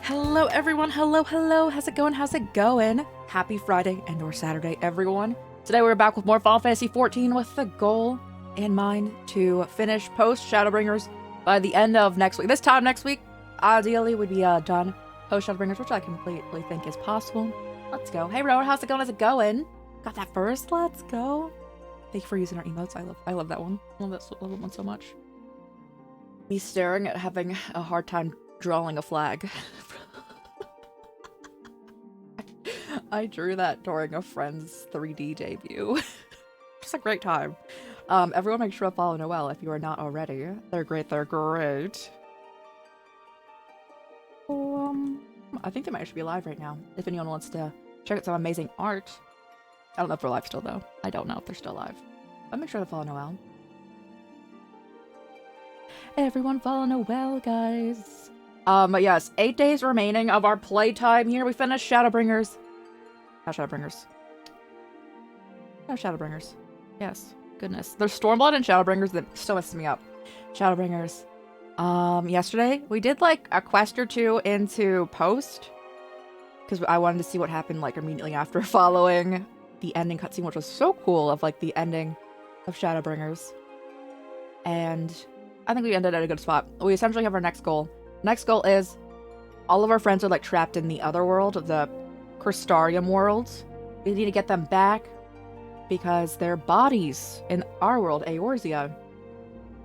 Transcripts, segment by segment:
Hello everyone, hello, how's it going? Happy Friday and or Saturday everyone. Today we're back with more Final Fantasy XIV with the goal in mind to finish post Shadowbringers by the end of next week. This time next week, ideally we'd be done post Shadowbringers, which I completely think is possible. Let's go. Hey Rowan, how's it going? Got that first, let's go. Thank you for using our emotes, I love that one. I love that one so much. Me staring at having a hard time drawing a flag. I drew that during a friend's 3D debut. Just a great time. Everyone make sure to follow Noelle if you are not already. They're great, they're great. I think they might actually be live right now, if anyone wants to check out some amazing art. I don't know if they're live still, though. I don't know if they're still live. But make sure to follow Noelle. Everyone follow Noelle, guys. But yes, 8 days remaining of our playtime here. We finished Shadowbringers. Not Shadowbringers. No Shadowbringers. Yes. Goodness. There's Stormblood and Shadowbringers that still messes me up. Shadowbringers. Yesterday, we did, like, a quest or two into post. Because I wanted to see what happened, like, immediately after following the ending cutscene, which was so cool, of, like, the ending of Shadowbringers. And I think we ended at a good spot. We essentially have our next goal. Next goal is all of our friends are, like, trapped in the other world, the Crystarium world. We need to get them back because their bodies in our world, Eorzea,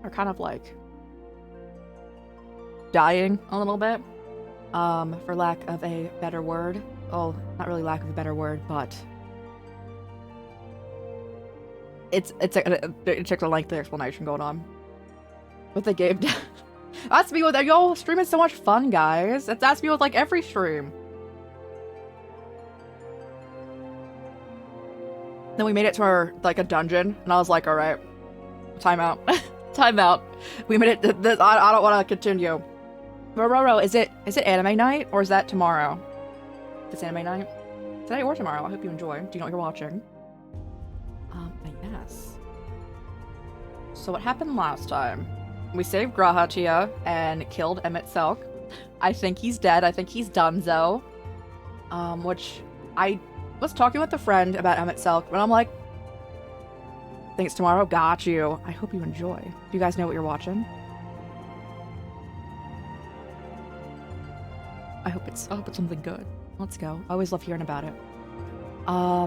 are kind of, like, dying a little bit, for lack of a better word. Oh, not really lack of a better word, but it's a lengthy explanation going on with the game. That's me with y'all streaming so much fun, guys. That's me with, like, every stream. Then we made it to our, like, a dungeon, and I was like, alright, time out. Time out. We made it, I don't want to continue. Roro, is it anime night, or is that tomorrow? It's anime night? Today or tomorrow, I hope you enjoy. Do you know what you're watching? But yes. So what happened last time? We saved Grahatia and killed Emmett Selk. I think he's dead. I think he's donezo. Which I was talking with a friend about Emmett Selk, and I'm like, I think it's tomorrow. Got you. I hope you enjoy. Do you guys know what you're watching? I hope it's something good. Let's go. I always love hearing about it. I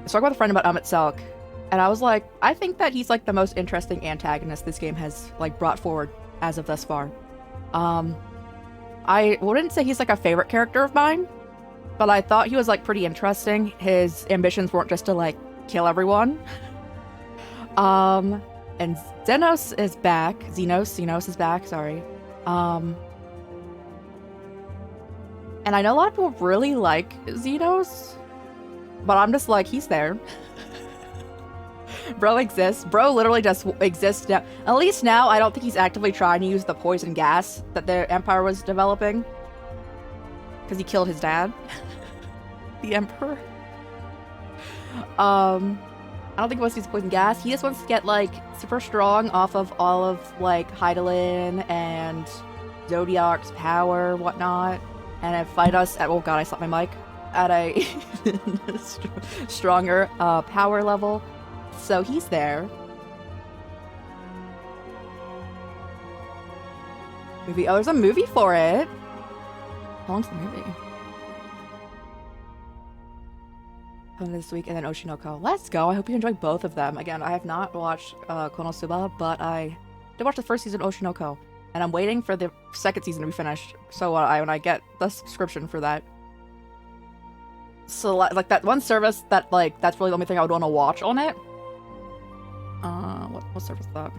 was talking with a friend about Emmett Selk, and I was like, I think that he's, like, the most interesting antagonist this game has, like, brought forward as of thus far. I wouldn't say he's, like, a favorite character of mine, but I thought he was, like, pretty interesting. His ambitions weren't just to, like, kill everyone. And ZENOS is back. ZENOS is back, sorry. And I know a lot of people really like ZENOS, but I'm just like, he's there. Bro exists. Bro literally just exists now. At least now, I don't think he's actively trying to use the poison gas that the Empire was developing. Because he killed his dad. The Emperor. I don't think he wants to use poison gas. He just wants to get, like, super strong off of all of, like, Hydaelyn and Zodiac's power, whatnot. And fight us at, oh god, I slapped my mic, at a stronger power level. So he's there. Movie. Oh, there's a movie for it. How long's the movie? This week, and then Oshinoko. Let's go. I hope you enjoy both of them. Again, I have not watched Konosuba, but I did watch the first season of Oshinoko. And I'm waiting for the second season to be finished, so when I get the subscription for that. So, like, that one service that, like, that's really the only thing I would want to watch on it. What service is that?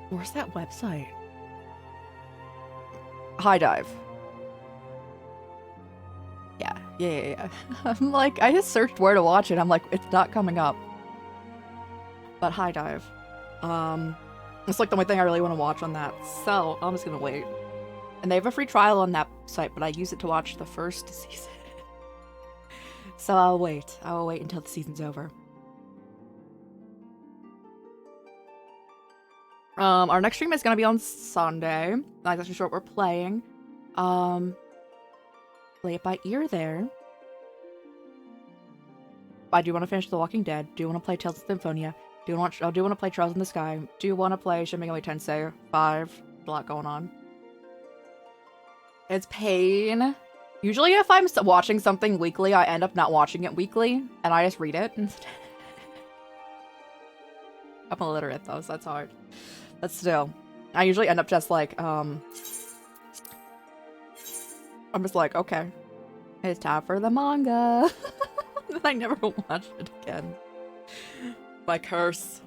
Where's that website? High Dive. Yeah. I'm like, I just searched where to watch it. I'm like, it's not coming up. But High Dive. It's like the only thing I really want to watch on that. So I'm just gonna wait. And they have a free trial on that site, but I use it to watch the first season. So I'll wait. I will wait until the season's over. Our next stream is gonna be on Sunday. Like, that's for sure what we're playing. Play it by ear there. I do want to finish The Walking Dead. Do want to play Tales of Symphonia. I do want to play Trails in the Sky. Do want to play Shin Megami Tensei 5. A lot going on. It's pain. Usually if I'm watching something weekly, I end up not watching it weekly, and I just read it instead. I'm illiterate though, so that's hard. But still, I usually end up just like, I'm just like, okay, it's time for the manga. And I never watch it again. My curse.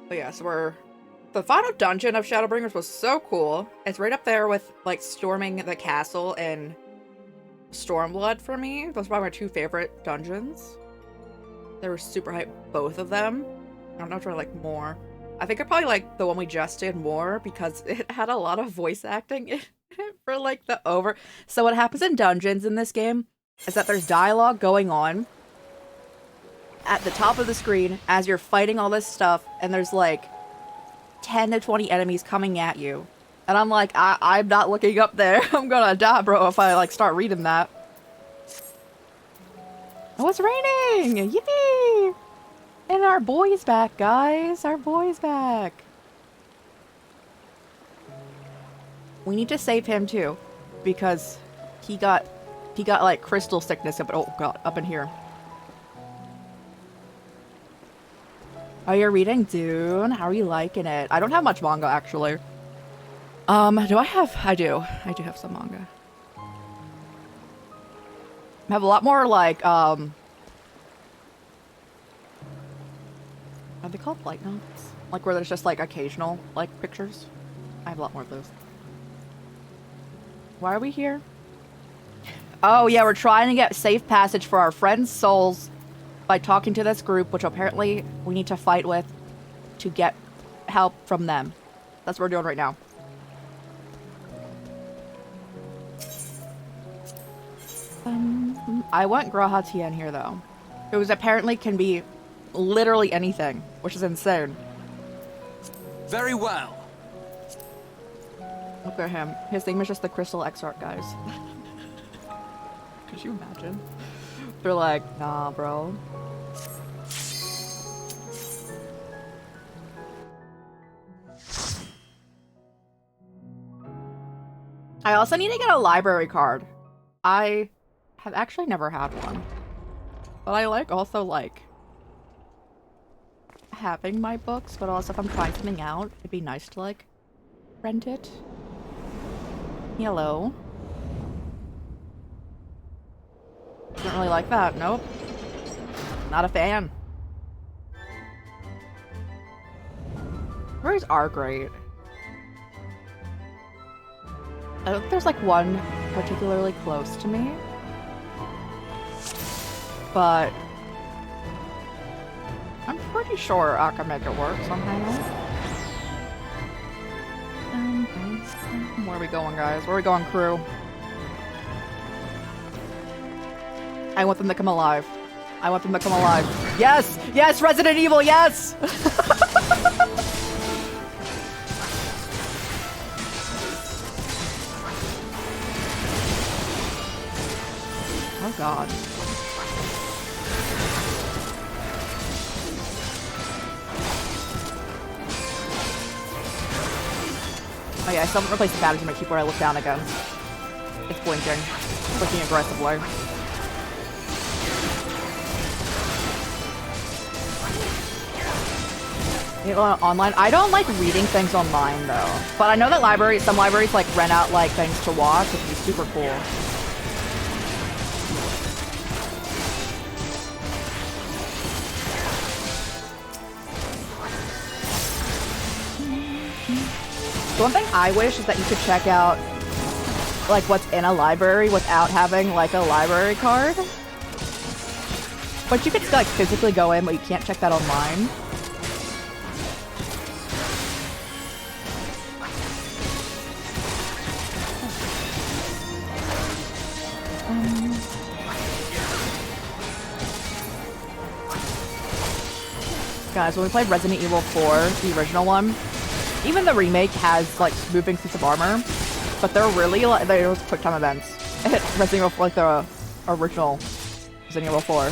But yeah, so the final dungeon of Shadowbringers was so cool. It's right up there with, like, storming the castle and Stormblood for me. Those are probably my two favorite dungeons. They were super hype, both of them. I don't know if I like more. I think I probably like the one we just did more because it had a lot of voice acting in it for, like, the over. So what happens in dungeons in this game is that there's dialogue going on at the top of the screen as you're fighting all this stuff, and there's, like, 10 to 20 enemies coming at you. And I'm like, I'm not looking up there. I'm gonna die, bro, if I, like, start reading that. Oh, it's raining! Yay! And our boy's back, guys. Our boy's back. We need to save him, too. Because he got like, crystal sickness up, oh god, up in here. Oh, you're reading Dune? How are you liking it? I don't have much manga, actually. Do I have? I do. I do have some manga. I have a lot more, like, are they called light novels? Like, where there's just, like, occasional, like, pictures? I have a lot more of those. Why are we here? Oh, yeah, we're trying to get safe passage for our friends' souls by talking to this group, which apparently we need to fight with to get help from them. That's what we're doing right now. I want Graha Tien here, though. It was apparently can be literally anything, which is insane. Very well. Look at him. His name is just the Crystal Exarch, guys. Could you imagine? They're like, nah, bro. I also need to get a library card. I have actually never had one. But I also like having my books, but also if I'm trying something out, it'd be nice to, like, rent it. Hello. Don't really like that. Nope. Not a fan. Libraries are great. I don't think there's, like, one particularly close to me. But I'm pretty sure I can make it work somehow. Where are we going, guys? Where are we going, crew? I want them to come alive. I want them to come alive. Yes! Yes! Resident Evil, yes! Oh god. Oh yeah, I still haven't replaced the batteries in my keyboard. I look down again. It's blinking. Blinking aggressively. Online? I don't like reading things online, though. But I know that some libraries, like, rent out, like, things to watch, which would be super cool. The one thing I wish is that you could check out, like, what's in a library without having, like, a library card. But you could, like, physically go in, but you can't check that online. Guys, when we played Resident Evil 4, the original one, even the remake has, like, moving suits of armor, but they're really, like, they're just quick time events. Resident Evil 4, like, the original Resident Evil 4.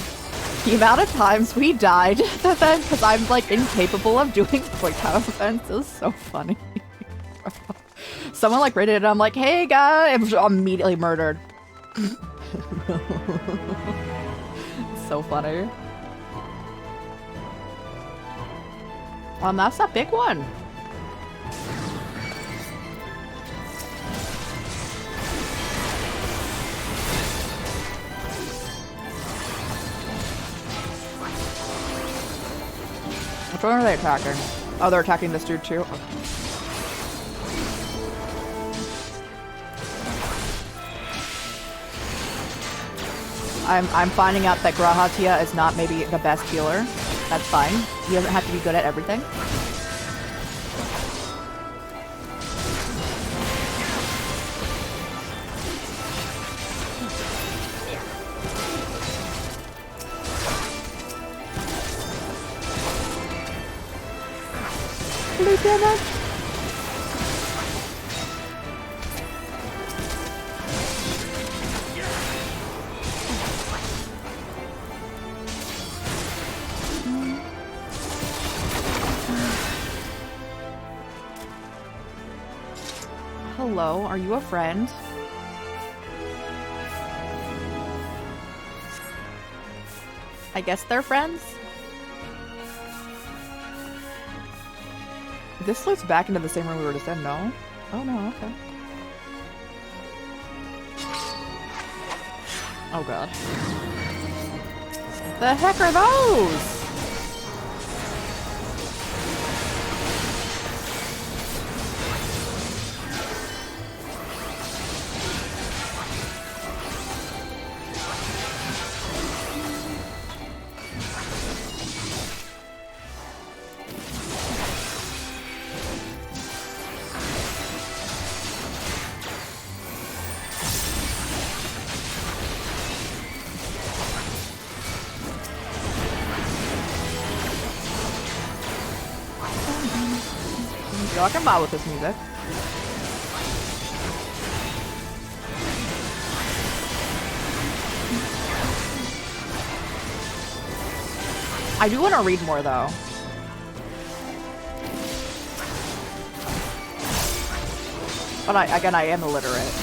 The amount of times we died then, because I'm, like, incapable of doing quick time events is so funny. Someone, like, rated it, and I'm like, hey, guy! It was immediately murdered. So funny. That's a big one. Which one are they attacking? Oh, they're attacking this dude too? Okay. I'm finding out that Grahatia is not maybe the best healer. That's fine. He doesn't have to be good at everything. Blue damage. Hello, are you a friend? I guess they're friends? This loops back into the same room we were just in, no? Oh no, okay. Oh god. The heck are those? Yo, I can vibe with this music. I do want to read more though. But I am illiterate.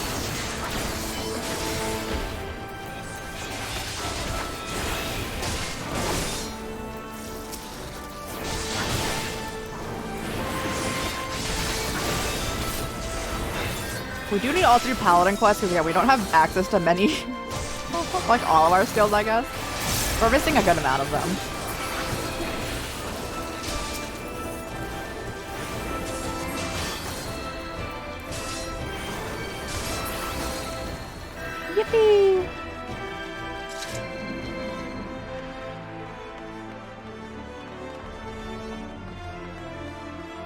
We do need to also do paladin quests because yeah, we don't have access to many, like all of our skills, I guess. We're missing a good amount of them. Yippee!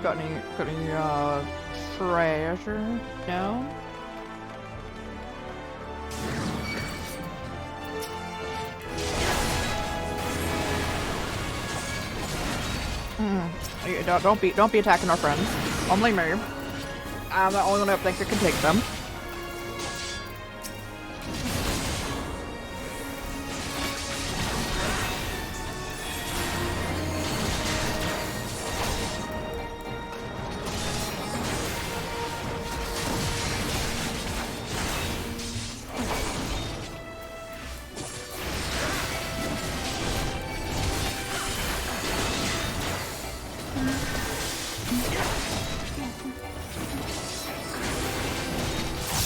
Got any treasure? No? Don't be attacking our friends. Only me. I'm the only one that thinks it can take them.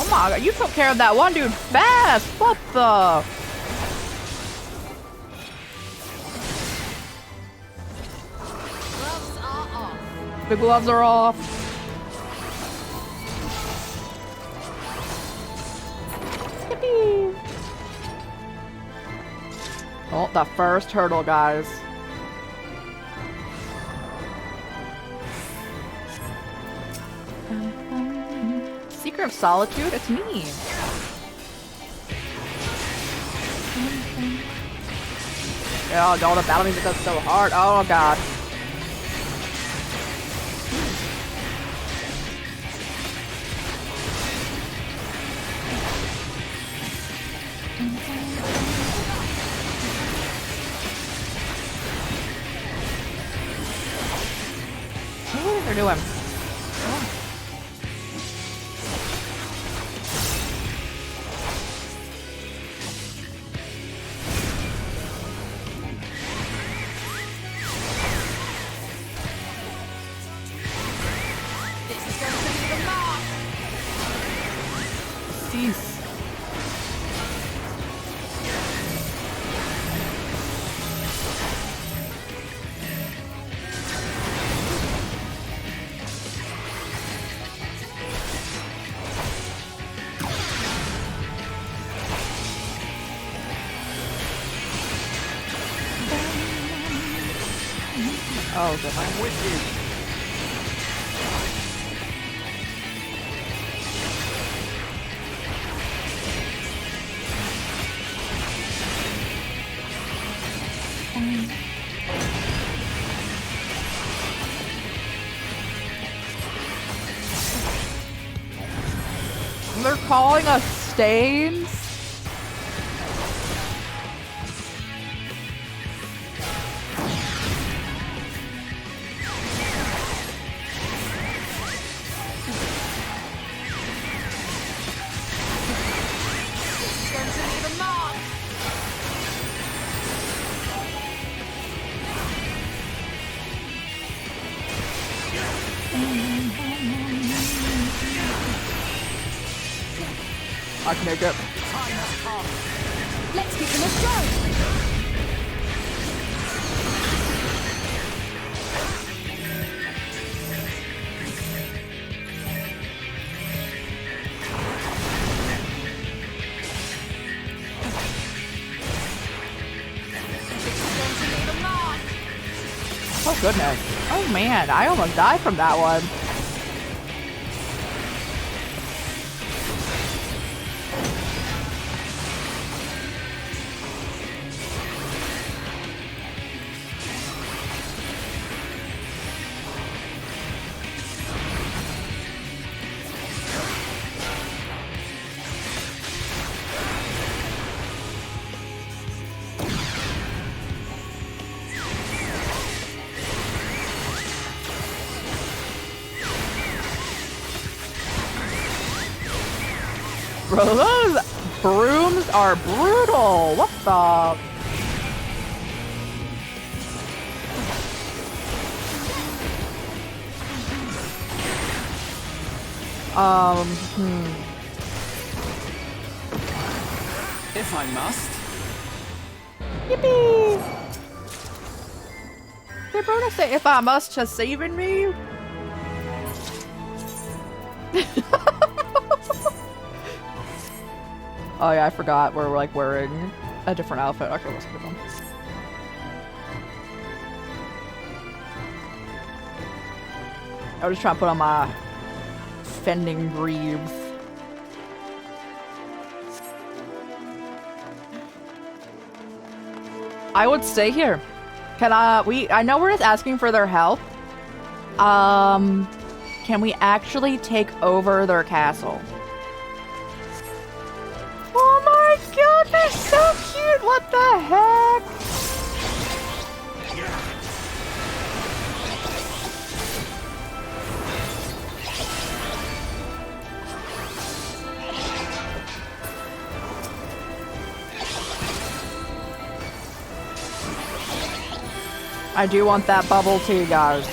Oh my god, you took care of that one dude fast! What the? Gloves are off. The gloves are off. Yippee! Oh, the first hurdle, guys. Secret of Solitude? It's me. Oh, no, the battle music goes so hard. Oh, God. What are you doing? This is going to be the mark. Cease. Oh, good. I'm with you. They're calling us stains? This is going to be the mark. I can make it. Time has come. Let's give them a show. This is going to be the mark. Oh, goodness. Oh, man. I almost died from that one. Bro, those brooms are brutal. What the? If I must. Yippee! Did Bruno say if I must just saving me? Oh yeah, I forgot we're like wearing a different outfit. Okay, let's put them. I was just trying to put on my fending greaves. I would stay here. Can I know we're just asking for their help. Can we actually take over their castle? Oh my god, they're so cute! What the heck? I do want that bubble tea, guys.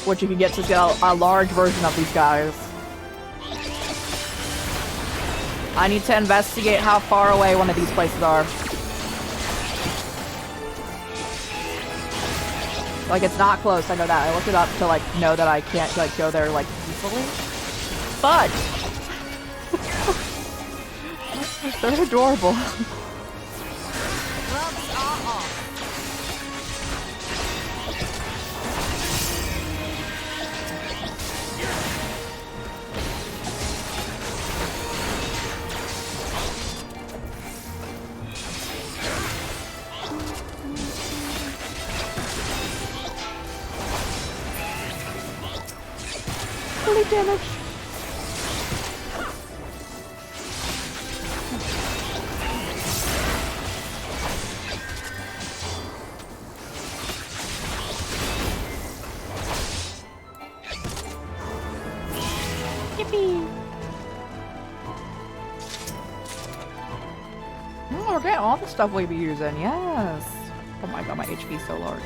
Which you can get to get a large version of these guys. I need to investigate how far away one of these places are. Like, it's not close, I know that. I looked it up to, like, know that I can't, like, go there, like, easily. But! They're adorable. Gloves are off. Fully damaged. Yippee! Oh, we're getting all the stuff we be using, yes! Oh my god, my HP is so large.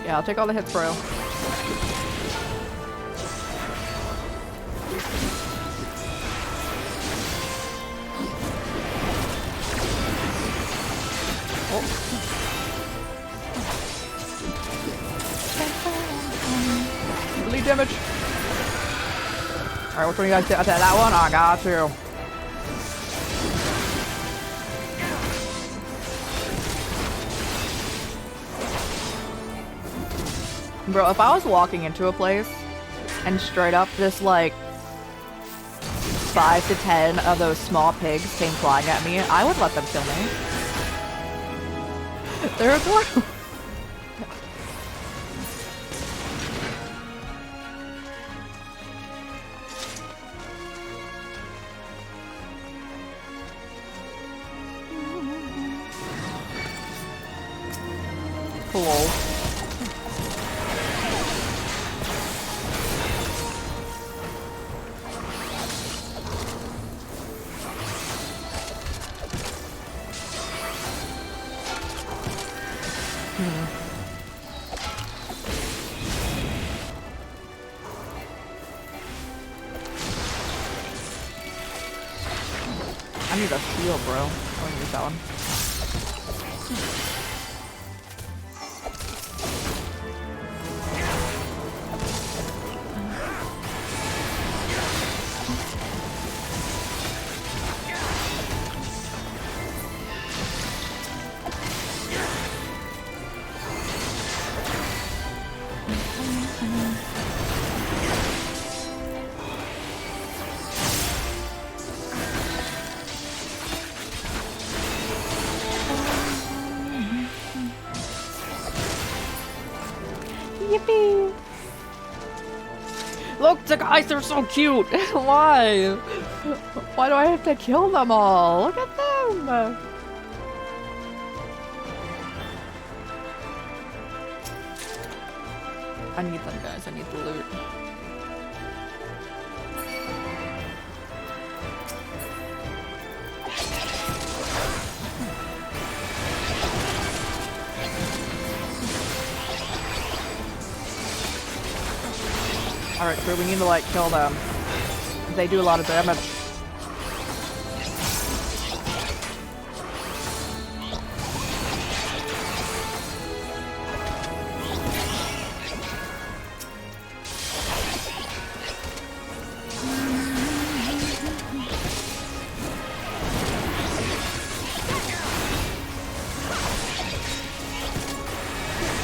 Yeah, I'll take all the hits, bro. Bleed damage. Alright, which one you guys did? I said that one? I got you. Bro, if I was walking into a place and straight up just like 5 to 10 of those small pigs came flying at me, I would let them kill me. They're adorable. Cool. I need a shield, bro. I'm gonna use that one. Yippee! Look, the guys are so cute! Why? Why do I have to kill them all? Look at them! I need them, guys. I need the loot. Alright, so we need to like kill them. They do a lot of damage.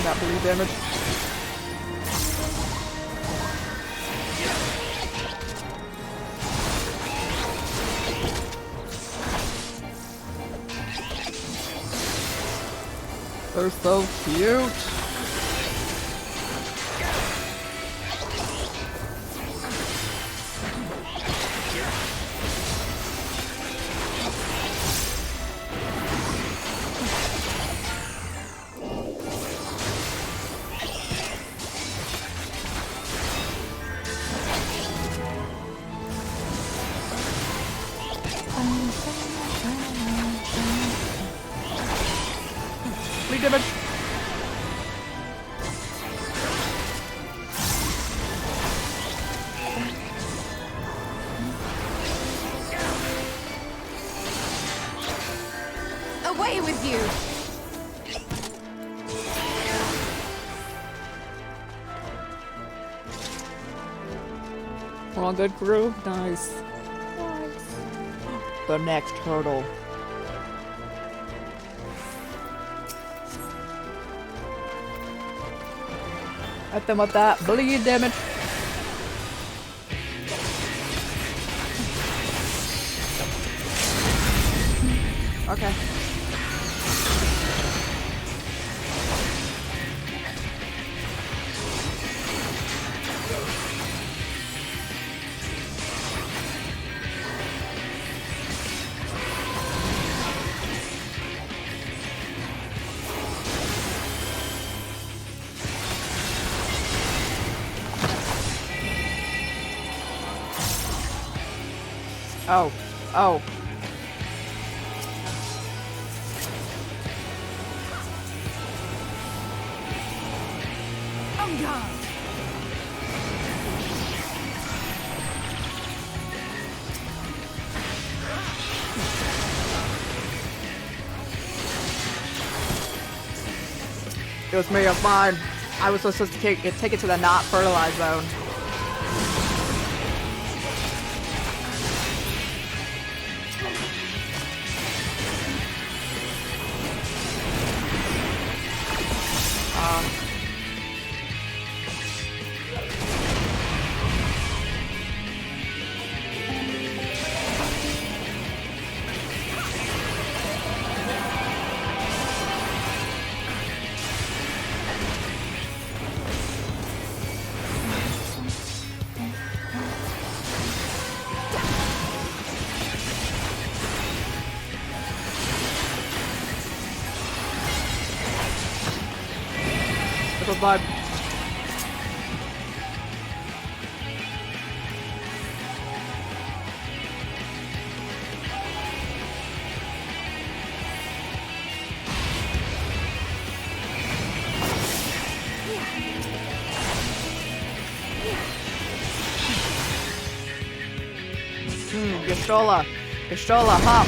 That bleed damage. They're so cute. Bleed damage. Away with you! We're all good, crew? Nice. Nice. The next hurdle. Hit them with that bleed damage. Okay. Oh. Oh. On guard. It was me, it was mine. I was supposed to take it to the not fertilized zone. This was mine. Gestrola, hop.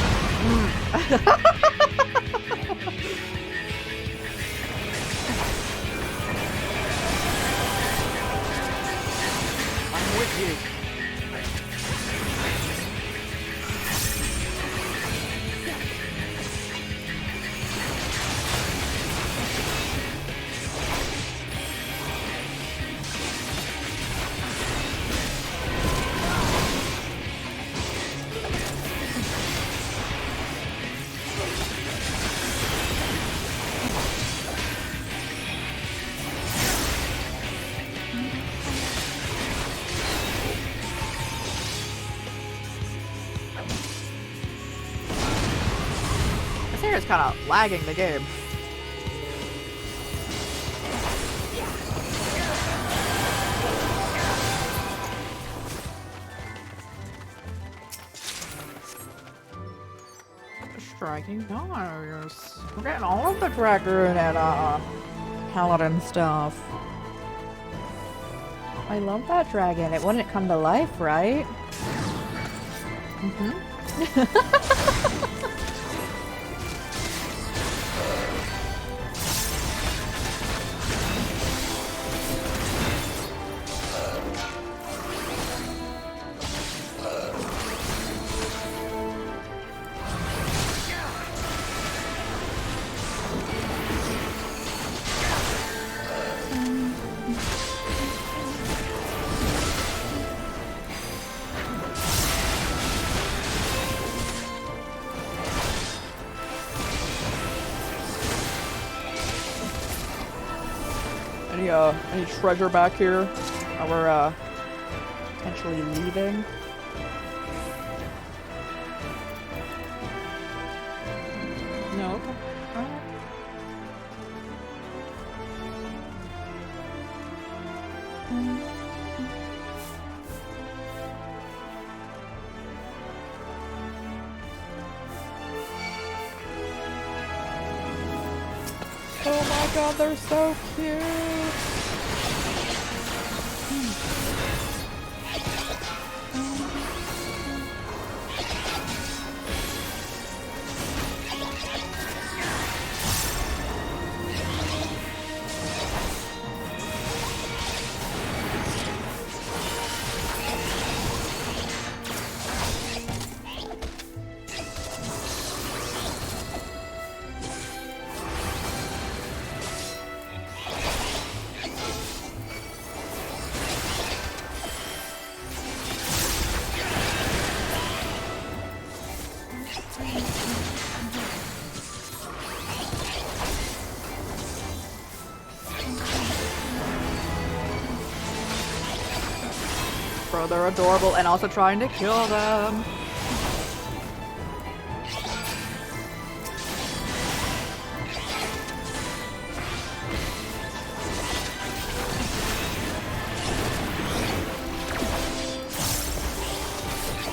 I'm with you. This here is kind of lagging the game. Striking doors. We're getting all of the Dragoon and Paladin stuff. I love that dragon. It wouldn't come to life, right? Any treasure back here? Or we're potentially leaving? No. Okay. Alright. Oh my god, they're so cute! Bro, they're adorable and also trying to kill them.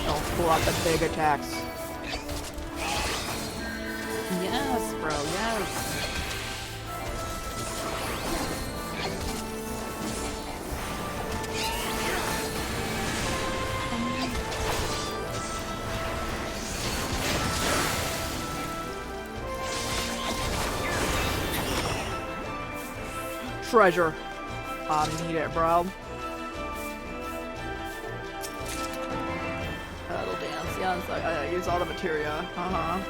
Don't pull up. the big attacks. Yes, bro, yes. Treasure. I need it, bro. That'll dance. Yeah, it's like, I use all the materia. Uh-huh.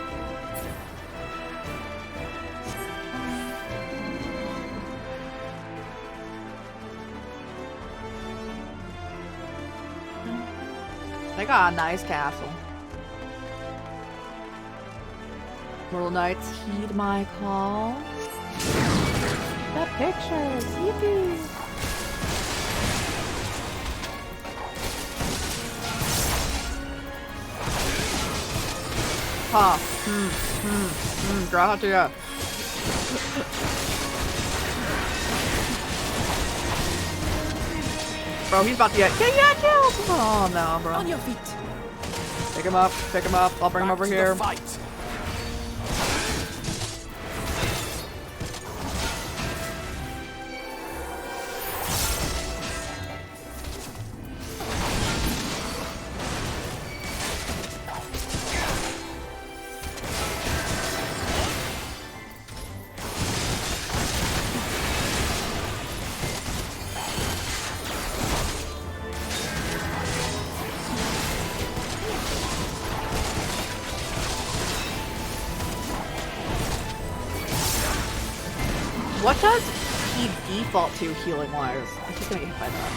They got a nice castle. Mortal Knights, heed my call. The pictures, yippee! Huh. Gracias. Bro, he's about to get killed. Oh no, bro. On your feet. Pick him up, pick him up. I'll bring him over here. Fight. What does he default to healing wise? I'm just gonna get hit by that.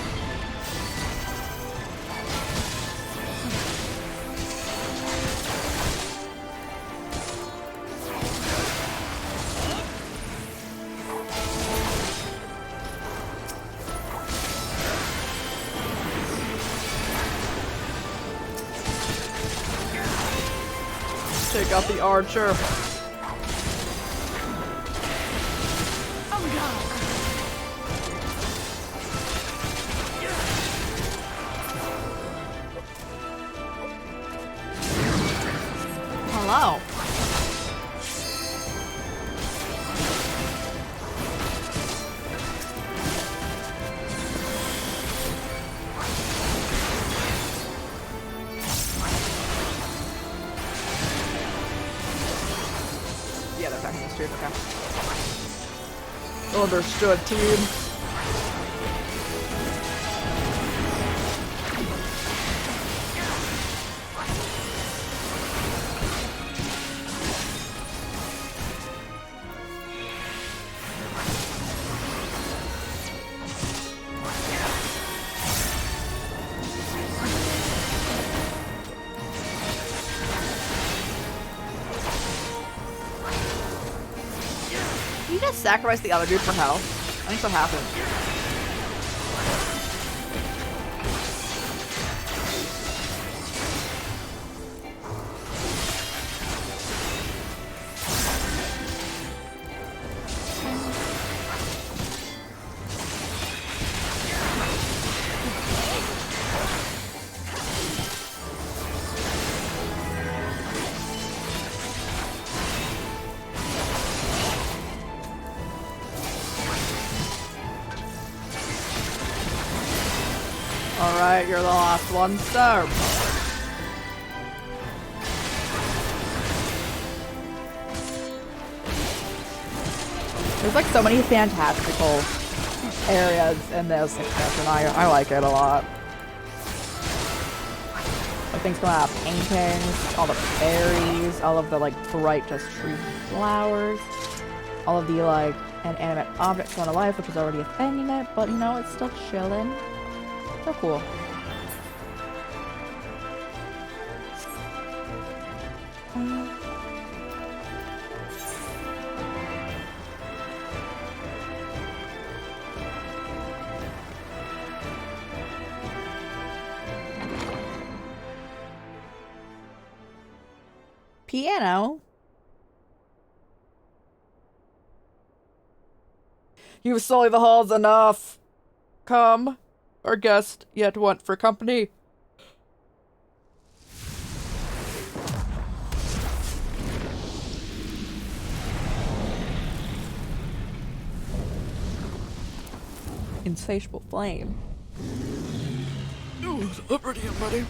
Take out the archer. Hello. Yeah, they're attacking the street, okay. Understood, team. You just sacrifice the other dude for health? I think so happened. Alright, you're the last one, sir. There's like so many fantastical areas in this expansion. I like it a lot. Like things coming out of paintings, all the berries, all of the like bright just tree flowers, all of the like inanimate objects coming to life, which is already a thing in it, but you know, it's still chilling. So cool. Piano? You've sullied the halls enough. Come. Our guest yet want for company. Insatiable flame. Ooh, liberty, buddy.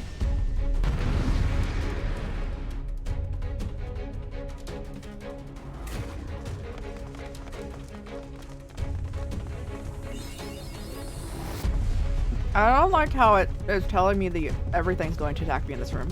I don't like how it is telling me that everything's going to attack me in this room.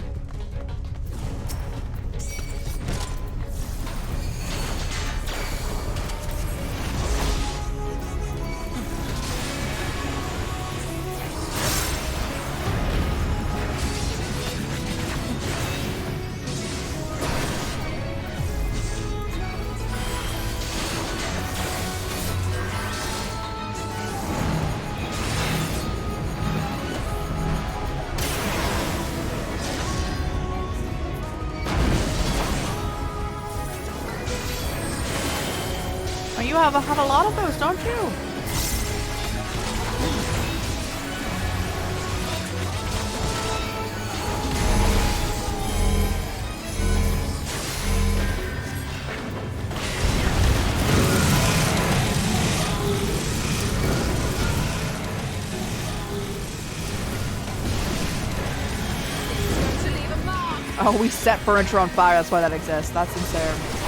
You have a lot of those, don't you? Oh, we set furniture on fire. That's why that exists. That's insane.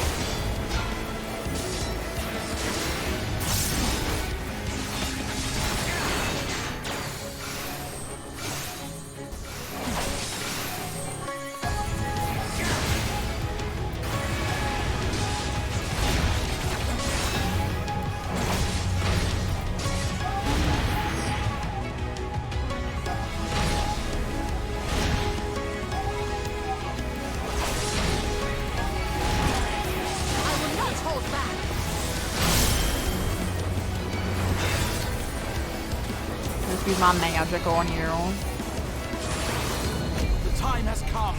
Use my magic on you. The time has come.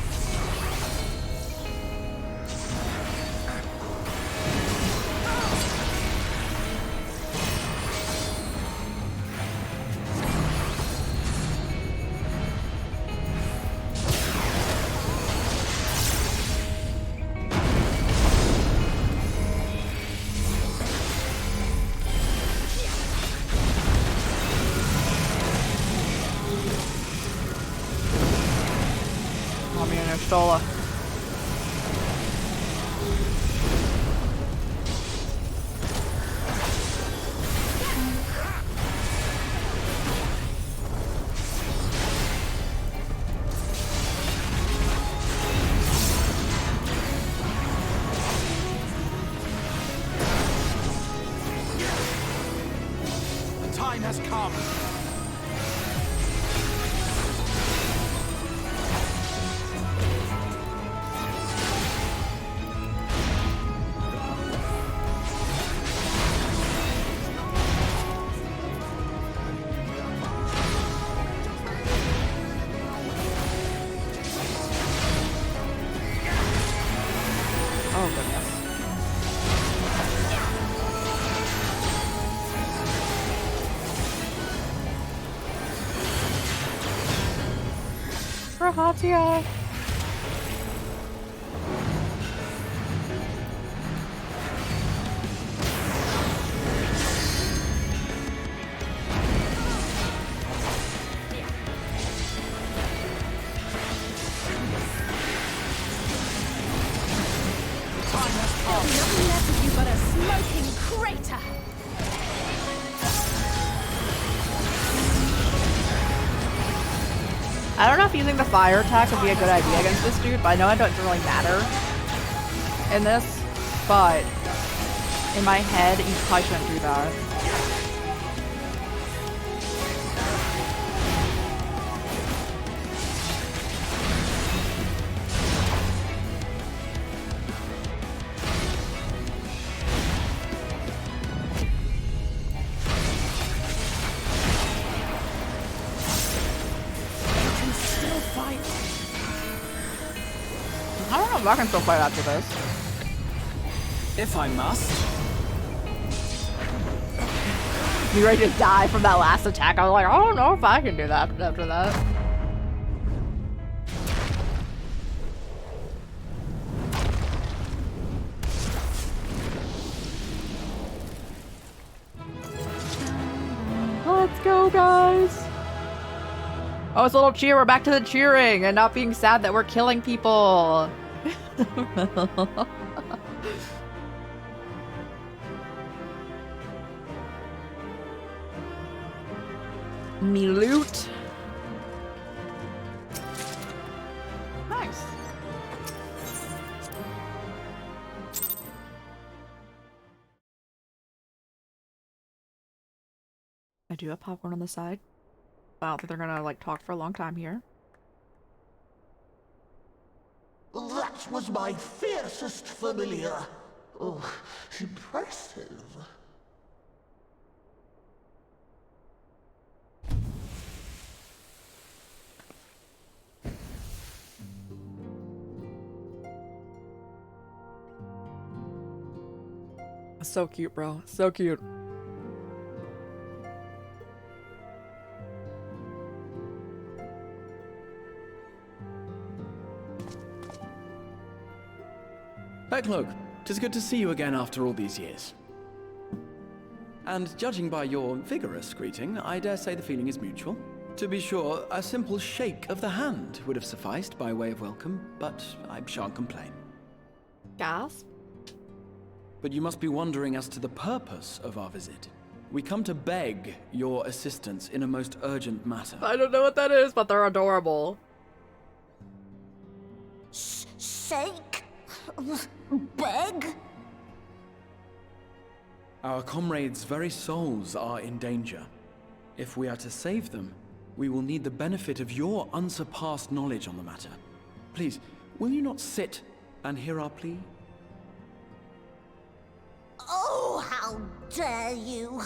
Stola. The time has come. Hatia. Nothing left of you but a smoking crater. I don't know if using the fire attack would be a good idea against this dude, but I know it doesn't really matter in this, but in my head, you probably shouldn't do that. I don't know if I can still fight after this. If I must. You ready to die from that last attack? I was like, I don't know if I can do that after that. Let's go, guys! Oh, it's a little cheer. We're back to the cheering and not being sad that we're killing people. Me loot. Nice. I do have popcorn on the side. I don't think they're gonna, like, talk for a long time here. That was my fiercest familiar. Oh, impressive. So cute, bro. So cute. Look, 'tis good to see you again after all these years. And judging by your vigorous greeting, I dare say the feeling is mutual. To be sure, a simple shake of the hand would have sufficed by way of welcome, but I shan't complain. Gasp. But you must be wondering as to the purpose of our visit. We come to beg your assistance in a most urgent matter. I don't know what that is, but they're adorable. Shake? Beg? Our comrades' very souls are in danger. If we are to save them, we will need the benefit of your unsurpassed knowledge on the matter. Please, will you not sit and hear our plea? Oh, how dare you!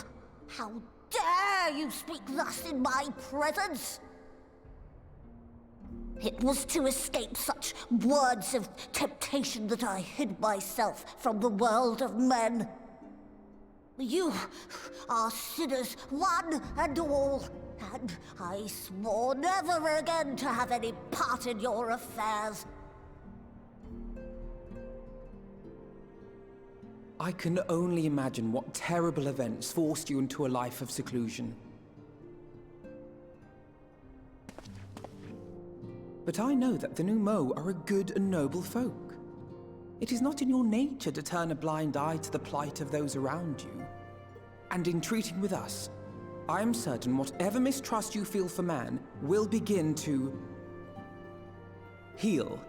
How dare you speak thus in my presence! It was to escape such words of temptation that I hid myself from the world of men. You are sinners, one and all, and I swore never again to have any part in your affairs. I can only imagine what terrible events forced you into a life of seclusion. But I know that the Numo are a good and noble folk. It is not in your nature to turn a blind eye to the plight of those around you. And in treating with us, I am certain whatever mistrust you feel for man will begin to heal.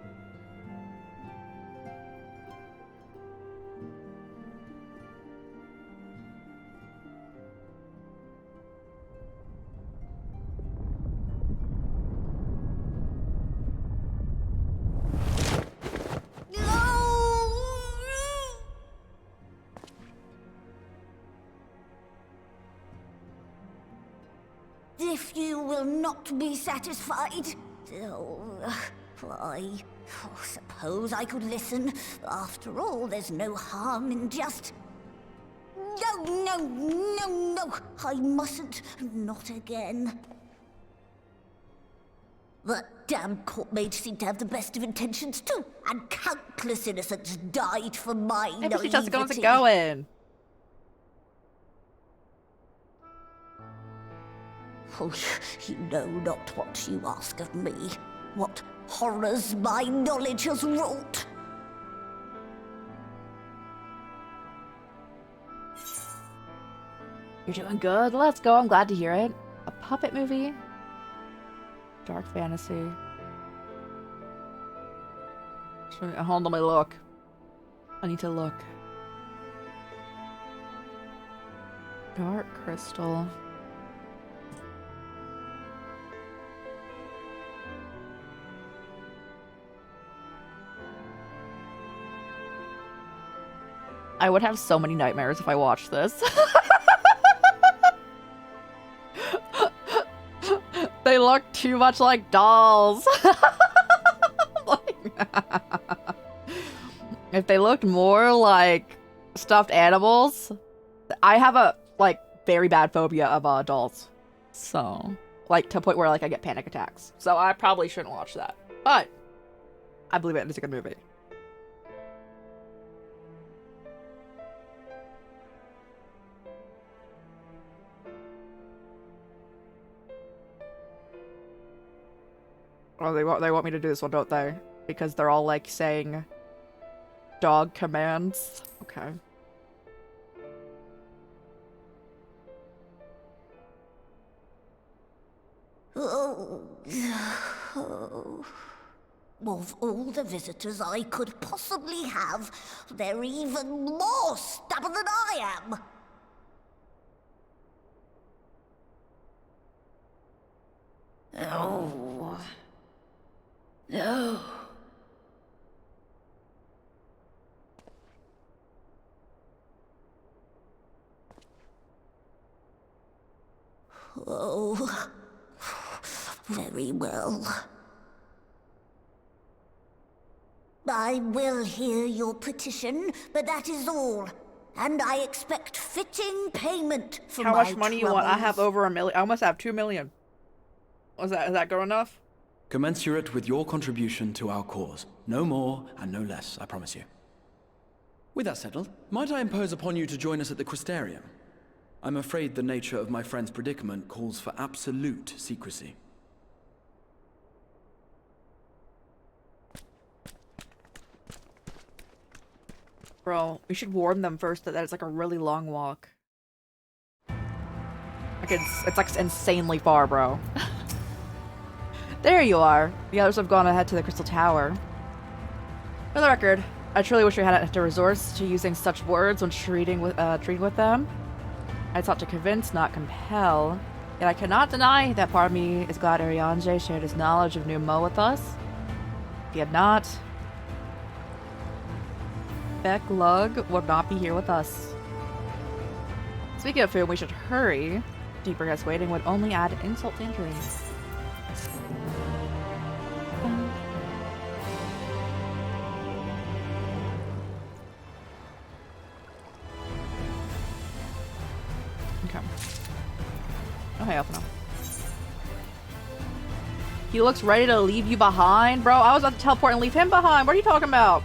If you will not be satisfied, I suppose I could listen. After all, there's no harm in just... No, I mustn't. Not again. That damn court mage seemed to have the best of intentions too, and countless innocents died for my Maybe she just naivety. go in. Oh, you know not what you ask of me. What horrors my knowledge has wrought. You're doing good. Let's go. I'm glad to hear it. A puppet movie? Dark fantasy. Hold on, let me look. I need to look. Dark crystal. I would have so many nightmares if I watched this. They look too much like dolls. If they looked more like stuffed animals, I have a very bad phobia of dolls. So, to the point where I get panic attacks. So I probably shouldn't watch that. But I believe it is a good movie. Oh, they want me to do this one, don't they? Because they're all like saying dog commands. Okay. Of all the visitors I could possibly have, they're even more stubborn than I am. Oh. No. Oh, very well. I will hear your petition, but that is all. And I expect fitting payment for How my much money you want? I have troubles. over 1 million. I almost have 2 million. Is that good enough? Commensurate with your contribution to our cause. No more and no less, I promise you. With that settled, might I impose upon you to join us at the Crystarium? I'm afraid the nature of my friend's predicament calls for absolute secrecy. Bro, we should warn them first that it's like a really long walk. Like it's like insanely far, bro. There you are. The others have gone ahead to the Crystal Tower. For the record, I truly wish we hadn't had to resort to using such words when treating with them. I sought to convince, not compel. Yet I cannot deny that part of me is glad Arianje shared his knowledge of New Mo with us. If he had not, Beck Lug would not be here with us. Speaking of whom, we should hurry. Deeper guest waiting would only add insult to injury. Okay. Oh, hey, Alphino. He looks ready to leave you behind? Bro, I was about to teleport and leave him behind. What are you talking about?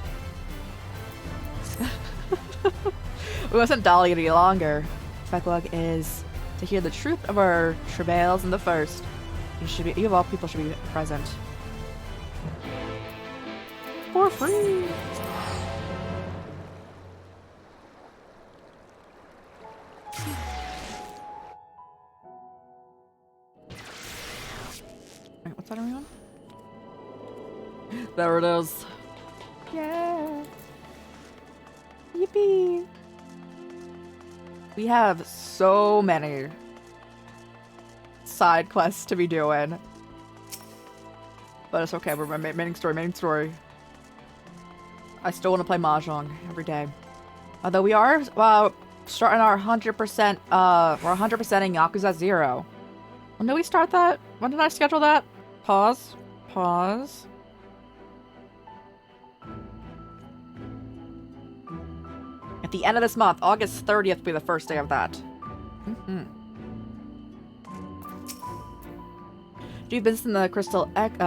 We mustn't dally any longer. Specklug is to hear the truth of our travails in the first. You of all people should be present. For free! Wait, what's that, everyone? There it is. Yeah! Yippee! We have so many side quests to be doing. But it's okay, we're main story. I still want to play Mahjong every day. Although we are starting our 100%, we're 100%ing Yakuza 0. When did we start that? When did I schedule that? Pause. At the end of this month, August 30th will be the first day of that. Do you have business in the Crystal X? Do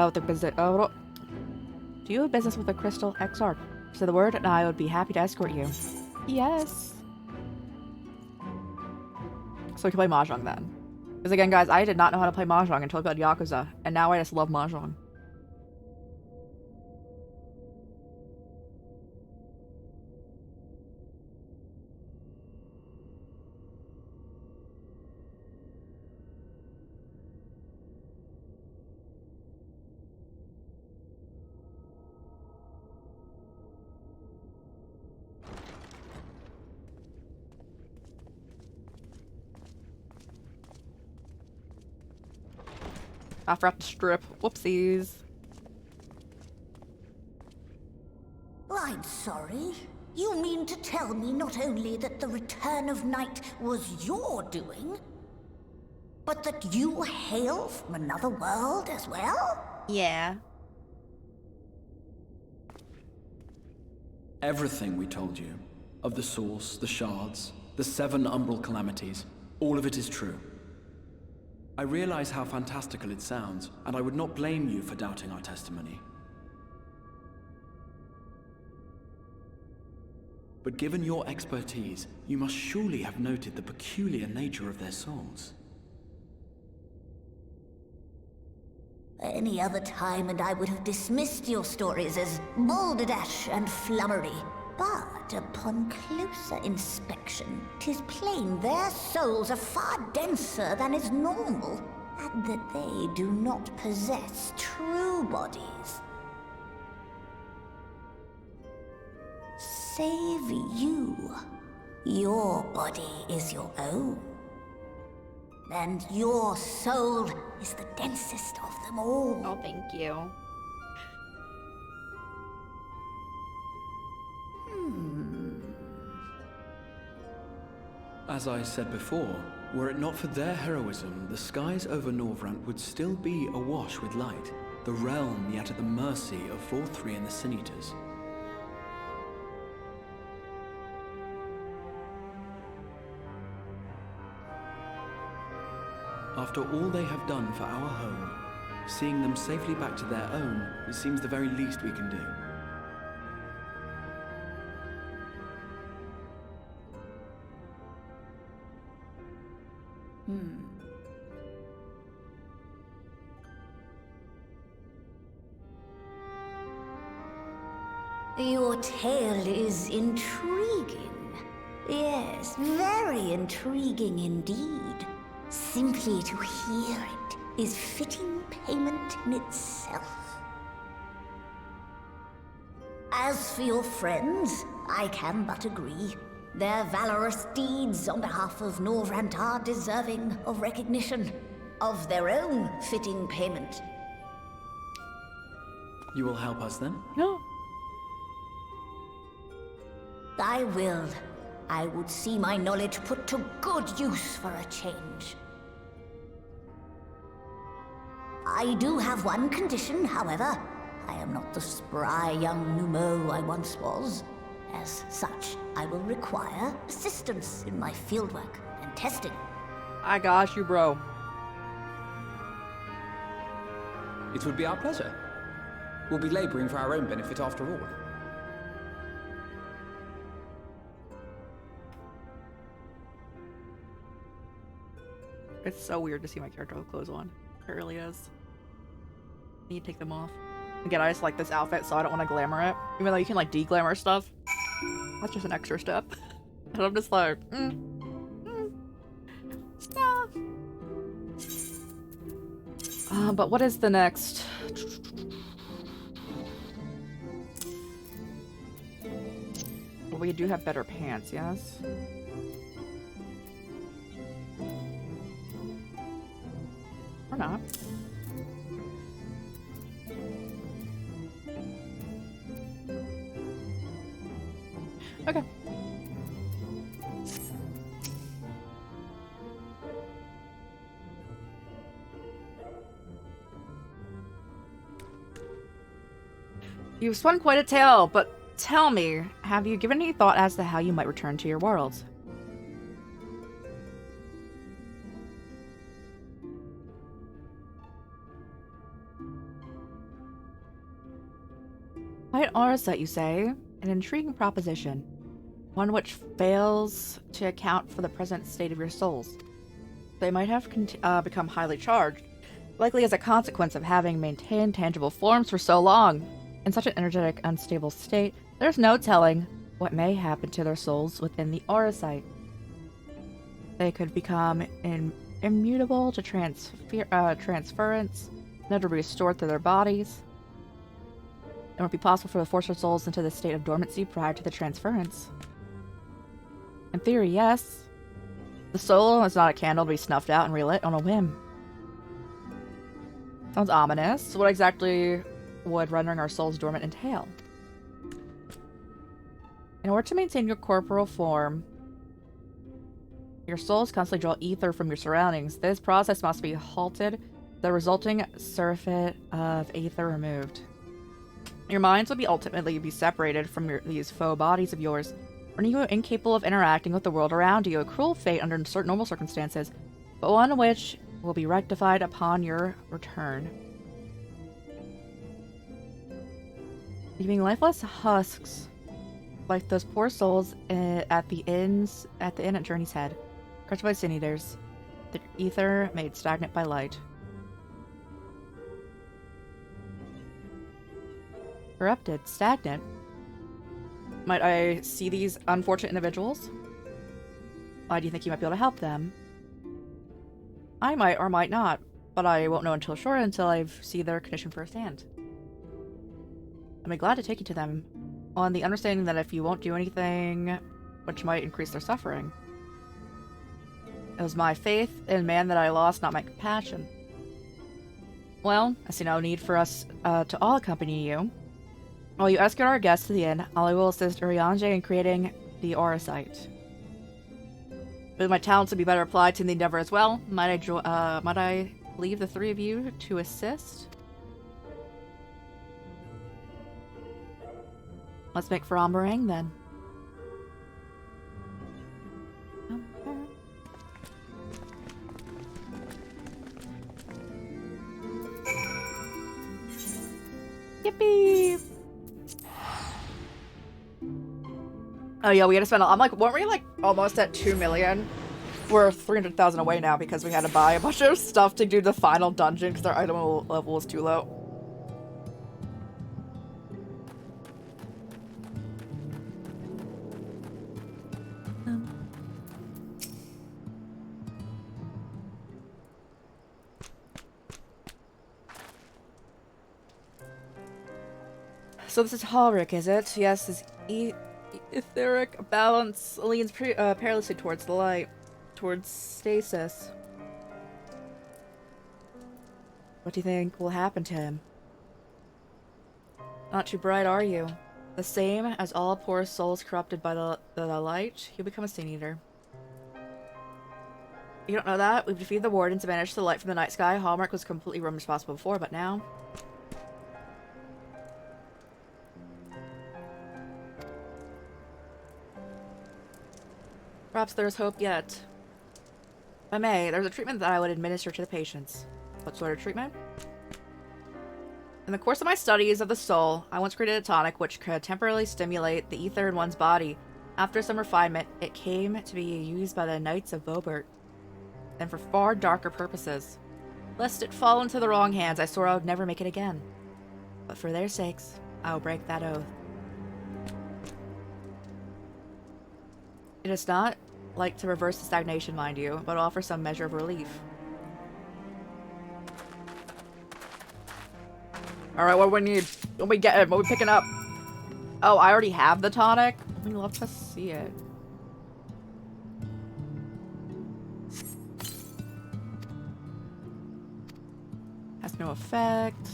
you have business with the Crystal XR? Say the word, and I would be happy to escort you. Yes. So we can play Mahjong then. Because again, guys, I did not know how to play Mahjong until I played Yakuza, and now I just love Mahjong. I forgot to strip. Whoopsies. I'm sorry. You mean to tell me not only that the return of night was your doing, but that you hail from another world as well? Yeah. Everything we told you, of the source, the shards, the 7 umbral calamities, all of it is true. I realize how fantastical it sounds, and I would not blame you for doubting our testimony. But given your expertise, you must surely have noted the peculiar nature of their souls. Any other time and I would have dismissed your stories as balderdash and flummery. But upon closer inspection, 'tis plain their souls are far denser than is normal, and that they do not possess true bodies. Save you. Your body is your own. And your soul is the densest of them all. Oh, thank you. As I said before, were it not for their heroism, the skies over Norvrant would still be awash with light, the realm yet at the mercy of Vorthri and the Sin Eaters. After all they have done for our home, seeing them safely back to their own, it seems the very least we can do. Your tale is intriguing. Yes, very intriguing indeed. Simply to hear it is fitting payment in itself. As for your friends, I can but agree. Their valorous deeds on behalf of Norvrant are deserving of recognition, of their own fitting payment. You will help us then? No. I will. I would see my knowledge put to good use for a change. I do have one condition, however. I am not the spry young Numo I once was. As such, I will require assistance in my fieldwork and testing. I got you, bro. It would be our pleasure. We'll be laboring for our own benefit after all. It's so weird to see my character with clothes on. It really is. I need to take them off. Again, I just like this outfit, so I don't want to glamour it. Even though you can, like, de-glamour stuff. That's just an extra step. And I'm just like, stuff. But what is the next? Well, we do have better pants, yes? Or not. Okay. You've spun quite a tale, but tell me, have you given any thought as to how you might return to your world? Quite Auracite, you say? An intriguing proposition. One which fails to account for the present state of your souls. They might have become highly charged, likely as a consequence of having maintained tangible forms for so long. In such an energetic, unstable state, there's no telling what may happen to their souls within the Auracite. They could become immutable to transference, never be restored to their bodies. It would be possible for the force their souls into the state of dormancy prior to the transference. In theory, yes. The soul is not a candle to be snuffed out and relit on a whim. Sounds ominous. So what exactly would rendering our souls dormant entail? In order to maintain your corporal form, your souls constantly draw ether from your surroundings. This process must be halted, the resulting surfeit of ether removed. Your minds would be ultimately be separated from these faux bodies of yours, rendering you incapable of interacting with the world around you. A cruel fate under certain normal circumstances, but one which will be rectified upon your return. Leaving lifeless husks, like those poor souls at the inn at Journey's Head, crushed by sin eaters, the ether made stagnant by light. corrupted, stagnant. Might I see these unfortunate individuals? Why do you think you might be able to help them? I might or might not, but I won't know until I see their condition firsthand. I'd be glad to take you to them, on the understanding that if you won't do anything which might increase their suffering. It was my faith in man that I lost, not my compassion. Well, I see no need for us to all accompany you. While you escort our guests to the inn, I will assist Uriange in creating the aura site. But my talents would be better applied to the endeavor as well. Might I leave the three of you to assist? Let's make for Amberang then. Yippee! Oh yeah, we had to spend. I'm like, weren't we like almost at 2 million? We're 300,000 away now because we had to buy a bunch of stuff to do the final dungeon because our item level was too low. So this is Halric, is it? Yes, his etheric balance leans perilously towards the light, towards stasis. What do you think will happen to him? Not too bright, are you? The same as all poor souls corrupted by the light, he'll become a Sin Eater. You don't know that? We've defeated the wardens and banished the light from the night sky. Hallmark was completely responsible before, but now... Perhaps there's hope yet. If I may, there's a treatment that I would administer to the patients. What sort of treatment? In the course of my studies of the soul, I once created a tonic which could temporarily stimulate the ether in one's body. After some refinement, it came to be used by the Knights of Vobert, and for far darker purposes. Lest it fall into the wrong hands, I swore I would never make it again. But for their sakes, I will break that oath. It is not like to reverse the stagnation, mind you, but offer some measure of relief. Alright, what do we need? What we getting? What we picking up? Oh, I already have the tonic? We'd love to see it. Has no effect.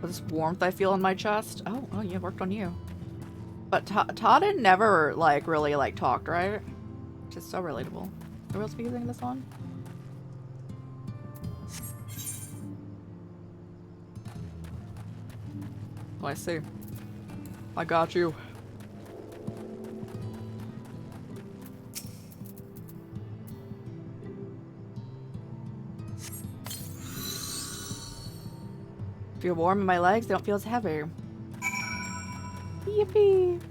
This warmth I feel in my chest. Oh, yeah, worked on you. But Todd never, like, really, like, talked, right? Which is so relatable. Who else be using this one? Oh, I see. I got you. Feel warm in my legs, they don't feel as heavy. Yippee!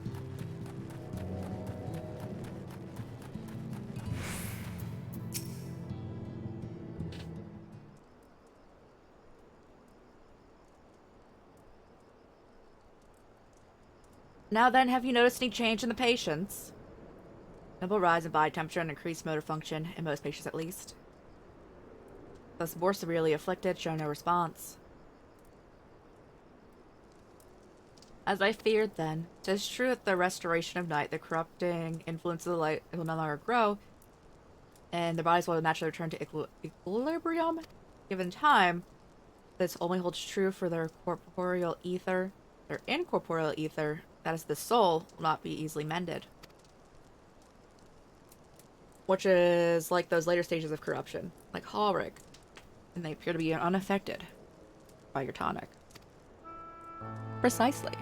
Now then, have you noticed any change in the patients? Notable rise in body temperature and increased motor function, in most patients at least. Thus, more severely afflicted, show no response. As I feared then, 'tis true that the restoration of night, the corrupting influence of the light will no longer grow, and their bodies will naturally return to equilibrium. Given time, this only holds true for their corporeal ether. Their incorporeal ether, that is the soul, will not be easily mended. Which is like those later stages of corruption, like Halric, and they appear to be unaffected by your tonic. Precisely.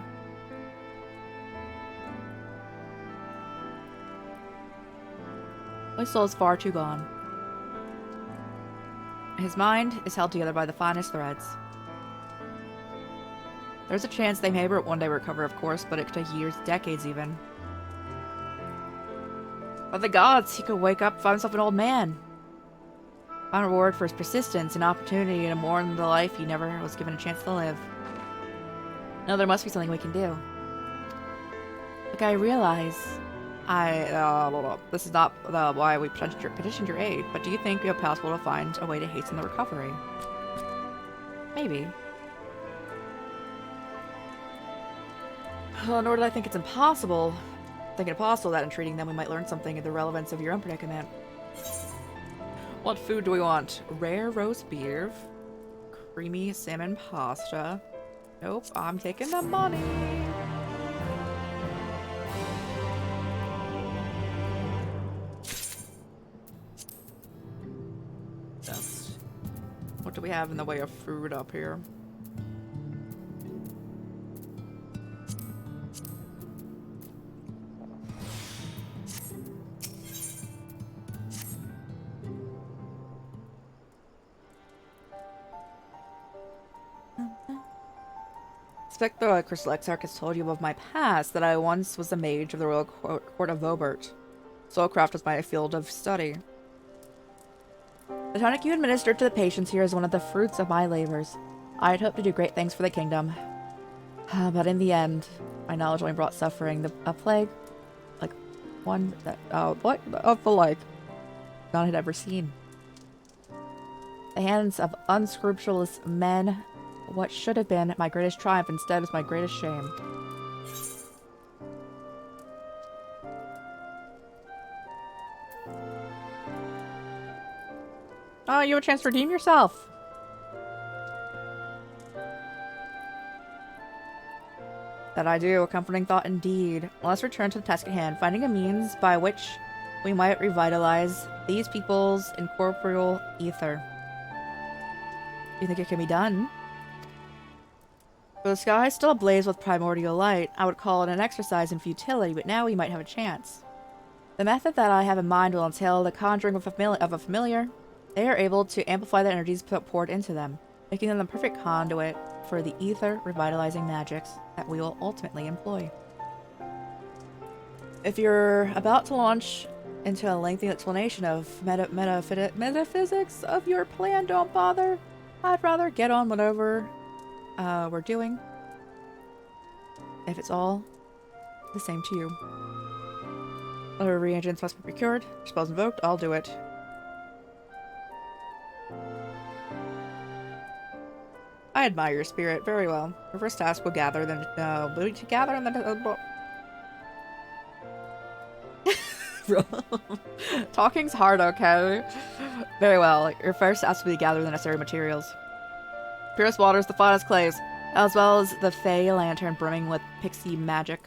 My soul is far too gone. His mind is held together by the finest threads. There's a chance they may one day recover, of course, but it could take years, decades even. By the gods, he could wake up and find himself an old man. Find a reward for his persistence and opportunity to mourn the life he never was given a chance to live. No, there must be something we can do. Look, I realize this is not why we petitioned your aid, but do you think it would be possible to find a way to hasten the recovery? Maybe. Well, nor did I think it's impossible. Think it possible that in treating them we might learn something of the relevance of your own predicament. What food do we want? Rare roast beef, creamy salmon pasta. Nope, I'm taking the money. Just what do we have in the way of food up here? Expect the Crystal Exarch has told you of my past, that I once was a mage of the Royal Court of Vobert. Soulcraft was my field of study. The tonic you administered to the patients here is one of the fruits of my labors. I had hoped to do great things for the kingdom. But in the end, my knowledge only brought suffering. A plague, like one that, what? Of the like, none had ever seen. The hands of unscrupulous men. What should have been my greatest triumph instead was my greatest shame. Oh, you have a chance to redeem yourself. That I do, a comforting thought indeed. Let us return to the task at hand, finding a means by which we might revitalize these people's incorporeal ether. Do you think it can be done? The sky is still ablaze with primordial light. I would call it an exercise in futility, but now we might have a chance. The method that I have in mind will entail the conjuring of a familiar. They are able to amplify the energies poured into them, making them the perfect conduit for the ether revitalizing magics that we will ultimately employ. If you're about to launch into a lengthy explanation of metaphysics of your plan, don't bother. I'd rather get on whatever we're doing, if it's all the same to you. Other reagents must be procured. Spells invoked, I'll do it. I admire your spirit. Very well. Your first task will gather them. To gather and then. Talking's hard, okay? Very well. Your first task will be to gather the necessary materials. Purest waters, the finest clays, as well as the Fey lantern brimming with pixie magic.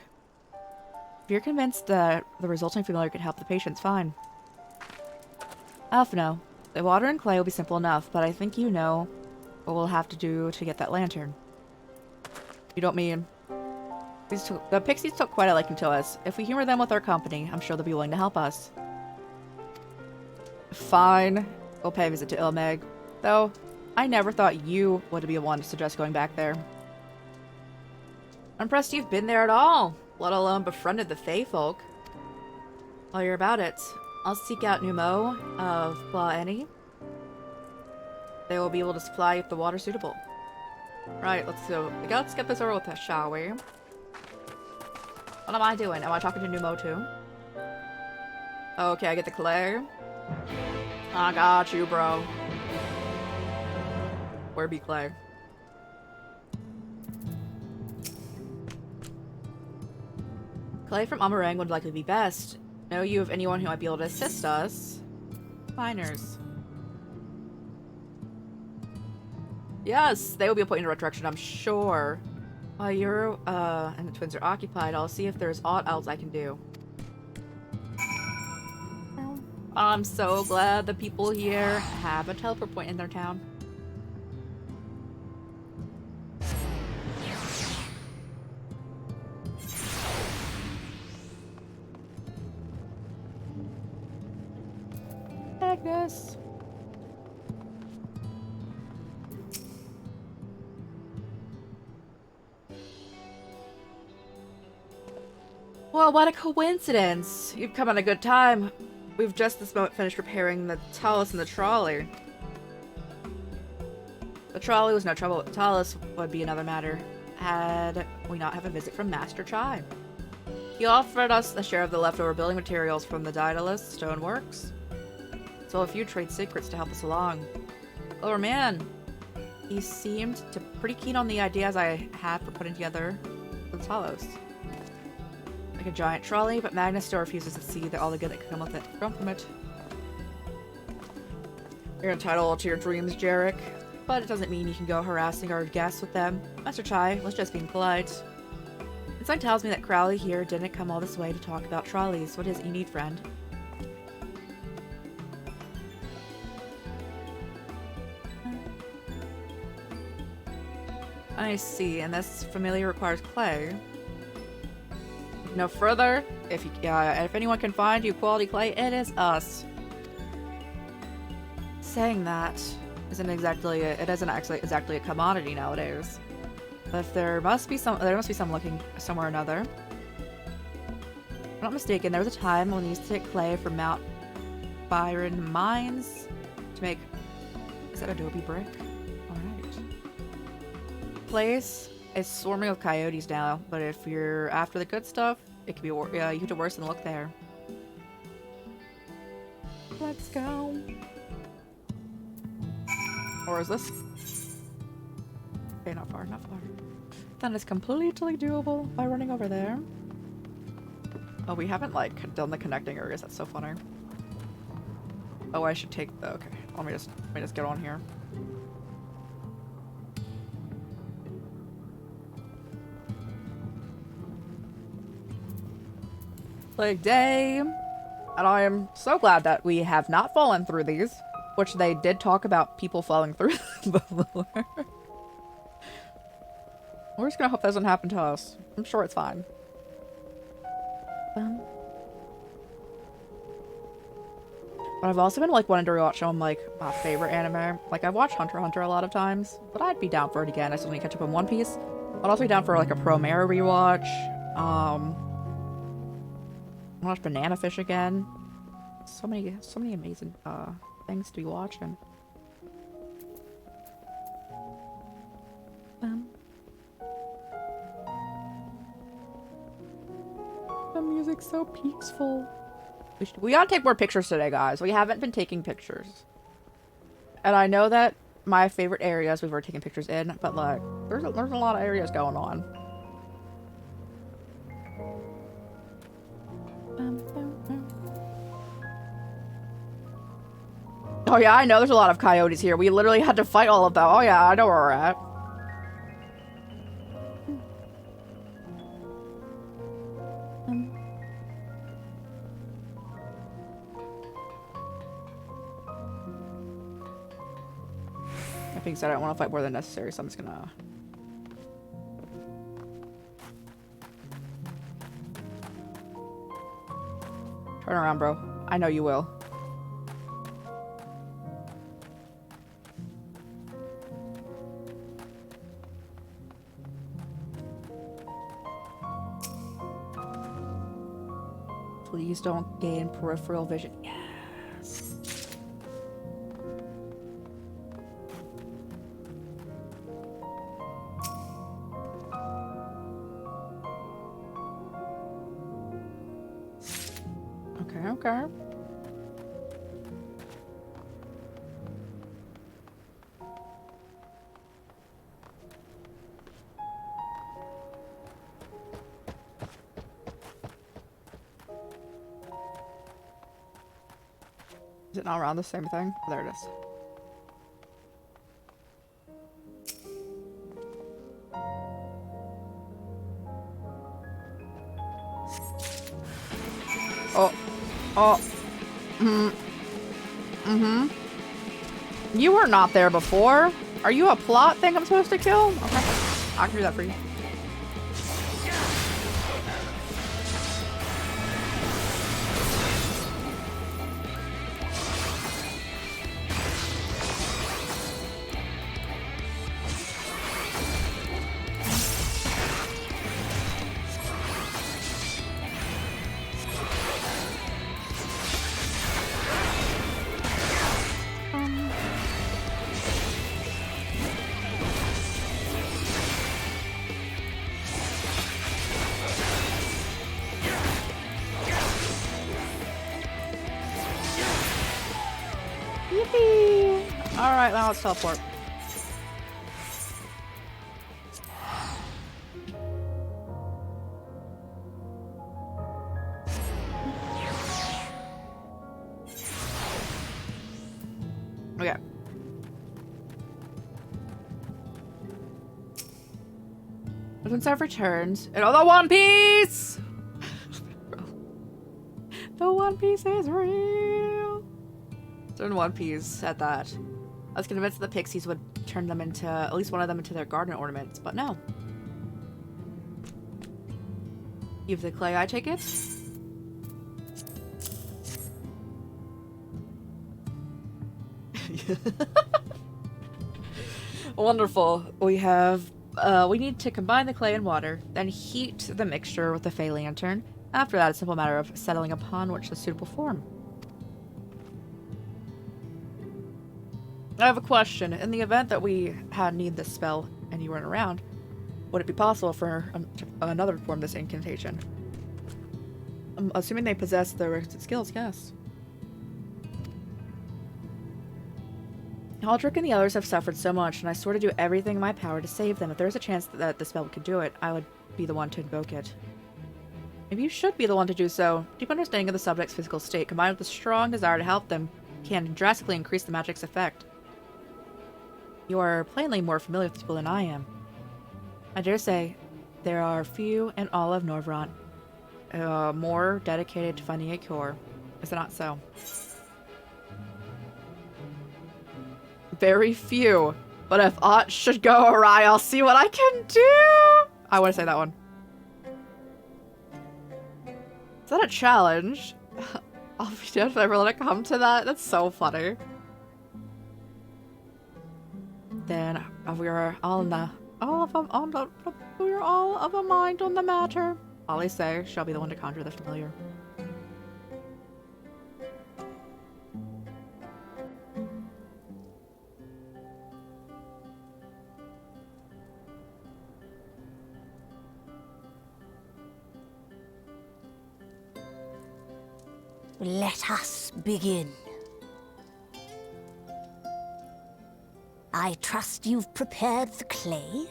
If you're convinced that the resulting familiar could help the patients, fine. Alphino, the water and clay will be simple enough, but I think you know what we'll have to do to get that lantern. You don't mean... The pixies took quite a liking to us. If we humor them with our company, I'm sure they'll be willing to help us. Fine. We'll pay a visit to Ilmeg. Though, I never thought you would be the one to suggest going back there. I'm impressed you've been there at all, let alone befriended the Fey folk. While you're about it, I'll seek out Numo of Blaeni. They will be able to supply you with the water suitable. Right, let's get this over with, shall we? What am I doing? Am I talking to Numo too? Okay, I get the clay. I got you, bro. Where be clay? Clay from Amarang would likely be best. Know you of anyone who might be able to assist us? Miners. Yes, they will be a point in the right direction, I'm sure. While you're, and the twins are occupied, I'll see if there's aught else I can do. I'm so glad the people here have a teleport point in their town. Agnes. Well, what a coincidence. You've come at a good time. We've just this moment finished repairing the Talus and the trolley. The trolley was no trouble. Talus would be another matter, had we not have a visit from Master Chai. He offered us a share of the leftover building materials from the Daedalus stoneworks. So a few trade secrets to help us along. Oh man, he seemed pretty keen on the ideas I had for putting together the Talos. Like a giant trolley, but Magnus still refuses to see all the good that could come with it. Come from it. You're entitled to your dreams, Jarek, but it doesn't mean you can go harassing our guests with them. Master Chai was just being polite. Inside tells me that Crowley here didn't come all this way to talk about trolleys. What is it you need, friend? I see, and this familiar requires clay. No further. If anyone can find you quality clay, it is us. Saying that isn't exactly a commodity nowadays. But there must be some looking somewhere or another. If I'm not mistaken, there was a time when we used to take clay from Mount Byron mines to make, is that adobe brick? Alright. Place is swarming with coyotes now, but if you're after the good stuff, it could be you have to worse than look there. Let's go. Or is this? Okay, not far, not far. That is completely doable by running over there. Oh, we haven't like done the connecting areas. That's so funny. Oh, I should take the. Okay, let me just get on here. Plague Day, and I am so glad that we have not fallen through these, which they did talk about people falling through before. We're just gonna hope that doesn't happen to us. I'm sure it's fine. But I've also been like wanting to rewatch some like my favorite anime. Like I've watched Hunter x Hunter a lot of times, but I'd be down for it again. I still need to catch up on One Piece. I'd also be down for like a Promare rewatch. I watch Banana Fish again. So many amazing things to be watching. The music's so peaceful. We gotta take more pictures today, guys. We haven't been taking pictures. And I know that my favorite areas we've already taken pictures in, but like, there's a lot of areas going on. Oh yeah, I know there's a lot of coyotes here. We literally had to fight all of them. Oh yeah, I know where we're at. That being said, I don't want to fight more than necessary, so I'm just gonna... Turn around, bro. I know you will. Please don't gain peripheral vision. Yes. Okay. Is it not around the same thing? Oh, there it is. Oh. You were not there before. Are you a plot thing I'm supposed to kill? Okay. I can do that for you. Yippee! Alright, now let's teleport. Okay. Since I've returned, and the One Piece! The One Piece is real! So in One Piece at that. I was convinced the pixies would turn them into, at least one of them into their garden ornaments, but no. You have the clay, I take it? Wonderful. We have, we need to combine the clay and water, then heat the mixture with the Fey Lantern. After that, it's a simple matter of settling upon which is the suitable form. I have a question. In the event that we need this spell and you weren't around, would it be possible for another to perform this incantation? I'm assuming they possess the requisite skills, yes. Aldrich and the others have suffered so much, and I sort of do everything in my power to save them. If there's a chance that the spell could do it, I would be the one to invoke it. Maybe you should be the one to do so. Deep understanding of the subject's physical state, combined with a strong desire to help them, can drastically increase the magic's effect. You are plainly more familiar with people than I am. I dare say, there are few in all of Norvrant more dedicated to finding a cure. Is it not so? Very few. But if aught should go awry, I'll see what I can do! I want to say that one. Is that a challenge? I'll be dead if I ever let it come to that. That's so funny. Then we are all we are all of a mind on the matter. All I say shall be the one to conjure the familiar. Let us begin. I trust you've prepared the clay?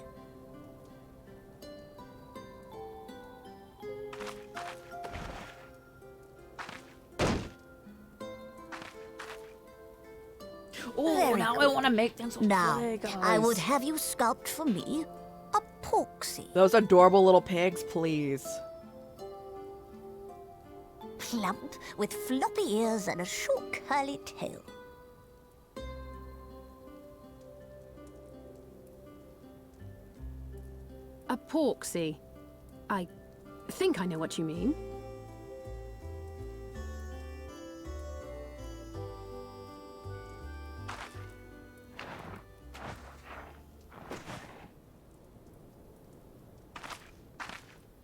Oh, now I want to make them some Now, clay, guys. I would have you sculpt for me a porksy. Those adorable little pigs, please. Plump, with floppy ears and a short curly tail. A porksy. I think I know what you mean.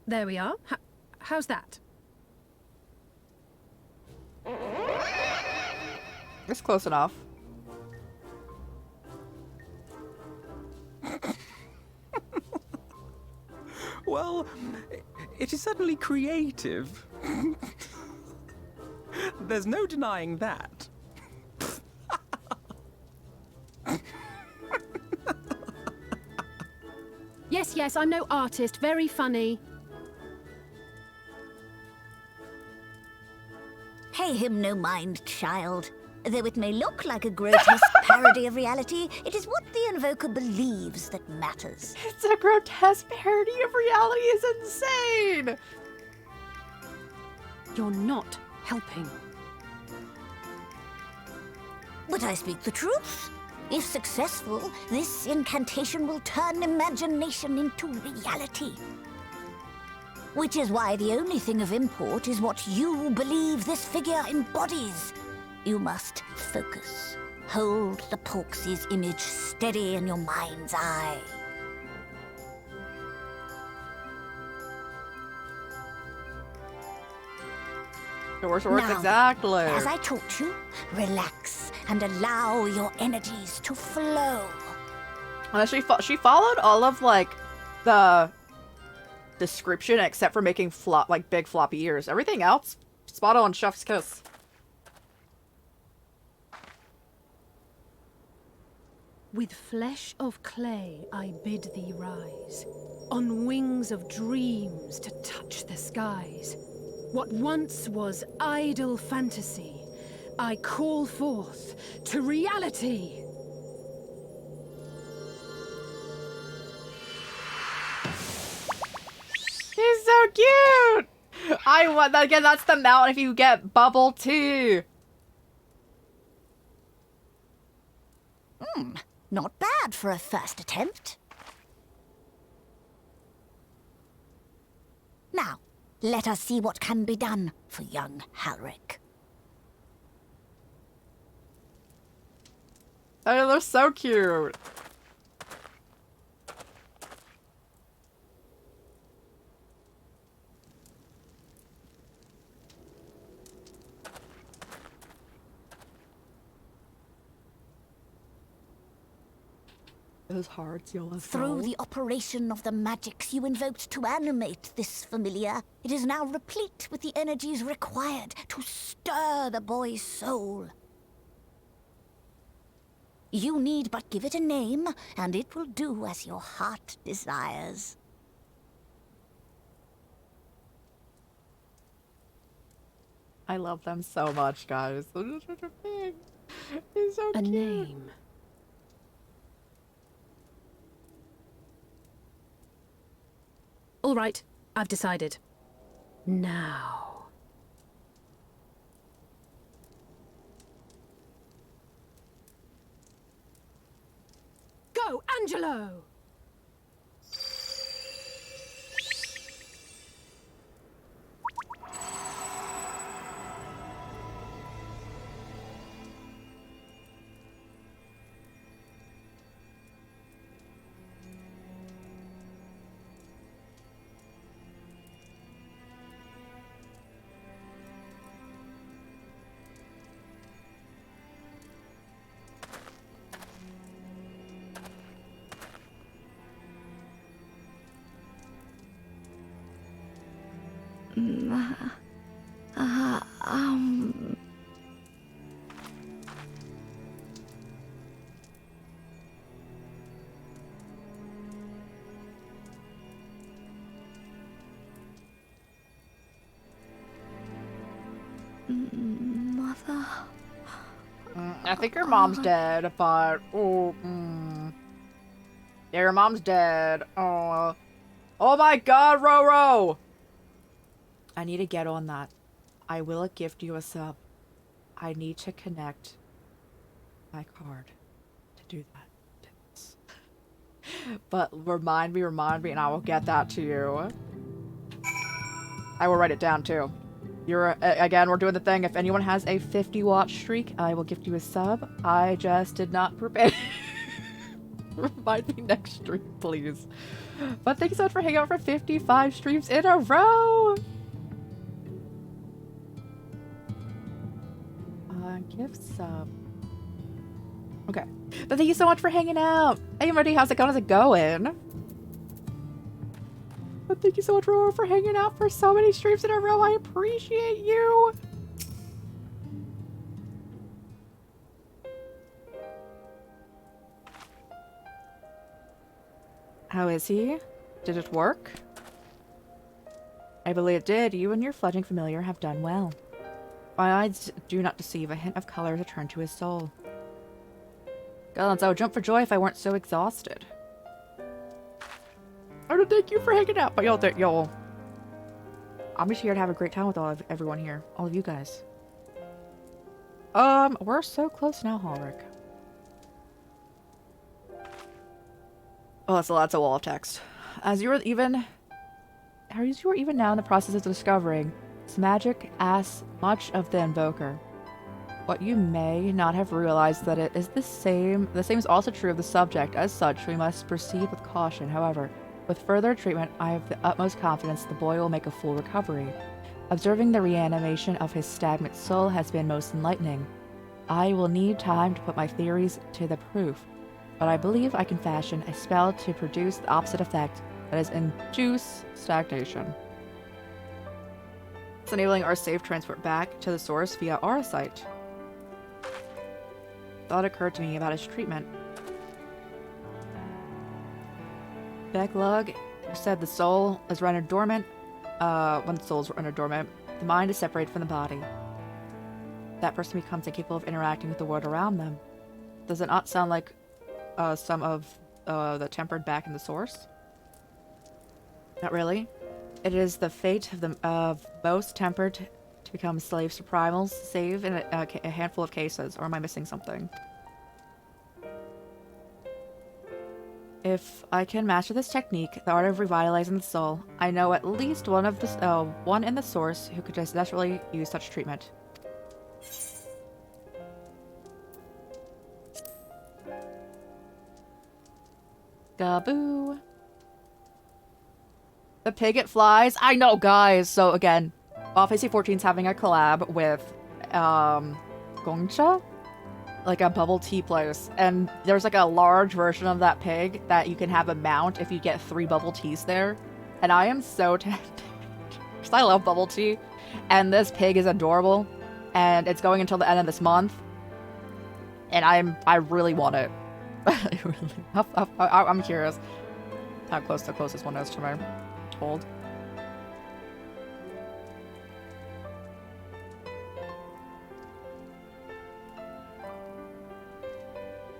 There we are. How's that? It's close enough. Well, it is certainly creative. There's no denying that. Yes, I'm no artist. Very funny. Pay him no mind, child. Though it may look like a grotesque parody of reality, it is what the invoker believes that matters. It's a grotesque parody of reality. Is insane. You're not helping. But I speak the truth. If successful, this incantation will turn imagination into reality. Which is why the only thing of import is what you believe this figure embodies. You must focus. Hold the Porksy's image steady in your mind's eye. Works Now, exactly. As I taught you, relax and allow your energies to flow. Well, she followed all of like the description except for making big floppy ears. Everything else, spot on, chef's kiss. With flesh of clay I bid thee rise, on wings of dreams to touch the skies. What once was idle fantasy, I call forth to reality. He's so cute! I want that again. That's the mount if you get bubble too. Not bad for a first attempt. Now, let us see what can be done for young Halric. Oh, they're so cute. Those hearts you'll have Through the operation of the magics you invoked to animate this familiar, it is now replete with the energies required to stir the boy's soul. You need but give it a name, and it will do as your heart desires. I love them so much, guys. They're just such a big. He's so A cute. name. All right, I've decided. Now. Go, Angelo! Mother? I think your mom's dead, but yeah, your mom's dead. Oh, oh my God, Roro! I need to get on that. I will gift you a sub. I need to connect my card to do that. But remind me, and I will get that to you. I will write it down too. You're again, we're doing the thing. If anyone has a 50-watch streak, I will gift you a sub. I just did not prepare. Remind me next stream, please. But thank you so much for hanging out for 55 streams in a row. Gift sub. Okay. But thank you so much for hanging out. Hey, everybody, how's it going? How's it going? But thank you so much for hanging out for so many streams in a row. I appreciate you. How is he? Did it work? I believe it did. You and your fledgling familiar have done well. My eyes do not deceive. A hint of color returned to his soul. Gods, I would jump for joy if I weren't so exhausted. I want to thank you for hanging out, but y'all, I'm just here to have a great time with everyone here, all of you guys. We're so close now, Halric. Oh, that's a wall of text. As you are even now in the process of discovering, this magic asks much of the invoker. What you may not have realized that it is the same is also true of the subject. As such, we must proceed with caution. However, with further treatment, I have the utmost confidence the boy will make a full recovery. Observing the reanimation of his stagnant soul has been most enlightening. I will need time to put my theories to the proof, but I believe I can fashion a spell to produce the opposite effect, that is, induce stagnation. It's enabling our safe transport back to the source via our site. Thought occurred to me about his treatment. Backlog said the soul is rendered dormant. When the soul is rendered dormant, the mind is separated from the body. That person becomes incapable of interacting with the world around them. Does it not sound like some of the tempered back in the source? Not really. It is the fate of most tempered to become slaves to primals, save in a handful of cases. Or am I missing something? If I can master this technique, the art of revitalizing the soul, I know at least one in the source who could just desperately use such treatment. Gaboo. The pig it flies. I know, guys. So again, Final Fantasy 14 is having a collab with Gongcha, like a bubble tea place, and there's like a large version of that pig that you can have a mount if you get 3 bubble teas there. And I am so tempted because I love bubble tea, and this pig is adorable, and it's going until the end of this month, and I really want it. I'm curious how close the closest one is to my hold.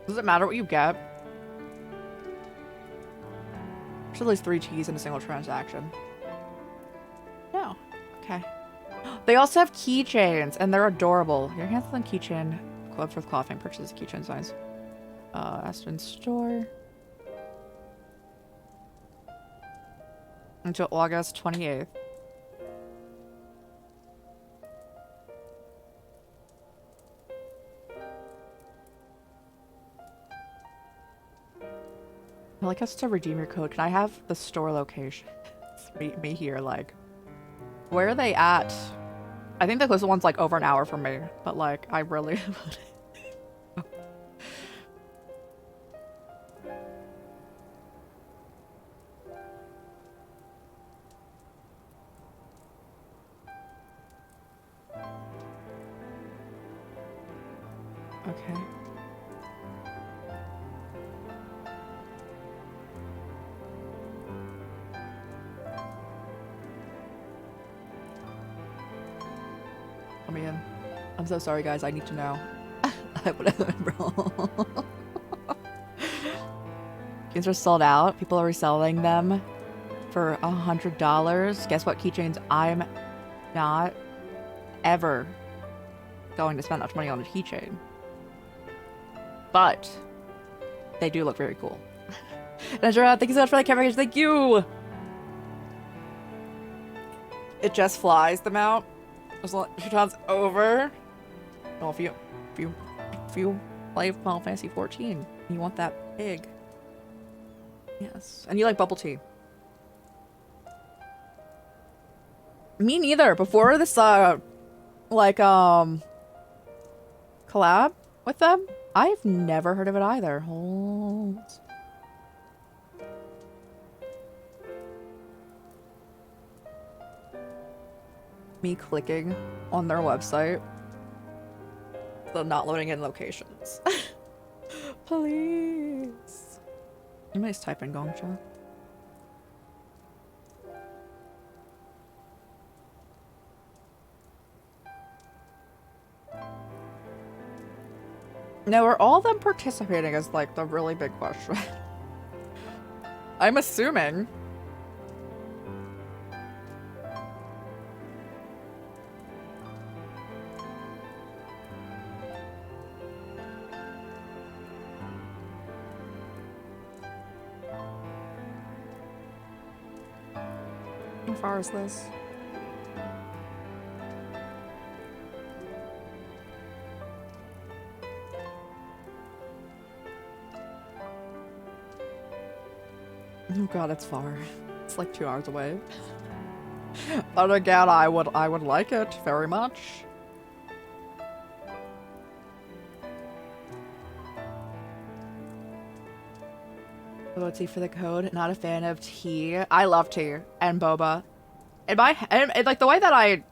Does it matter what you get? There's at least 3 teas in a single transaction. No. Okay. They also have keychains, and they're adorable. Your handsome keychain. Club for clothing. Purchases keychain signs. Aston store. Until August 28th. I like us to redeem your code. Can I have the store location? Meet me here, like. Where are they at? I think the closest one's like over an hour from me, but like, I really want it. Okay. Let me in. I'm so sorry, guys. I need to know. I would have been wrong. Games are sold out. People are reselling them for $100. Guess what keychains I'm not ever going to spend much money on a keychain. But they do look very cool. Najra, thank you so much for the coverage. Thank you. It just flies them out. As long as times over. Oh, if you play Final Fantasy 14, you want that pig. Yes, and you like bubble tea. Me neither. Before this, like collab with them, I've never heard of it either. Hold. Me clicking on their website. So not loading in locations. Please. You might type in Gongcha. Now, are all of them participating is like the really big question. I'm assuming. How far is this? Oh god, it's far. It's like 2 hours away. But again, I would like it very much. Oh, tea for the code. Not a fan of tea. I love tea and boba. And like the way that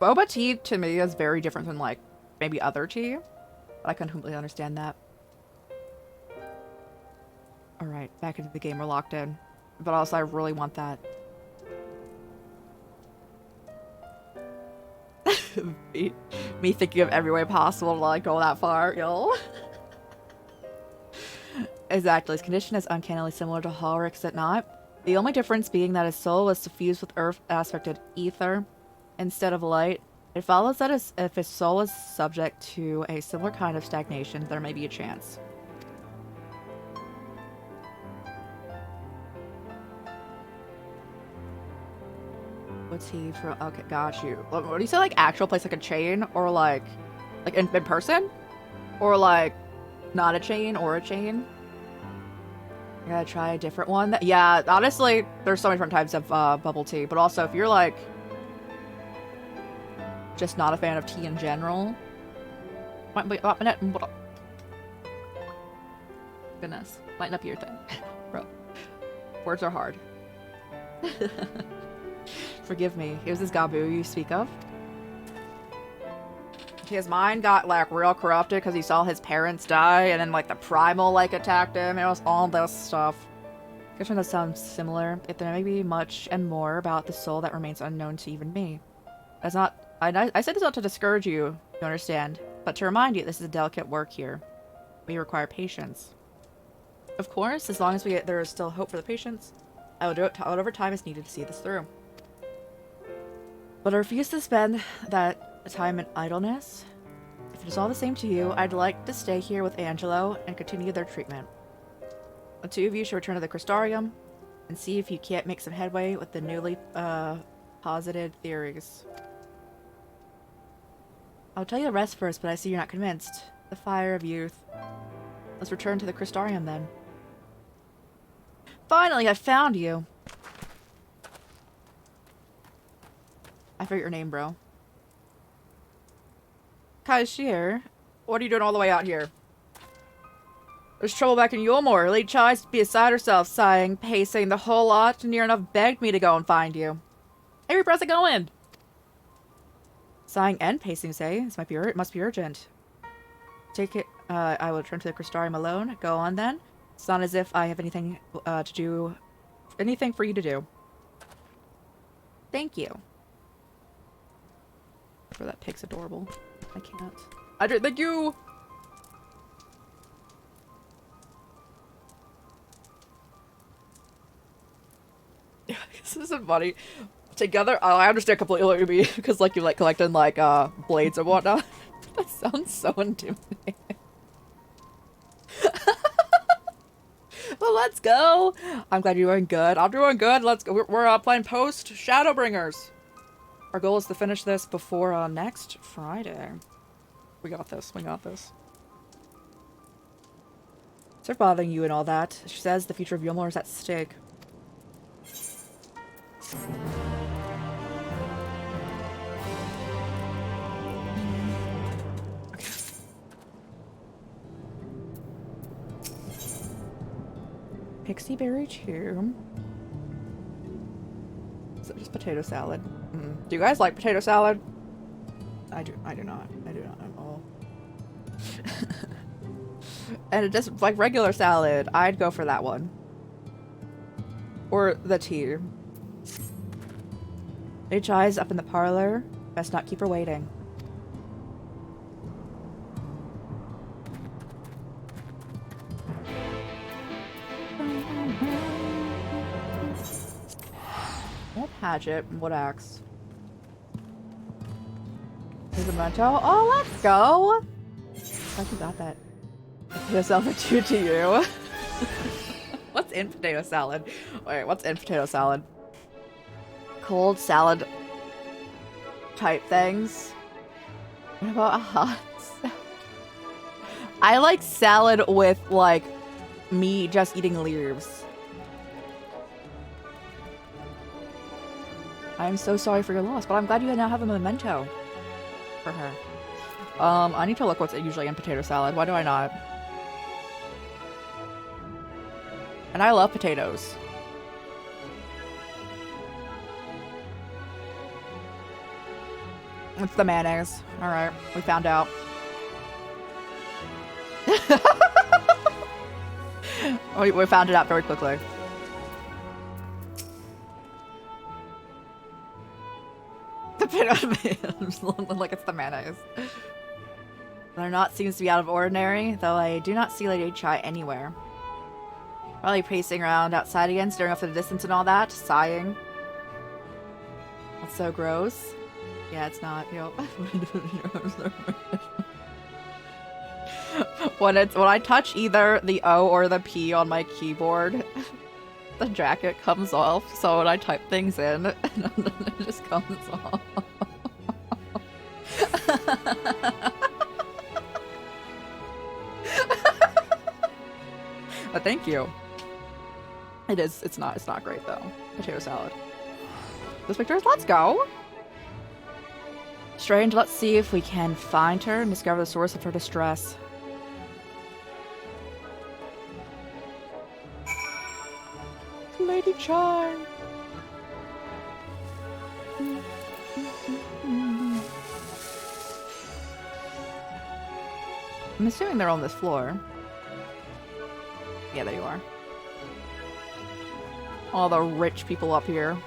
boba tea to me is very different than like maybe other tea. But I can completely understand that. Alright, back into the game. We're locked in. But also, I really want that. me thinking of every way possible to like go that far, yo. Exactly. His condition is uncannily similar to Halric, is it not? The only difference being that his soul was suffused with earth-aspected ether instead of light. It follows that if his soul is subject to a similar kind of stagnation, there may be a chance. What's he from? Okay, got you. What do you say, like, actual place, like a chain? Or like in person? Or like, not a chain or a chain? I gotta try a different one. Yeah, honestly, there's so many different types of bubble tea. But also, if you're like, just not a fan of tea in general. Goodness. Lighten up your thing. Bro. Words are hard. Forgive me. Here's this Gabu you speak of. His mind got like real corrupted because he saw his parents die, and then like the primal like attacked him. It was all this stuff. Guess that sounds similar. If there may be much and more about the soul that remains unknown to even me. That's not. I said this not to discourage you. You understand, but to remind you, this is a delicate work here. We require patience. Of course, as long as there is still hope for the patients, I will do it whatever time is needed to see this through. But I refuse to spend that time in idleness. If it is all the same to you, I'd like to stay here with Angelo and continue their treatment. The two of you should return to the Crystarium and see if you can't make some headway with the newly posited theories. I'll tell you the rest first, but I see you're not convinced. The fire of youth. Let's return to the Crystarium then. Finally, I found you! I forget your name, bro. Kaishir, what are you doing all the way out here? There's trouble back in Yulmore. Lady Chai's to be beside herself, sighing, pacing the whole lot, and near enough begged me to go and find you. Hey, press it going! Sighing and pacing, say? This might be it must be urgent. Take it. I will return to the Crystarium alone. Go on then. It's not as if I have anything to do. Anything for you to do. Thank you. For that pig's adorable. I can't. I do. Thank you. This isn't funny. Together, oh, I understand completely what you mean because, like, you like collecting like blades and whatnot. That sounds so intimidating. Well, let's go. I'm glad you're doing good. I'm doing good. Let's go. We're playing post Shadowbringers. Our goal is to finish this before next Friday. We got this. We got this. Start bothering you and all that. She says the future of Yulmore is at stake. Okay. Pixie berry chew. Is it just potato salad? Do you guys like potato salad? I do. I do not. I do not at all. And just like regular salad, I'd go for that one. Or the tea. HI's up in the parlor. Best not keep her waiting. What hatchet? What axe? Here's a memento. Oh, let's go! How you got that? Potato salad for 2 to you. What's in potato salad? Wait, what's in potato salad? Cold salad type things. What about a hot salad? I like salad with like me just eating leaves. I'm so sorry for your loss, but I'm glad you now have a memento for her. I need to look what's usually in potato salad. Why do I not? And I love potatoes. It's the mayonnaise. Alright, we found out. We found it out very quickly. Like it's the mayonnaise. Whether or not seems to be out of ordinary, though I do not see Lady Chai anywhere. Probably pacing around outside again, staring off to the distance and all that, sighing. That's so gross. Yeah, it's not, you know. When I touch either the O or the P on my keyboard, the jacket comes off, so when I type things in, it just comes off. But thank you. It's not great though. Potato salad. Those pictures, let's go! Strange, let's see if we can find her and discover the source of her distress. Lady Chai! I'm assuming they're on this floor. Yeah, there you are. All the rich people up here.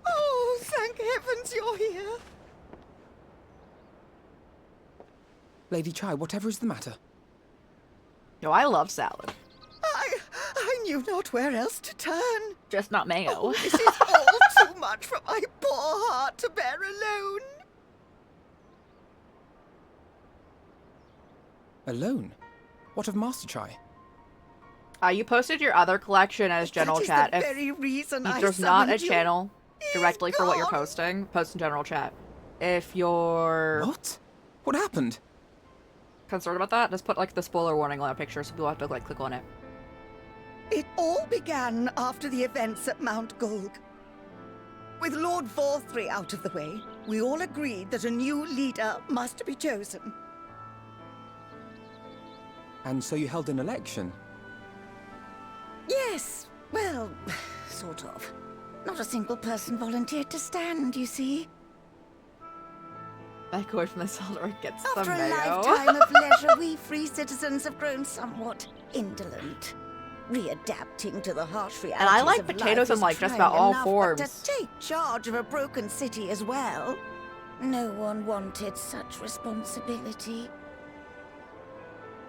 Oh, thank heavens you're here. Lady Chai, whatever is the matter? Yo, I love salad. I knew not where else to turn. Just not mayo. Oh, this is all too much for my poor heart to bear alone. Alone? What of Master Chai? You posted your other collection as general chat. That is the If very reason I there's not a summoned you. channel directly for what you're gone. posting, post in general chat. If you're What? What happened? concerned about that, just put like the spoiler warning on a picture so people have to like click on it. It all began after the events at Mount Gulg. With Lord Vorthry out of the way, we all agreed that a new leader must be chosen. And so you held an election? Yes, well, sort of. Not a single person volunteered to stand, you see. Back away from the cellar gets the After a mayo. lifetime of leisure, we free citizens have grown somewhat indolent, readapting to the harsh realities And I like of potatoes life in, like, is just trying about all enough, forms. But to take charge of a broken city as well, no one wanted such responsibility.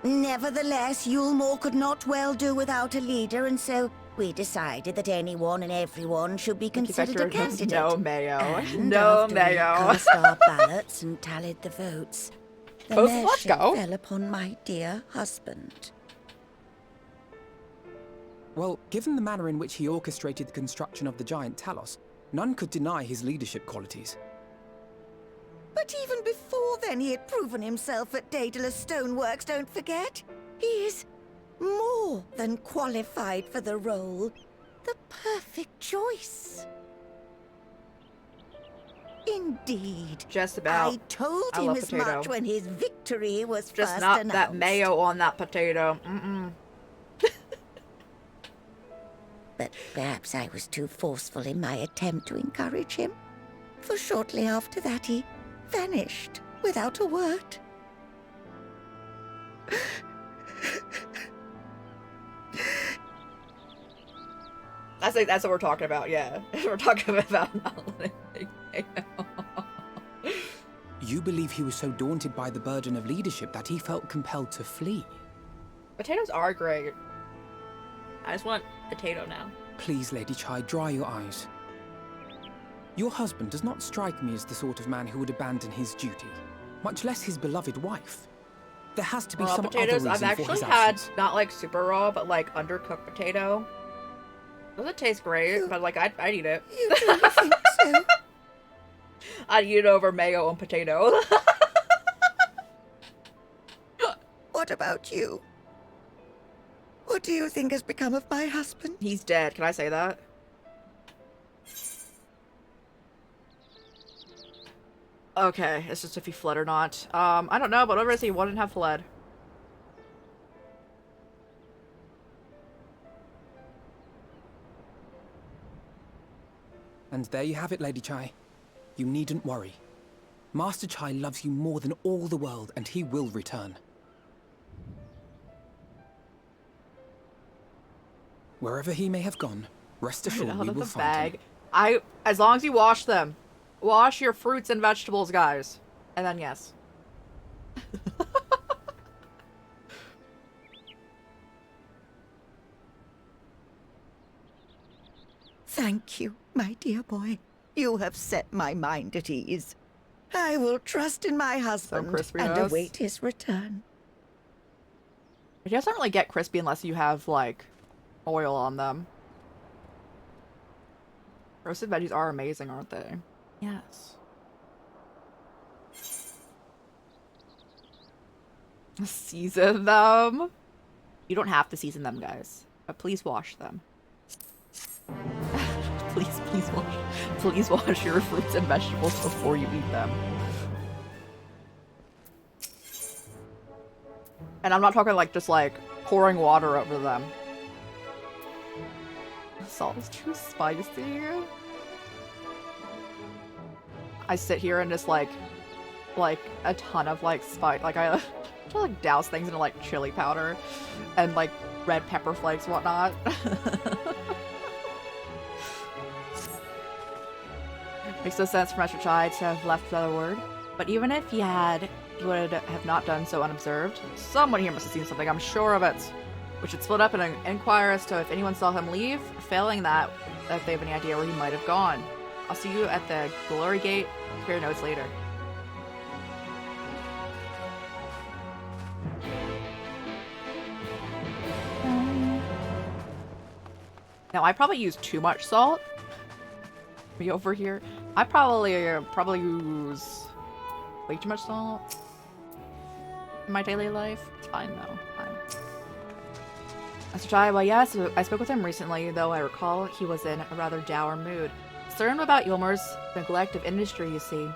Nevertheless, Yulmore could not well do without a leader, and so we decided that anyone and everyone should be considered a candidate. No mayo. And No after we mayo. cast our ballots and tallied the votes, the Both, let's mayorship go. fell upon my dear husband. Well, given the manner in which he orchestrated the construction of the giant Talos, none could deny his leadership qualities. But even before then, he had proven himself at Daedalus Stoneworks, don't forget. He is more than qualified for the role. The perfect choice. Indeed. Just about. I told I him love as potato. much when his victory was Just first not announced. that mayo on that potato. Mm-mm. But perhaps I was too forceful in my attempt to encourage him. For shortly after that, he vanished without a word. I think that's what we're talking about, yeah. We're talking about not letting mayo. You believe he was so daunted by the burden of leadership that he felt compelled to flee? Potatoes are great. I just want potato now. Please, Lady Chai, dry your eyes. Your husband does not strike me as the sort of man who would abandon his duty, much less his beloved wife. There has to be Raw some potatoes, other I've reason for actually his had absence. not like super raw, but like undercooked potato. Doesn't taste great, but like I'd eat it. You really think so? I'd eat it over mayo and potato. What about you? What do you think has become of my husband? He's dead. Can I say that? Okay, it's just if he fled or not. I don't know, but whatever it is, he wouldn't have fled. And there you have it, Lady Chai. You needn't worry. Master Chai loves you more than all the world, and he will return. Wherever he may have gone, rest assured Out we of will the find him. bag. As long as you wash them. Wash your fruits and vegetables, guys. And then yes. Thank you, my dear boy. You have set my mind at ease. I will trust in my husband crispy, and yes. await his return. It doesn't really get crispy unless you have, like, oil on them. Roasted veggies are amazing, aren't they? Yes. Season them. You don't have to season them, guys. But please wash them. Please wash your fruits and vegetables before you eat them. And I'm not talking like just like pouring water over them. Salt is too spicy. I sit here and just like a ton of like spice. Like I to like douse things in like chili powder and like red pepper flakes and whatnot. Makes no sense for Master Chai to have left without a word. But even if he had, he would have not done so unobserved. Someone here must have seen something, I'm sure of it. We should split up and inquire as to if anyone saw him leave. Failing that, if they have any idea where he might have gone. I'll see you at the Glory Gate. Compare notes later. Now, I probably use too much salt. Me over here. I probably use way too much salt in my daily life. It's fine though. Fine. Master Chai, well, yes, I spoke with him recently, though I recall he was in a rather dour mood. Concerned about Ylmer's neglect of industry, you see.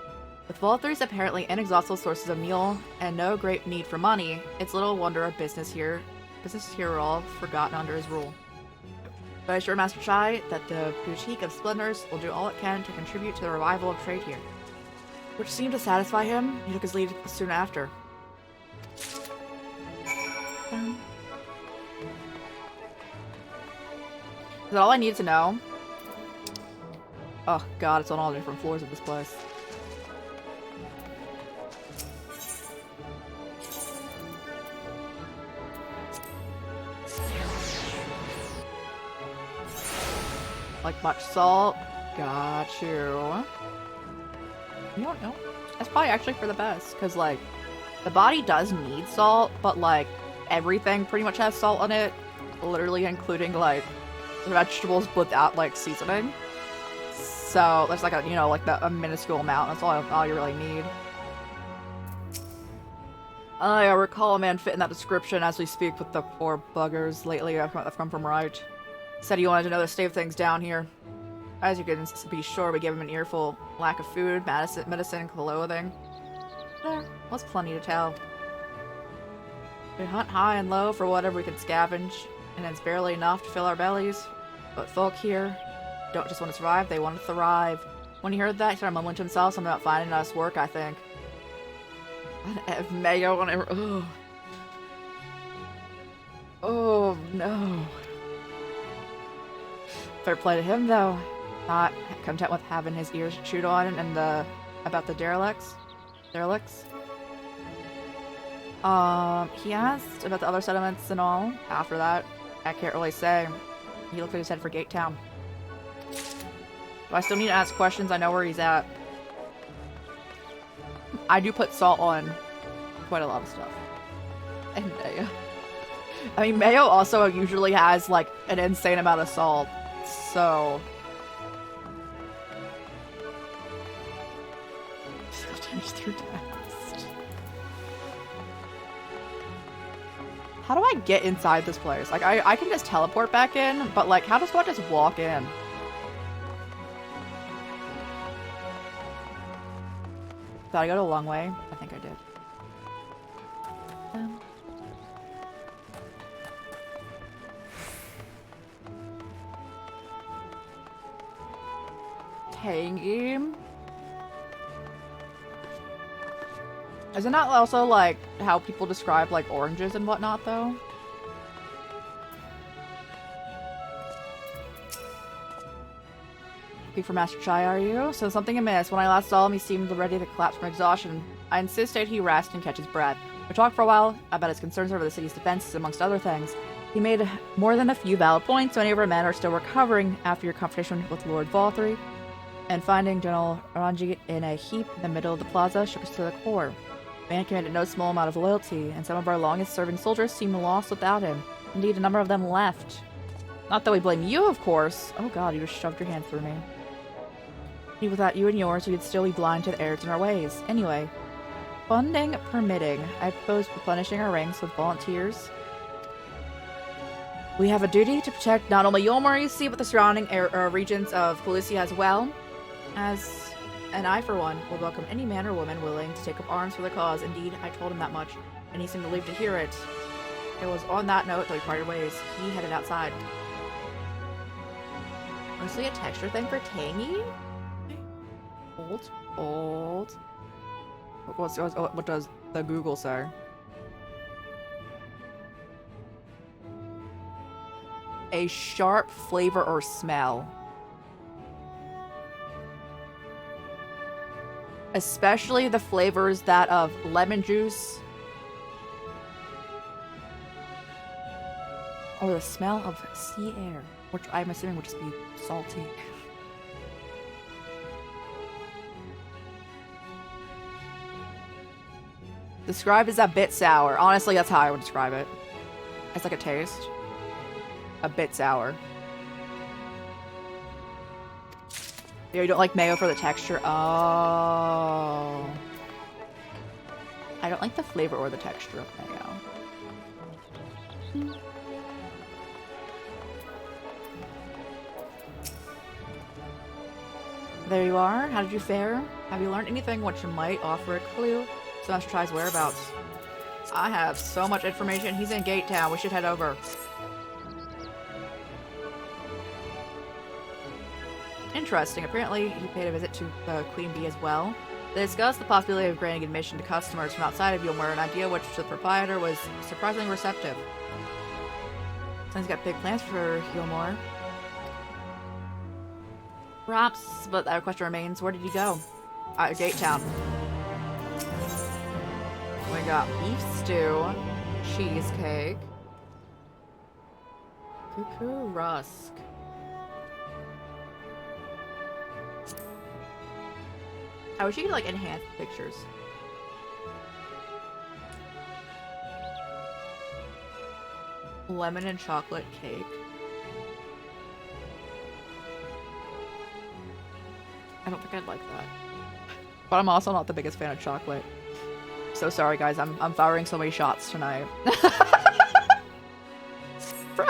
With Volthry's apparently inexhaustible sources of meal and no great need for money, it's little wonder our business here are all forgotten under his rule. But I assure Master Chai that the Boutique of Splendors will do all it can to contribute to the revival of trade here. Which seemed to satisfy him. He took his leave soon after. Is that all I need to know? Oh god, it's on all the different floors of this place. Like much salt. Got you. You don't know. That's probably actually for the best, because like the body does need salt, but like everything pretty much has salt in it, literally including like vegetables without like seasoning. So there's like a like a minuscule amount. That's all you really need. I recall a man fitting that description as we speak with the poor buggers lately. I've come from right. Said he wanted to know the state of things down here. As you can be sure, we gave him an earful. Lack of food, medicine, clothing. There was plenty to tell. We hunt high and low for whatever we can scavenge, and it's barely enough to fill our bellies. But folk here don't just want to survive, they want to thrive. When he heard that, he started mumbling to himself something about finding us work, I think. And mayo on it. Oh. Oh no. Fair play to him, though. Not content with having his ears chewed on and about the derelicts. He asked about the other settlements and all. After that, I can't really say. He looked at his head for Gate Town. Do I still need to ask questions? I know where he's at. I do put salt on quite a lot of stuff. And mayo. I mean, mayo also usually has, like, an insane amount of salt. So... Filters through text. How do I get inside this place? Like, I can just teleport back in, but, like, how does one just walk in? Did I go the long way? I think I did. Tangy. Isn't that also, like, how people describe, like, oranges and whatnot, though? Looking for Master Chai, are you? So something amiss. When I last saw him, he seemed ready to collapse from exhaustion. I insisted he rest and catch his breath. We talked for a while about his concerns over the city's defenses, amongst other things. He made more than a few valid points. Many of our men are still recovering after your confrontation with Lord Valtteri, and finding General Ranjit in a heap in the middle of the plaza shook us to the core. The man commanded no small amount of loyalty, and some of our longest-serving soldiers seemed lost without him. Indeed, a number of them left. Not that we blame you, of course. Oh god, you just shoved your hand through me. Without you and yours, we would still be blind to the errors in our ways. Anyway, funding permitting, I propose replenishing our ranks with volunteers. We have a duty to protect not only Yolmor, you see, but the surrounding regions of Policia as well. And I, for one, will welcome any man or woman willing to take up arms for the cause. Indeed, I told him that much, and he seemed relieved to hear it. It was on that note that we parted ways. He headed outside. Mostly a texture thing for tangy? Old. What does the Google say? A sharp flavor or smell. Especially the flavors that of lemon juice. Or the smell of sea air, which I'm assuming would just be salty. Described as a bit sour. Honestly, that's how I would describe it. It's like a taste. A bit sour. Yeah, you don't like mayo for the texture? Oh. I don't like the flavor or the texture of mayo. There you are. How did you fare? Have you learned anything which might offer a clue? Master Chai's whereabouts. I have so much information. He's in Gate Town. We should head over. Interesting. Apparently, he paid a visit to the Queen Bee as well. They discussed the possibility of granting admission to customers from outside of Yolmor, an idea which the proprietor was surprisingly receptive. Sounds got big plans for Yolmor. Perhaps, but that question remains. Where did he go? Gate Town. We got beef stew, cheesecake, cuckoo rusk. I wish you could like enhance the pictures. Lemon and chocolate cake. I don't think I'd like that. But I'm also not the biggest fan of chocolate. So sorry guys, I'm firing so many shots tonight. Bro.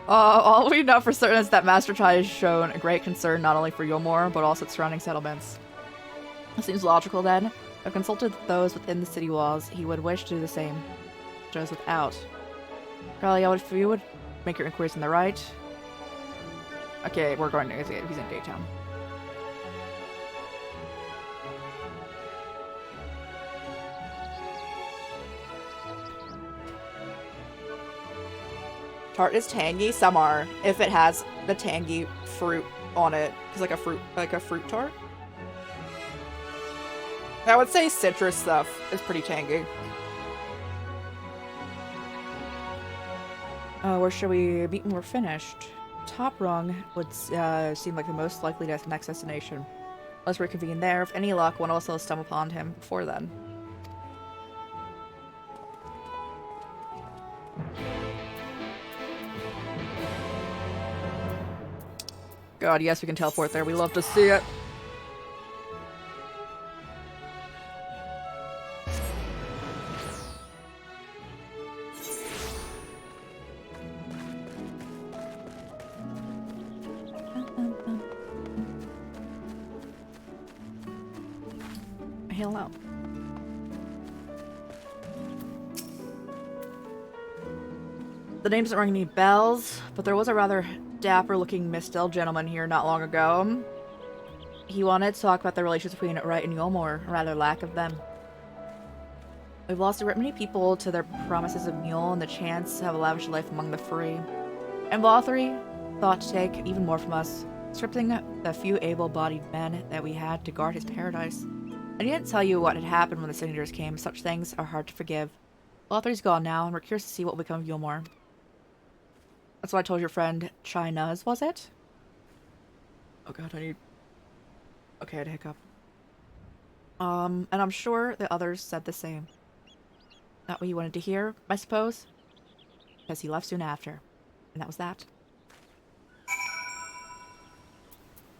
All we know for certain is that Master Chai has shown a great concern not only for Yolmor, but also its surrounding settlements. It seems logical then. I've consulted those within the city walls. He would wish to do the same. Those without. Probably if you would make your inquiries on the right. Okay, we're going to he's in Daytown. Tart is tangy. Some are, if it has the tangy fruit on it. It's like a fruit tart. I would say citrus stuff is pretty tangy. Where should we meet when we're finished? Top rung would seem like the most likely next destination. Let's reconvene there. If any luck, one also stumble upon him before then. God, yes, we can teleport there. We love to see it. Hello. The name doesn't ring any bells, but there was a rather dapper-looking Mistel gentleman here not long ago. He wanted to talk about the relations between Wright and Yolmor, or rather lack of them. We've lost a great many people to their promises of mule and the chance to have a lavish life among the free. And Lothri thought to take even more from us, stripping the few able-bodied men that we had to guard his paradise. I didn't tell you what had happened when the signatures came. Such things are hard to forgive. Lothri's gone now, and we're curious to see what will become of Yulmore. That's what I told your friend China's, was it? Oh god, I need... Okay, I had a hiccup. And I'm sure the others said the same. Not what you wanted to hear, I suppose? Because he left soon after. And that was that.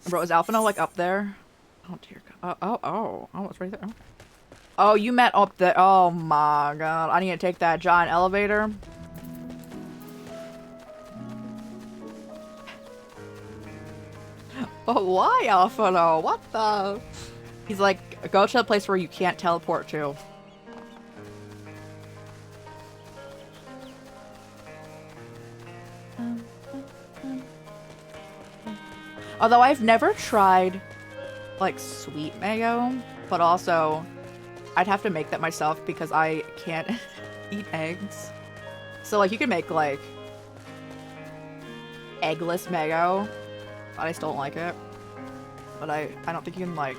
Bro, is Alphino, like, up there? Oh, dear god. Oh, it's right there. Oh, you met up there. Oh, my god. I need to take that giant elevator. But why, Alphino? What the... He's like, go to the place where you can't teleport to. Although I've never tried, like, sweet mayo, but also I'd have to make that myself because I can't eat eggs. So, like, you could make, like, eggless mayo, but I still don't like it. But I don't think you can, like,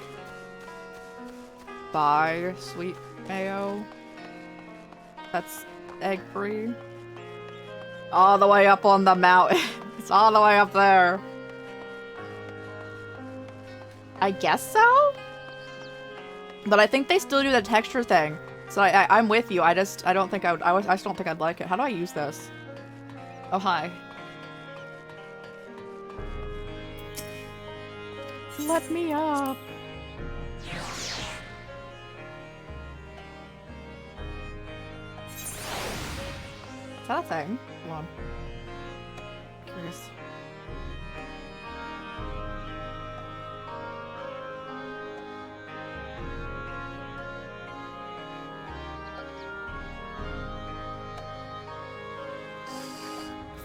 buy sweet mayo that's egg-free. All the way up on the mountain. It's all the way up there. I guess so? But I think they still do the texture thing. So I'm with you. I don't think I would, I just don't think I'd like it. How do I use this? Oh, hi. Let me up. Is that a thing? Hold on. Curious.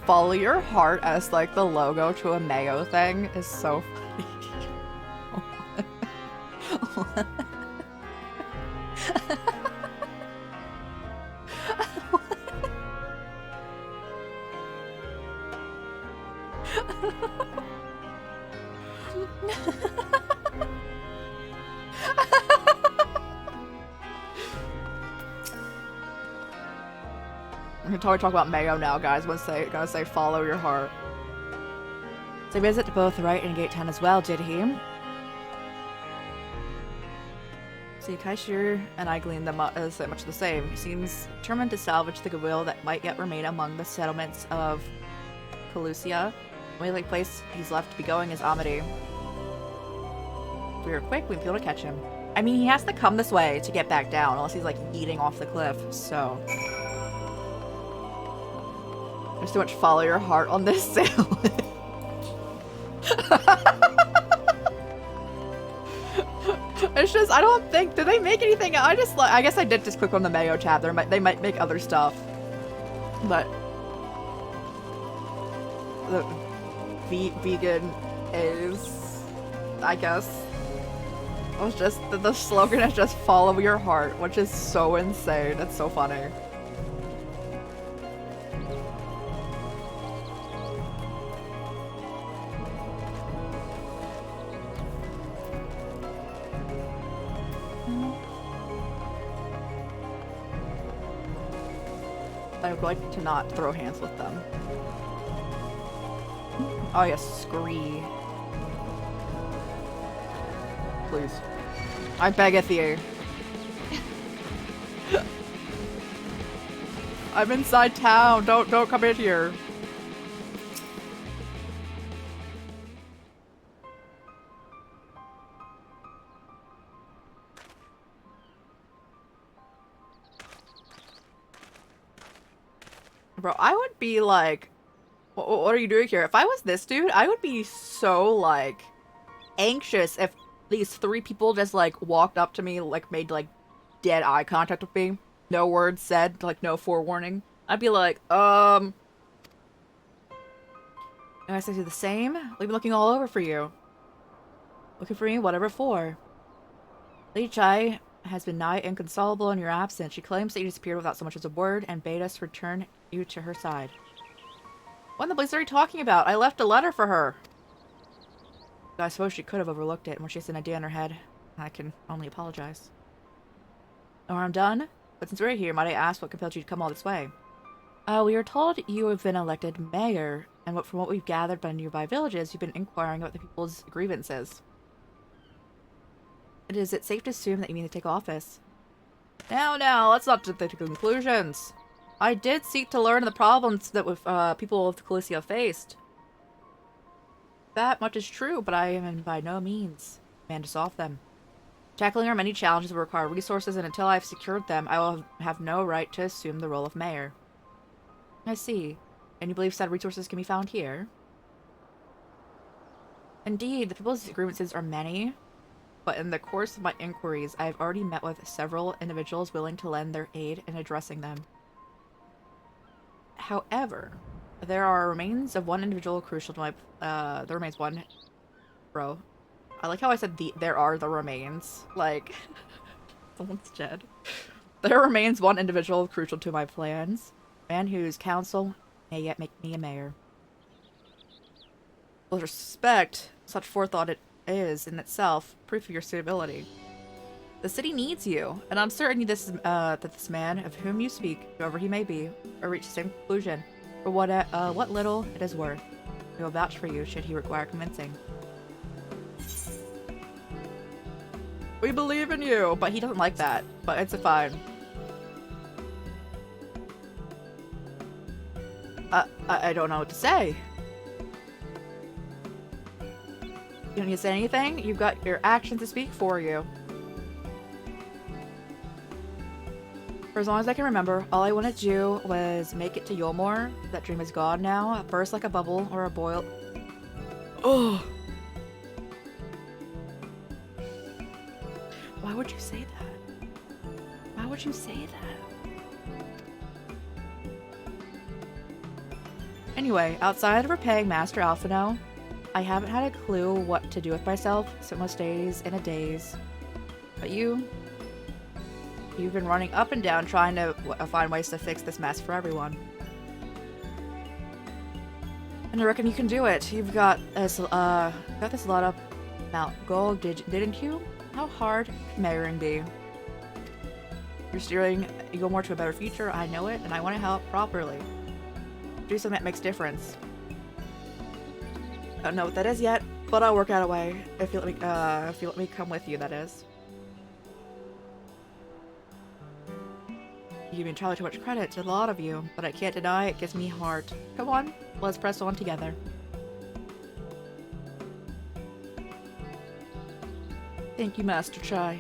Follow your heart as like the logo to a mayo thing is so funny. We can totally talk about mayo now, guys. Gotta say follow your heart. So he visited both Right and Gate Town as well, did he? See, Kaishir and I gleaned them as much the same. He seems determined to salvage the goodwill that might yet remain among the settlements of Calusia. The only place he's left to be going is Amity. If we were quick, we'd be able to catch him. I mean, he has to come this way to get back down, unless he's like eating off the cliff, so... There's too much follow your heart on this sale. It's just, I don't think, did they make anything? I guess I did just click on the mayo tab. They might make other stuff. But the vegan is, I guess. It was just, the slogan is just follow your heart, which is so insane. It's so funny. I would like to not throw hands with them. Oh yes, scree. Please. I beggeth you. I'm inside town. Don't come in here. Bro, I would be like, what are you doing here? If I was this dude, I would be so, like, anxious if these three people just, like, walked up to me, like, made, like, dead eye contact with me. No words said, like, no forewarning. I'd be like, I guess I do the same? I've been looking all over for you. Looking for me, whatever for. Lichai has been nigh inconsolable in your absence. She claims that you disappeared without so much as a word and bade us return you to her side. What in the blazes are you talking about? I left a letter for her. I suppose she could have overlooked it when she has an idea in her head. I can only apologize. Or I'm done. But since we're here, might I ask what compelled you to come all this way? We are told you have been elected mayor, and from what we've gathered by nearby villages, you've been inquiring about the people's grievances. Is it safe to assume that you mean to take office? Now, let's not jump to conclusions. I did seek to learn the problems that people of the Colicia faced. That much is true, but I am by no means a man to solve them. Tackling our many challenges will require resources, and until I have secured them, I will have no right to assume the role of mayor. I see. And you believe said resources can be found here? Indeed, the people's grievances are many, but in the course of my inquiries, I have already met with several individuals willing to lend their aid in addressing them. However, there are remains of one individual crucial to my, there remains one, bro. I like how I said there are the remains, like, someone's dead. There remains one individual crucial to my plans, a man whose counsel may yet make me a mayor. With respect, such forethought it is, in itself, proof of your suitability. The city needs you, and I'm certain that this man, of whom you speak, whoever he may be, will reach the same conclusion, for what little it is worth. He will vouch for you should he require convincing. We believe in you, but he doesn't like that, but it's fine. I don't know what to say. You don't need to say anything. You've got your actions to speak for you. For as long as I can remember, all I wanted to do was make it to Yulmore. That dream is gone now. At first like a bubble or a boil. Oh! Why would you say that? Why would you say that? Anyway, outside of repaying Master Alphino, I haven't had a clue what to do with myself. Spent most days in a daze. But you've been running up and down trying to find ways to fix this mess for everyone. And I reckon you can do it. You've got this lot of Mount Gold, didn't you? How hard can mayoring be? You're steering Yulmore to a better future, I know it, and I want to help properly. Do something that makes difference. I don't know what that is yet, but I'll work out a way. If you let me come with you, that is. You give me entirely too much credit to a lot of you, but I can't deny it gives me heart. Come on, let's press on together. Thank you, Master Chai.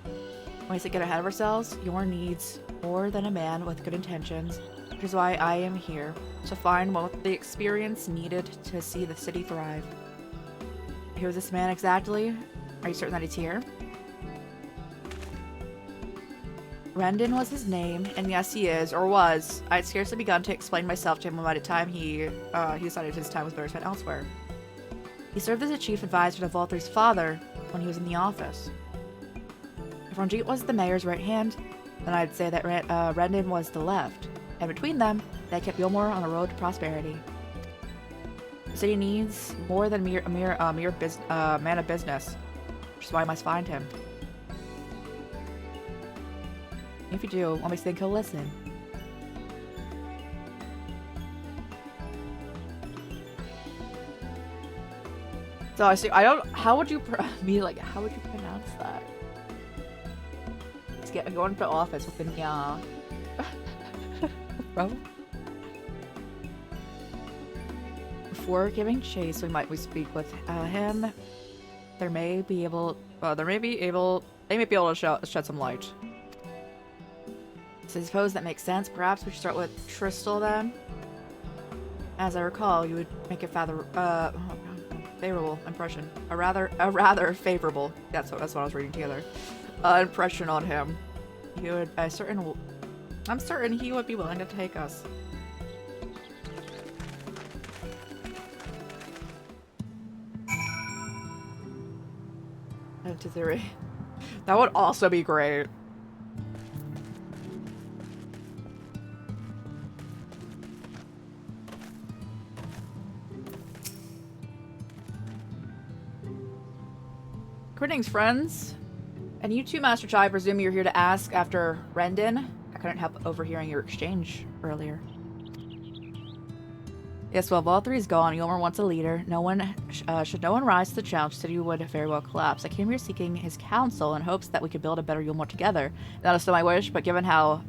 When we say get ahead of ourselves, your needs more than a man with good intentions, which is why I am here, to find one with the experience needed to see the city thrive. Who is this man exactly? Are you certain that he's here? Rendon was his name, and yes, he is, or was. I had scarcely begun to explain myself to him by the time he decided his time was better spent elsewhere. He served as a chief advisor to Valtry's father when he was in the office. If Ranjit was the mayor's right hand, then I'd say that Rendon was the left, and between them, they kept Yulmore on the road to prosperity. The city needs more than a mere man of business, which is why I must find him. If you do, let me think he'll listen. So I see. How would you how would you pronounce that? Let's get going to office with him, yeah. Bro. Before giving chase, we speak with him. They may be able to shed some light. So I suppose that makes sense. Perhaps we should start with Tristal then. As I recall, you would make a favorable impression. A rather favorable. That's what I was reading together. Impression on him. I'm certain he would be willing to take us. That would also be great. Greetings, friends. And you too, Master Chai, I presume you're here to ask after Rendon? I couldn't help overhearing your exchange earlier. Yes, well, Vol 3 is gone. Ylmer wants a leader. Should no one rise to the challenge, the city would very well collapse. I came here seeking his counsel in hopes that we could build a better Ylmer together. That is still my wish, but given how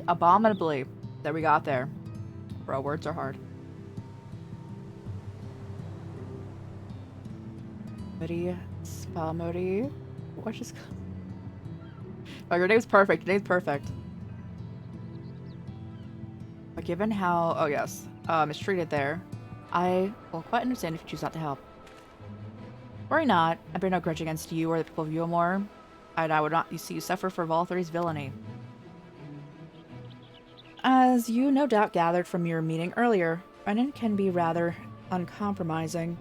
abominably that we got there. Bro, words are hard. Spalmody. What just... Oh, your name's perfect. Your name's perfect. But given how... Oh, yes. Mistreated there, I will quite understand if you choose not to help. Worry not. I bear no grudge against you or the people of Ylmer, and I would not see you suffer for Vol 3's villainy. As you no doubt gathered from your meeting earlier, Brennan can be rather uncompromising.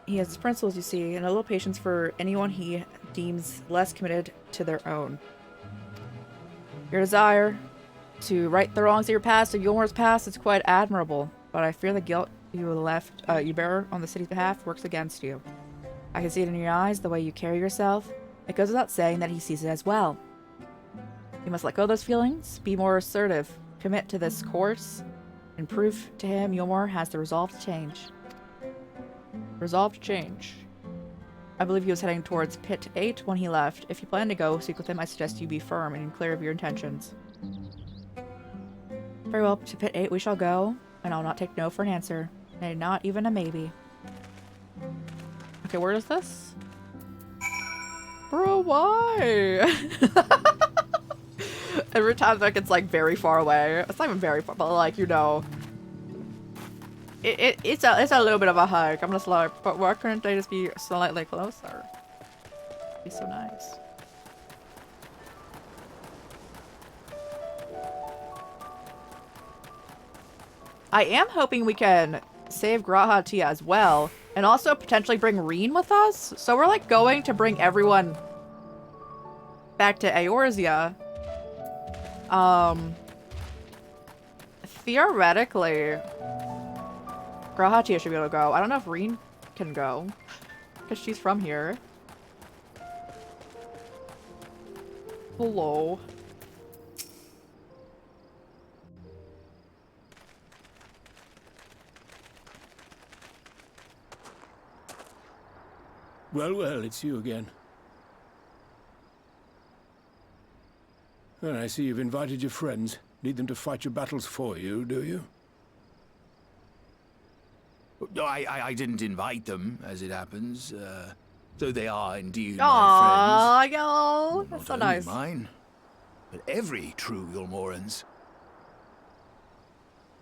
He has principles, you see, and a little patience for anyone he deems less committed to their own. Your desire to right the wrongs of your past and Ylmer's past is quite admirable, but I fear the guilt you bear on the city's behalf works against you. I can see it in your eyes, the way you carry yourself. It goes without saying that he sees it as well. You must let go of those feelings, be more assertive, commit to this course, and prove to him Ylmer has the resolve to change. Resolve to change. I believe he was heading towards Pit 8 when he left. If you plan to go, speak with him, I suggest you be firm and clear of your intentions. Very well, to Pit 8 we shall go, and I'll not take no for an answer. Nay, not even a maybe. Okay, where is this? Bro, why? Every time like it's like very far away. It's not even very far, but like, you know. It's a little bit of a hike. I'm just like, but why couldn't they just be slightly closer? It'd be so nice. I am hoping we can save G'raha Tia as well, and also potentially bring Reen with us. So we're like going to bring everyone back to Eorzea. Theoretically, G'raha Tia should be able to go. I don't know if Reen can go, because she's from here. Hello. Well, well, it's you again. Well, I see you've invited your friends. Need them to fight your battles for you, do you? No, I didn't invite them, as it happens. Though they are indeed my Aww, friends. yo, that's so Not only nice. mine, but every true Ylmerans.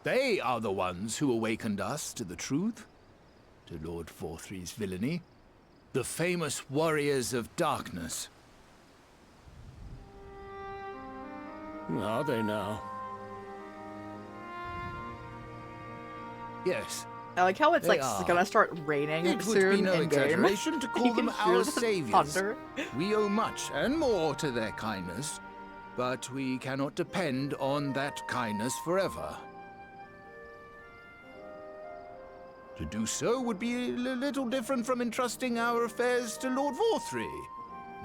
They are the ones who awakened us to the truth, to Lord Vorthry's villainy. The famous warriors of darkness. Are they now? Yes. I like how it's They like are. gonna start raining It would soon be no in game. exaggeration to You call can them hear our the saviors. thunder. We owe much and more to their kindness, but we cannot depend on that kindness forever. To do so would be a little different from entrusting our affairs to Lord Vorthry.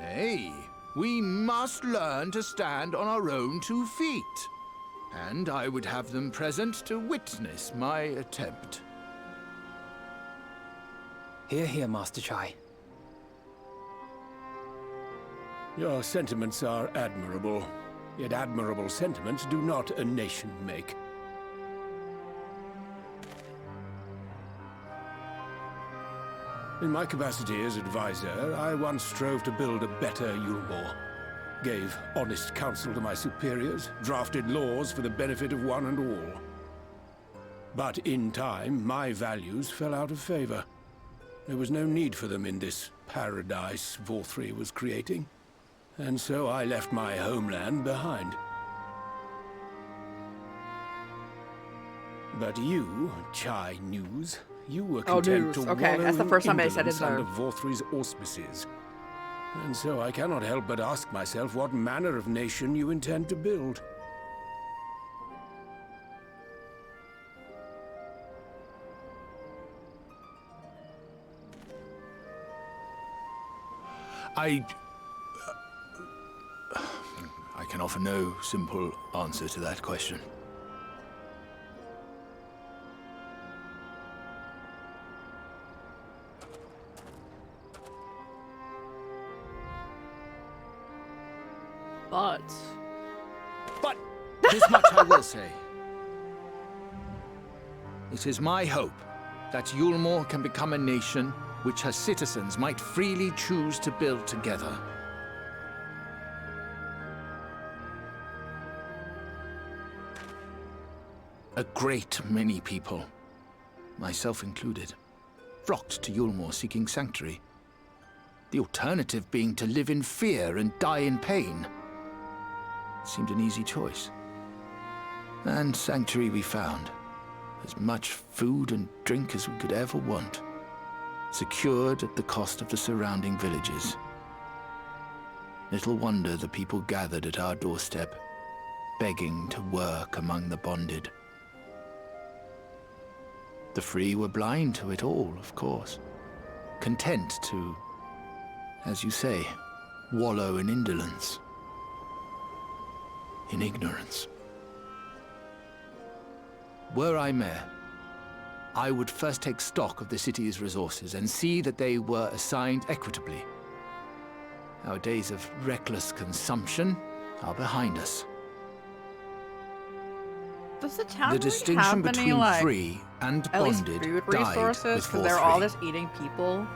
Nay, we must learn to stand on our own 2 feet. And I would have them present to witness my attempt. Hear, hear, Master Chai. Your sentiments are admirable. Yet admirable sentiments do not a nation make. In my capacity as advisor, I once strove to build a better Ylmer. Gave honest counsel to my superiors, drafted laws for the benefit of one and all. But in time, my values fell out of favor. There was no need for them in this paradise Vorthry was creating. And so I left my homeland behind. But you, Chai News, you were Oh, content News. to Okay, wallow that's the in first time they said indolence his under name. Vorthry's auspices. And so I cannot help but ask myself what manner of nation you intend to build. I can offer no simple answer to that question. But This much I will say. It is my hope that Yulmore can become a nation which her citizens might freely choose to build together. A great many people, myself included, flocked to Yulmore seeking sanctuary. The alternative being to live in fear and die in pain. It seemed an easy choice. And sanctuary we found. As much food and drink as we could ever want. Secured at the cost of the surrounding villages. Little wonder the people gathered at our doorstep, begging to work among the bonded. The free were blind to it all, of course. Content to, as you say, wallow in indolence. In ignorance. Were I mayor, I would first take stock of the city's resources and see that they were assigned equitably. Our days of reckless consumption are behind us. does the town The really distinction have any, between like, free and at least bonded food died resources? with Because they're all Vorthry. just eating people.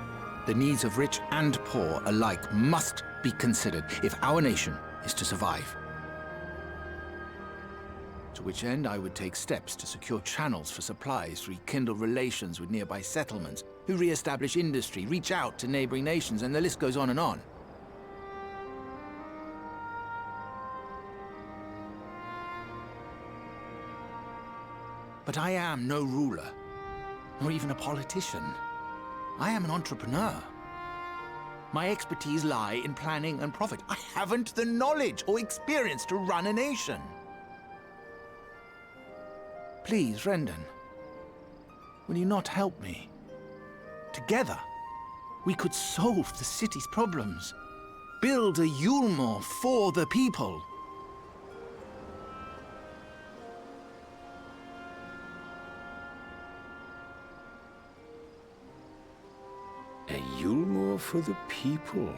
The needs of rich and poor alike must be considered if our nation is to survive. To which end I would take steps to secure channels for supplies, rekindle relations with nearby settlements, who re-establish industry, reach out to neighboring nations, and the list goes on and on. But I am no ruler, nor even a politician. I am an entrepreneur. My expertise lie in planning and profit. I haven't the knowledge or experience to run a nation. Please, Rendon, will you not help me? Together, we could solve the city's problems. Build a Yulmore for the people. A Yulmore for the people.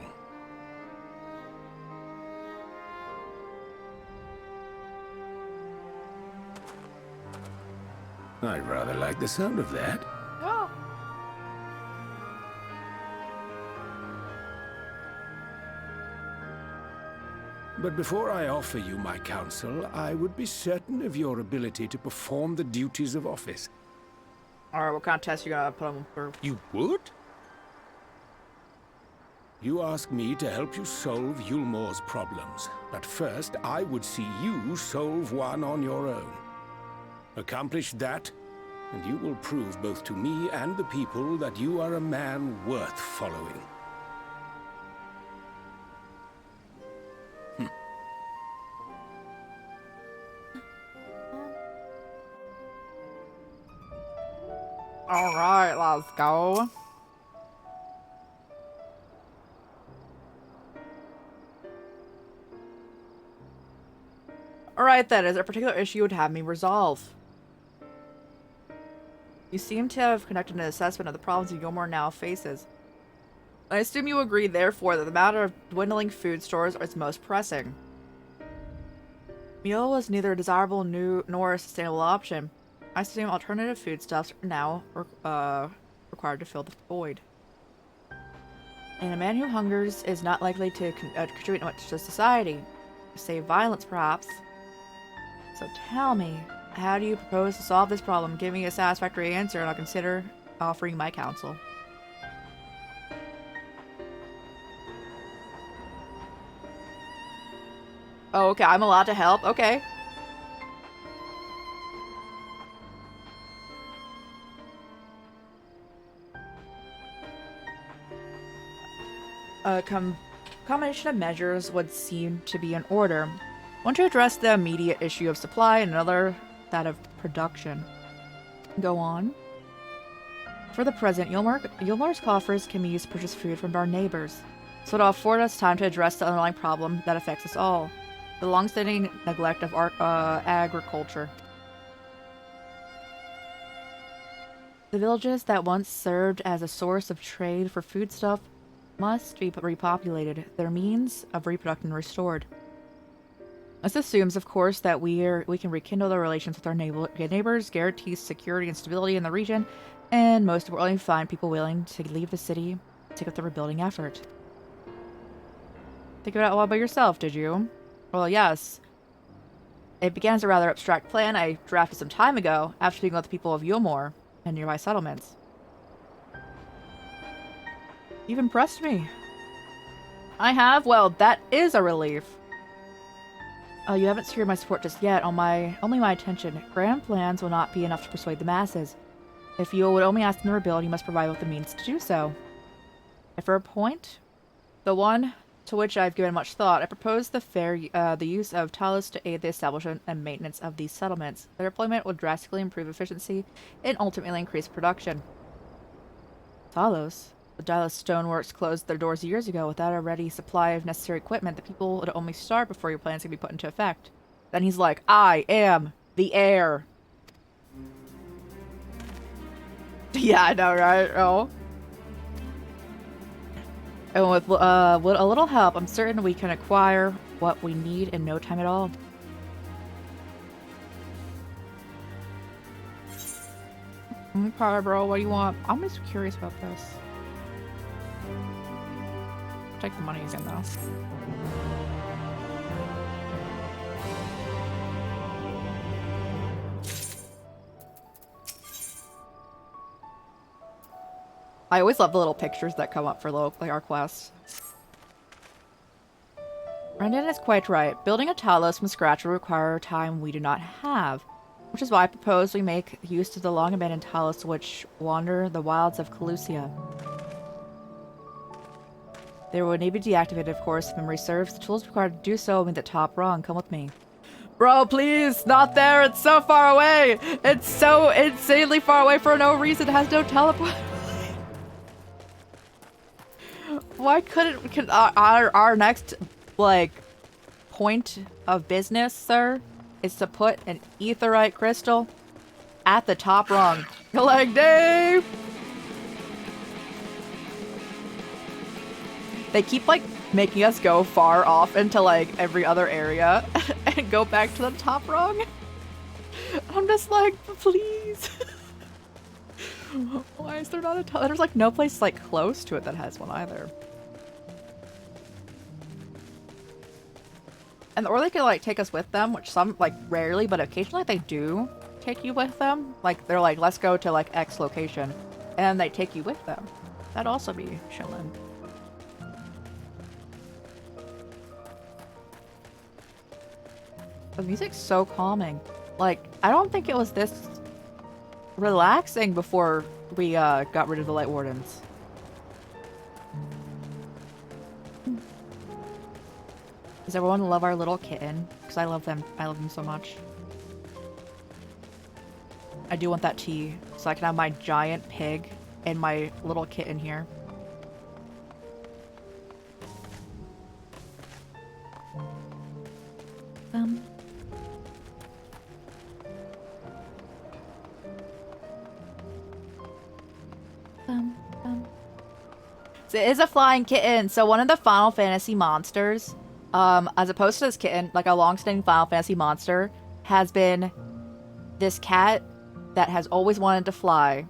I rather like the sound of that. Oh. But before I offer you my counsel, I would be certain of your ability to perform the duties of office. Alright, what kind of test you gotta put them through? You would? You ask me to help you solve Yulmore's problems, but first I would see you solve one on your own. Accomplish that, and you will prove both to me and the people that you are a man worth following. Alright, let's go. Alright then, is there a particular issue you would have me resolve? You seem to have conducted an assessment of the problems Yulmore now faces. I assume you agree, therefore, that the matter of dwindling food stores is most pressing. Meal was neither a desirable nor a sustainable option. I assume alternative foodstuffs are now required to fill the void. And a man who hungers is not likely to contribute much to society. Save violence, perhaps. So tell me, how do you propose to solve this problem? Give me a satisfactory answer and I'll consider offering my counsel. Oh, okay, I'm allowed to help? Okay. combination of measures would seem to be in order. One to address the immediate issue of supply, and another that of production. Go on. For the present, Yulmar's coffers can be used to purchase food from our neighbors, so it'll afford us time to address the underlying problem that affects us all, the long-standing neglect of agriculture. The villages that once served as a source of trade for foodstuff must be repopulated, their means of reproduction restored. This assumes, of course, that we can rekindle our relations with our neighbors, guarantee security and stability in the region, and most importantly, find people willing to leave the city to take up the rebuilding effort. Think about it all by yourself, did you? Well, yes. It began as a rather abstract plan I drafted some time ago after speaking with the people of Yulmore and nearby settlements. You've impressed me. I have? Well, that is a relief. You haven't secured my support just yet. Only my attention. Grand plans will not be enough to persuade the masses. If you would only ask them to rebuild, you must provide with the means to do so. And for a point, the one to which I've given much thought, I propose the use of Talos to aid the establishment and maintenance of these settlements. Their deployment will drastically improve efficiency and ultimately increase production. Talos? The Talos Stoneworks closed their doors years ago without a ready supply of necessary equipment. The people would only starve before your plans can be put into effect. Then he's like, I am the heir. Yeah, I know, right? Oh. And with a little help, I'm certain we can acquire what we need in no time at all. Okay, bro, what do you want? I'm just curious about this. Take the money again, though. I always love the little pictures that come up for like our quests. Brendan is quite right. Building a Talos from scratch will require time we do not have, which is why I propose we make use of the long-abandoned Talos which wander the wilds of Calusia. They will need to be deactivated, of course, if memory serves. The tools required to do so will be the top rung. Come with me. Bro, please! Not there! It's so far away! It's so insanely far away for no reason. It has no teleport. Why couldn't our next, like, point of business, sir, is to put an aetheryte crystal at the top rung? You're like, Dave! They keep, like, making us go far off into, like, every other area and go back to the top rung. I'm just like, please. Why is there not a top? There's, like, no place, like, close to it that has one either. And or they could, like, take us with them, which some, like, rarely, but occasionally they do take you with them. Like, they're like, let's go to, like, X location. And they take you with them. That'd also be chillin'. The music's so calming. Like, I don't think it was this relaxing before we got rid of the Light Wardens. Does everyone love our little kitten? Because I love them. I love them so much. I do want that tea, so I can have my giant pig and my little kitten here. So it is a flying kitten. So one of the Final Fantasy monsters, as opposed to this kitten, like a long-standing Final Fantasy monster, has been this cat that has always wanted to fly.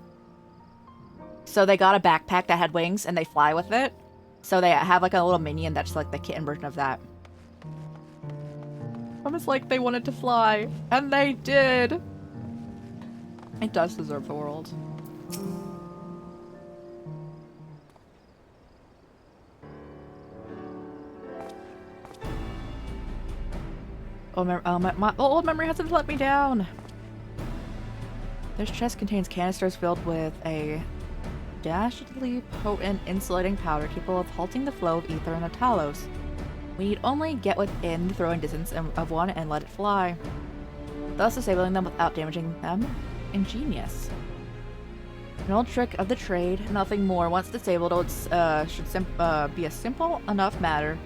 So they got a backpack that had wings and they fly with it. So they have like a little minion that's like the kitten version of that. Almost like they wanted to fly. And they did. It does deserve the world. Oh, my old memory hasn't let me down. This chest contains canisters filled with a dastardly potent insulating powder capable of halting the flow of ether in the Talos. We need only get within the throwing distance of one and let it fly, thus disabling them without damaging them. Ingenious. An old trick of the trade, nothing more. Once disabled, it should be a simple enough matter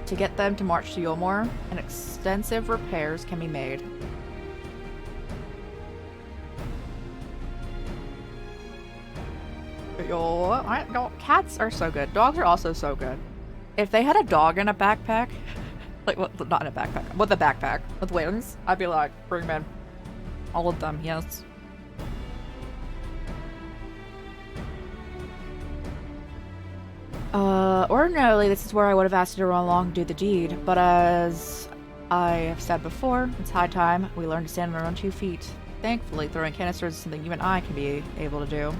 to get them to march to Yulmore, and extensive repairs can be made. Yo, cats are so good. Dogs are also so good. If they had a dog in a backpack, like, well, not in a backpack, with a backpack with wings, I'd be like, bring them in. All of them, yes. Ordinarily, this is where I would have asked you to run along and do the deed, but as I have said before, it's high time we learn to stand on our own 2 feet. Thankfully, throwing canisters is something you and I can be able to do.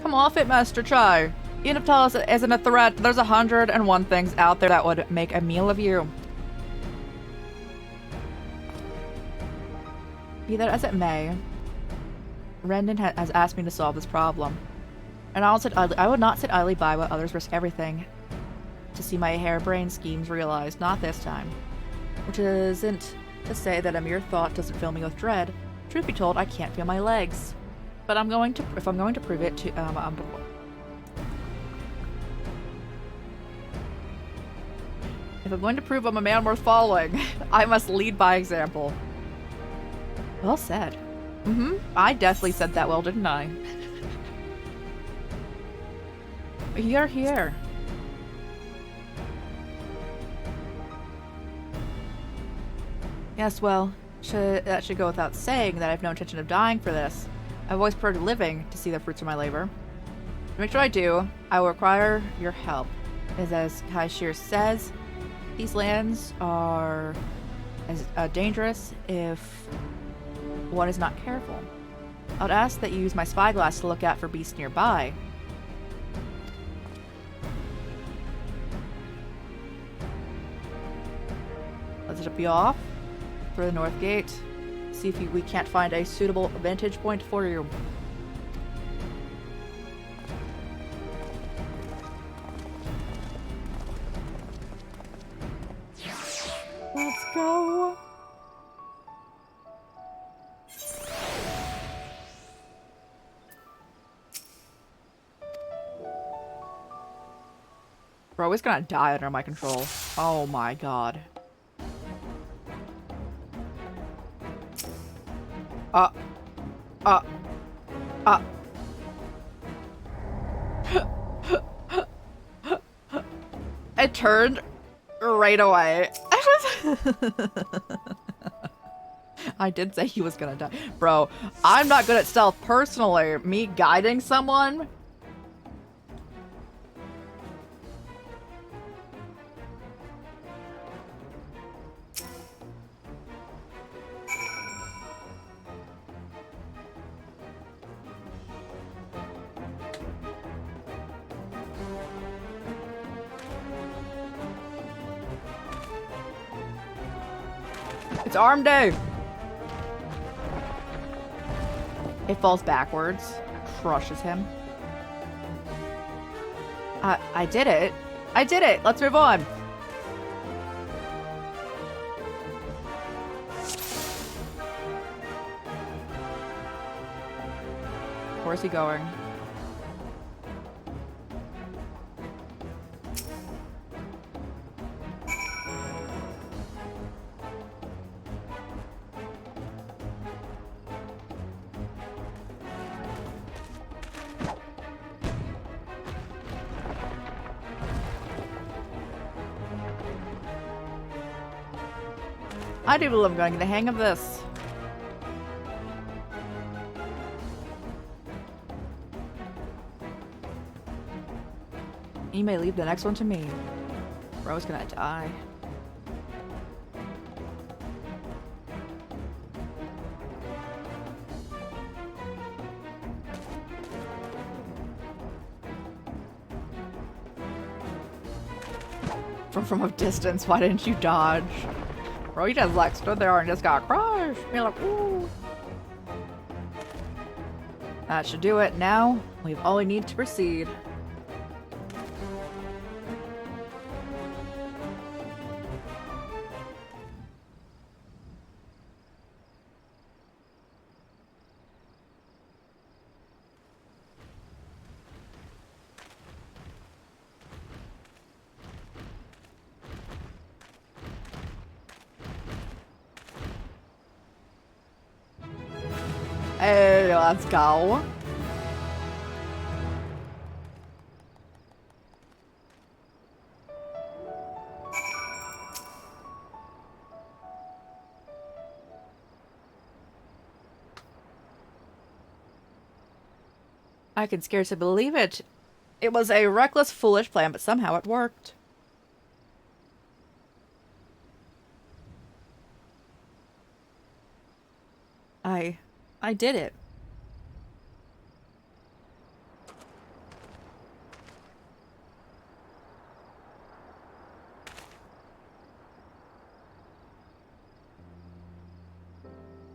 Come off it, Master Chai. Even if Talos isn't a threat, there's 101 things out there that would make a meal of you. Be that as it may, Rendon has asked me to solve this problem. And I would not sit idly by while others risk everything to see my harebrained schemes realized. Not this time. Which isn't to say that a mere thought doesn't fill me with dread. Truth be told, I can't feel my legs. But if I'm going to prove it to, if I'm going to prove I'm a man worth following, I must lead by example. Well said. I definitely said that well, didn't I? You're here. Yes, well, that should go without saying that I have no intention of dying for this. I've always preferred living to see the fruits of my labor. To make sure I do, I will require your help. As Kaishir says, these lands are as dangerous if one is not careful. I would ask that you use my spyglass to look out for beasts nearby. Let's just be off through the north gate. See if we can't find a suitable vantage point for you. Let's go. Bro, he's gonna die under my control. Oh my god. It turned right away. I did say he was gonna die. Bro, I'm not good at stealth personally. Me guiding someone? It's arm day! It falls backwards, crushes him. I did it. I did it! Let's move on! Where's he going? I do believe I'm going to get the hang of this. You may leave the next one to me. Bro's gonna die. From a distance, why didn't you dodge? Bro, you just like stood there and just got crushed. You're like, ooh. That should do it. Now, we've all we need to proceed. Hey, let's go. I can scarcely believe it. It was a reckless, foolish plan, but somehow it worked. I did it.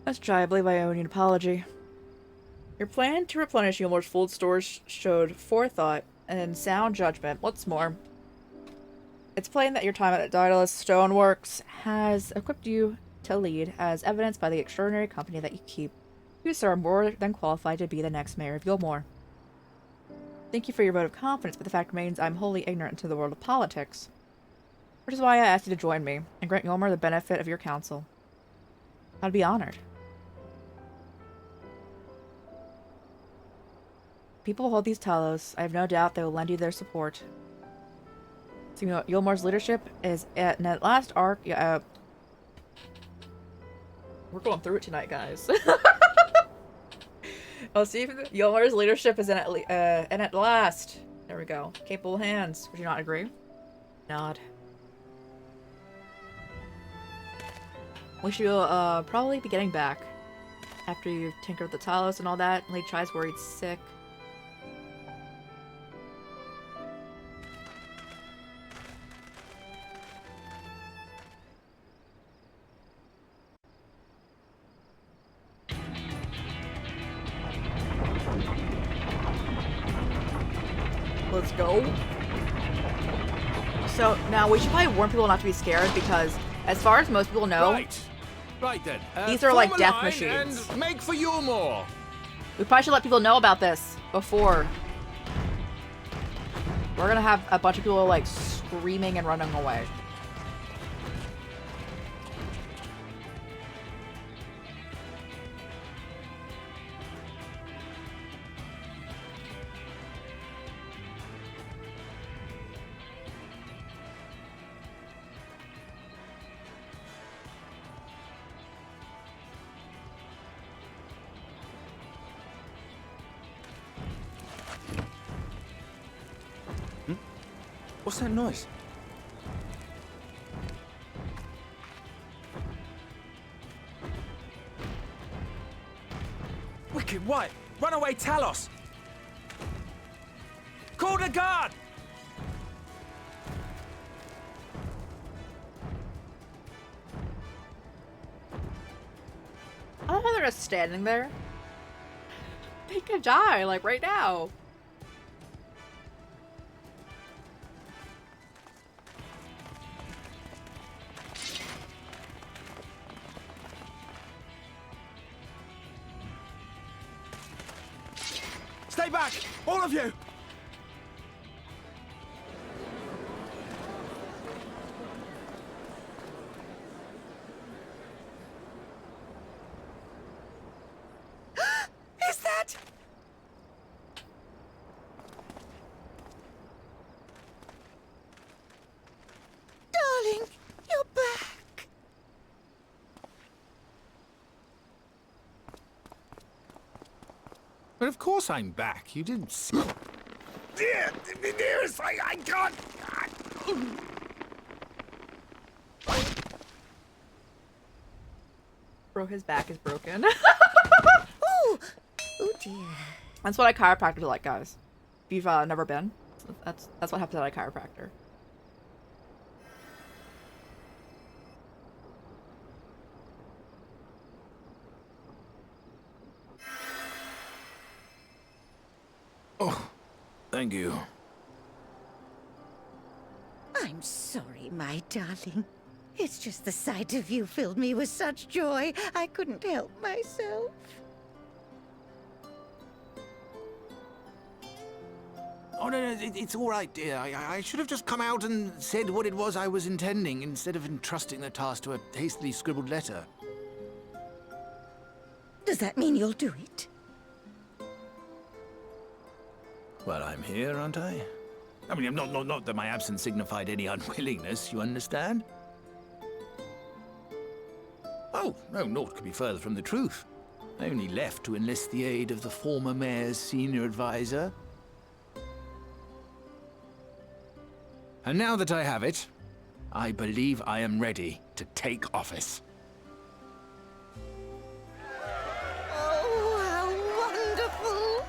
Let's try. I believe I owe you an apology. Your plan to replenish Yulmor's food stores showed forethought and sound judgment. What's more, it's plain that your time at Daedalus Stoneworks has equipped you to lead, as evidenced by the extraordinary company that you keep. You, sir, are more than qualified to be the next mayor of Yulmor. Thank you for your vote of confidence, but the fact remains I'm wholly ignorant to the world of politics. Which is why I asked you to join me, and grant Yulmor the benefit of your counsel. I'd be honored. People hold these talos. I have no doubt they will lend you their support. So, Yulmor's leadership is at last arc. Yeah, we're going through it tonight, guys. I'll see if Yulmor's leadership is in at last. There we go. Capable hands. Would you not agree? Nod. We should probably be getting back after you've tinkered with the talos and all that. Lady Tri's worried sick. Let's go. So now we should probably warn people not to be scared, because as far as most people know, right then. These are like death machines. And make for Yulmor. We probably should let people know about this before. We're gonna have a bunch of people like screaming and running away. What's that noise? Wicked White! Runaway Talos! Call the guard! I don't know, they're just standing there. They could die, like, right now. Stay back! All of you! Is that... Darling, you're back. But of course I'm back. You didn't see. Dearest, I can't. Bro, his back is broken. Oh, oh dear. That's what a chiropractor's like, guys. If you've never been, that's what happens at a chiropractor. Thank you. I'm sorry, my darling. It's just the sight of you filled me with such joy, I couldn't help myself. Oh, no, it's all right, dear. I should have just come out and said what it was I was intending, instead of entrusting the task to a hastily scribbled letter. Does that mean you'll do it? Well, I'm here, aren't I? I mean, not that my absence signified any unwillingness, you understand? Oh, no, naught could be further from the truth. I only left to enlist the aid of the former mayor's senior advisor. And now that I have it, I believe I am ready to take office. Oh, how wonderful!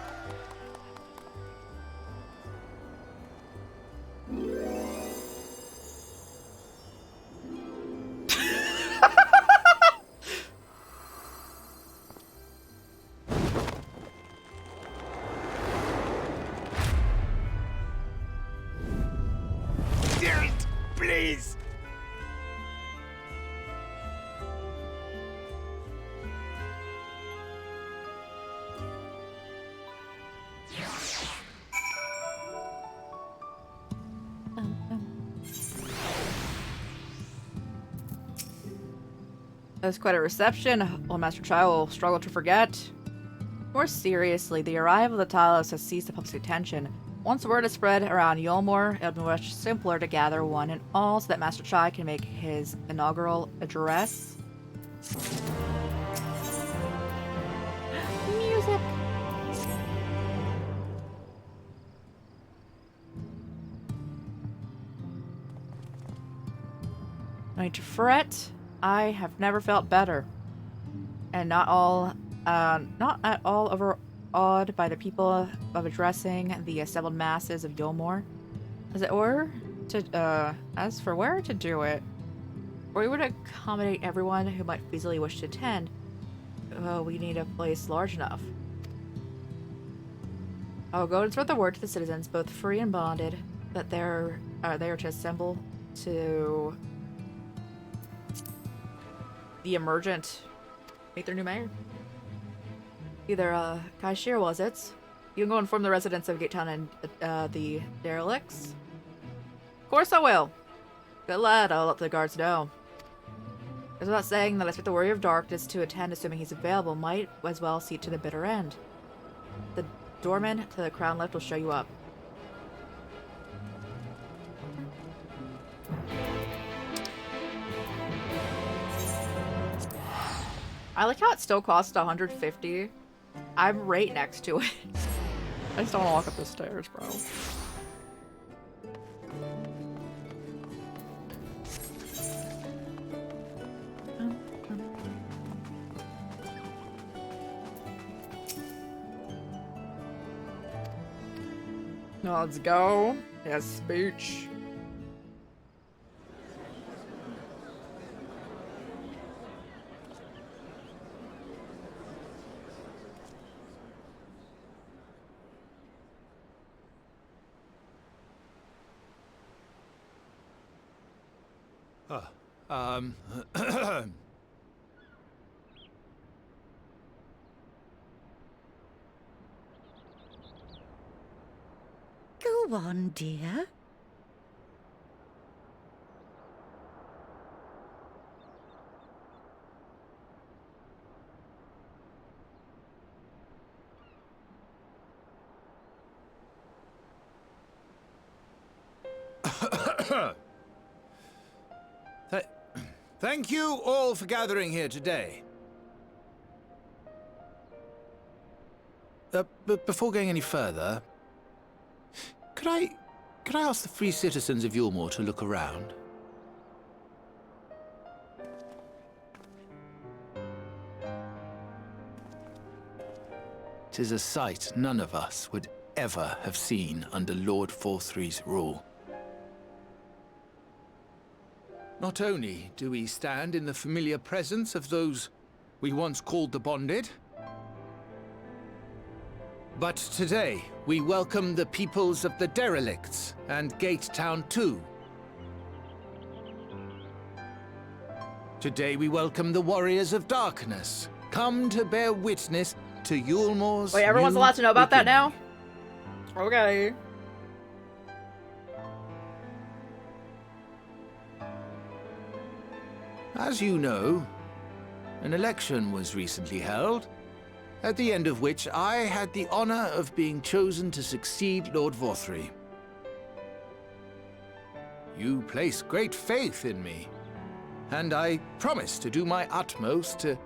Please! There's quite a reception. Old Master Chai will struggle to forget. More seriously, the arrival of the Talos has seized the public's attention. Once word is spread around Yulmore, it'll be much simpler to gather one and all so that Master Chai can make his inaugural address. Music! No need to fret. I have never felt better. And not at all overawed by the people of addressing the assembled masses of Yulmore. As for where to do it, we would accommodate everyone who might feasibly wish to attend. We need a place large enough. I'll go and spread the word to the citizens, both free and bonded, that they are to assemble to the emergent meet their new mayor. Either Kaishir was it. You can go inform the residents of Gatetown and the derelicts. Of course I will. Good lad, I'll let the guards know. It's not saying that I expect the Warrior of Darkness to attend, assuming he's available. Might as well see to the bitter end. The doorman to the crown lift will show you up. I like how it still costs 150. I'm right next to it. I just don't want to walk up the stairs, bro. Let's go. Yes, speech. Go on, dear. Thank you all for gathering here today. But before going any further, could I ask the free citizens of Yulmore to look around? 'Tis a sight none of us would ever have seen under Lord Forthree's rule. Not only do we stand in the familiar presence of those we once called the Bonded, But today, we welcome the peoples of the Derelicts and Gate Town 2. Today we welcome the Warriors of Darkness, come to bear witness to Yulmore's Wait, everyone's new allowed to know about that beginning. now? Okay. As you know, an election was recently held, at the end of which I had the honor of being chosen to succeed Lord Vorthry. You place great faith in me, and I promise to do my utmost to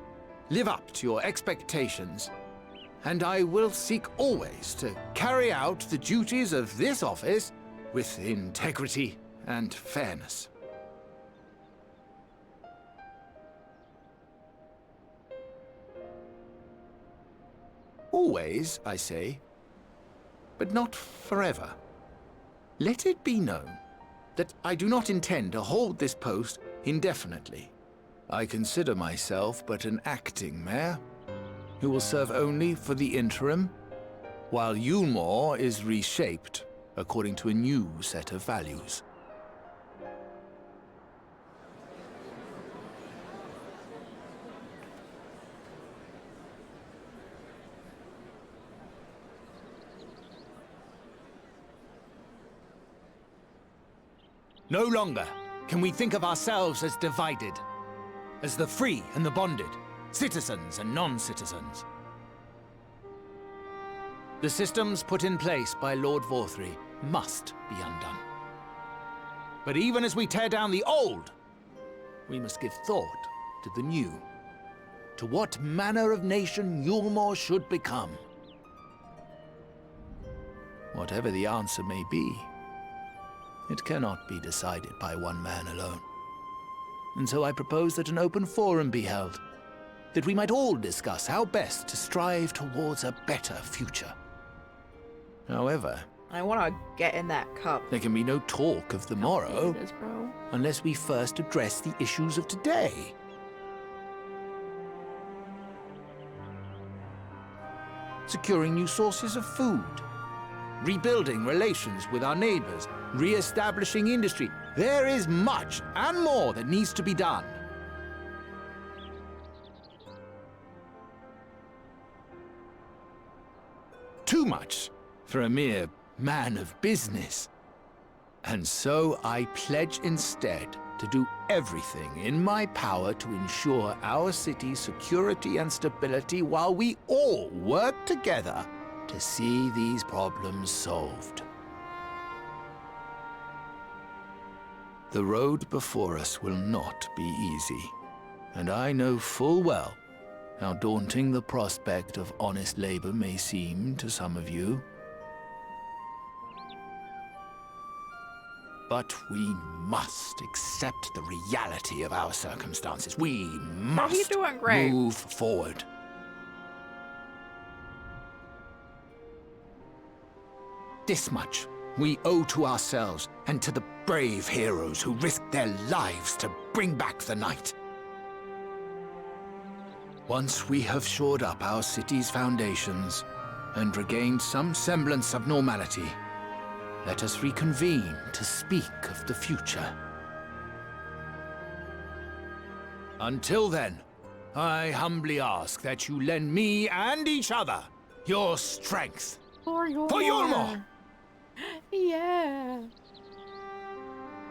live up to your expectations, and I will seek always to carry out the duties of this office with integrity and fairness. Always, I say, but not forever. Let it be known that I do not intend to hold this post indefinitely. I consider myself but an acting mayor, who will serve only for the interim, while Yulmore is reshaped according to a new set of values. No longer can we think of ourselves as divided, as the free and the bonded, citizens and non-citizens. The systems put in place by Lord Vorthry must be undone. But even as we tear down the old, we must give thought to the new, to what manner of nation Yulmore should become. Whatever the answer may be, it cannot be decided by one man alone. And so I propose that an open forum be held, that we might all discuss how best to strive towards a better future. However, I want to get in that cup. there can be no talk of the morrow It is, bro. unless we first address the issues of today. Securing new sources of food, rebuilding relations with our neighbors, re-establishing industry. There is much and more that needs to be done. Too much for a mere man of business. And so I pledge instead to do everything in my power to ensure our city's security and stability while we all work together to see these problems solved. The road before us will not be easy, and I know full well how daunting the prospect of honest labor may seem to some of you. But we must accept the reality of our circumstances. We must he's doing great. move forward. This much we owe to ourselves and to the brave heroes who risked their lives to bring back the night. Once we have shored up our city's foundations and regained some semblance of normality, let us reconvene to speak of the future. Until then, I humbly ask that you lend me and each other your strength. For Yulmore! Yeah.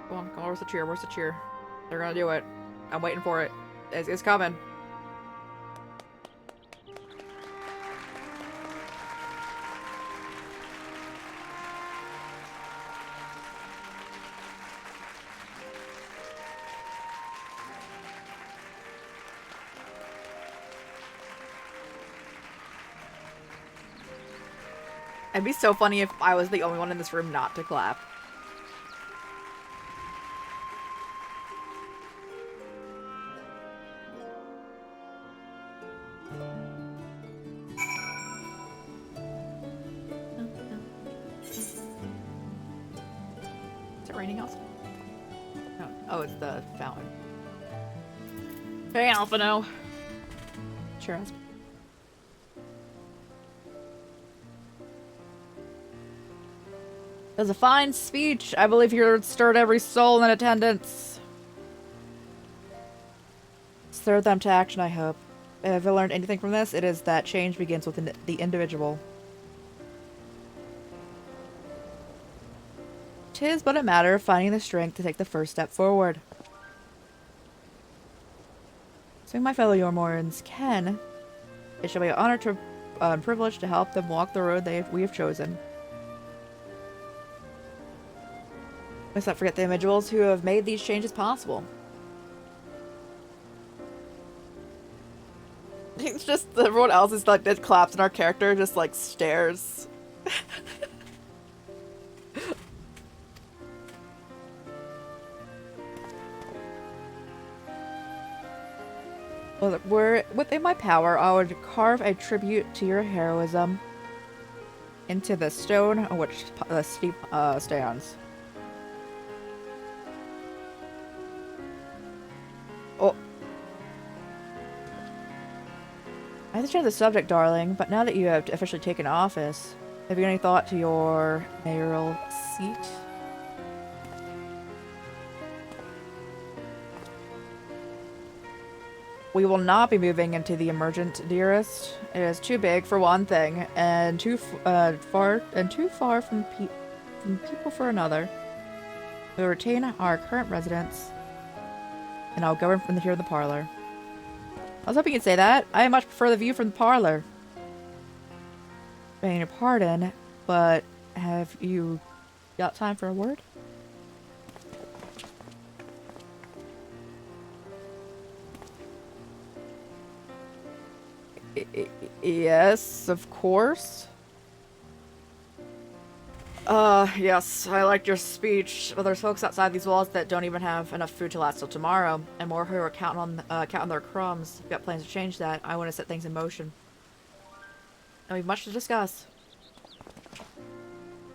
Come on, where's the cheer? Where's the cheer? They're gonna do it. I'm waiting for it. It's coming. It'd be so funny if I was the only one in this room not to clap. Is it raining outside? No. Oh, it's the fountain. Hey, Alphino. Cheers. It was a fine speech. I believe you stirred every soul in attendance. Stir them to action, I hope. If I learned anything from this, it is that change begins with the individual. 'Tis but a matter of finding the strength to take the first step forward. So my fellow Yormorans can, it shall be an honor to privilege to help them walk the road we have chosen. Let's not forget the individuals who have made these changes possible. It's just everyone else is like that claps and our character just like stares. Well, were within my power, I would carve a tribute to your heroism into the stone on which the steep stands. Oh. I hate to change the subject, darling, but now that you have officially taken office, have you any thought to your mayoral seat? We will not be moving into the emergent, dearest. It is too big for one thing, and too far from people for another. We will retain our current residence, and I'll govern from here in the parlor. I was hoping you'd say that. I much prefer the view from the parlor. Begging your pardon, but have you got time for a word? Yes, of course. Yes, I liked your speech, but there's folks outside these walls that don't even have enough food to last till tomorrow, and more who are counting their crumbs. We've got plans to change that. I want to set things in motion. And we have much to discuss.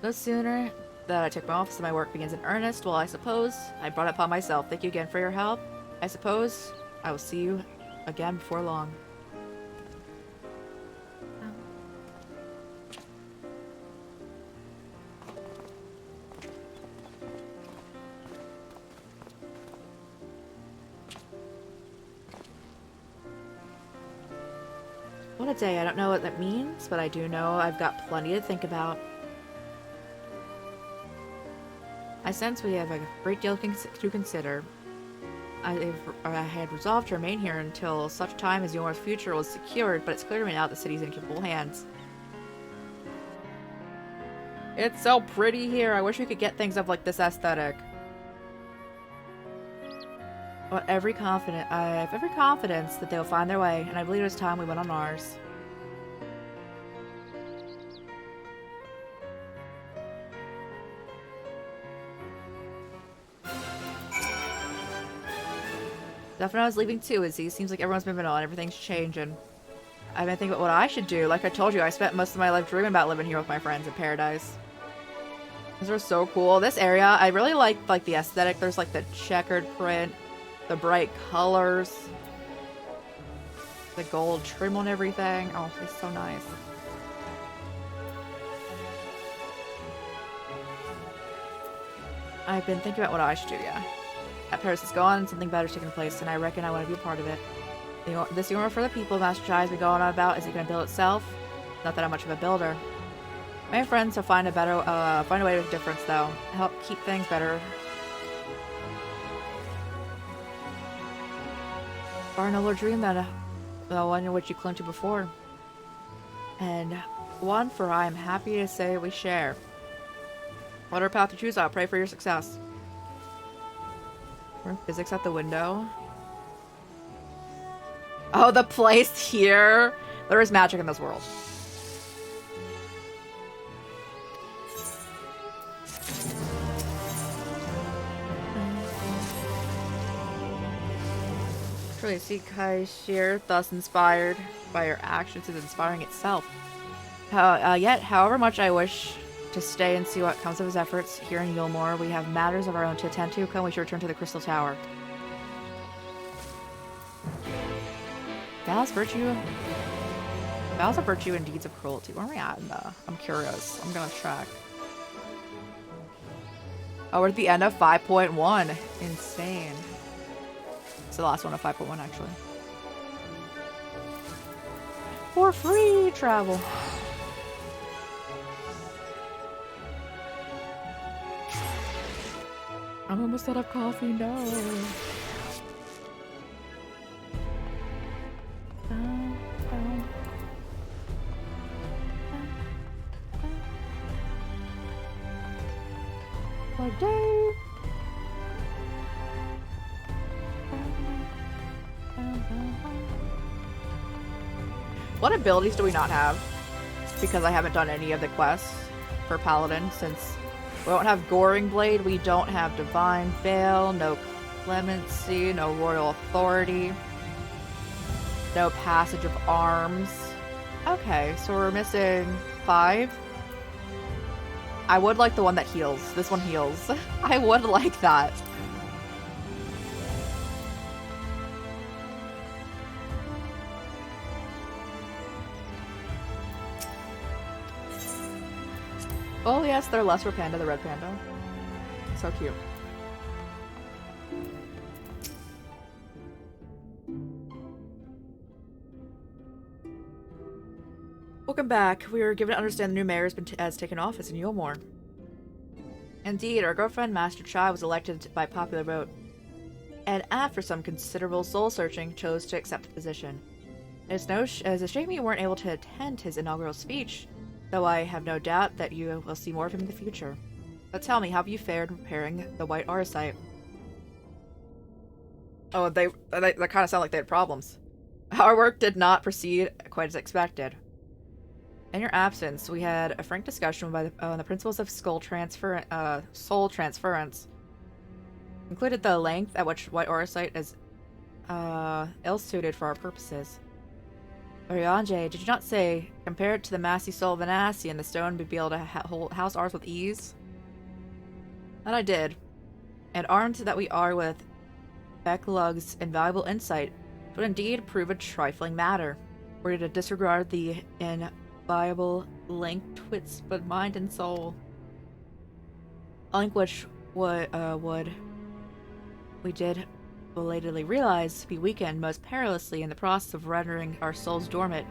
No sooner that I take my office and my work begins in earnest, well, I suppose I brought it upon myself. Thank you again for your help. I suppose I will see you again before long. What a day. I don't know what that means, but I do know I've got plenty to think about. I sense we have a great deal to consider. I had resolved to remain here until such time as Yormor's future was secured, but it's clear to me now the city's in capable hands. It's so pretty here. I wish we could get things of like this aesthetic. But I have every confidence that they'll find their way, and I believe it's time we went on ours. Stephano's leaving too, Izzy. Seems like everyone's moving on. Everything's changing. I've been thinking about what I should do. Like I told you, I spent most of my life dreaming about living here with my friends in paradise. These are so cool. This area, I really like the aesthetic. There's like the checkered print, the bright colors, the gold trim on everything. Oh, it's so nice. I've been thinking about what I should do, yeah. That Paris is gone, something better's taking place, and I reckon I want to be a part of it. This Yorma for the people Master Chai has been going on about, is it going to build itself? Not that I'm much of a builder. My friends will find a way to make a difference, though. Help keep things better. Far nobler dream than the one in which you clung to before. And one for I am happy to say we share. Whatever path you choose, I'll pray for your success. Physics out the window. Oh, the place here. There is magic in this world. Truly, see Kai Shir, thus inspired by your actions, is inspiring itself. Yet, however much I wish to stay and see what comes of his efforts here in Yulmore, we have matters of our own to attend to. Come, we should return to the Crystal Tower. Vows of virtue and deeds of cruelty. Where are we at in the... I'm curious. I'm gonna check. Oh, we're at the end of 5.1. Insane. It's the last one of 5.1, actually. For free travel. I'm almost out of coffee, no. Like day. What abilities do we not have? Because I haven't done any of the quests for Paladin, since we don't have Goring Blade, we don't have Divine Veil, no Clemency, no Royal Authority, no Passage of Arms. Okay, so we're missing 5. I would like the one that heals. This one heals. I would like that. Oh yes, they're lesser panda, the red panda. So cute. Welcome back. We were given to understand the new mayor has taken office in Yulmore. Indeed, our girlfriend, Master Chai, was elected by popular vote, and after some considerable soul-searching, chose to accept the position. It's a shame you weren't able to attend his inaugural speech, though I have no doubt that you will see more of him in the future. But tell me, how have you fared in repairing the White Auracite? Oh, they kind of sound like they had problems. Our work did not proceed quite as expected. In your absence, we had a frank discussion by the principles of soul transference. Included the length at which White Auracite is ill-suited for our purposes. Oriange, did you not say, compared to the massy soul of Anasi and the stone, we'd be able to house ours with ease? That I did. And armed that we are with Becklug's invaluable insight, it would indeed prove a trifling matter, were you to disregard the inviolable link twixt but mind and soul. A link which would, we did belatedly realize, be weakened most perilously in the process of rendering our souls dormant,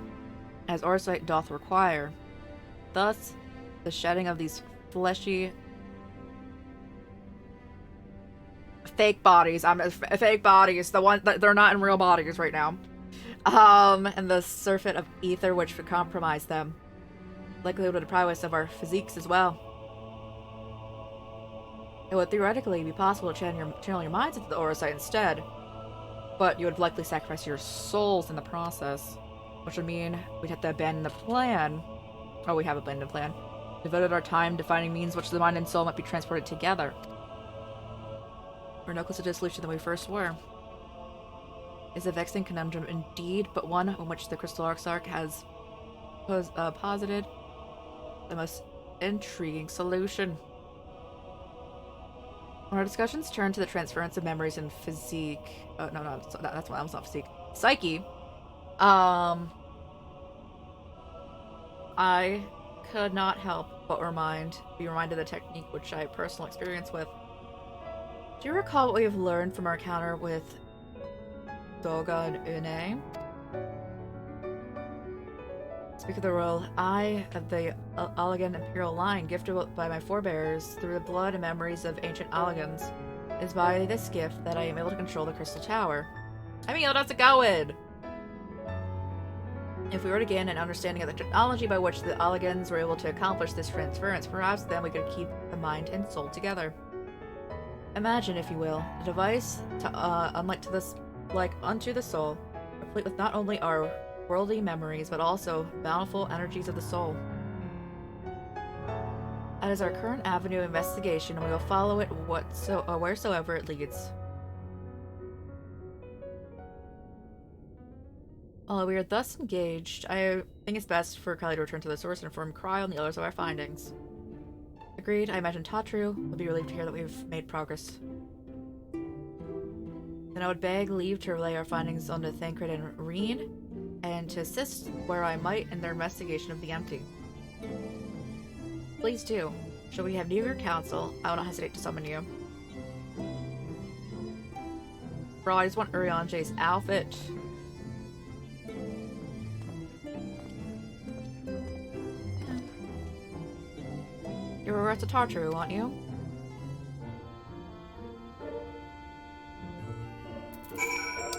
as Auracite doth require. Thus, the shedding of these fleshy fake bodies, fake bodies, the one that they're not in real bodies right now, and the surfeit of ether which would compromise them, likely would deprive us of our physiques as well. It would theoretically be possible to channel your minds into the Auracite instead, but you would likely sacrifice your souls in the process, which would mean we'd have to abandon the plan. Oh, we have abandoned the plan. Devoted our time to finding means which the mind and soul might be transported together. We're no closer to dissolution than we first were. Is a vexing conundrum indeed, but one on which the Crystal Arc has posited the most intriguing solution. When our discussions turned to the transference of memories and physique, that was not physique, psyche, I could not help but be reminded of the technique which I have personal experience with. Do you recall what we have learned from our encounter with Doga and Une? Speak of the royal eye of the Allagan Imperial line, gifted by my forebears through the blood and memories of ancient Allagans. It is by this gift that I am able to control the Crystal Tower. I mean, how's it going? If we were to gain an understanding of the technology by which the Allagans were able to accomplish this transference, perhaps then we could keep the mind and soul together. Imagine, if you will, a device unto the soul, complete with not only our worldly memories, but also bountiful energies of the soul. That is our current avenue of investigation, and we will follow it wheresoever it leads. While we are thus engaged, I think it's best for Kylie to return to the source and inform Cryo and the others of our findings. Agreed. I imagine Tatru will be relieved to hear that we've made progress. Then I would beg leave to relay our findings onto Thancred and Reen, and to assist where I might in their investigation of the empty. Please do. Shall we have need of your counsel? I will not hesitate to summon you. Bro, I just want Uriange's outfit. You're a Tartaru, aren't you?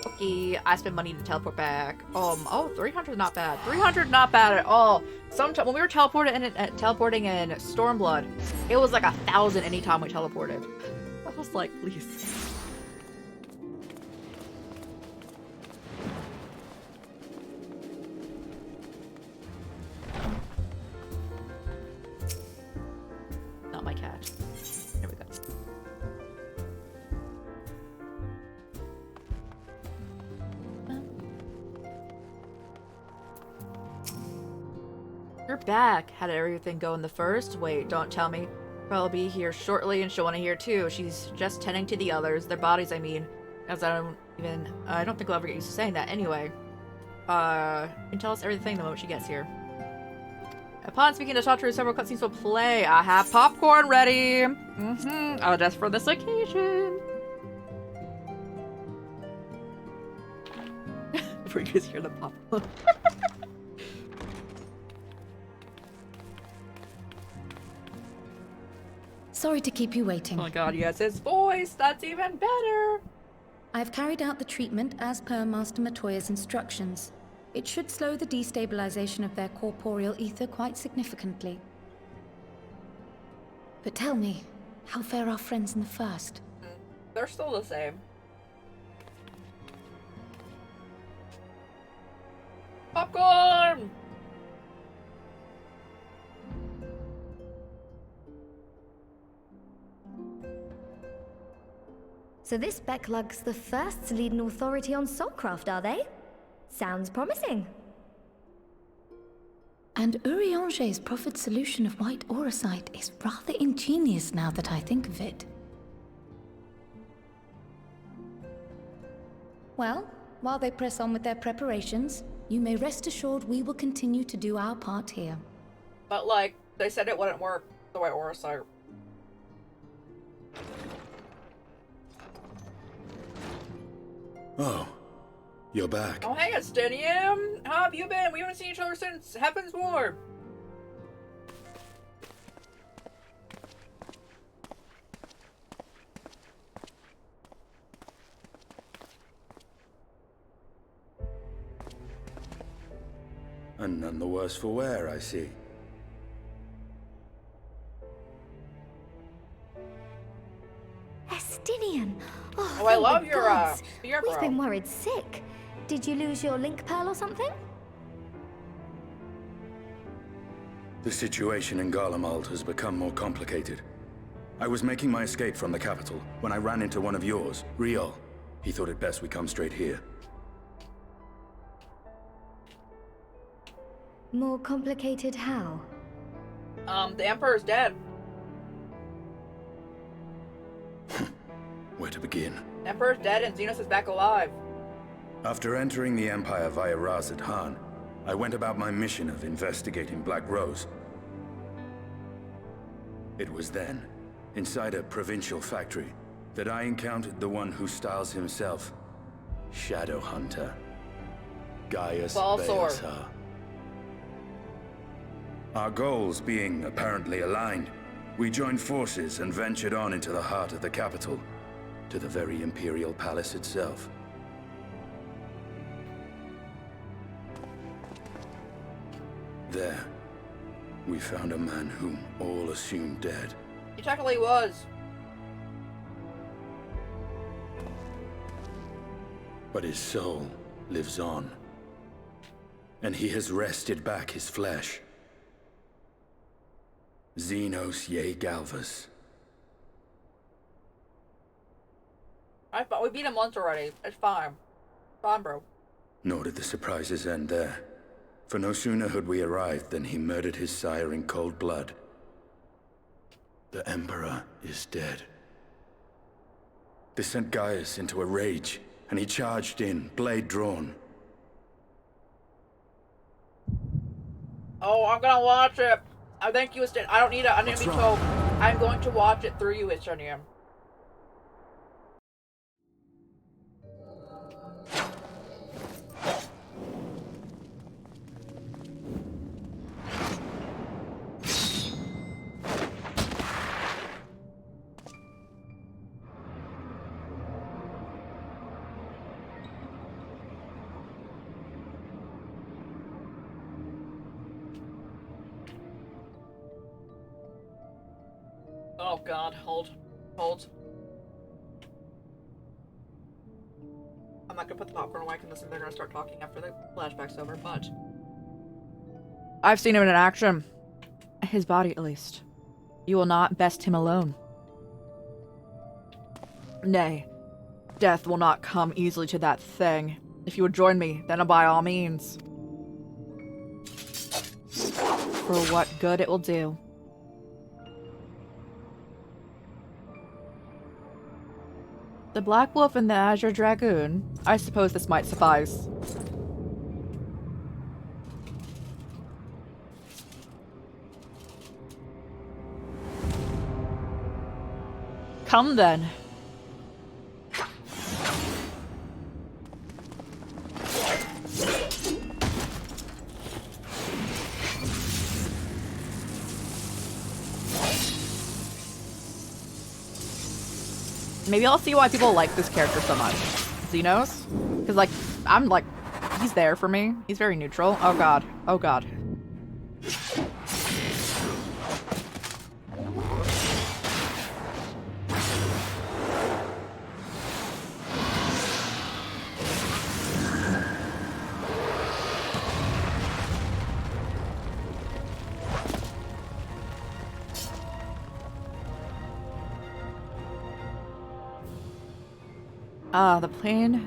Okay, I spend money to teleport back. Oh, 300 not bad. 300 not bad at all. Sometimes when we were teleporting in Stormblood, it was like 1,000 anytime we teleported. I was like, please. Not my cat. There we go. You're back. How did everything go in the first? Wait, don't tell me. Probably be here shortly and she'll want to hear too. She's just tending to the others. Their bodies, I mean. As I don't think we'll ever get used to saying that anyway. And tell us everything the moment she gets here. Upon speaking to Tartaru, several cutscenes will play. I have popcorn ready. Oh, just for this occasion. Before you guys hear the popcorn. Sorry to keep you waiting. Oh my god, yes, his voice! That's even better! I've carried out the treatment as per Master Matoya's instructions. It should slow the destabilization of their corporeal ether quite significantly. But tell me, how fare our friends in the first? They're still the same. Popcorn! So this Becklug's the first to lead an authority on soulcraft, are they? Sounds promising. And Uriange's proffered solution of white auracite is rather ingenious now that I think of it. Well, while they press on with their preparations, you may rest assured we will continue to do our part here. But like, they said it wouldn't work the way Auracite. Oh, you're back. Oh hey, Estinium! How have you been? We haven't seen each other since Heaven's War. And none the worse for wear, I see. Estinian! Oh, I love your spear, bro. We've been worried sick. Did you lose your link pearl or something? The situation in Garlemald has become more complicated. I was making my escape from the capital when I ran into one of yours, Riol. He thought it best we come straight here. More complicated how? The Emperor's dead. Where to begin? The Emperor's dead and Zenos is back alive. After entering the Empire via Razad Han, I went about my mission of investigating Black Rose. It was then, inside a provincial factory, that I encountered the one who styles himself Shadow Hunter, Gaius Balsor. Our goals being apparently aligned, we joined forces and ventured on into the heart of the capital, to the very Imperial Palace itself. There, we found a man whom all assumed dead. He technically was. But his soul lives on. And he has wrested back his flesh. Zenos ye Galvas. We beat him once already. It's fine. Fine, bro. Nor did the surprises end there. For no sooner had we arrived than he murdered his sire in cold blood. The Emperor is dead. This sent Gaius into a rage, and he charged in, blade drawn. Oh, I'm gonna watch it. I think he was dead. I don't need it. I need to be told. I'm going to watch it through you, Eternium. Oh god, hold. I'm not gonna put the popcorn away because they're gonna start talking after the flashback's over, but I've seen him in action. His body, at least. You will not best him alone. Nay, death will not come easily to that thing. If you would join me, then by all means. For what good it will do. The Black Wolf and the Azure Dragoon. I suppose this might suffice. Come then. Maybe I'll see why people like this character so much. ZENOS? Because, like, I'm like, he's there for me. He's very neutral. Oh god. Oh god. The plane.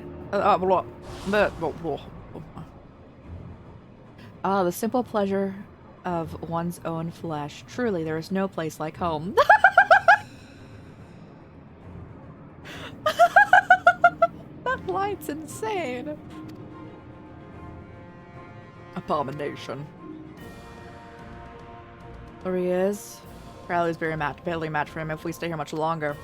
The simple pleasure of one's own flesh. Truly, there is no place like home. That line's insane. Abomination. There he is. Crowley's barely match for him if we stay here much longer.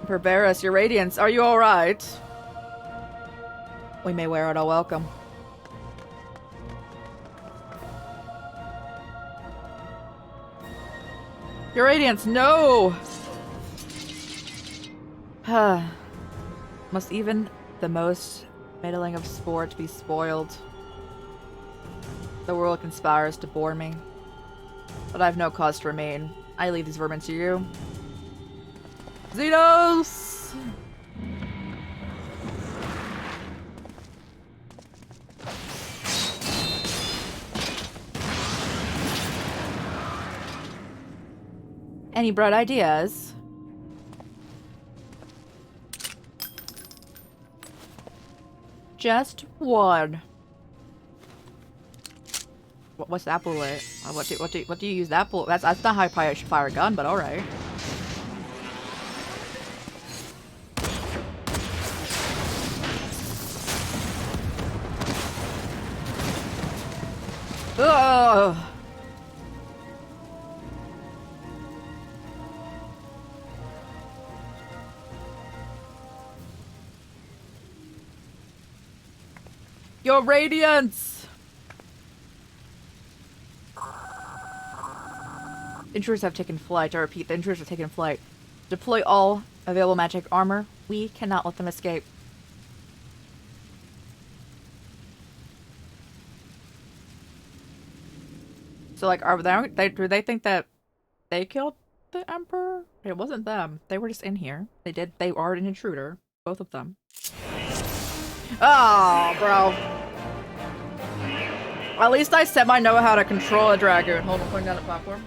Perverus, your radiance, are you alright? We may wear out our welcome. Your radiance, no! Must even the most meddling of sport be spoiled? The world conspires to bore me. But I've no cause to remain. I leave these vermin to you. ZENOS! Any bright ideas? Just one. What's the apple lit? What do you use that bullet? That's not how I should fire a gun, but alright. Ugh. Your radiance! Intruders have taken flight. I repeat, the intruders have taken flight. Deploy all available magic armor. We cannot let them escape. So, like, do they think that they killed the Emperor? It wasn't them. They were just in here. They are an intruder. Both of them. Oh, bro. At least I semi-know how to control a dragoon. Hold on, putting down the platform.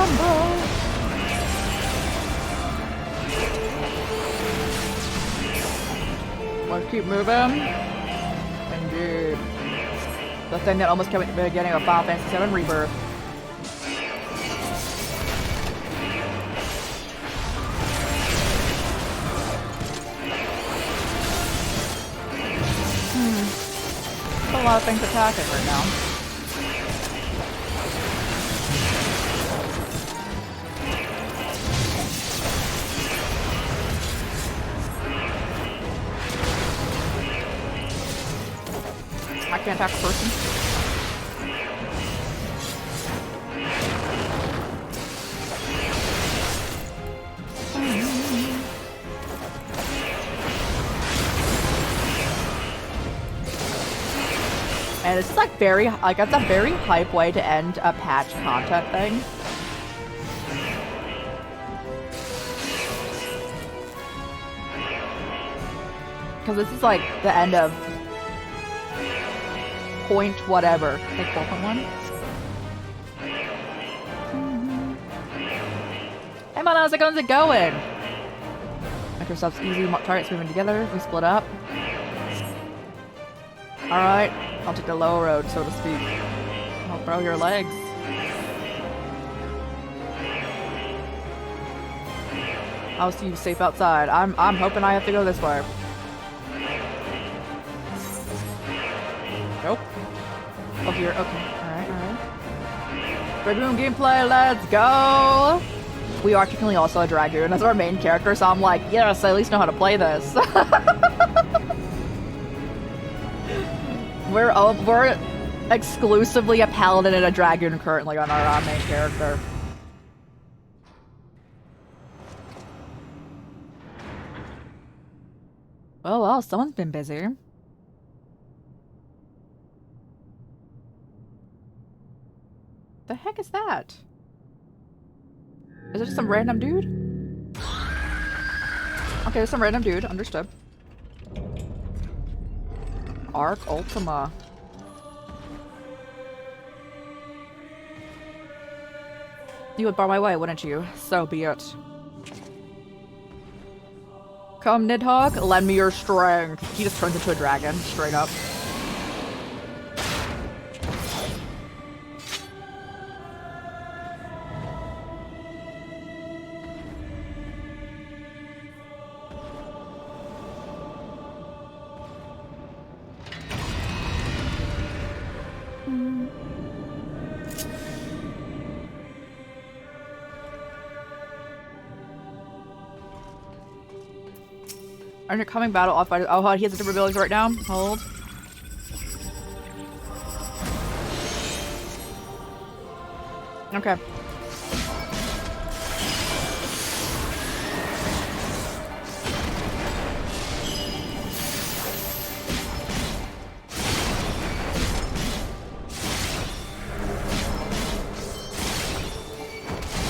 tremble. Let's keep moving. Indeed. The thing that almost kept me beginning of Final Fantasy VII Rebirth. A lot of things attacking right now. I can't attack a person. And it's like very, like that's a very hype way to end a patch content thing. Because this is like the end of point whatever. Like 4.1. Hey man, how's it going? Microsoft's easy targets moving together. We split up. Alright. I'll take the low road, so to speak. I'll throw your legs. I'll see you safe outside. I'm hoping I have to go this way. Nope. Oh, here. Okay. Alright, alright. Dragoon gameplay, let's go! We are technically also a Dragoon as our main character, so I'm like, yes, I at least know how to play this. We're exclusively a paladin and a dragoon currently on our main character. Oh well, someone's been busy. The heck is that? Is it just some random dude? Okay, there's some random dude, understood. Arc Ultima. You would bar my way, wouldn't you? So be it. Come, Nidhogg, lend me your strength. He just turns into a dragon, straight up. Under coming battle off by oh, he has a different abilities right now. Hold. Okay.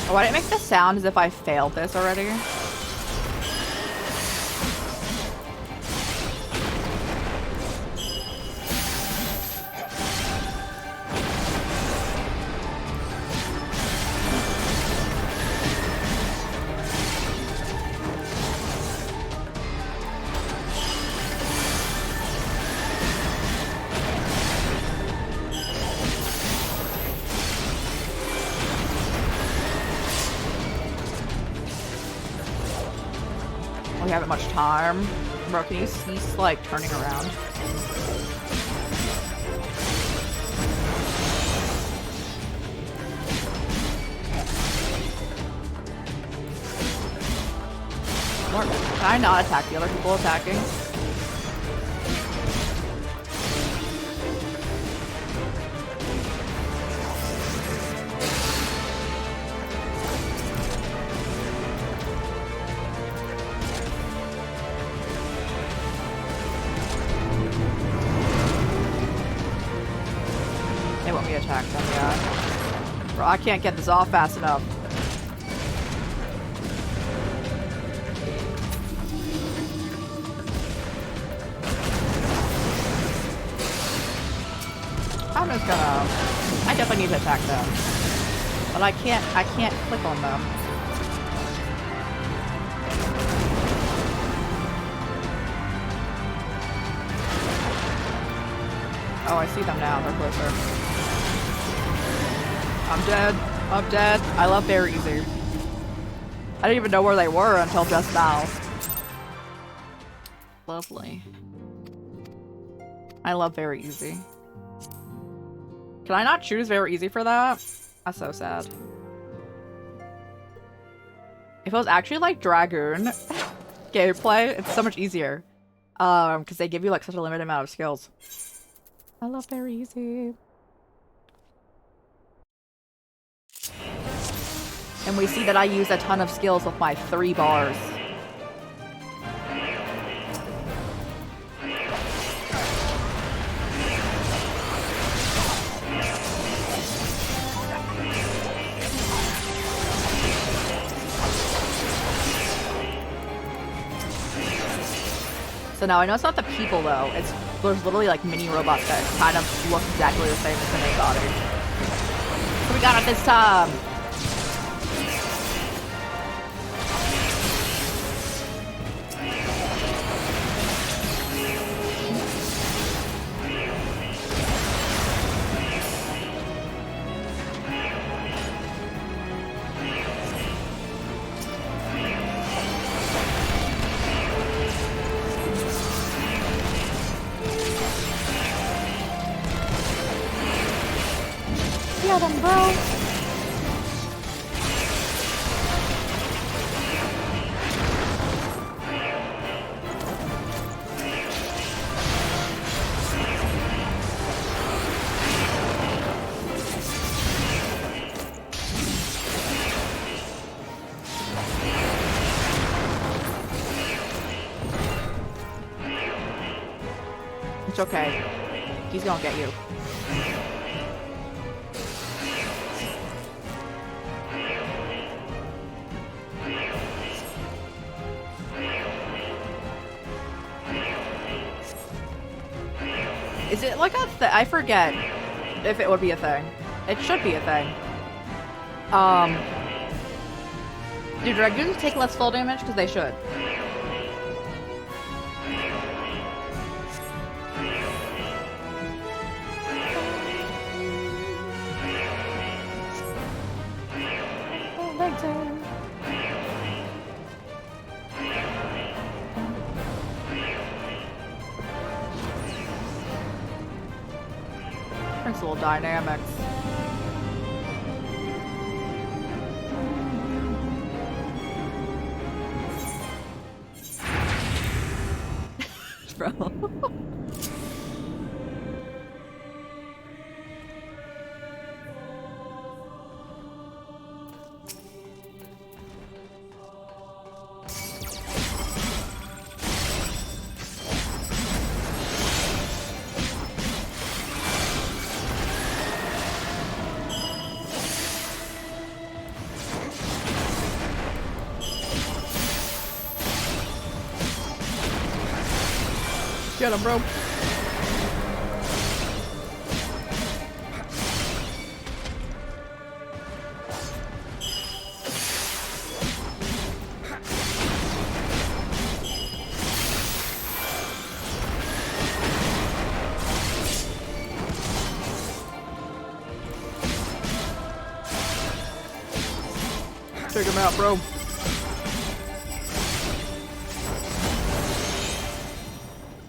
Oh, I didn't make the sound as if I failed this already. We haven't much time. Bro, can you cease, like, turning around? Can I not attack the other people attacking? They want me to attack them, yeah. Bro, I can't get this off fast enough. I'm just gonna... I definitely need to attack them. But I can't click on them. Oh, I see them now. They're closer. I'm dead. I'm dead. I love Very Easy. I didn't even know where they were until just now. Lovely. I love Very Easy. Can I not choose Very Easy for that? That's so sad. If it was actually like Dragoon gameplay, it's so much easier. Because they give you like such a limited amount of skills. I love Very Easy. And we see that I use a ton of skills with my 3 bars. So now I know it's not the people though. There's literally like mini robots that kind of look exactly the same as the main body. So we got it this time. Get him, bro. It's okay. He's gonna get you. Is it like a I forget if it would be a thing. It should be a thing. Do Dragoons take less fall damage? Because they should. Principal dynamics. Bro. Get him, bro. Take him out, bro.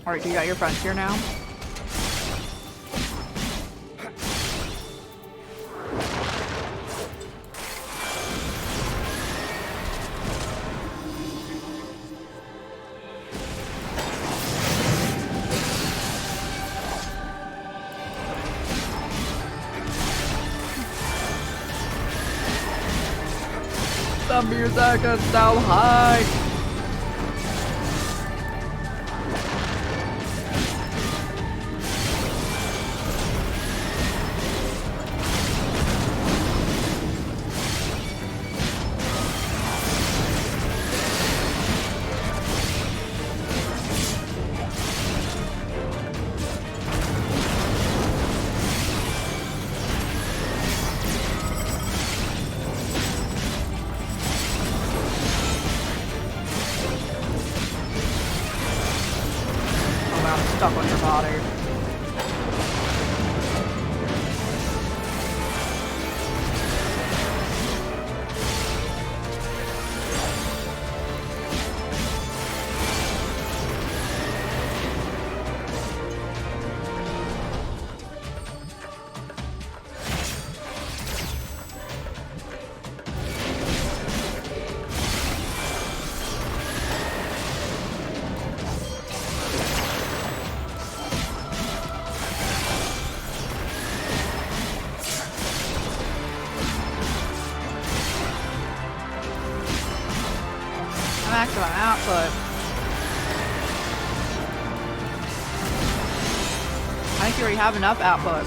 Alright, do you got your friends here now? The music is so high! stuck on your body. Back to my output. I think you already have enough output.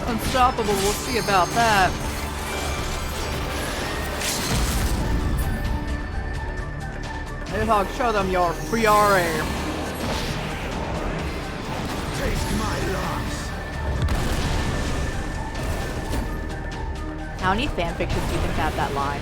Unstoppable, we'll see about that. Nidhogg, show them your fury. Taste my loss. How many fanfictions do you think have that line?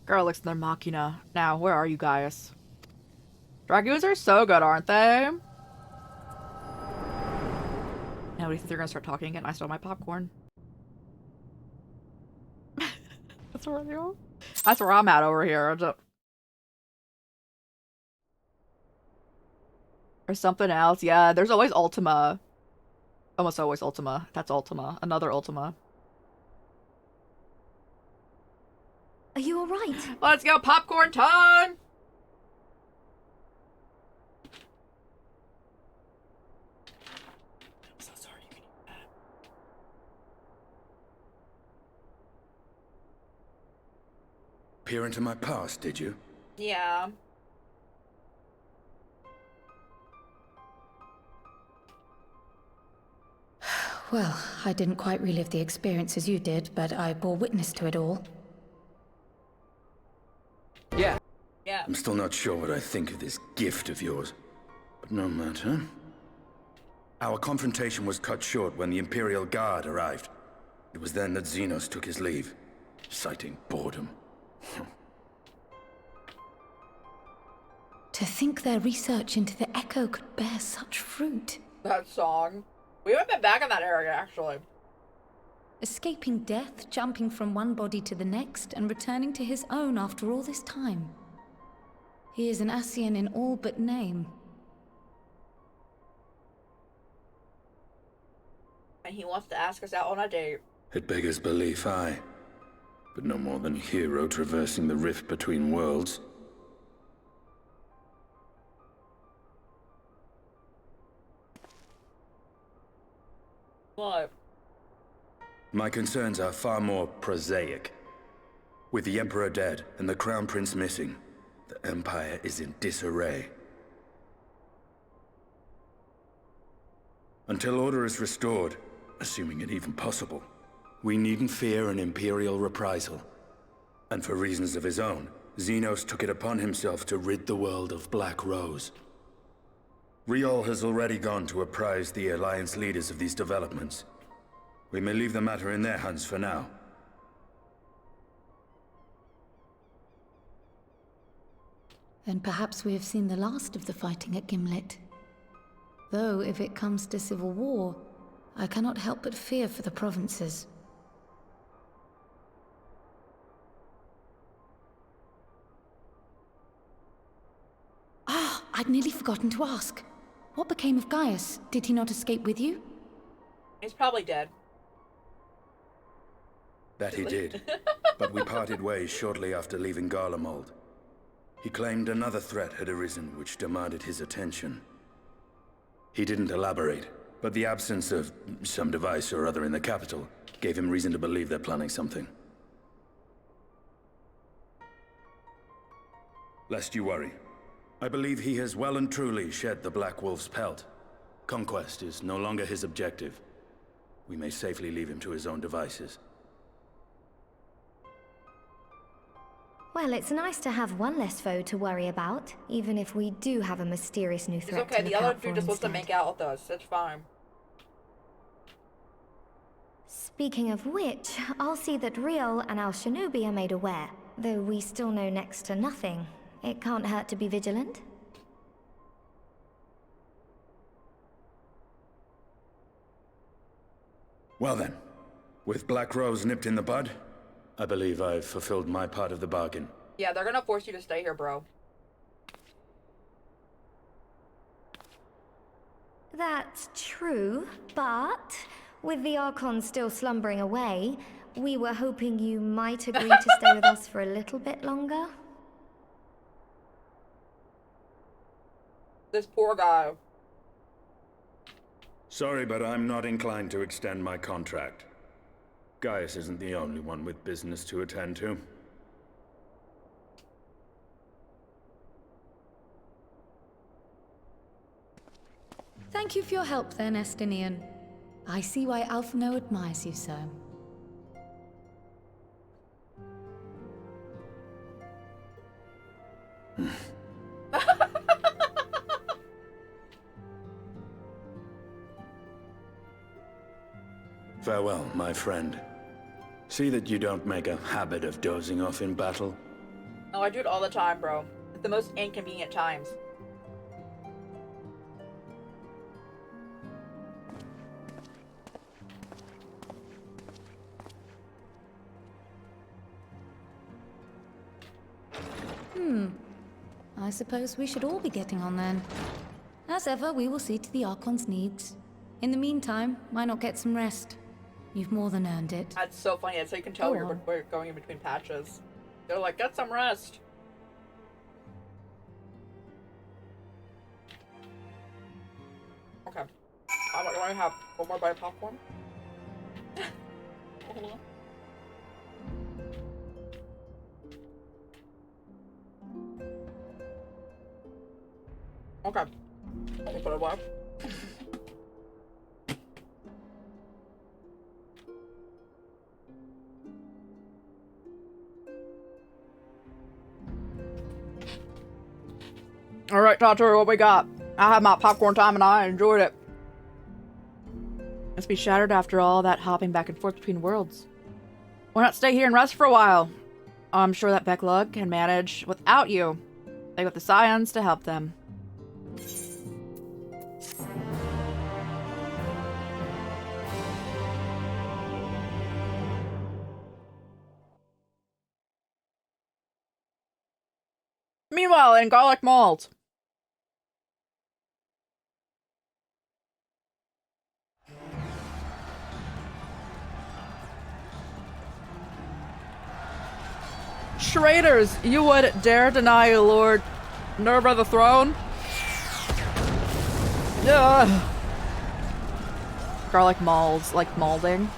Girl looks in their machina. Now, where are you guys? Dragoons are so good, aren't they? Now, do you think they're gonna start talking again? I stole my popcorn. That's where they are. That's where I'm at over here. Or something else. Yeah, there's always Ultima. Almost always Ultima. That's Ultima. Another Ultima. Are you alright? Let's go, popcorn time! I'm so sorry you can eat that. Peer into my past, did you? Yeah. Well, I didn't quite relive the experience as you did, but I bore witness to it all. Yeah. Yeah. I'm still not sure what I think of this gift of yours, but no matter. Our confrontation was cut short when the Imperial Guard arrived. It was then that ZENOS took his leave, citing boredom. To think their research into the Echo could bear such fruit. That song. We haven't been back in that area, actually. Escaping death, jumping from one body to the next, and returning to his own after all this time. He is an Ascian in all but name. And he wants to ask us out on a date. It beggars belief, aye. But no more than a hero traversing the rift between worlds. What? My concerns are far more prosaic. With the Emperor dead and the Crown Prince missing, the Empire is in disarray. Until order is restored, assuming it even possible, we needn't fear an Imperial reprisal. And for reasons of his own, ZENOS took it upon himself to rid the world of Black Rose. Riol has already gone to apprise the Alliance leaders of these developments. We may leave the matter in their hands for now. Then perhaps we have seen the last of the fighting at Gimlet. Though, if it comes to civil war, I cannot help but fear for the provinces. Ah, I'd nearly forgotten to ask. What became of Gaius? Did he not escape with you? He's probably dead. That he did, but we parted ways shortly after leaving Garlemald. He claimed another threat had arisen which demanded his attention. He didn't elaborate, But the absence of some device or other in the capital gave him reason to believe they're planning something. Lest you worry, I believe he has well and truly shed the Black Wolf's pelt. Conquest is no longer his objective. We may safely leave him to his own devices. Well, it's nice to have one less foe to worry about, even if we do have a mysterious new threat. It's okay, to the look other out for dude just wants to instead. make out with us. It's fine. Speaking of which, I'll see that Riel and our shinobi are made aware. Though we still know next to nothing, it can't hurt to be vigilant. Well then, with Black Rose nipped in the bud, I believe I've fulfilled my part of the bargain. Yeah, they're gonna force you to stay here, bro. That's true, but with the Archon still slumbering away, we were hoping you might agree to stay with us for a little bit longer. This poor guy. Sorry, but I'm not inclined to extend my contract. Gaius isn't the only one with business to attend to. Thank you for your help then, Estinian. I see why Alphino admires you so. Farewell, my friend. See that you don't make a habit of dozing off in battle. Oh, I do it all the time, bro. At the most inconvenient times. I suppose we should all be getting on then. As ever, we will see to the Archon's needs. In the meantime, why not get some rest? You've more than earned it. That's so funny. That's how you can tell Go on. we're going in between patches. They're like, get some rest. Okay. Do I want to have one more bite of popcorn? Hold on. Okay. Let me put it away. Alright, Tatori, what we got? I had my popcorn time and I enjoyed it. Must be shattered after all that hopping back and forth between worlds. Why not stay here and rest for a while? I'm sure that Becklug can manage without you. They got the scions to help them. Meanwhile, in Garlic Malt. Traitors, you would dare deny Lord Nerva the throne? Ugh. Garlic malls, like malding.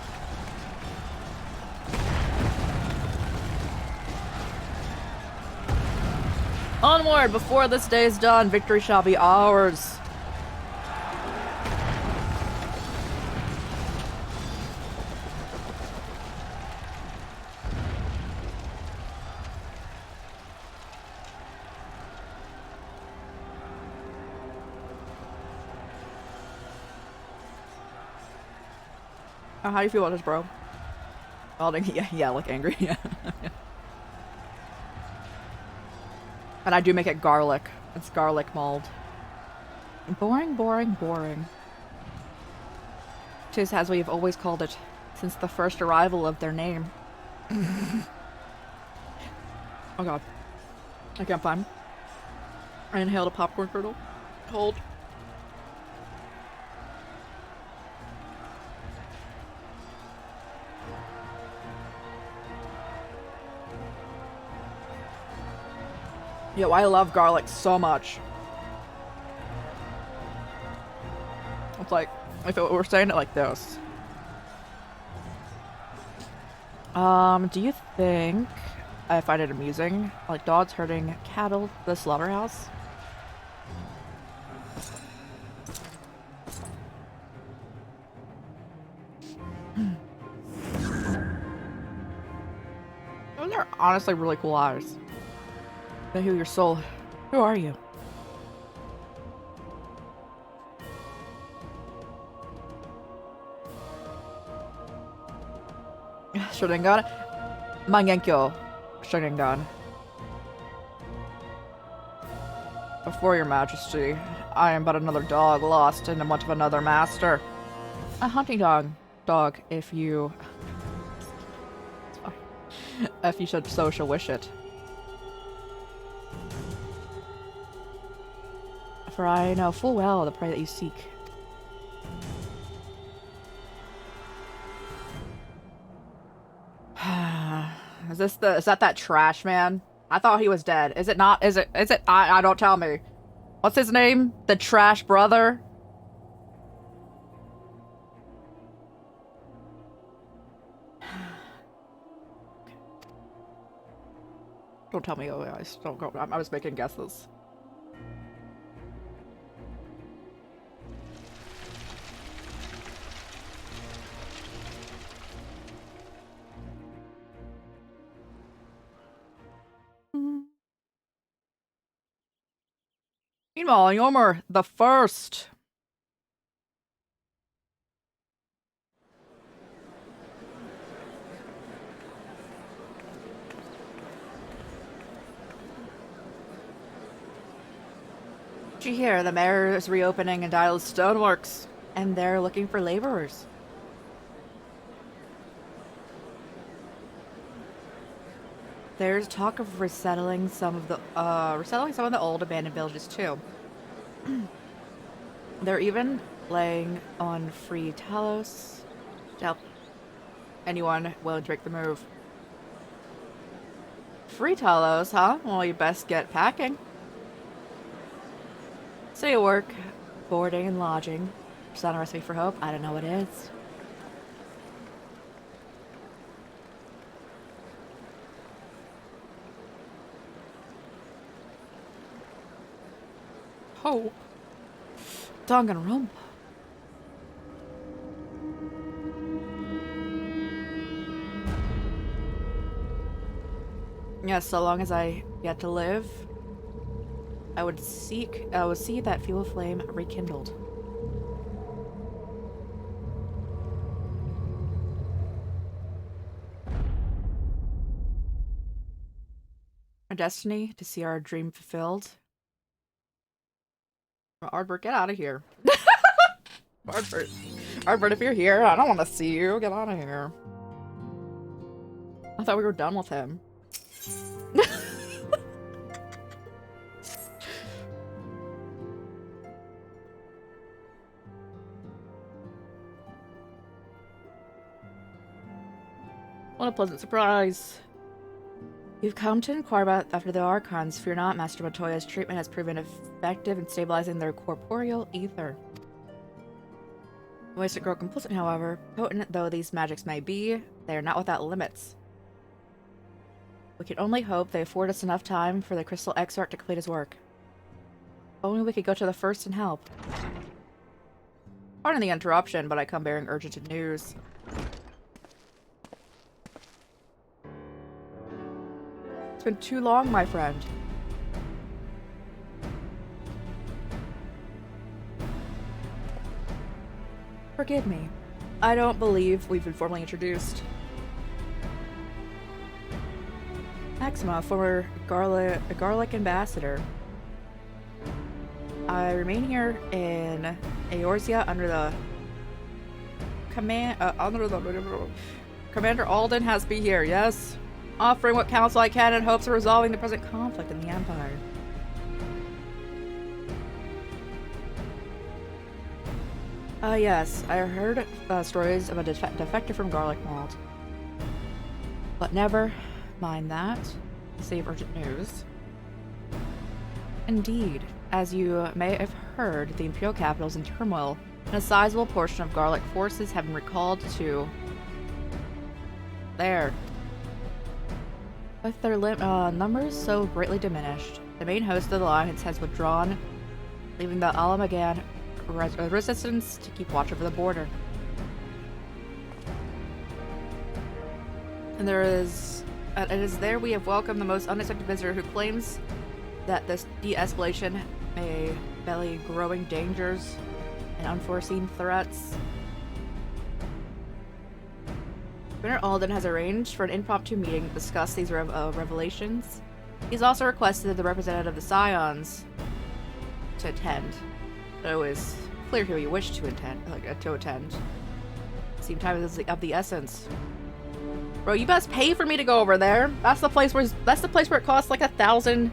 Onward! Before this day is done, victory shall be ours. Oh, how do you feel about this, bro? Balding, yeah, like angry, yeah. And I do make it garlic. It's garlic mold. Boring, boring, boring. 'Tis as we've always called it, since the first arrival of their name. Oh god. I can't find. I inhaled a popcorn kernel. Cold. Yo, I love garlic so much. It's like If it were saying it like this. Do you think I find it amusing? Like dogs herding cattle to the slaughterhouse? Those are honestly really cool eyes. They heal your soul. Who are you? Sharingan? Mangenkyo. Sharingan. Before your majesty, I am but another dog lost in the much of another master. A hunting dog. Dog, if you... if you should so shall wish it. For I know full well the prey that you seek. Is that trash man? I thought he was dead. Is it not? Is it? I don't tell me. What's his name? The trash brother? Don't tell me, oh guys. Don't go. I was making guesses. Meanwhile, Yomer the First. Did you hear? The mayor is reopening Daedalus Stoneworks, and they're looking for laborers. There's talk of resettling some of the old abandoned villages too. They're even laying on free Talos to help anyone willing to make the move. Free Talos, huh? Well, you best get packing. City of work, boarding and lodging. Is that a recipe for hope? I don't know what it is. Hope? Danganronpa. Yes, so long as I get to live, I would see that fuel flame rekindled. Our destiny to see our dream fulfilled. Ardbert, get out of here. Ardbert, if you're here, I don't want to see you. Get out of here. I thought we were done with him. What a pleasant surprise. You've come to inquire after the Archons. Fear not, Master Montoya's treatment has proven effective in stabilizing their corporeal ether. Ways to grow complicit, however. Potent though these magics may be, they are not without limits. We can only hope they afford us enough time for the Crystal Exarch to complete his work. Only we could go to the First and help. Pardon the interruption, but I come bearing urgent news. It's been too long, my friend. Forgive me. I don't believe we've been formally introduced. Maxima, former Garlic ambassador. I remain here in Eorzea under the Commander Alden has be here, yes? Offering what counsel I can in hopes of resolving the present conflict in the Empire. Yes, I heard stories of a defector from Garlic Malt. But never mind that. Save urgent news. Indeed, as you may have heard, the Imperial capital is in turmoil and a sizable portion of Garlic forces have been recalled to there. With their numbers so greatly diminished, the main host of the Alliance has withdrawn, leaving the Alamagan resistance to keep watch over the border. And it is there we have welcomed the most unexpected visitor who claims that this de-escalation may belly growing dangers and unforeseen threats. Governor Alden has arranged for an impromptu meeting to discuss these revelations. He's also requested the representative of the Scions to attend. So it is clear who you wish to attend. Seem time is of the essence. Bro, you best pay for me to go over there. That's the place where it costs like 1,000.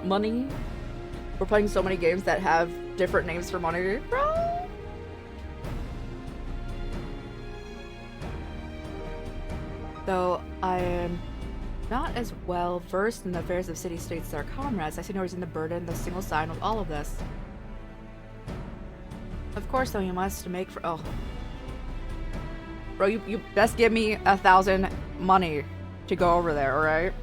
Money. We're playing so many games that have different names for money, bro. Though I am not as well versed in the affairs of city-states as our comrades, I see no reason to burden the single sign with all of this. Of course, though, you must make for— oh. Bro, you best give me 1,000 money to go over there, alright?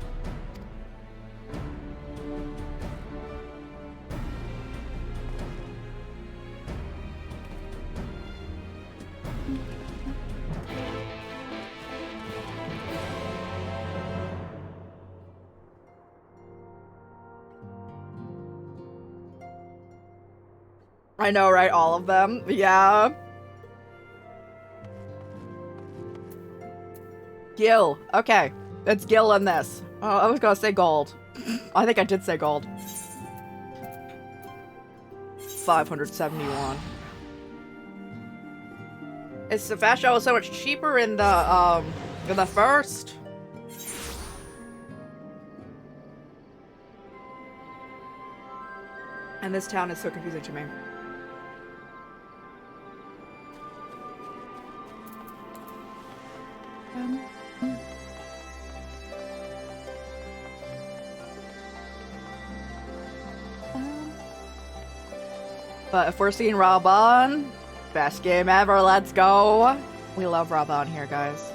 I know, right? All of them. Yeah. Gil. Okay. It's Gil in this. Oh, I was gonna say gold. I think I did say gold. 571. It's the fast travel was so much cheaper in the first. And this town is so confusing to me. But if we're seeing Raban, best game ever, let's go. We love Raban here, guys.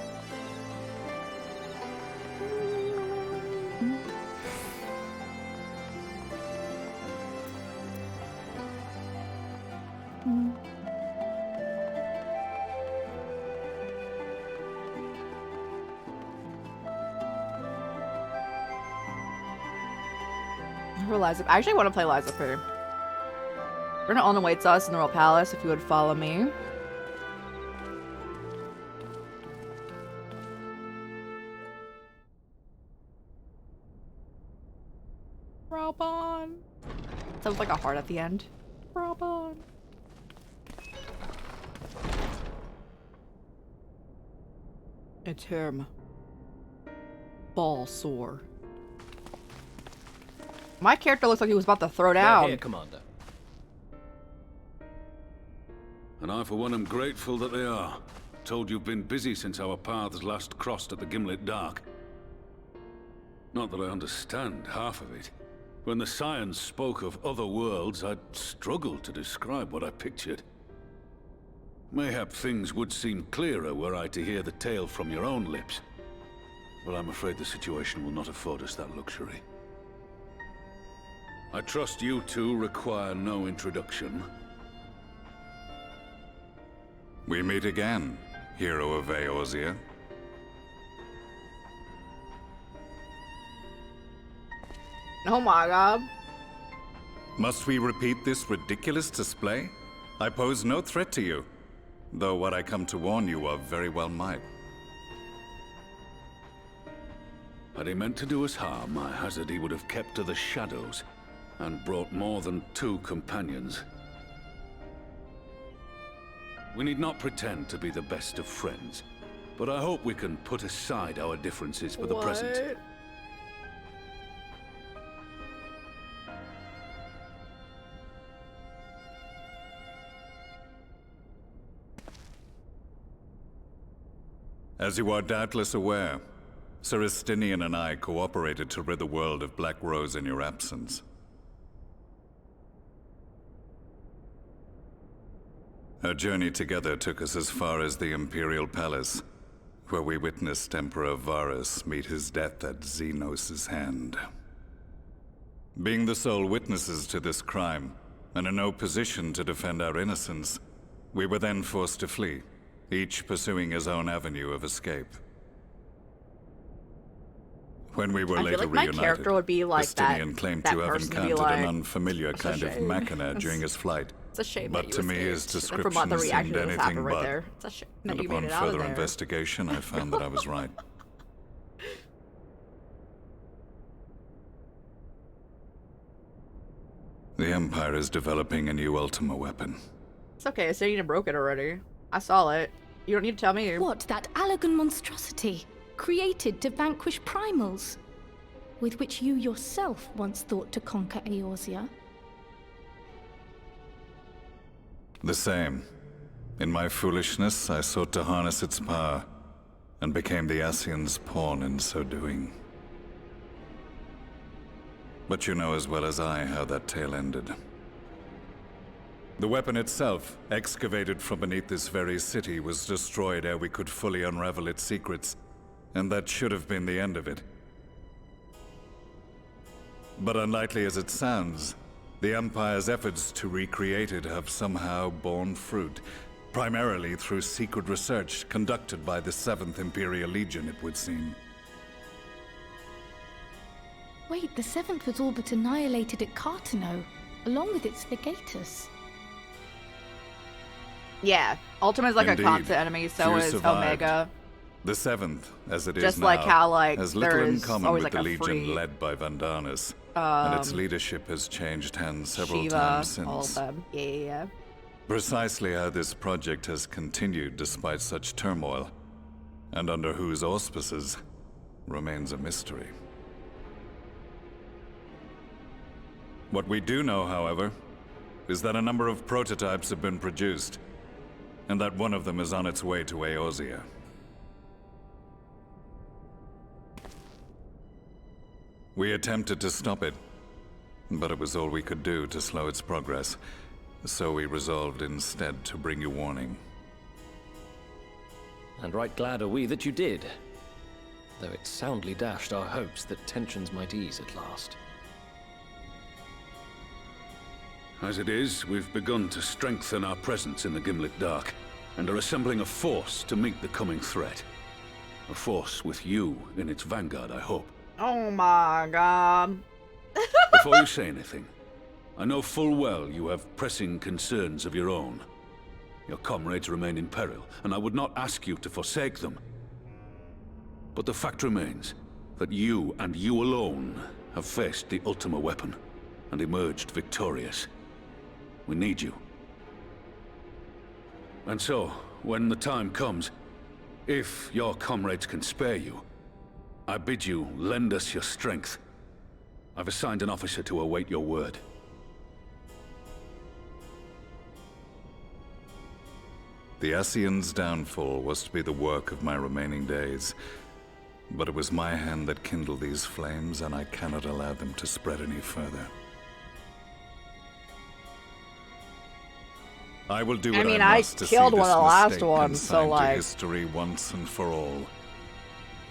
I actually want to play Liza P. Brenna Alden awaits us in the Royal Palace if you would follow me. Raban. Sounds like a heart at the end. Raban. It's him. Ball sore. My character looks like he was about to throw down. Here, Commander. And I, for one, am grateful that they are. Told you've been busy since our paths last crossed at the Gimlet Dark. Not that I understand half of it. When the Scions spoke of other worlds, I'd struggled to describe what I pictured. Mayhap things would seem clearer were I to hear the tale from your own lips. But I'm afraid the situation will not afford us that luxury. I trust you two require no introduction. We meet again, hero of Eorzea. Oh my god. Must we repeat this ridiculous display? I pose no threat to you, though what I come to warn you of very well might. Had he meant to do us harm, I hazard he would have kept to the shadows, and brought more than 2 companions. We need not pretend to be the best of friends, but I hope we can put aside our differences for the present. As you are doubtless aware, Sir Estinian and I cooperated to rid the world of Black Rose in your absence. Our journey together took us as far as the Imperial Palace, where we witnessed Emperor Varus meet his death at ZENOS' hand. Being the sole witnesses to this crime, and in no position to defend our innocence, we were then forced to flee, each pursuing his own avenue of escape. When we were I later feel like my reunited, character would be like Estinian claimed to have person to be encountered like, an unfamiliar "It's a kind of shame." machina during his flight. It's a shame But that to you me, his escaped. description From what the reaction seemed that anything happened right but. there. It's a shame that And you made upon it out of further there. investigation, I found that I was right. The Empire is developing a new Ultima weapon. It's okay, Estinian broke it already. I saw it. You don't need to tell me. What, that Allagan monstrosity, created to vanquish primals, with which you yourself once thought to conquer Eorzea? The same. In my foolishness, I sought to harness its power, and became the Ascian's pawn in so doing. But you know as well as I how that tale ended. The weapon itself, excavated from beneath this very city, was destroyed ere we could fully unravel its secrets, and that should have been the end of it. But unlikely as it sounds, the Empire's efforts to recreate it have somehow borne fruit, primarily through secret research conducted by the 7th Imperial Legion, it would seem. Wait, the 7th was all but annihilated at Cartano, along with its legatus. Yeah, Ultima's like Indeed. a constant enemy, so Few is survived. Omega. The 7th, as it is Just now, like how, like, has little in there's common always, with like, the a Legion free, led by Vandanis, and its leadership has changed hands several times Shiva, all of since. them. Yeah. Precisely how this project has continued despite such turmoil, and under whose auspices, remains a mystery. What we do know, however, is that a number of prototypes have been produced, and that one of them is on its way to Eorzea. We attempted to stop it, but it was all we could do to slow its progress, so we resolved instead to bring you warning. And right glad are we that you did, though it soundly dashed our hopes that tensions might ease at last. As it is, we've begun to strengthen our presence in the Gimlet Dark, and are assembling a force to meet the coming threat. A force with you in its vanguard, I hope. Oh my god. Before you say anything, I know full well you have pressing concerns of your own. Your comrades remain in peril, and I would not ask you to forsake them. But the fact remains that you and you alone have faced the Ultima weapon, and emerged victorious. We need you. And so, when the time comes, if your comrades can spare you, I bid you lend us your strength. I've assigned an officer to await your word. The Ascian's downfall was to be the work of my remaining days, but it was my hand that kindled these flames, and I cannot allow them to spread any further. I will do what I must to see killed this one of the last mistake ones, so, consigned to like... history once and for all.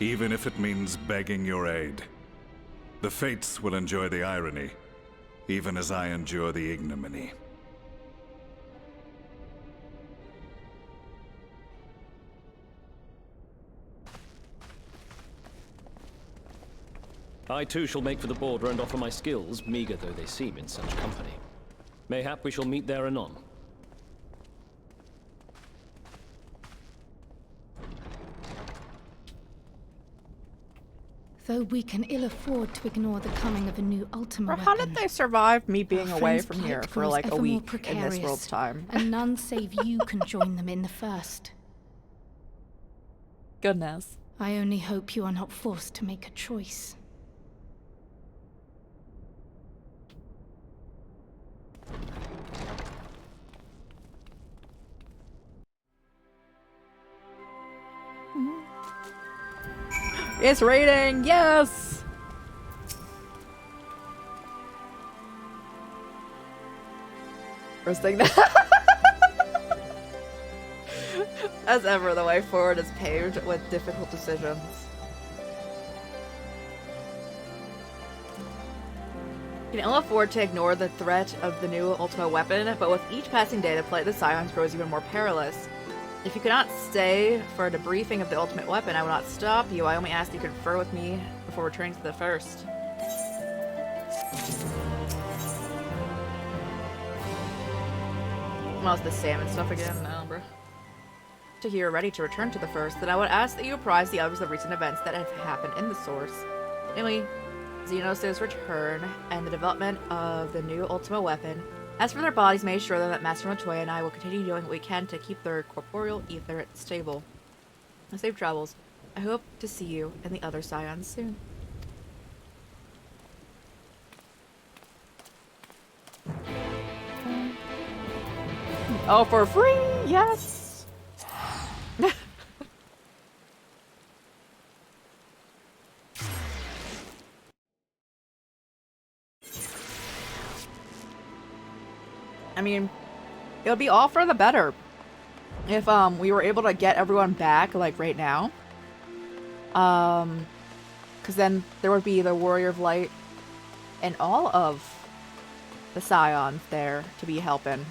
Even if it means begging your aid. The fates will enjoy the irony, even as I endure the ignominy. I too shall make for the border and offer my skills, meager though they seem in such company. Mayhap we shall meet there anon. Though we can ill afford to ignore the coming of a new Ultima How weapon, did they survive me being our away friends' from here plight for grows like a ever more week in precarious, this world's time? and none save you can join them in the first. Goodness. I only hope you are not forced to make a choice. It's raining! Yes! First thing that as ever, the way forward is paved with difficult decisions. You can ill afford to ignore the threat of the new ultimate weapon, but with each passing day, the plight of the Scions grows even more perilous. If you cannot stay for a debriefing of the ultimate weapon, I will not stop you. I only ask that you confer with me before returning to the first. Well, it's the salmon stuff again? No, bro. To hear ready to return to the first, then I would ask that you apprise the others of recent events that have happened in the source. Namely, ZENOS' return and the development of the new ultimate weapon. As for their bodies, make sure that Master Montoya and I will continue doing what we can to keep their corporeal ether stable. Safe travels. I hope to see you and the other Scions soon. Oh, for free! Yes! I mean, it'll be all for the better if we were able to get everyone back like right now. Because then there would be the Warrior of Light and all of the Scions there to be helping.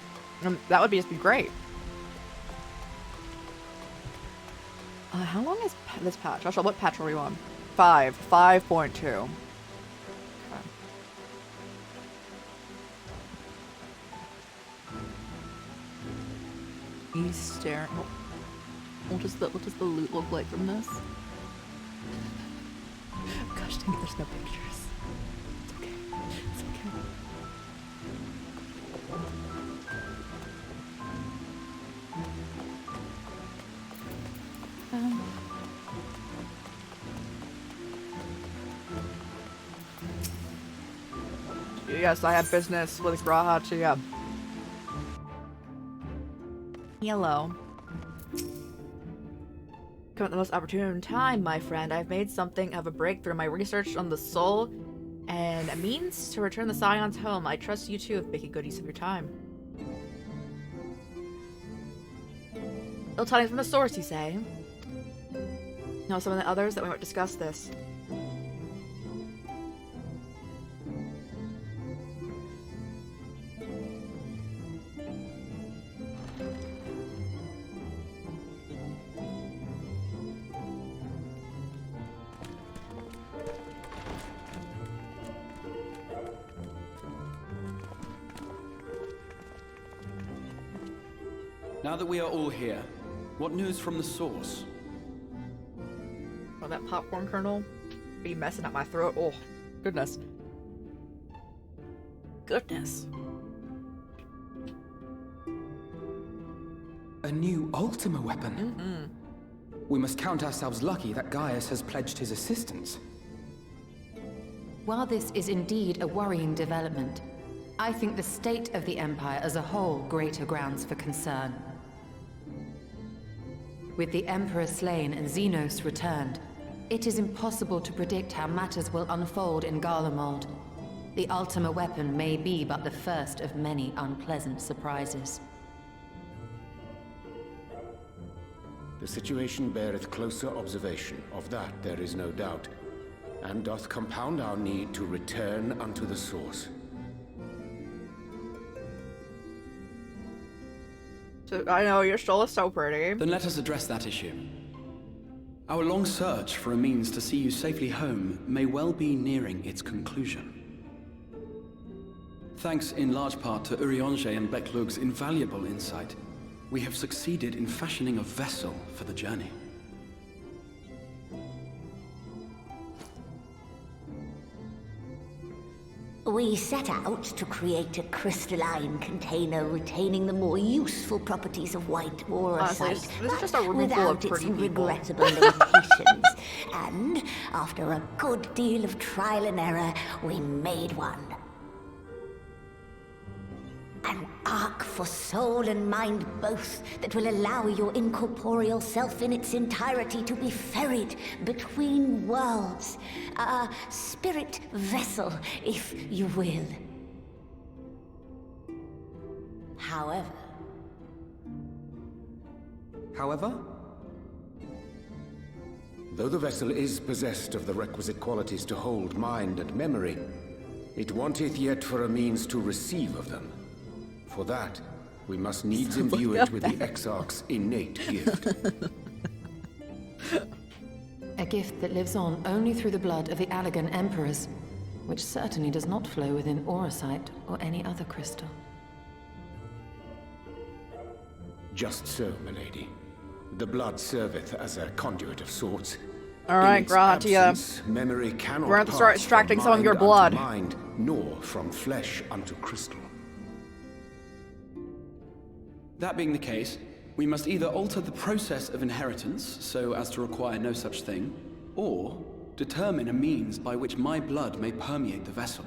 That would just be great. How long is this patch? Joshua, what patch are we on? 5.2. He's staring. Oh. What does the loot look like from this? Gosh dang it, there's no pictures. It's okay. It's okay. Yes, I have business with Graha too, yeah. Hello. Come at the most opportune time, my friend. I've made something of a breakthrough in my research on the soul and a means to return the Scions home. I trust you too, making good use of your time. Ill tidings from the source, you say? Know some of the others that we might discuss this. Now that we are all here, what news from the source? Oh, that popcorn kernel be messing up my throat. Oh, goodness. Goodness. A new Ultima weapon? Mm-hmm. We must count ourselves lucky that Gaius has pledged his assistance. While this is indeed a worrying development, I think the state of the Empire as a whole greater grounds for concern. With the Emperor slain and Zenos returned, it is impossible to predict how matters will unfold in Garlemald. The Ultima weapon may be but the first of many unpleasant surprises. The situation beareth closer observation, of that there is no doubt, and doth compound our need to return unto the source. So, I know, your soul is so pretty. Then let us address that issue. Our long search for a means to see you safely home may well be nearing its conclusion. Thanks in large part to Urianger and Becklug's invaluable insight, we have succeeded in fashioning a vessel for the journey. We set out to create a crystalline container retaining the more useful properties of white morosite, this is just a room full of without its pretty people. regrettable limitations. And after a good deal of trial and error, we made one. An ark for soul and mind both that will allow your incorporeal self in its entirety to be ferried between worlds. A spirit vessel, if you will. However... However? Though the vessel is possessed of the requisite qualities to hold mind and memory, it wanteth yet for a means to receive of them. For that, we must needs imbue it with the Exarch's innate gift. A gift that lives on only through the blood of the Allegan Emperors, which certainly does not flow within Auracite or any other crystal. Just so, milady. The blood serveth as a conduit of sorts. Alright, Gratia. Memory cannot we're going to start extracting some of your blood. Mind, nor from flesh unto crystal. That being the case, we must either alter the process of inheritance so as to require no such thing, or determine a means by which my blood may permeate the vessel.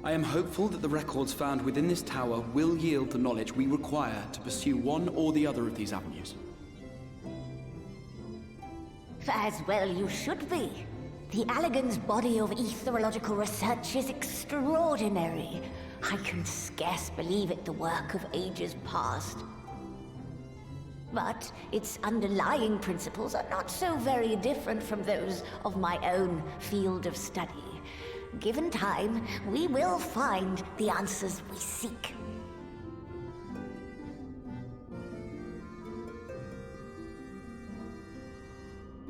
I am hopeful that the records found within this tower will yield the knowledge we require to pursue one or the other of these avenues. As well you should be. The Allegan's body of etherological research is extraordinary. I can scarce believe it the work of ages past. But its underlying principles are not so very different from those of my own field of study. Given time, we will find the answers we seek.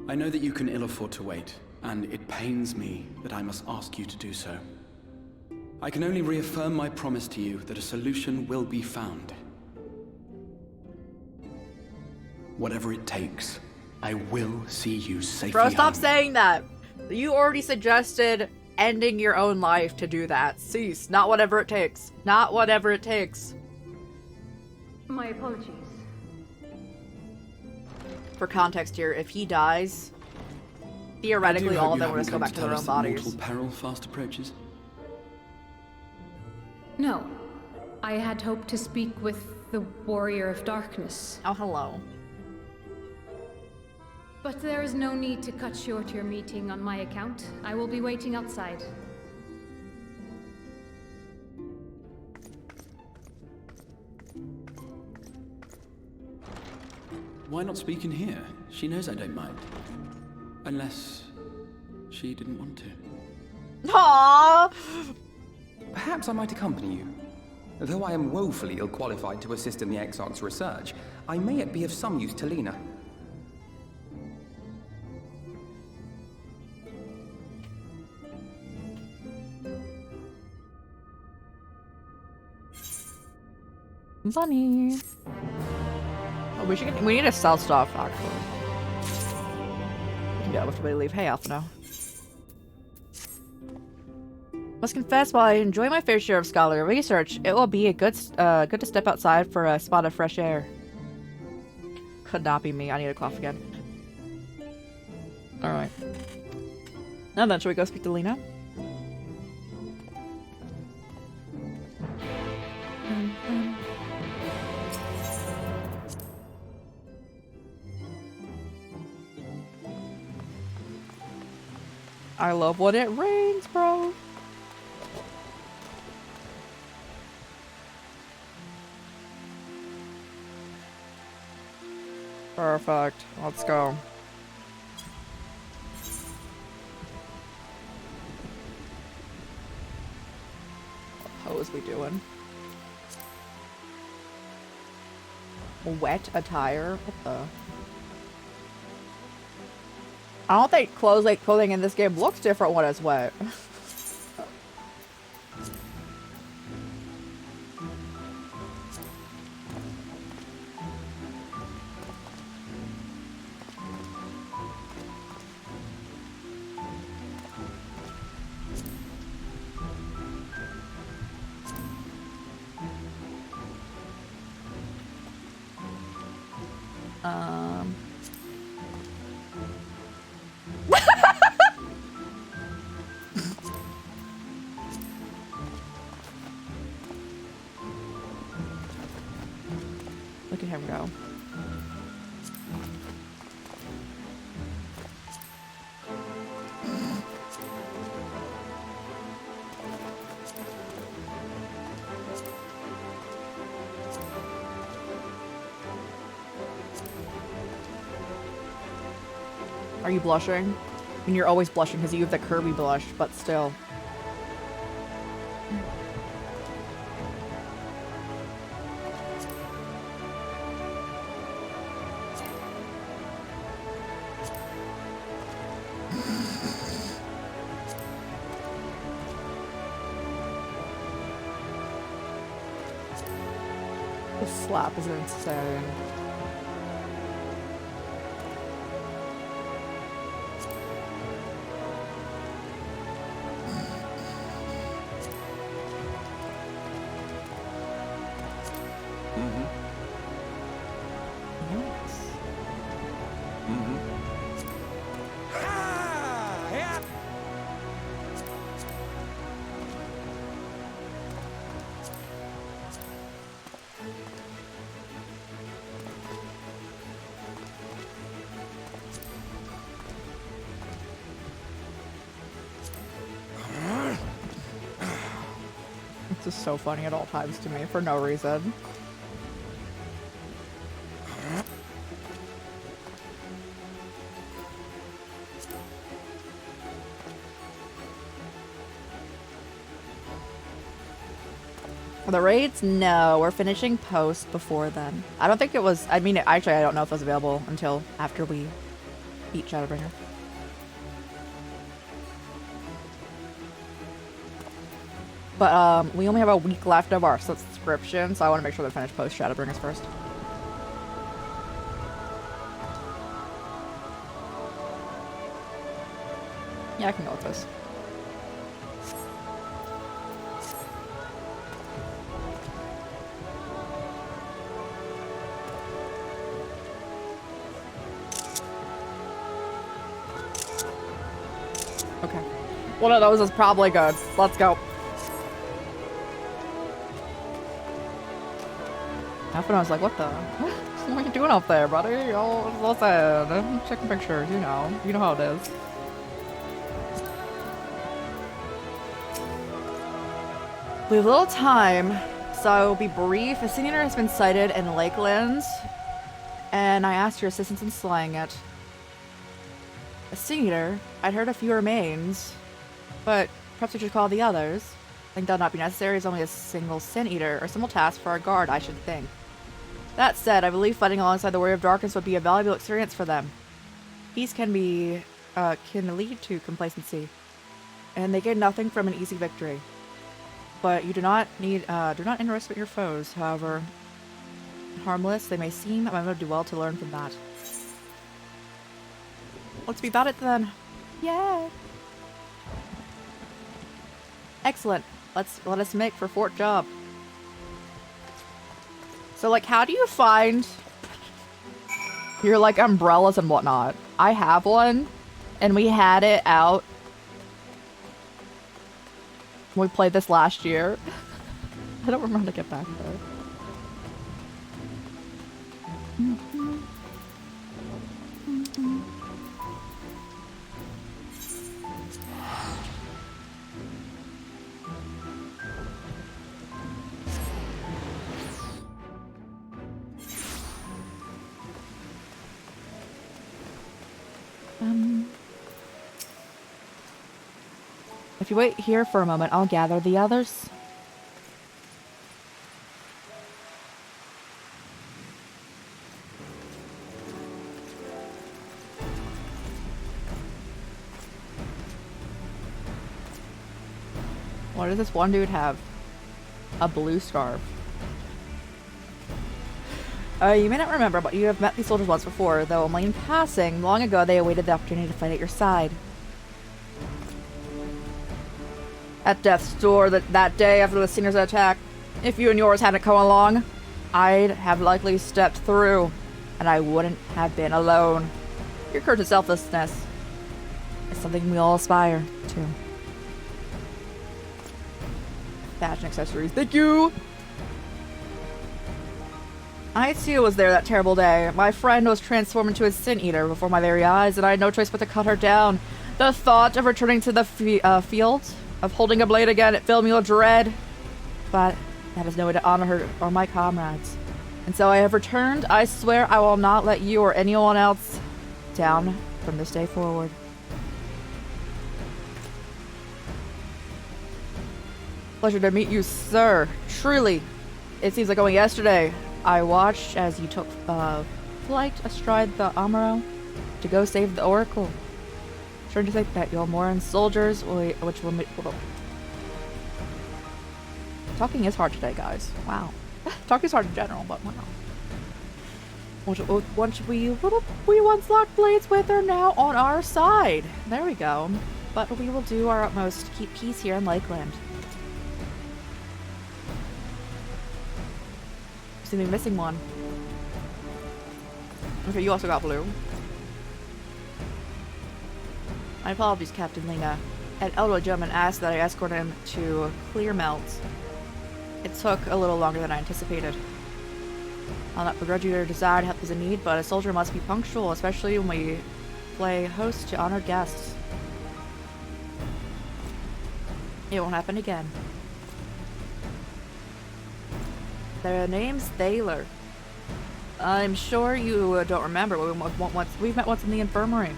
I know that you can ill afford to wait, and it pains me that I must ask you to do so. I can only reaffirm my promise to you that a solution will be found. Whatever it takes, I will see you safely Bro, stop home. saying that. You already suggested ending your own life to do that. Cease. Not whatever it takes. Not whatever it takes. My apologies. For context here, if he dies, theoretically all of them will just go back to their own bodies. Mortal peril fast approaches. No. I had hoped to speak with the Warrior of Darkness. Oh, hello. But there is no need to cut short your meeting on my account. I will be waiting outside. Why not speak in here? She knows I don't mind. Unless she didn't want to. Aww! Perhaps I might accompany you. Though I am woefully ill-qualified to assist in the Exarch's research, I may yet be of some use to Lena. Bunny. Oh, we need to sell stuff, actually. We can get before we leave. Hey, Alphino. Must confess, while I enjoy my fair share of scholarly research, it will be good to step outside for a spot of fresh air. Could not be me. I need to cough again. Alright. Now then, shall we go speak to Lena? I love when it rains, bro. Perfect. Let's go. What pose we doing? Wet attire? What the? I don't think clothing in this game looks different when it's wet. Are you blushing? I mean, you're always blushing because you have the Kirby blush, but still. The slap is insane. It's just so funny at all times to me for no reason. The raids? No, we're finishing post before then. I don't think it was, I mean, actually I don't know if it was available until after we beat Shadowbringer. But we only have a week left of our subscription, so I want to make sure to finish post Shadowbringers first. Yeah, I can go with this. Okay. One of those is probably good. Let's go. Half and I was like, what the? What are you doing up there, buddy? Oh, listen. Checking pictures, you know. You know how it is. We have a little time, so I will be brief. A sin eater has been sighted in Lakelands, and I asked your assistance in slaying it. A sin eater? I'd heard a few remains, but perhaps we should call the others. I think that would not be necessary. It's only a single sin eater, or simple task for our guard, I should think. That said, I believe fighting alongside the Warrior of Darkness would be a valuable experience for them. Peace can lead to complacency, and they gain nothing from an easy victory. But you do not underestimate your foes, however harmless they may seem. I'm going to do well to learn from that. Let's be about it then. Yeah. Excellent. Let us make for Fort Job. So, like, how do you find your, like, umbrellas and whatnot? I have one, and we had it out when we played this last year. I don't remember how to get back there. If you wait here for a moment, I'll gather the others. What does this one dude have? A blue scarf. You may not remember, but you have met these soldiers once before, though only in passing. Long ago, they awaited the opportunity to fight at your side. At death's door that day after the Singers' attack, if you and yours hadn't come along, I'd have likely stepped through, and I wouldn't have been alone. Your courage and selflessness is something we all aspire to. Fashion accessories, thank you! I too was there that terrible day. My friend was transformed into a sin eater before my very eyes, and I had no choice but to cut her down. The thought of returning to the field, of holding a blade again, it filled me with dread. But that is no way to honor her or my comrades. And so I have returned. I swear I will not let you or anyone else down from this day forward. Pleasure to meet you, sir. Truly, it seems like only yesterday I watched as you took flight astride the Amaro to go save the Oracle. Sure to think that your Moran soldiers, which will make... Talking is hard today, guys. Wow. Talking is hard in general, but wow. We once locked blades with are now on our side. There we go. But we will do our utmost to keep peace here in Lakeland. Seem to be missing one. Okay, you also got blue. My apologies, Captain Lena. An elderly gentleman asked that I escort him to Clearmelt. It took a little longer than I anticipated. I'll not begrudge your desire to help those in need, but a soldier must be punctual, especially when we play host to honored guests. It won't happen again. Their name's Thaler. I'm sure you don't remember, but we've met once in the infirmary.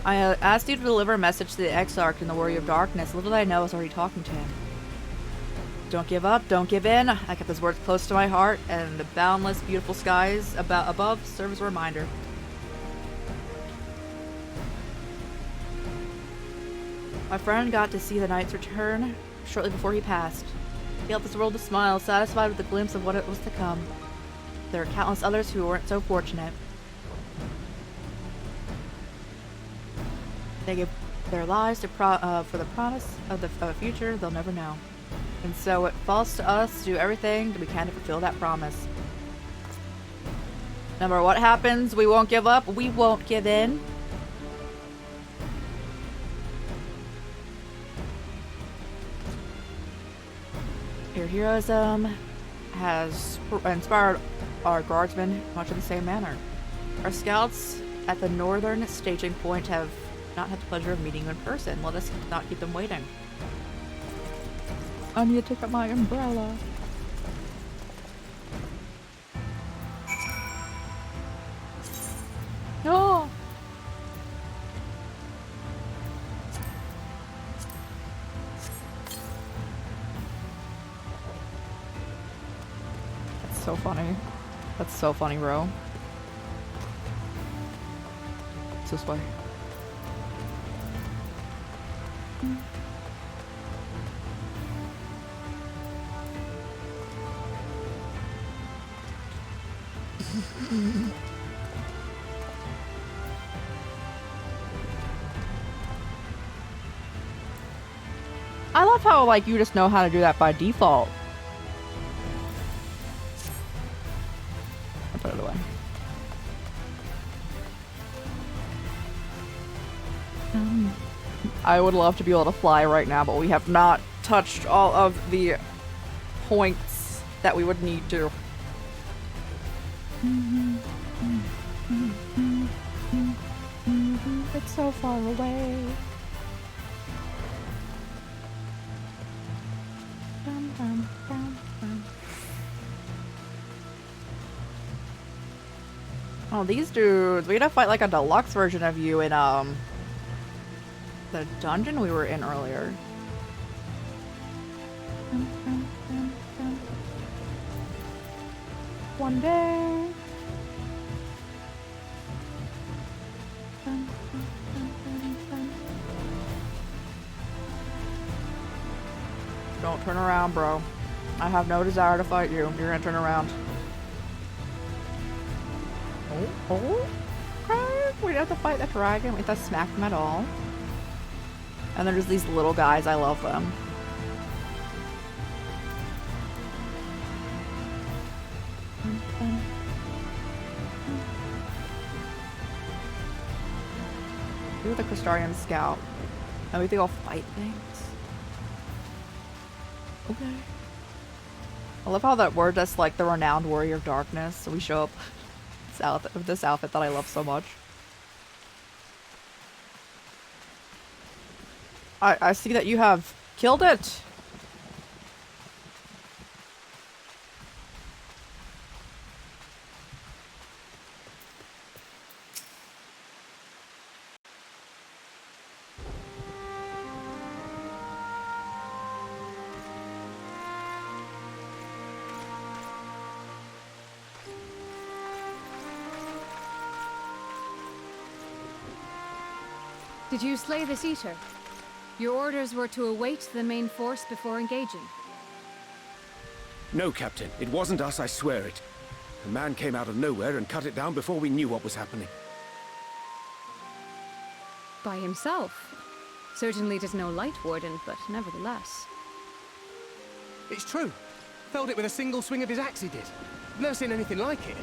I asked you to deliver a message to the Exarch and the Warrior of Darkness. Little did I know I was already talking to him. Don't give up, don't give in. I kept those words close to my heart, and the boundless, beautiful skies above serve as a reminder. My friend got to see the knight's return shortly before he passed. He helped this world to smile, satisfied with a glimpse of what it was to come. There are countless others who weren't so fortunate. They give their lives to for the promise of the future they'll never know. And so it falls to us to do everything that we can to fulfill that promise. No matter what happens, we won't give up. We won't give in. Your heroism has inspired our guardsmen much in the same manner. Our scouts at the northern staging point have not had the pleasure of meeting you in person. Let us not keep them waiting. I need to take out my umbrella. No! That's so funny. That's so funny, bro. It's this way. I love how, like, you just know how to do that by default. I'll put it away. I would love to be able to fly right now, but we have not touched all of the points that we would need to. It's so far away. Oh, these dudes. We gotta fight like a deluxe version of you in the dungeon we were in earlier. One day. Don't turn around, bro. I have no desire to fight you. You're gonna turn around. Oh, okay. We have to fight the dragon. We have to smack them at all. And there's these little guys. I love them. You're the Crystarian scout. And we think I'll fight things. Okay. I love how that word that's like the renowned warrior of darkness. So we show up with this outfit that I love so much. I see that you have killed it. Did you slay this eater? Your orders were to await the main force before engaging. No, Captain. It wasn't us, I swear it. A man came out of nowhere and cut it down before we knew what was happening. By himself? Certainly it is no light warden, but nevertheless. It's true. Felled it with a single swing of his axe, he did. Never seen anything like it.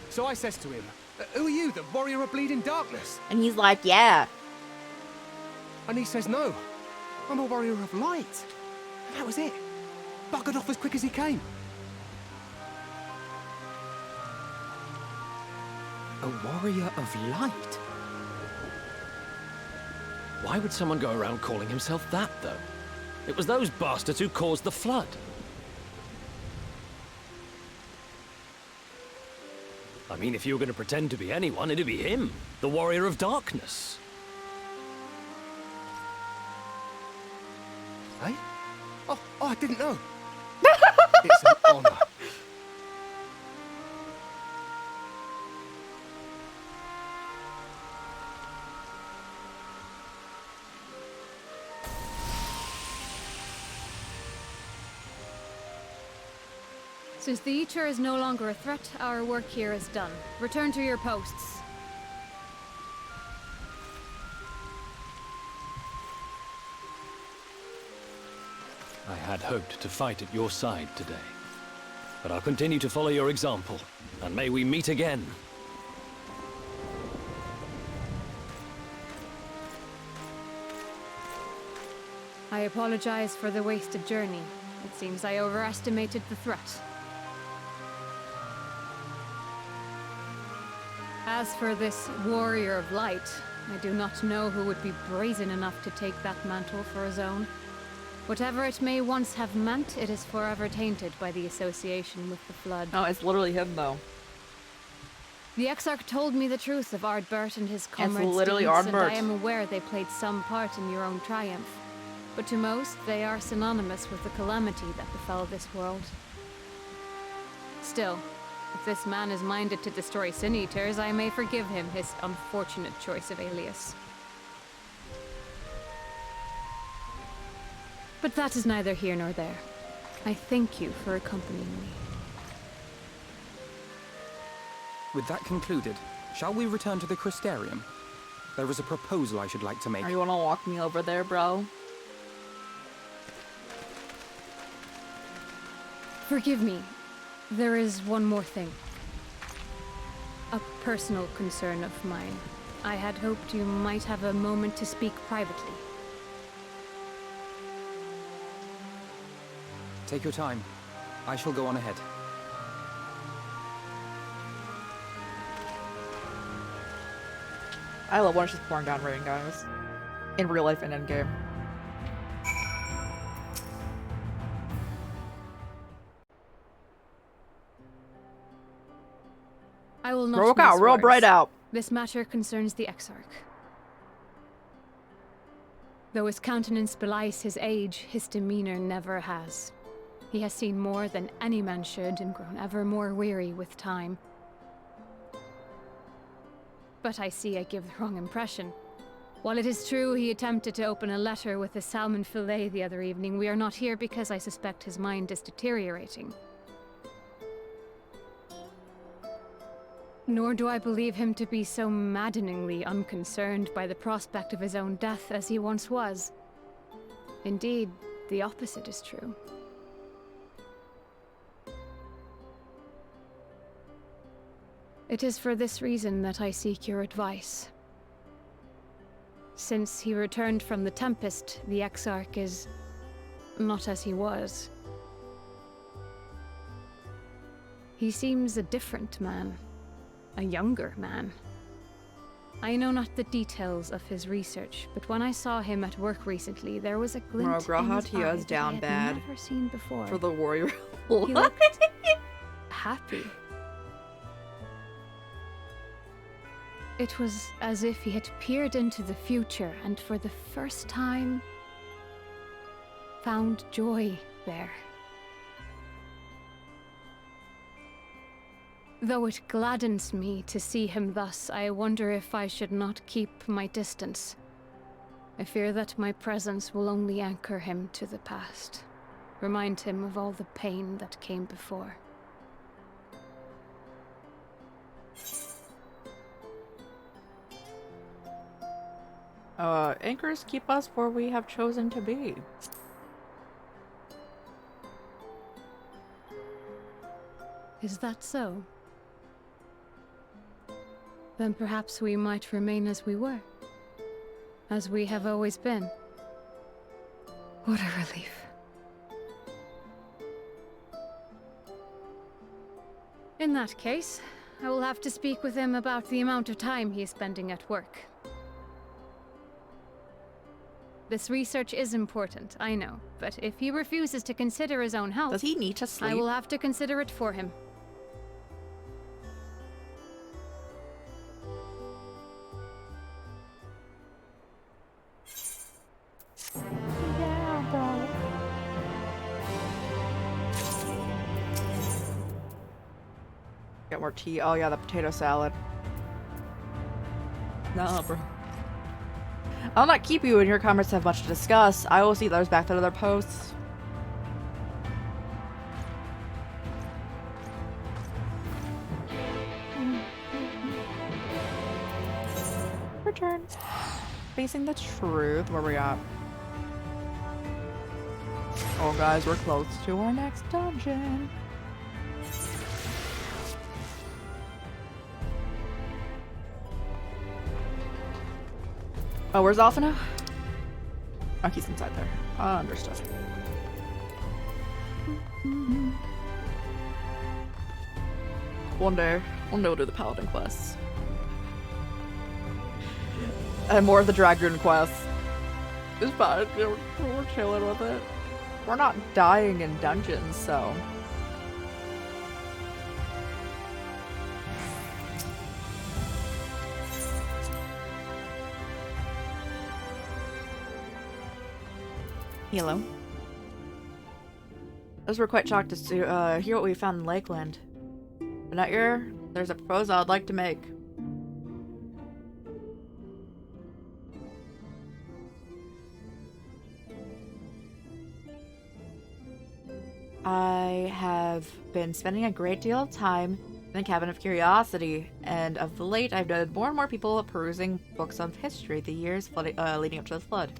So I says to him, who are you, the warrior of bleeding darkness? And he's like, yeah. And he says, no, I'm a warrior of light. And that was it. Buggered off as quick as he came. A warrior of light? Why would someone go around calling himself that, though? It was those bastards who caused the flood. I mean, if you were going to pretend to be anyone, it'd be him, the warrior of darkness. Hey? Oh, I didn't know. It's an honor. Since the Eater is no longer a threat, our work here is done. Return to your posts. I had hoped to fight at your side today. But I'll continue to follow your example, and may we meet again. I apologize for the wasted journey. It seems I overestimated the threat. As for this warrior of light, I do not know who would be brazen enough to take that mantle for his own. Whatever it may once have meant, it is forever tainted by the association with the Flood. Oh, it's literally him, though. The Exarch told me the truth of Ardbert and his comrades' It's literally deeds, Ardbert. and I am aware they played some part in your own triumph. But to most, they are synonymous with the calamity that befell this world. Still, if this man is minded to destroy Sin Eaters, I may forgive him his unfortunate choice of alias. But that is neither here nor there. I thank you for accompanying me. With that concluded, shall we return to the Crystarium? There is a proposal I should like to make. Are you wanna walk me over there, bro? Forgive me. There is one more thing. A personal concern of mine. I had hoped you might have a moment to speak privately. Take your time. I shall go on ahead. I love when she's pouring down rain, guys. In real life and in game. I will not Roll out, mince real words. bright out. This matter concerns the Exarch. Though his countenance belies his age, his demeanor never has. He has seen more than any man should and grown ever more weary with time. But I see I give the wrong impression. While it is true he attempted to open a letter with a salmon fillet the other evening, we are not here because I suspect his mind is deteriorating. Nor do I believe him to be so maddeningly unconcerned by the prospect of his own death as he once was. Indeed, the opposite is true. It is for this reason that I seek your advice. Since he returned from the Tempest, the Exarch is not as he was. He seems a different man. A younger man. I know not the details of his research, but when I saw him at work recently, there was a glint in his eye is that down I had bad never seen before. for the warrior. He looked happy. It was as if he had peered into the future and for the first time found joy there. Though it gladdens me to see him thus, I wonder if I should not keep my distance. I fear that my presence will only anchor him to the past, remind him of all the pain that came before. Anchors keep us where we have chosen to be. Is that so? Then perhaps we might remain as we were. As we have always been. What a relief. In that case, I will have to speak with him about the amount of time he is spending at work. This research is important, I know, but if he refuses to consider his own health... Does he need to sleep? I will have to consider it for him. Yeah, bro. Get more tea. Oh yeah, the potato salad. Nah, bro. I'll not keep you in your comments have much to discuss. I will see those back to other posts. Return. Facing the truth. Where we at? Oh guys, we're close to our next dungeon. Oh, where's Alpha now? Oh, he's inside there. Understood. One day we'll do the Paladin quests. And more of the Dragoon quests. It's fine. We're chilling with it. We're not dying in dungeons, so... Hello. As we're quite shocked to hear what we found in Lakeland. But not here, there's a proposal I'd like to make. I have been spending a great deal of time in the Cabin of Curiosity, and of late I've noted more and more people perusing books of history, the years leading up to the Flood.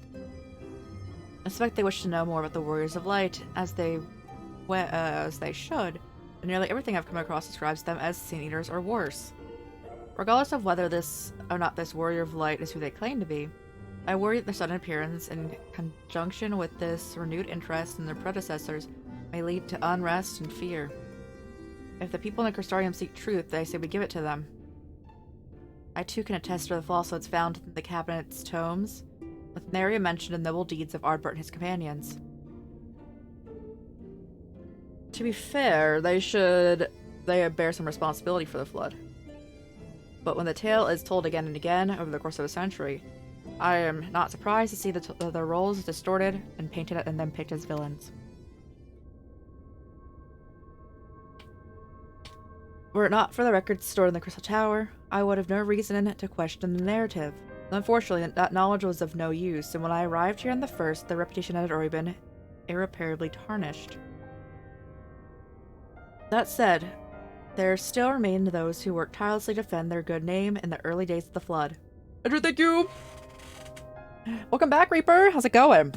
I suspect they wish to know more about the Warriors of Light, as they should, but nearly everything I've come across describes them as Sin Eaters or worse. Regardless of whether this or not this Warrior of Light is who they claim to be, I worry that their sudden appearance in conjunction with this renewed interest in their predecessors may lead to unrest and fear. If the people in the Crystarium seek truth, they say we give it to them. I too can attest to the falsehoods found in the cabinet's tomes, with nary a mention of noble deeds of Ardbert and his companions. To be fair, they bear some responsibility for the Flood. But when the tale is told again and again over the course of a century, I am not surprised to see the roles distorted and painted and then picked as villains. Were it not for the records stored in the Crystal Tower, I would have no reason to question the narrative. Unfortunately, that knowledge was of no use, and when I arrived here in the first, their reputation had already been irreparably tarnished. That said, there still remain those who worked tirelessly to defend their good name in the early days of the Flood. Andrew, thank you! Welcome back, Reaper! How's it going?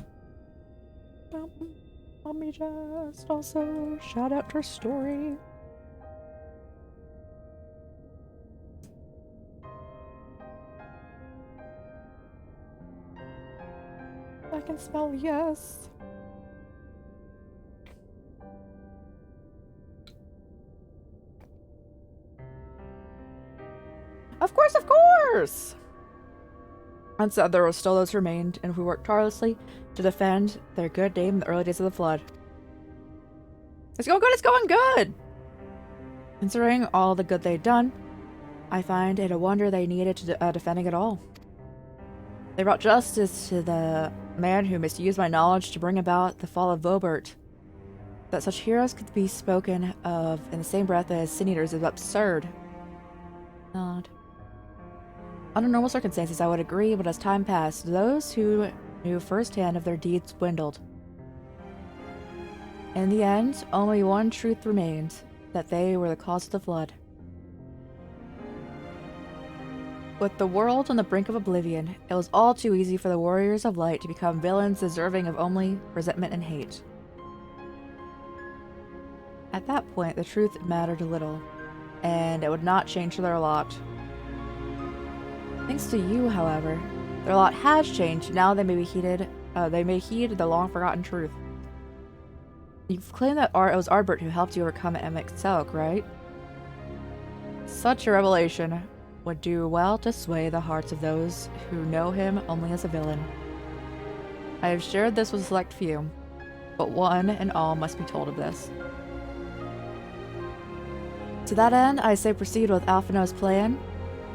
Let me just also shout out her story. I can spell yes. Of course, of course! And so there were still those who remained, and who worked tirelessly to defend their good name in the early days of the Flood. It's going good, it's going good! Considering all the good they'd done, I find it a wonder they needed to defending at all. They brought justice to the man who misused my knowledge to bring about the fall of Vobert. That such heroes could be spoken of in the same breath as sin eaters is absurd. Odd. Under normal circumstances, I would agree, but as time passed, those who knew firsthand of their deeds dwindled. In the end, only one truth remained, that they were the cause of the flood. With the world on the brink of oblivion, it was all too easy for the warriors of light to become villains deserving of only resentment and hate. At that point, the truth mattered little, and it would not change their lot. Thanks to you, however, their lot has changed. Now they may heed the long-forgotten truth. You've claimed that it was Ardbert who helped you overcome Emic Selk, right? Such a revelation would do well to sway the hearts of those who know him only as a villain. I have shared this with a select few, but one and all must be told of this. To that end, I say proceed with Alphino's plan.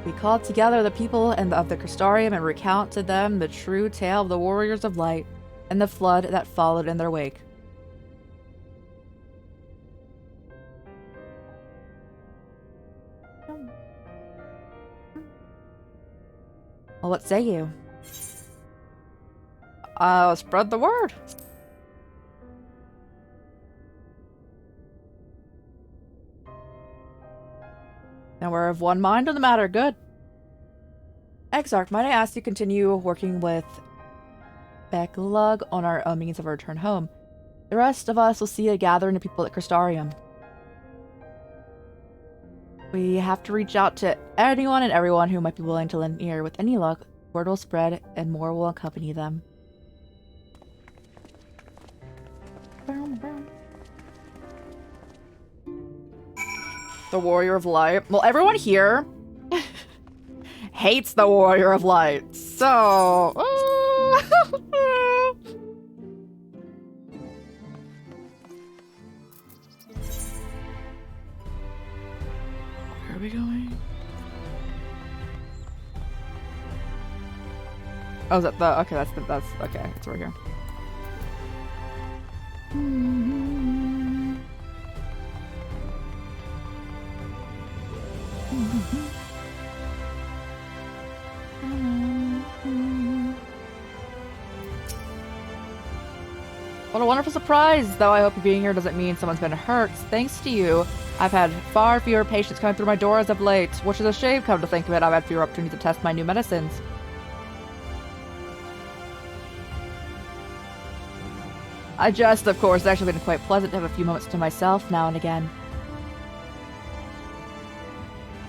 We call together the people of the Crystarium and recount to them the true tale of the Warriors of Light and the flood that followed in their wake. Well, what say you? Spread the word. And we're of one mind on the matter. Good. Exarch, might I ask you to continue working with Becklug on our means of a return home? The rest of us will see a gathering of people at Crystarium. We have to reach out to anyone and everyone who might be willing to lend an ear. With any luck, word will spread and more will accompany them. The Warrior of Light. Well, everyone here hates the Warrior of Light, so... Where are we going? Oh, is that the... Okay, that's okay, it's over here. What a wonderful surprise! Though I hope being here doesn't mean someone's been hurt. Thanks to you, I've had far fewer patients coming through my door as of late, which is a shame, come to think of it. I've had fewer opportunities to test my new medicines. I jest, of course. It's actually been quite pleasant to have a few moments to myself now and again.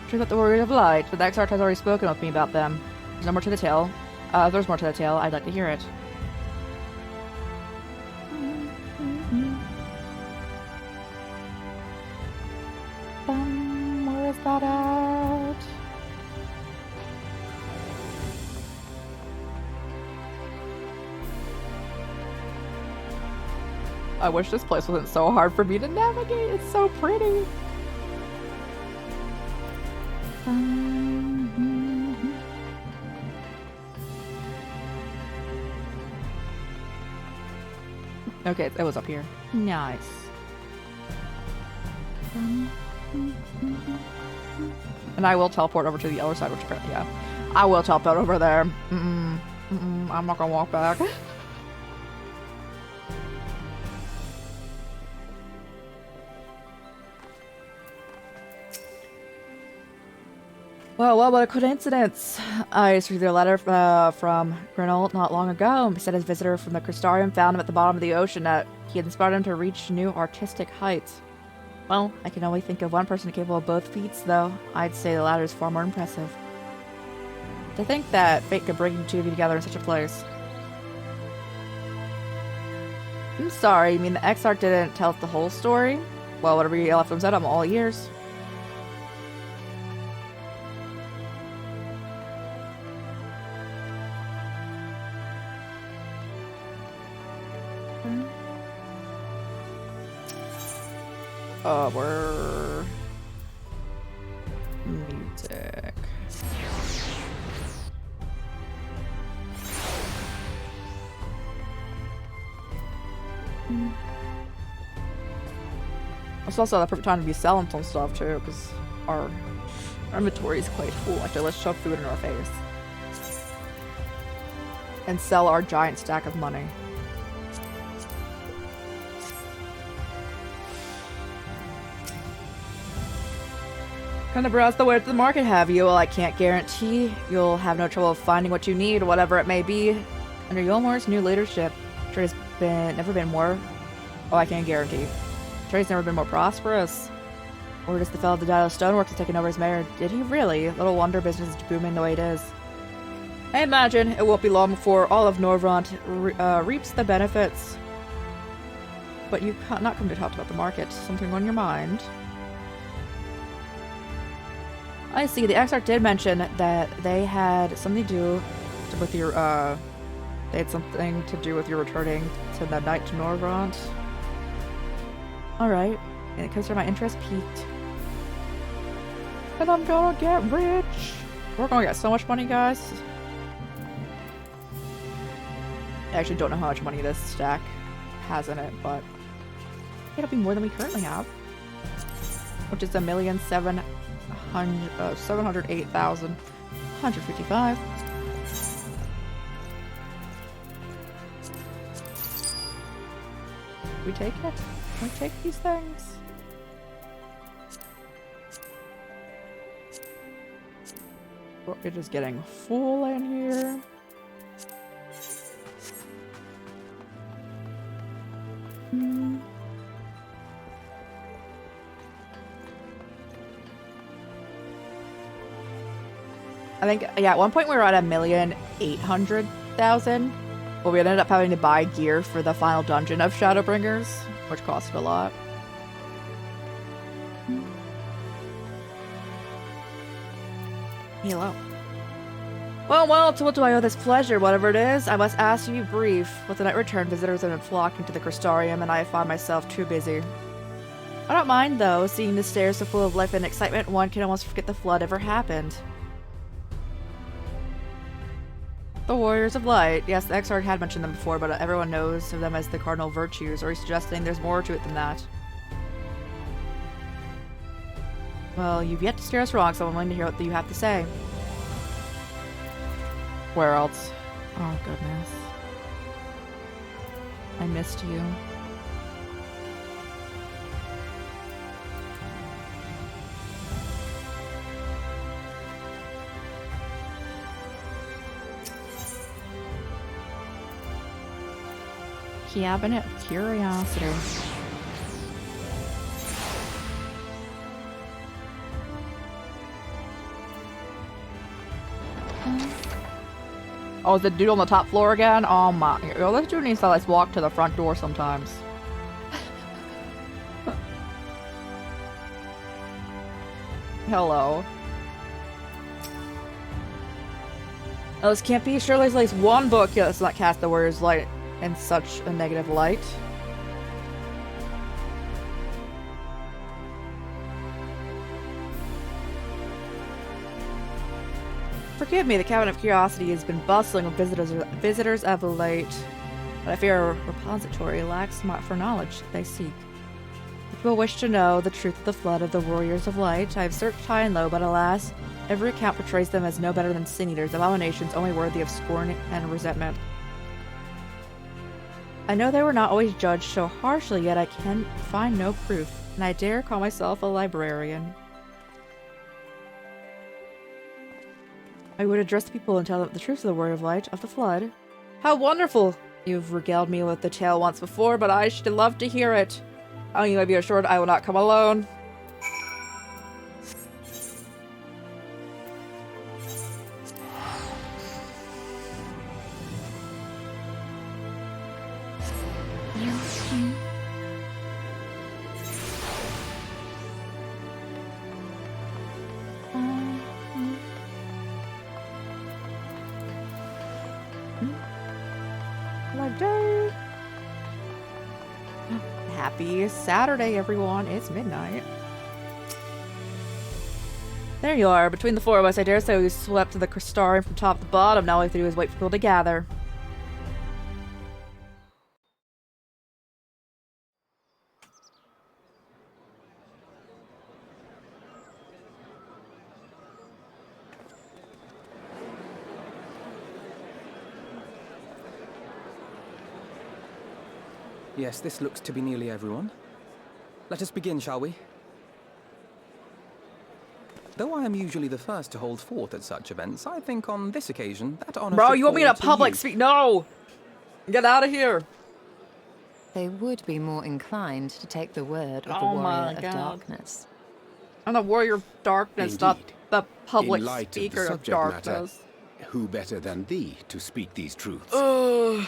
Truth about the Warrior of Light, but the Exarch has already spoken with me about them. There's no more to the tale. If there's more to the tale, I'd like to hear it. Where is that at? I wish this place wasn't so hard for me to navigate. It's so pretty. Okay, it was up here. Nice. And I will teleport over to the other side, which yeah, I will teleport over there. I'm not gonna walk back. Well, what a coincidence. I received a letter from Grinold not long ago. He said his visitor from the Crystarium found him at the bottom of the ocean, that he had inspired him to reach new artistic heights. Well, I can only think of one person capable of both feats, though I'd say the latter is far more impressive. To think that fate could bring the two of you together in such a place. I'm sorry, you mean the Exarch didn't tell us the whole story? Well, whatever you left him said, I'm all ears. We're... music. It's also the perfect time to be selling some stuff too, because our inventory is quite full. Actually, let's shove food in our face. And sell our giant stack of money. Kind of browse the way to the market, have you? Well, I can't guarantee you'll have no trouble finding what you need, whatever it may be. Under Yulmor's new leadership, trade has never been more... Oh, I can't guarantee. Trade's never been more prosperous. Or just the fellow of the Daedalus Stoneworks has taken over as mayor. Did he really? Little wonder business is booming the way it is. I imagine it won't be long before all of Norvrant reaps the benefits. But you've not come to talk about the market. Something on your mind? I see. The Exarch did mention that they had something to do with your, they had something to do with your returning to the night to Norvrant. Alright. And it comes from my interest peaked. And I'm gonna get rich! We're gonna get so much money, guys. I actually don't know how much money this stack has in it, but it'll be more than we currently have. Which is 1,708,155. We take it? We take these things? It is getting full in here. I think, yeah, at one point we were at 1,800,000, but we ended up having to buy gear for the final dungeon of Shadowbringers, which costed a lot. Hello. Well, to what do I owe this pleasure? Whatever it is, I must ask you brief. With the night return, visitors have been flocking to the Crystarium, and I find myself too busy. I don't mind, though. Seeing the stairs so full of life and excitement, one can almost forget the flood ever happened. The Warriors of Light. Yes, the Exarch had mentioned them before, but everyone knows of them as the cardinal virtues, or he's suggesting there's more to it than that. Well, you've yet to steer us wrong, so I'm willing to hear what you have to say. Where else? Oh, goodness. I missed you. Cabinet of Curiosity. Oh, is the dude on the top floor again? Oh my. Yo, this dude needs to let's walk to the front door sometimes. Hello. Oh, this can't be. Surely there's at least one book. Yeah, let's not cast the Warrior's Light in such a negative light. Forgive me, the Cabinet of Curiosity has been bustling with visitors of late, but I fear our repository lacks for knowledge they seek. If people wish to know the truth of the flood of the Warriors of Light, I have searched high and low, but alas, every account portrays them as no better than sin-eaters, abominations only worthy of scorn and resentment. I know they were not always judged so harshly, yet I can find no proof, and I dare call myself a librarian. I would address the people and tell them the truth of the Warrior of Light, of the flood. How wonderful! You've regaled me with the tale once before, but I should love to hear it. Oh, you may be assured I will not come alone. Happy Saturday, everyone. It's midnight. There you are. Between the four of us, I dare say we swept the Crystarium from top to bottom. Now all we have to do is wait for people to gather. Yes, this looks to be nearly everyone. Let us begin, shall we? Though I am usually the first to hold forth at such events, I think on this occasion that honor Bro, should you want me to fall public you. speak? No! Get out of here! They would be more inclined to take the word of the Oh Warrior my of God. Darkness. I'm the Warrior of Darkness, not Indeed. the public In light speaker of the of subject matter, darkness. who better than thee to speak these truths? Ugh.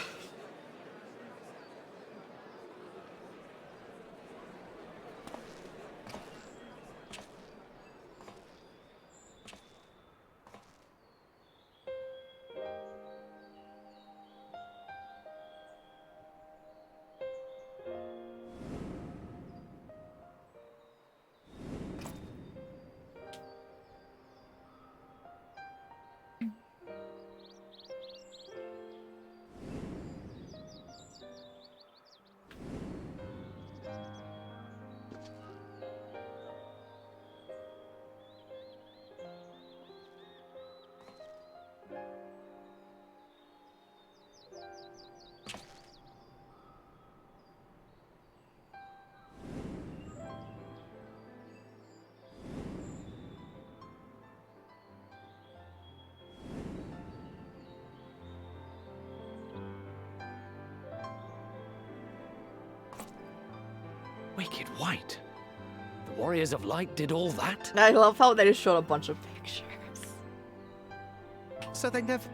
Wicked White. The Warriors of Light did all that? I love how they just showed a bunch of pictures. So they never...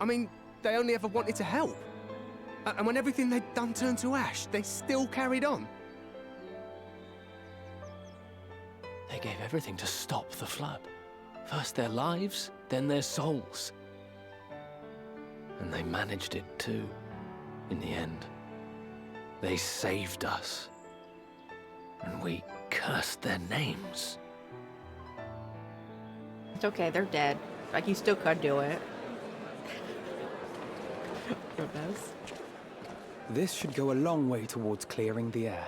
I mean, they only ever wanted to help. And when everything they'd done turned to ash, they still carried on. They gave everything to stop the flood. First their lives, then their souls. And they managed it too, in the end. They saved us. And we cursed their names. It's okay, they're dead. Like, you still could do it. Goodness. This should go a long way towards clearing the air.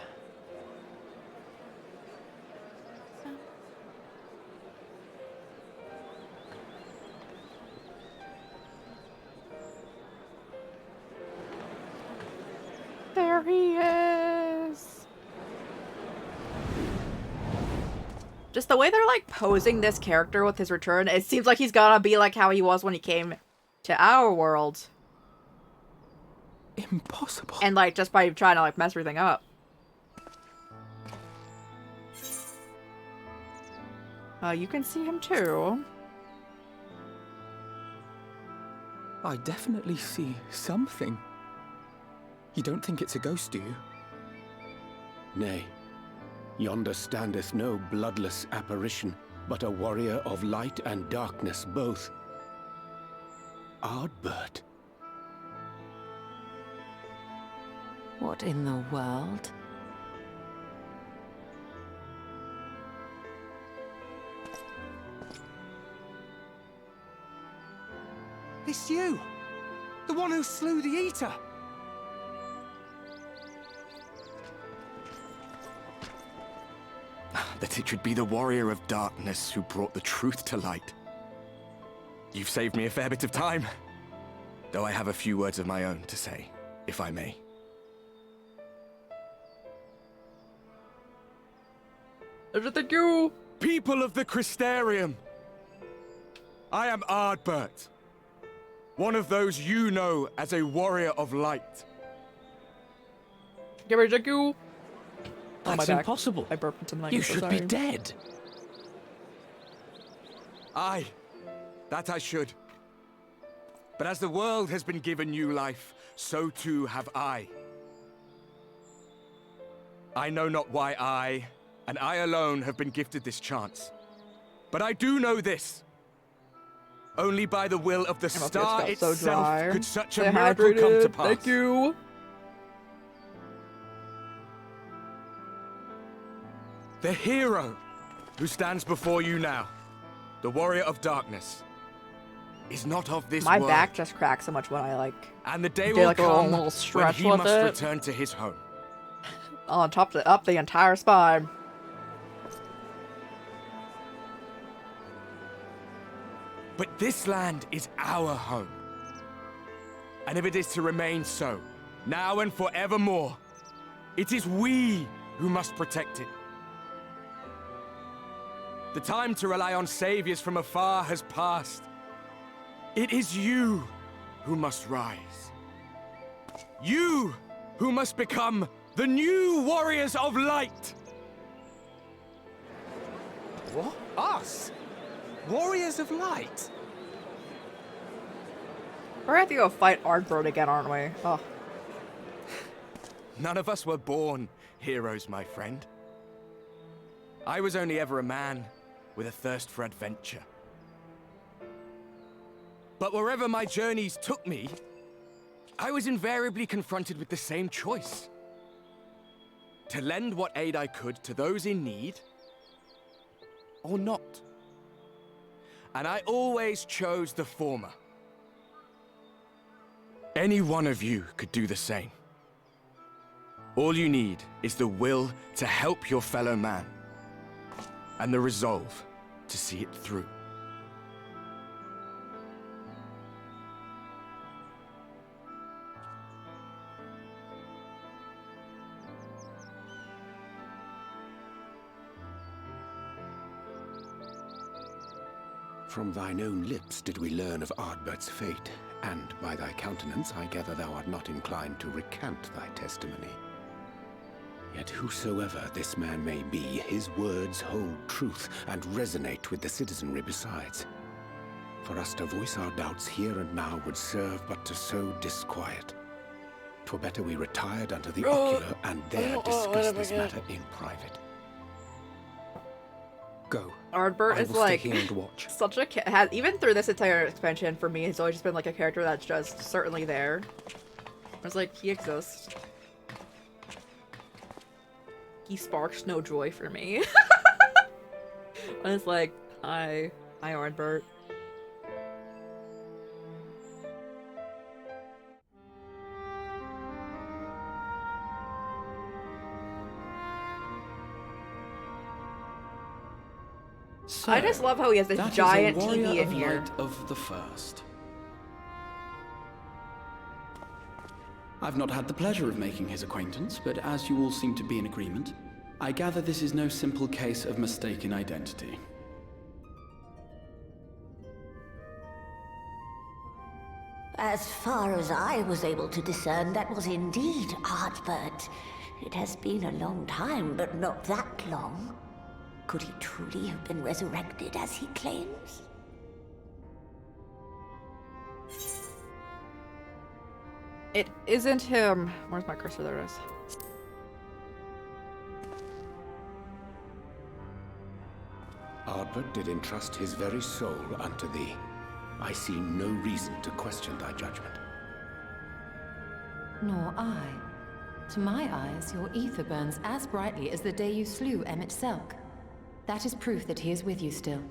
There he is! Just the way they're, like, posing this character with his return, it seems like he's gonna be like how he was when he came to our world. Impossible. And, like, just by trying to, like, mess everything up. You can see him too. I definitely see something. You don't think it's a ghost, do you? Nay, yonder standeth no bloodless apparition, but a warrior of light and darkness both. Ardbert. What in the world? It's you! The one who slew the Eater! That it should be the Warrior of Darkness who brought the truth to light. You've saved me a fair bit of time, though I have a few words of my own to say, if I may. Thank you! People of the Crystarium! I am Ardbert, one of those you know as a Warrior of Light. Give her a you. That's impossible. I burped into the mic. You I'm so should be sorry. dead. Aye, that I should. But as the world has been given new life, so too have I. I know not why I, and I alone, have been gifted this chance. But I do know this. Only by the will of the star itself could such a miracle come to pass. Thank you. The hero who stands before you now, the Warrior of Darkness, is not of this My world. back just cracked so much when I like. And the day did will like come a little when stretch he with must it. return to his home. On top of up the entire spine. But this land is our home. And if it is to remain so, now and forevermore, It is we who must protect it. The time to rely on saviors from afar has passed. It is you who must rise. You who must become the new warriors of light. What? Us? Warriors of light? We're gonna have to go fight Ardbert again, aren't we? Oh. None of us were born heroes, my friend. I was only ever a man with a thirst for adventure. But wherever my journeys took me, I was invariably confronted with the same choice. To lend what aid I could to those in need, or not. And I always chose the former. Any one of you could do the same. All you need is the will to help your fellow man, and the resolve to see it through. From thine own lips did we learn of Ardbert's fate, and by thy countenance I gather thou art not inclined to recant thy testimony. Yet whosoever this man may be, his words hold truth and resonate with the citizenry besides. For us to voice our doubts here and now would serve but to sow disquiet. 'Twere better we retired unto the ocular and there discuss this matter in private. Go. Ardbert is like watch. such a even through this entire expansion for me, he's always just been like a character that's just certainly there. It's like he exists. He sparks no joy for me. And it's like, hi Ardbert. Sir, I just love how he has this that giant is a warrior TV in of here. Light of the First. I've not had the pleasure of making his acquaintance, but as you all seem to be in agreement, I gather this is no simple case of mistaken identity. As far as I was able to discern, that was indeed Ardbert. It has been a long time, but not that long. Could he truly have been resurrected as he claims? It isn't him. Where's my cursor? There it is. Ardbert did entrust his very soul unto thee. I see no reason to question thy judgment. Nor I. To my eyes, your ether burns as brightly as the day you slew Emmett Selk. That is proof that he is with you still.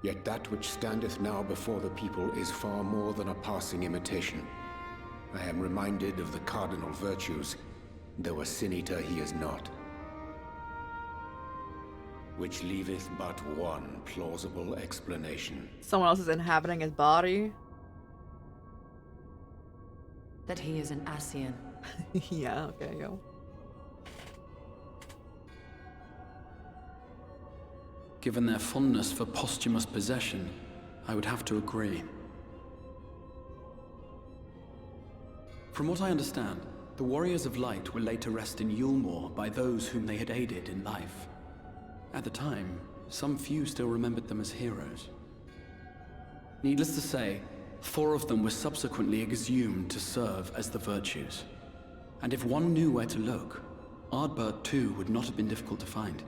Yet that which standeth now before the people is far more than a passing imitation. I am reminded of the cardinal virtues, though a sin-eater he is not. Which leaveth but one plausible explanation. Someone else is inhabiting his body. That he is an Ascian. Yeah, okay, yo. Given their fondness for posthumous possession, I would have to agree. From what I understand, the Warriors of Light were laid to rest in Yulmore by those whom they had aided in life. At the time, some few still remembered them as heroes. Needless to say, 4 of them were subsequently exhumed to serve as the virtues. And if one knew where to look, Ardbert too would not have been difficult to find.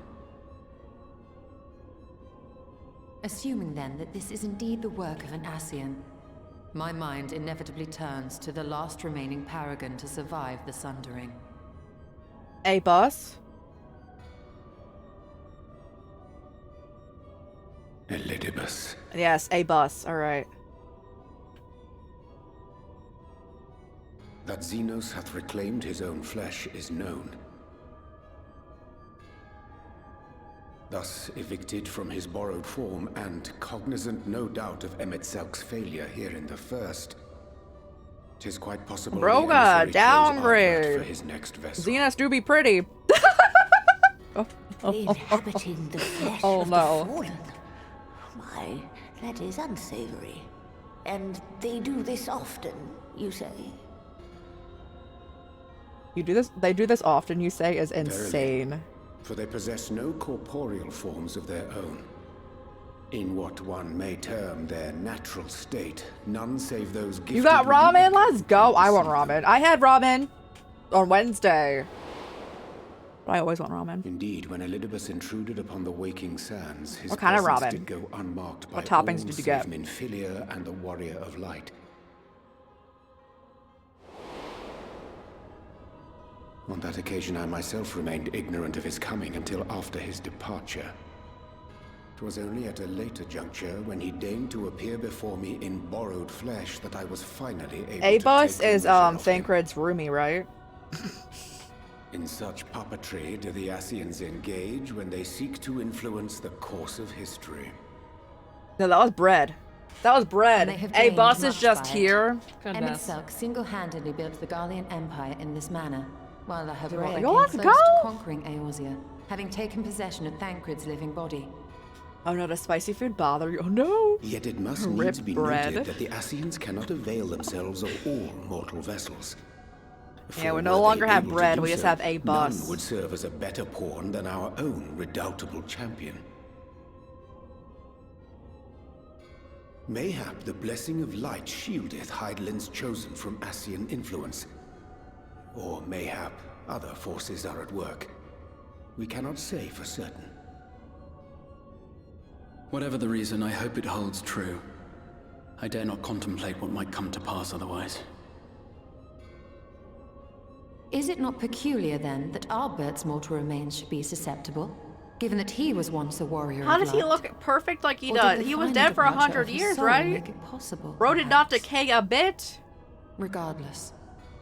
Assuming then that this is indeed the work of an Ascian, my mind inevitably turns to the last remaining paragon to survive the Sundering. A boss? Elidibus. Yes, a bus. Alright. That ZENOS hath reclaimed his own flesh is known. Thus evicted from his borrowed form, and cognizant no doubt of Emmett Selk's failure here in the First, 'Tis quite possible Broga, for downgrade. his next vessel. ZENOS do be pretty. Inhabiting the flesh Oh, of no. the fallen. Why, that is unsavory. And they do this often, you say? You do this? They do this often, you say, is insane. Verily, for they possess no corporeal forms of their own. In what one may term their natural state, none save those gifted. You got ramen? Let's go. I want ramen. I had ramen on Wednesday. But I always want ramen. Indeed, when Elidibus intruded upon the waking sands, his What kind of presence ramen? did go unmarked by What toppings all did you save get? Minfilia and the Warrior of Light. On that occasion, I myself remained ignorant of his coming until after his departure. It was only at a later juncture, when he deigned to appear before me in borrowed flesh, that I was finally able A-Bus to take is ownership of him. Thancred's roomie, right? In such puppetry do the Ascians engage when they seek to influence the course of history. No, that was bread. That was bread. They have A-Bus gained is much just by it. here. Emitselk single-handedly built the Garlean Empire in this manner, while I have brought Yo, came let's close go! to conquering Eorzea, having taken possession of Thancred's living body. Oh no, does spicy food bother you? Oh no! Yet it must Rip needs be bread. noted that the Ascians cannot avail themselves of all mortal vessels. Yeah, we For no were longer they have able to bread, do we just so, have A-Bus. None would serve as a better pawn than our own redoubtable champion. Mayhap the blessing of light shieldeth Hydaelyn's chosen from Ascian influence. Or mayhap other forces are at work. We cannot say for certain. Whatever the reason, I hope it holds true. I dare not contemplate what might come to pass otherwise. Is it not peculiar, then, that Arbert's mortal remains should be susceptible, given that he was once a warrior How of does he light? look perfect like he Or did does? the He was final dead for departure 100 of his years, soul right? make it possible, Bro did not perhaps? decay a bit. Regardless,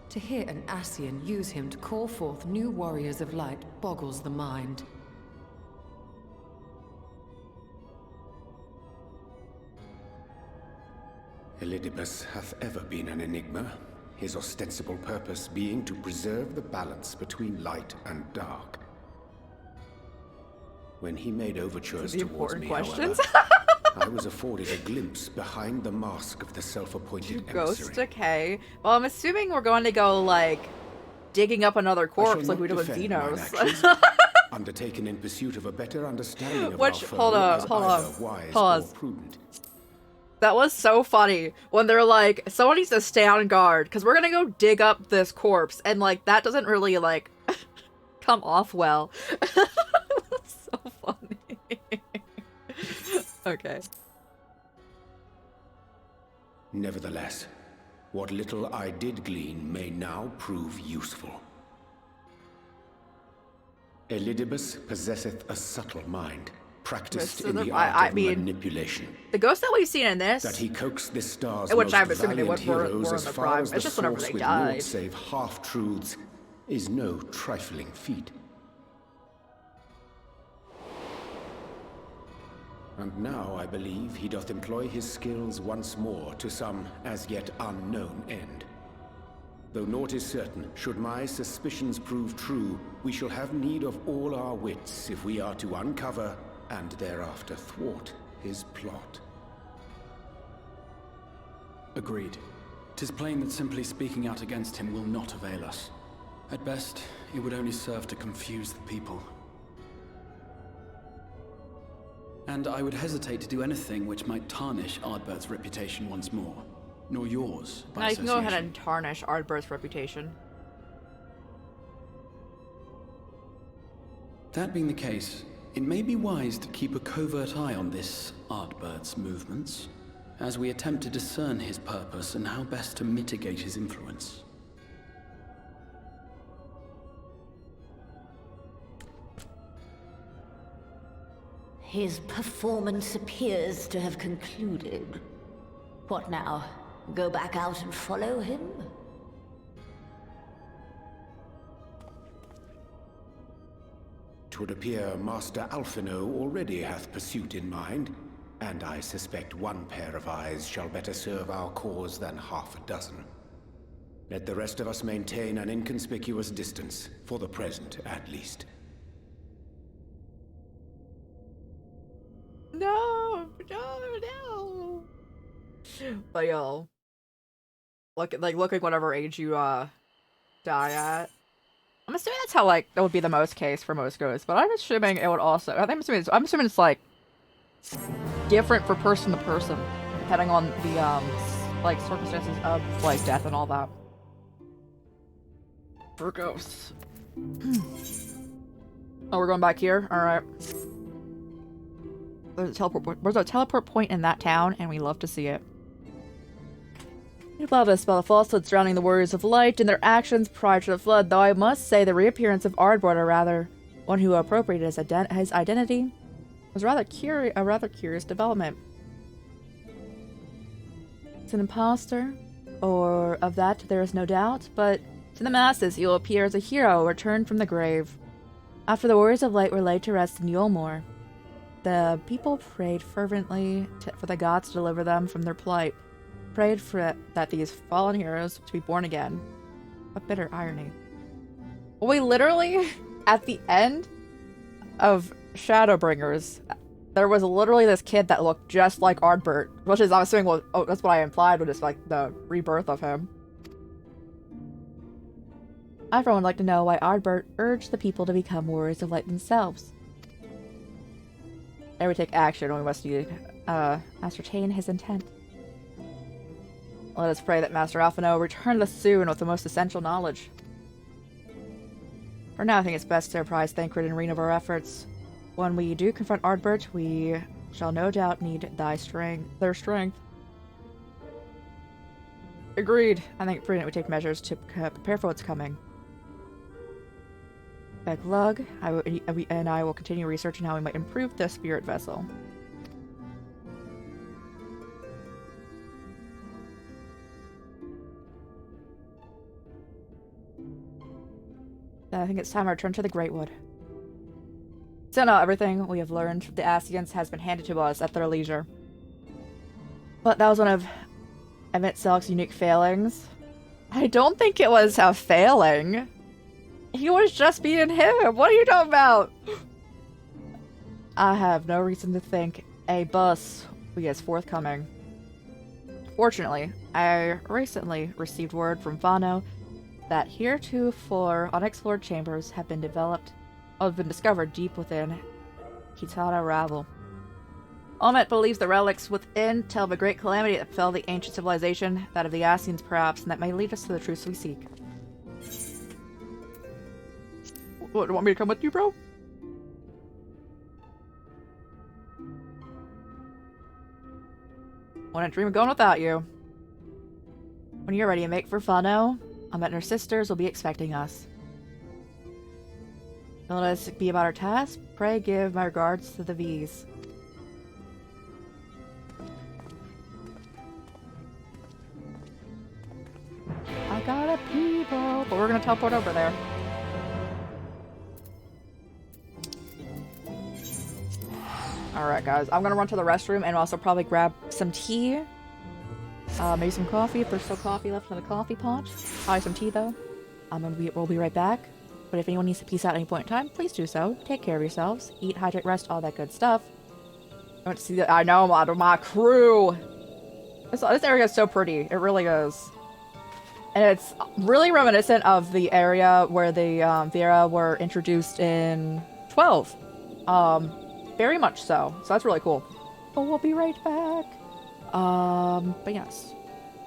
to hear an Ascian use him to call forth new warriors of light boggles the mind. Elidibus hath ever been an enigma, his ostensible purpose being to preserve the balance between light and dark. When he made overtures The towards important me, questions. however, I was afforded a glimpse behind the mask of the self-appointed Ghost emissary. decay. Well, I'm assuming we're going to go, like, digging up another corpse like we did with defend mine Xenos. actions, undertaken in pursuit of a better understanding of Which, our foe hold up, as hold either up. wise Pause. or prudent. That was so funny when they're like, someone needs to stay on guard because we're gonna go dig up this corpse, and like that doesn't really like come off well. So funny. Okay. Nevertheless, what little I did glean may now prove useful. Elidibus possesseth a subtle mind, practiced in the art of manipulation. The ghosts that we've seen in this, That he coaxed the stars' which most I'm assuming they valiant were in heroes the as far prime. as It's the just whenever source they with died. naught save half-truths is no trifling feat. And now I believe he doth employ his skills once more to some as yet unknown end. Though naught is certain, should my suspicions prove true, we shall have need of all our wits if we are to uncover and thereafter thwart his plot. Agreed. 'Tis plain that simply speaking out against him will not avail us. At best, it would only serve to confuse the people. And I would hesitate to do anything which might tarnish Ardbert's reputation once more. Nor yours, by now you can go ahead association. and tarnish Ardbert's reputation. That being the case, it may be wise to keep a covert eye on this Ardbert's movements, as we attempt to discern his purpose and how best to mitigate his influence. His performance appears to have concluded. What now? Go back out and follow him? 'Twould appear Master Alphino already hath pursuit in mind, and I suspect one pair of eyes shall better serve our cause than half a dozen. Let the rest of us maintain an inconspicuous distance, for the present at least. No, no, no. But yo, look at whatever age you die at. I'm assuming that's how that would be the most case for most ghosts, but I'm assuming it would also. I'm assuming it's like different for person to person, depending on the circumstances of death and all that. For ghosts. Oh, we're going back here. All right. There's a teleport point in that town, and we love to see it. We love us about the falsehood surrounding the Warriors of Light and their actions prior to the Flood, though I must say the reappearance of Ardbord, or rather, one who appropriated his identity, was a rather curious development. It's an imposter, or of that there is no doubt, but to the masses he will appear as a hero returned from the grave. After the Warriors of Light were laid to rest in Yulmore, the people prayed fervently for the gods to deliver them from their plight. Prayed for that these fallen heroes to be born again. A bitter irony. We literally, at the end of Shadowbringers, there was literally this kid that looked just like Ardbert, which is, I'm assuming, that's what I implied, was just like the rebirth of him. I for one would like to know why Ardbert urged the people to become Warriors of Light themselves. Ere we take action, we must ascertain his intent. Let us pray that Master Alphino return us soon with the most essential knowledge. For now, I think it's best to apprise Thancred and Reen of our efforts. When we do confront Ardbert, we shall no doubt need their strength. Agreed. I think it's prudent we take measures to prepare for what's coming. Beglug, I will continue researching how we might improve the spirit vessel. I think it's time I return to the Greatwood. So now everything we have learned from the Ascians has been handed to us at their leisure. But that was one of Emmett Selk's unique failings. I don't think it was a failing. He was just being him. What are you talking about? I have no reason to think a bus will be forthcoming. Fortunately, I recently received word from Vano that heretofore unexplored chambers have been discovered deep within Kitana Ravel. Omet believes the relics within tell of a great calamity that befell the ancient civilization, that of the Ascians perhaps, and that may lead us to the truths we seek. What, do you want me to come with you, bro? Wouldn't dream of going without you. When you're ready to make for Fano, Omet and her sisters will be expecting us. Don't let us be about our task. Pray give my regards to the V's. I gotta pee, bro. But we're gonna teleport over there. Alright, guys. I'm gonna run to the restroom and also probably grab some tea. Maybe some coffee if there's still coffee left in the coffee pot. Probably some tea, though. We'll be right back. But if anyone needs to peace out at any point in time, please do so. Take care of yourselves. Eat, hydrate, rest, all that good stuff. Don't see that. I know, my crew. This area is so pretty. It really is. And it's really reminiscent of the area where the Viera were introduced in 12. Very much so. So that's really cool. But we'll be right back. But yes.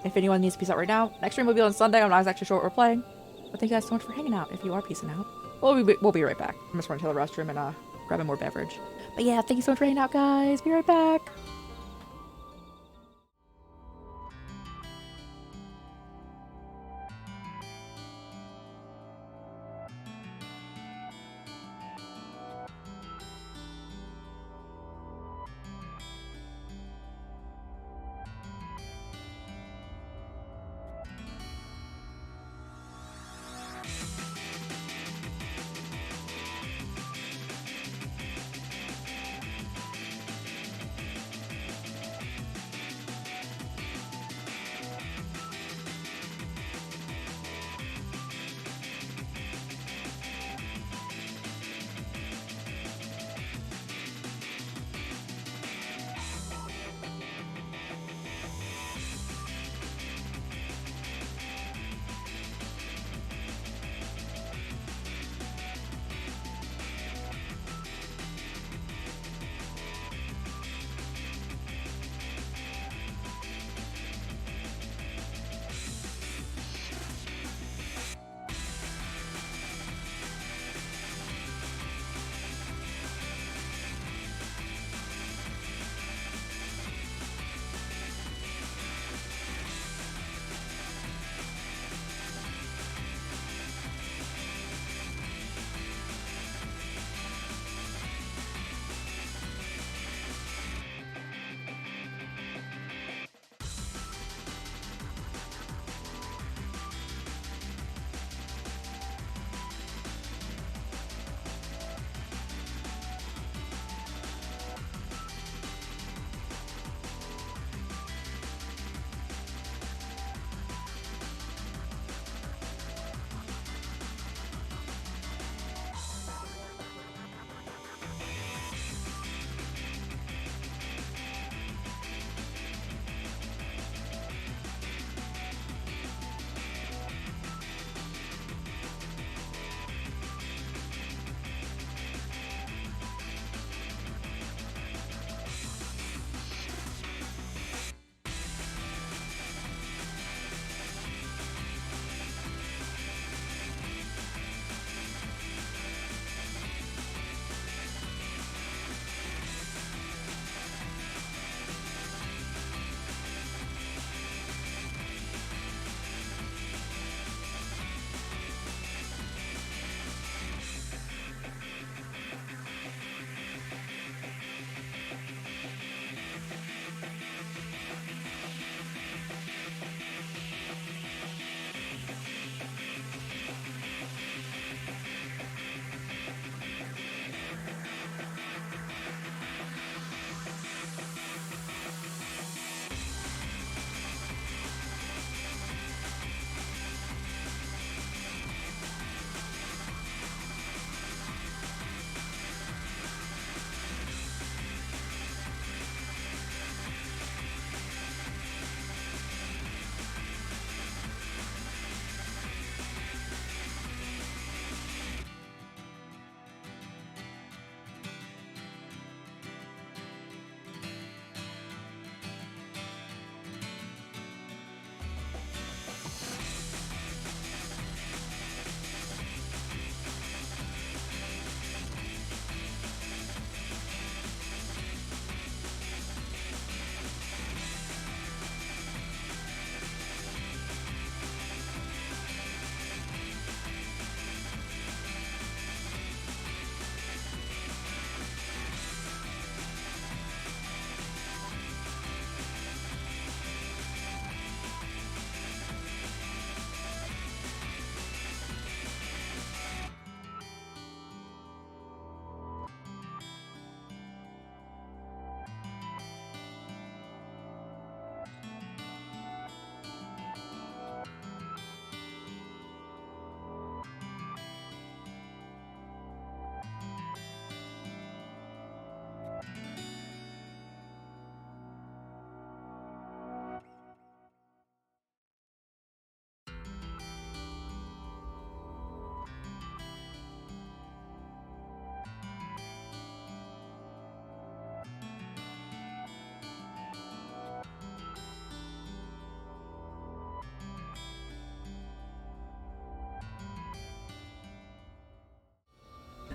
If anyone needs to peace out right now, next stream will be on Sunday. I'm not actually sure what we're playing. But thank you guys so much for hanging out if you are peacing out. We'll be right back. I'm just running to the restroom and grabbing more beverage. But yeah, thank you so much for hanging out, guys. Be right back.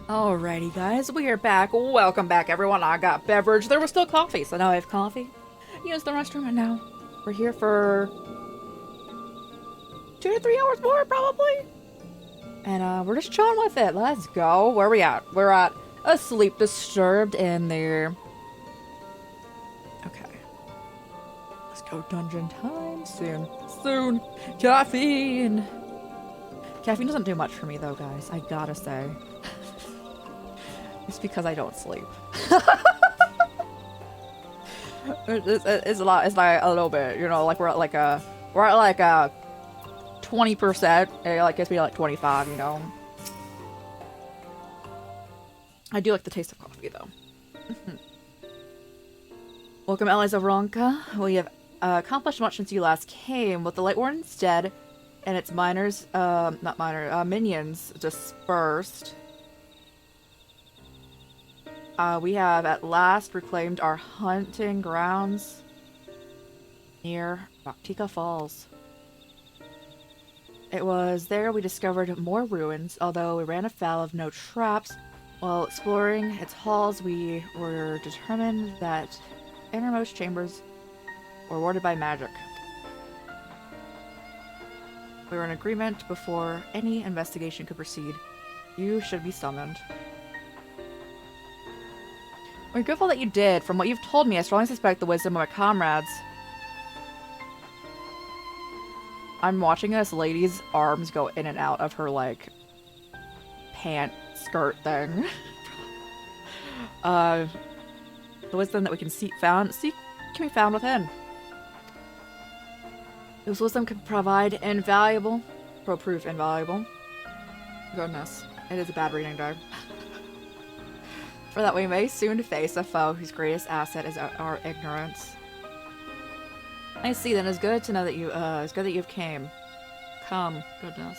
Alrighty, guys, we are back. Welcome back, everyone. I got beverage. There was still coffee, so now I have coffee. Use the restroom, and now we're here for 2 to 3 hours more, probably. And we're just chilling with it. Let's go. Where are we at? We're at Asleep Disturbed in there. Okay. Let's go dungeon time soon. Soon. Caffeine. Caffeine doesn't do much for me, though, guys. I gotta say. It's because I don't sleep. It's a lot. It's like a little bit, you know. Like we're at like a 20%. It like gets me to like 25, you know. I do like the taste of coffee, though. Welcome, allies of Ronka. We have accomplished much since you last came. With the Light Warden's dead and its minions dispersed. We have at last reclaimed our hunting grounds near Raktika Falls. It was there we discovered more ruins, although we ran afoul of no traps. While exploring its halls, we were determined that innermost chambers were warded by magic. We were in agreement before any investigation could proceed. You should be summoned. We're grateful that you did. From what you've told me, I strongly suspect the wisdom of my comrades. I'm watching this lady's arms go in and out of her, like, pant skirt thing. The wisdom that we can can be found within. This wisdom can prove invaluable. Goodness, it is a bad reading day. For that we may soon face a foe whose greatest asset is our ignorance. I see. Then it's good to know that it's good that you've came. Come, goodness.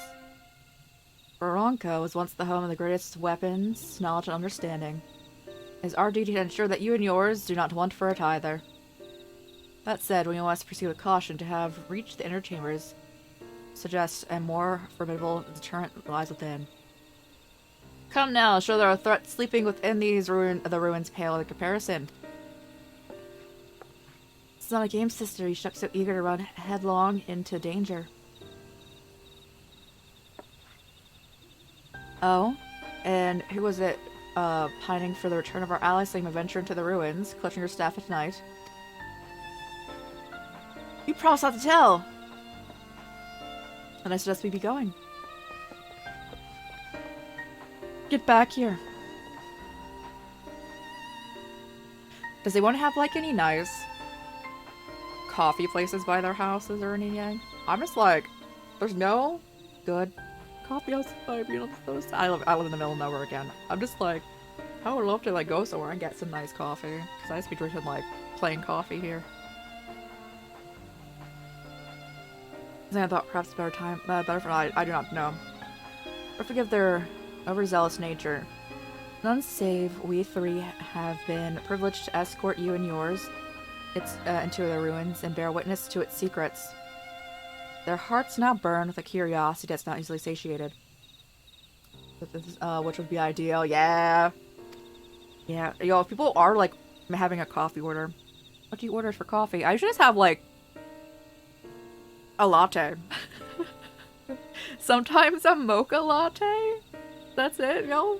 Veronka was once the home of the greatest weapons, knowledge, and understanding. It is our duty to ensure that you and yours do not want for it either. That said, we must proceed with caution. To have reached the inner chambers suggests a more formidable deterrent lies within. Come now, show there are threats sleeping within the ruins pale in comparison. It's not a game, sister. You should so eager to run headlong into danger. Oh? And who was it, pining for the return of our allies, saying to venture into the ruins, clutching your staff at night? You promised not to tell! And I suggest we be going. Get back here. Does anyone have, like, any nice coffee places by their houses or anything? I'm just like, there's no good coffee outside, you know, I live in the middle of nowhere again. I'm just like, I would love to, like, go somewhere and get some nice coffee. Because I just be drinking, like, plain coffee here. I thought perhaps better for I do not know. Or forgive their overzealous nature. None save we three have been privileged to escort you and yours into the ruins and bear witness to its secrets. Their hearts now burn with a curiosity that's not easily satiated. Which would be ideal. Yeah. Yeah. Yo, if people are, like, having a coffee order, what do you order for coffee? I usually just have, like, a latte. Sometimes a mocha latte. That's it, yo.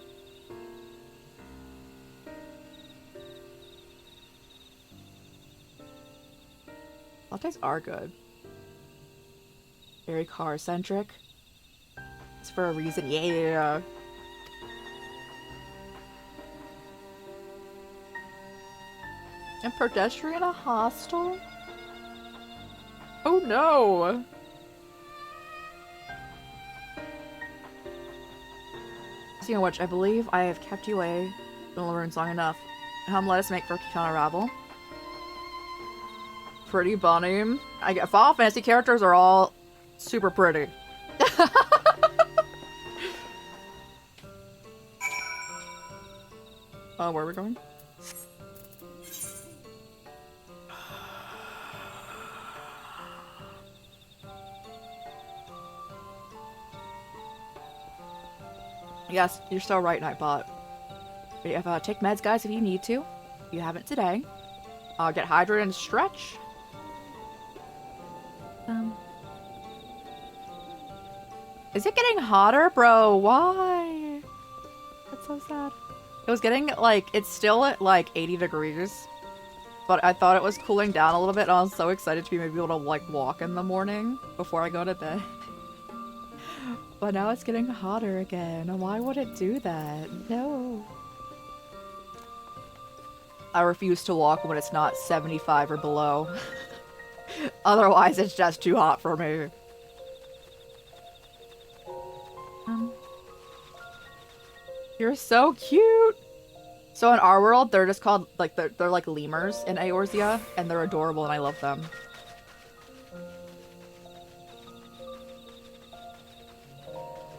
Lattes are good. Very car-centric. It's for a reason. Yeah. And pedestrian a hostel? Oh no! Speaking of which, I believe I have kept you away from the ruins long enough. Let us make for Kitana Rabble. Pretty bunny. Final Fantasy characters are all super pretty. Oh, where are we going? Yes, you're so right, Nightbot. Take meds, guys, if you need to. If you haven't today. Get hydrated and stretch. Is it getting hotter? Bro, why? That's so sad. It was getting, like, it's still at, like, 80 degrees. But I thought it was cooling down a little bit, and I was so excited to be maybe able to, like, walk in the morning before I go to bed. But now it's getting hotter again. Why would it do that? No. I refuse to walk when it's not 75 or below. Otherwise, it's just too hot for me. You're so cute! So in our world, they're just called, like, they're like lemurs in Eorzea, and they're adorable and I love them.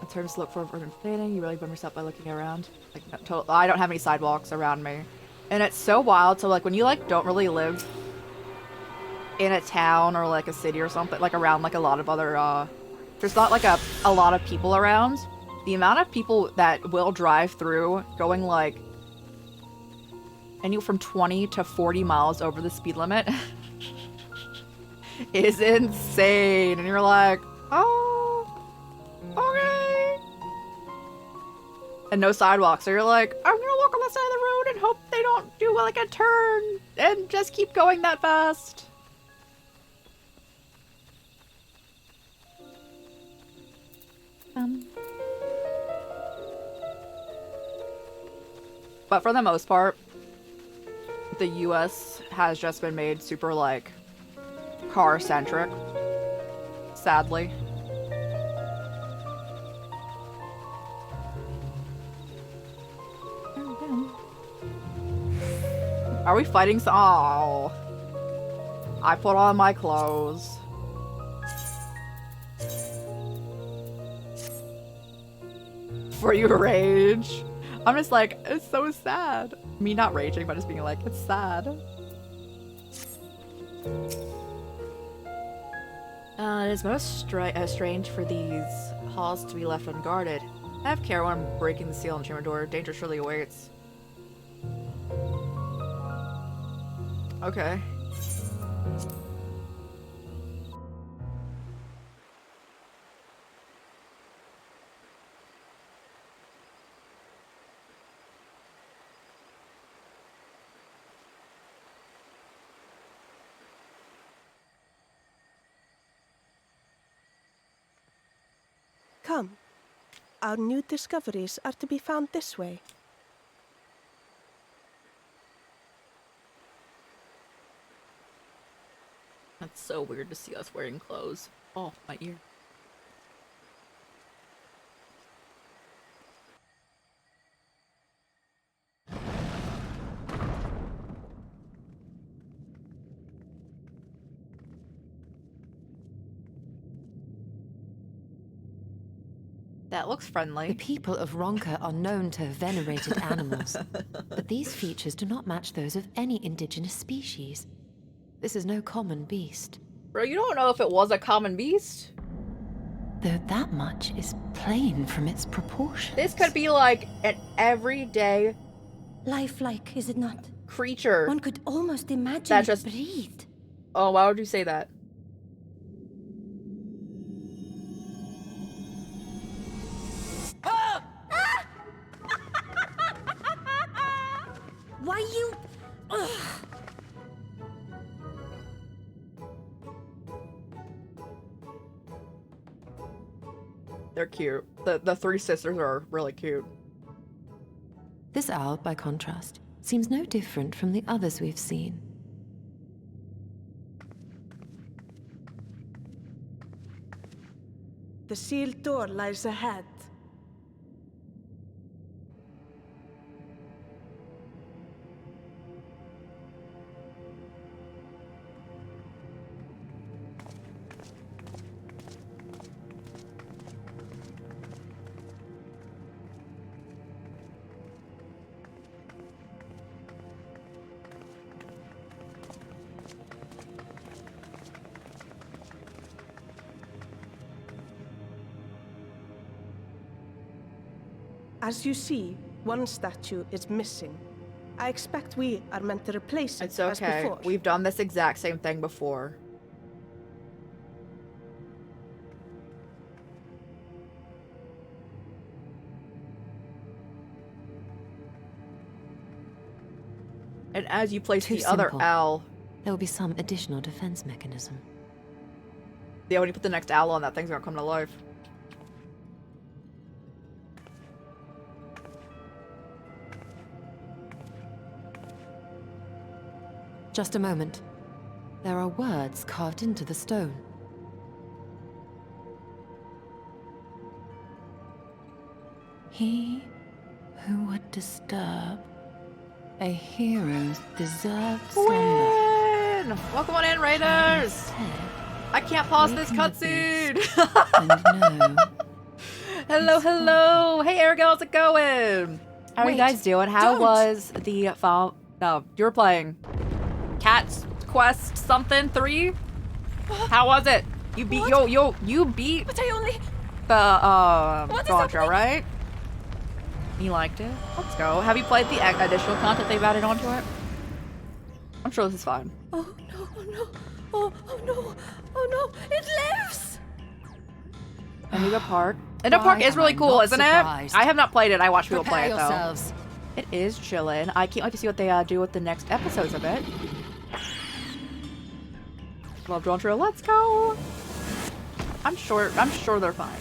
In terms of look for urban planning, you really bum yourself by looking around. Like, no, I don't have any sidewalks around me. And it's so wild, so like when you like don't really live in a town or like a city or something, like around like a lot of other, there's not like a lot of people around. The amount of people that will drive through going like anywhere from 20 to 40 miles over the speed limit is insane. And you're like, oh, okay. And no sidewalks. So you're like, I'm gonna walk on the side of the road and hope they don't do like a turn and just keep going that fast. But for the most part, the US has just been made super, like, car-centric. Sadly. Are we fighting some— oh. I put on my clothes. For you rage. I'm just like, it's so sad. Me not raging, but just being like, it's sad. It is most strange for these halls to be left unguarded. Have care when I'm breaking the seal on the chamber door. Danger surely awaits. Okay. Come. Our new discoveries are to be found this way. That's so weird to see us wearing clothes. Oh, my ear. That looks friendly. The people of Ronka are known to have venerated animals, but these features do not match those of any indigenous species. This is no common beast. Bro, you don't know if it was a common beast? Though that much is plain from its proportions. This could be like an everyday lifelike, is it not? Creature. One could almost imagine that it just breathed. Oh, why would you say that? Why you... Ugh. They're cute. The three sisters are really cute. This owl, by contrast, seems no different from the others we've seen. The sealed door lies ahead. As you see, One statue is missing. I expect we are meant to replace it It's okay. as before. We've done this exact same thing before. And as you place the other owl... There will be some additional defense mechanism. Yeah, when you put the next owl on, that thing's gonna come to life. Just a moment. There are words carved into the stone. He who would disturb a hero's deserved slumber. Win! Welcome on in, Raiders! I can't pause this cutscene! Hello, hello! Hey, Eric, how's it going? How are you guys doing? How was the fall? No, you were playing Cat's Quest something 3? How was it? You beat you beat But I only the Gauntro, right? You liked it? Let's go. Have you played the additional content they've added onto it? I'm sure this is fine. Oh no, oh no, oh no, oh no, it lives! Amiga Park. Amiga Park is really cool, isn't it? I have not played it. I watch people play it though. It is chillin'. I can't wait to see what they do with the next episodes of it. Love Gauntro, let's go! I'm sure they're fine.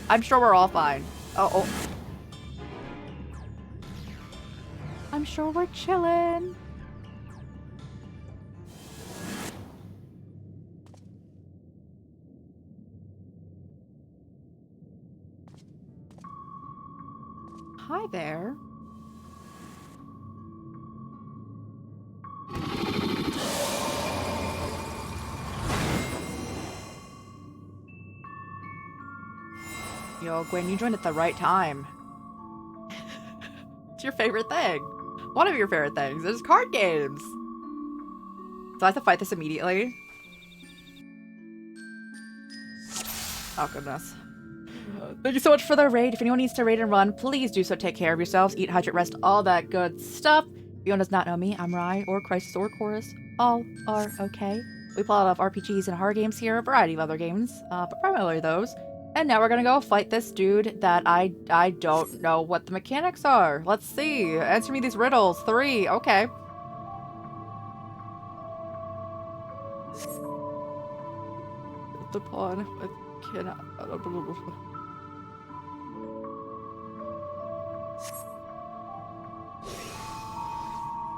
I'm sure we're all fine. Oh. I'm sure we're chillin'. Hi there. Yo, Gwen, you joined at the right time. It's your favorite thing. One of your favorite things is card games. So I have to fight this immediately. Oh, goodness. Thank you so much for the raid. If anyone needs to raid and run, please do so. Take care of yourselves. Eat, hydrate, rest, all that good stuff. If anyone does not know me, I'm Rai, or Crisis, or Chorus. All are okay. We play a lot of RPGs and horror games here, a variety of other games, but primarily those. And now we're gonna go fight this dude that I don't know what the mechanics are. Let's see. Answer me these riddles. 3. Okay. The pawn. I cannot.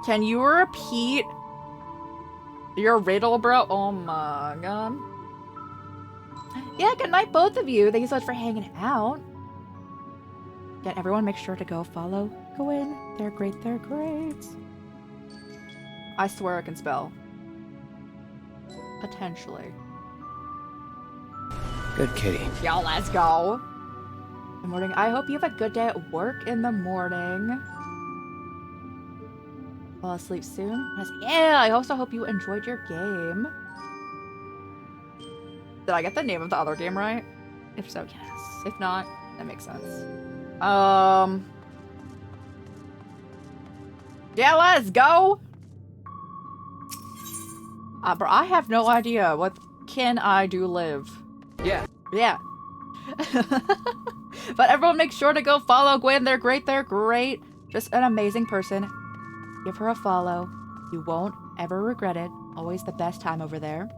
Can you repeat your riddle, bro? Oh my god. Yeah, good night, both of you. Thank you so much for hanging out. Again, everyone make sure to go follow Gwyn. They're great, they're great. I swear I can spell. Potentially. Good kitty. Y'all, let's go. Good morning. I hope you have a good day at work in the morning. Fall asleep soon. Yeah, I also hope you enjoyed your game. Did I get the name of the other game right? If so, yes. If not, that makes sense. Yeah, let's go! Bro, I have no idea. What can I do live? Yeah. Yeah. But everyone make sure to go follow Gwen. They're great, they're great. Just an amazing person. Give her a follow. You won't ever regret it. Always the best time over there.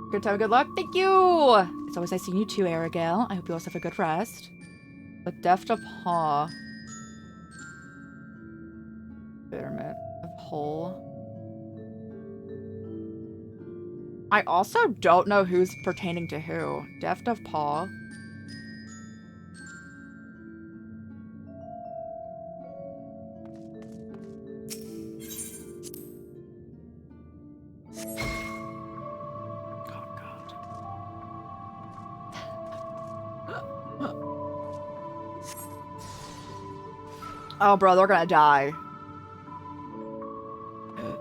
Good time, good luck. Thank you! It's always nice seeing you too, Aragale. I hope you also have a good rest. The Deft of Paw. Bitterment of Hole. I also don't know who's pertaining to who. Deft of Paw. Oh, bro, they're gonna die.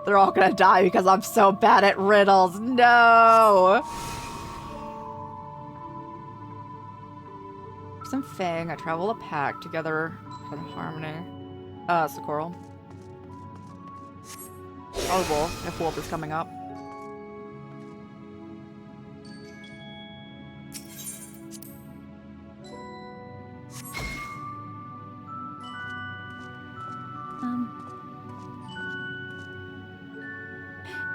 They're all gonna die because I'm so bad at riddles. No! Fox and Fang, I travel a pack together in harmony. Socorro. Or Wolf, if Wolf is coming up.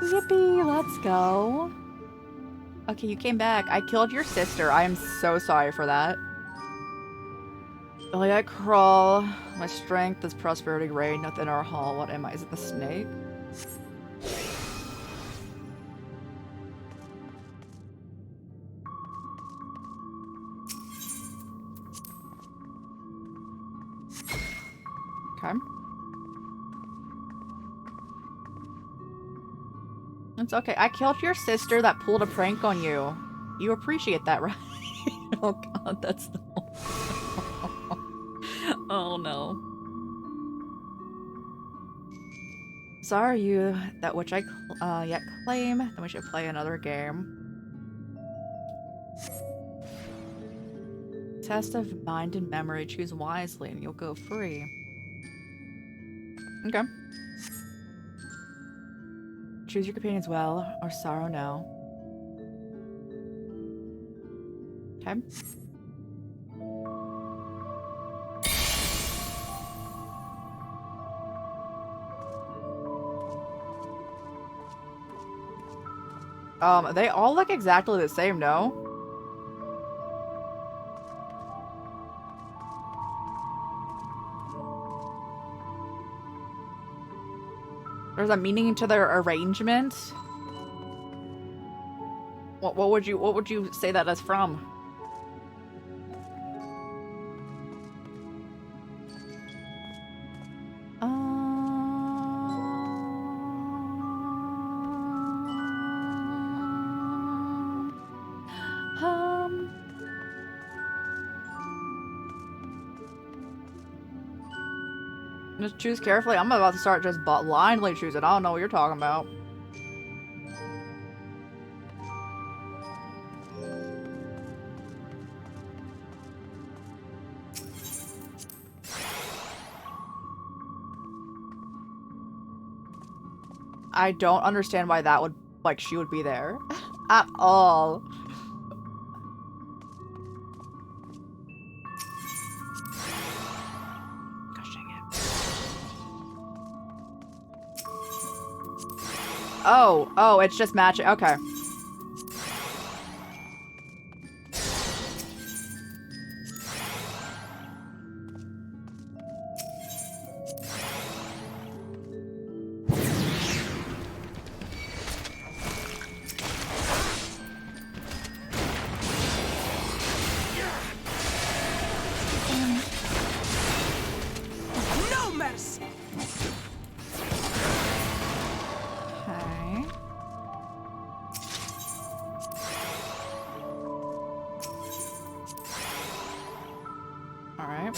Yippee, let's go. Okay, you came back. I killed your sister. I am so sorry for that. Only I crawl. My strength is prosperity reign within our hall. What am I? Is it the snake? Okay. It's okay. I killed your sister that pulled a prank on you. You appreciate that, right? Oh god, that's the oh no. Sorry you that which I yet claim. Then we should play another game. Test of mind and memory. Choose wisely and you'll go free. Okay. Choose your companions well, or sorrow no. Okay. They all look exactly the same, no? There's a meaning to their arrangement. What would you say that is from? Just choose carefully. I'm about to start just blindly choosing. I don't know what you're talking about. I don't understand why that would, like, she would be there. At all. Oh, it's just matching. Okay. No mercy. Okay. All right.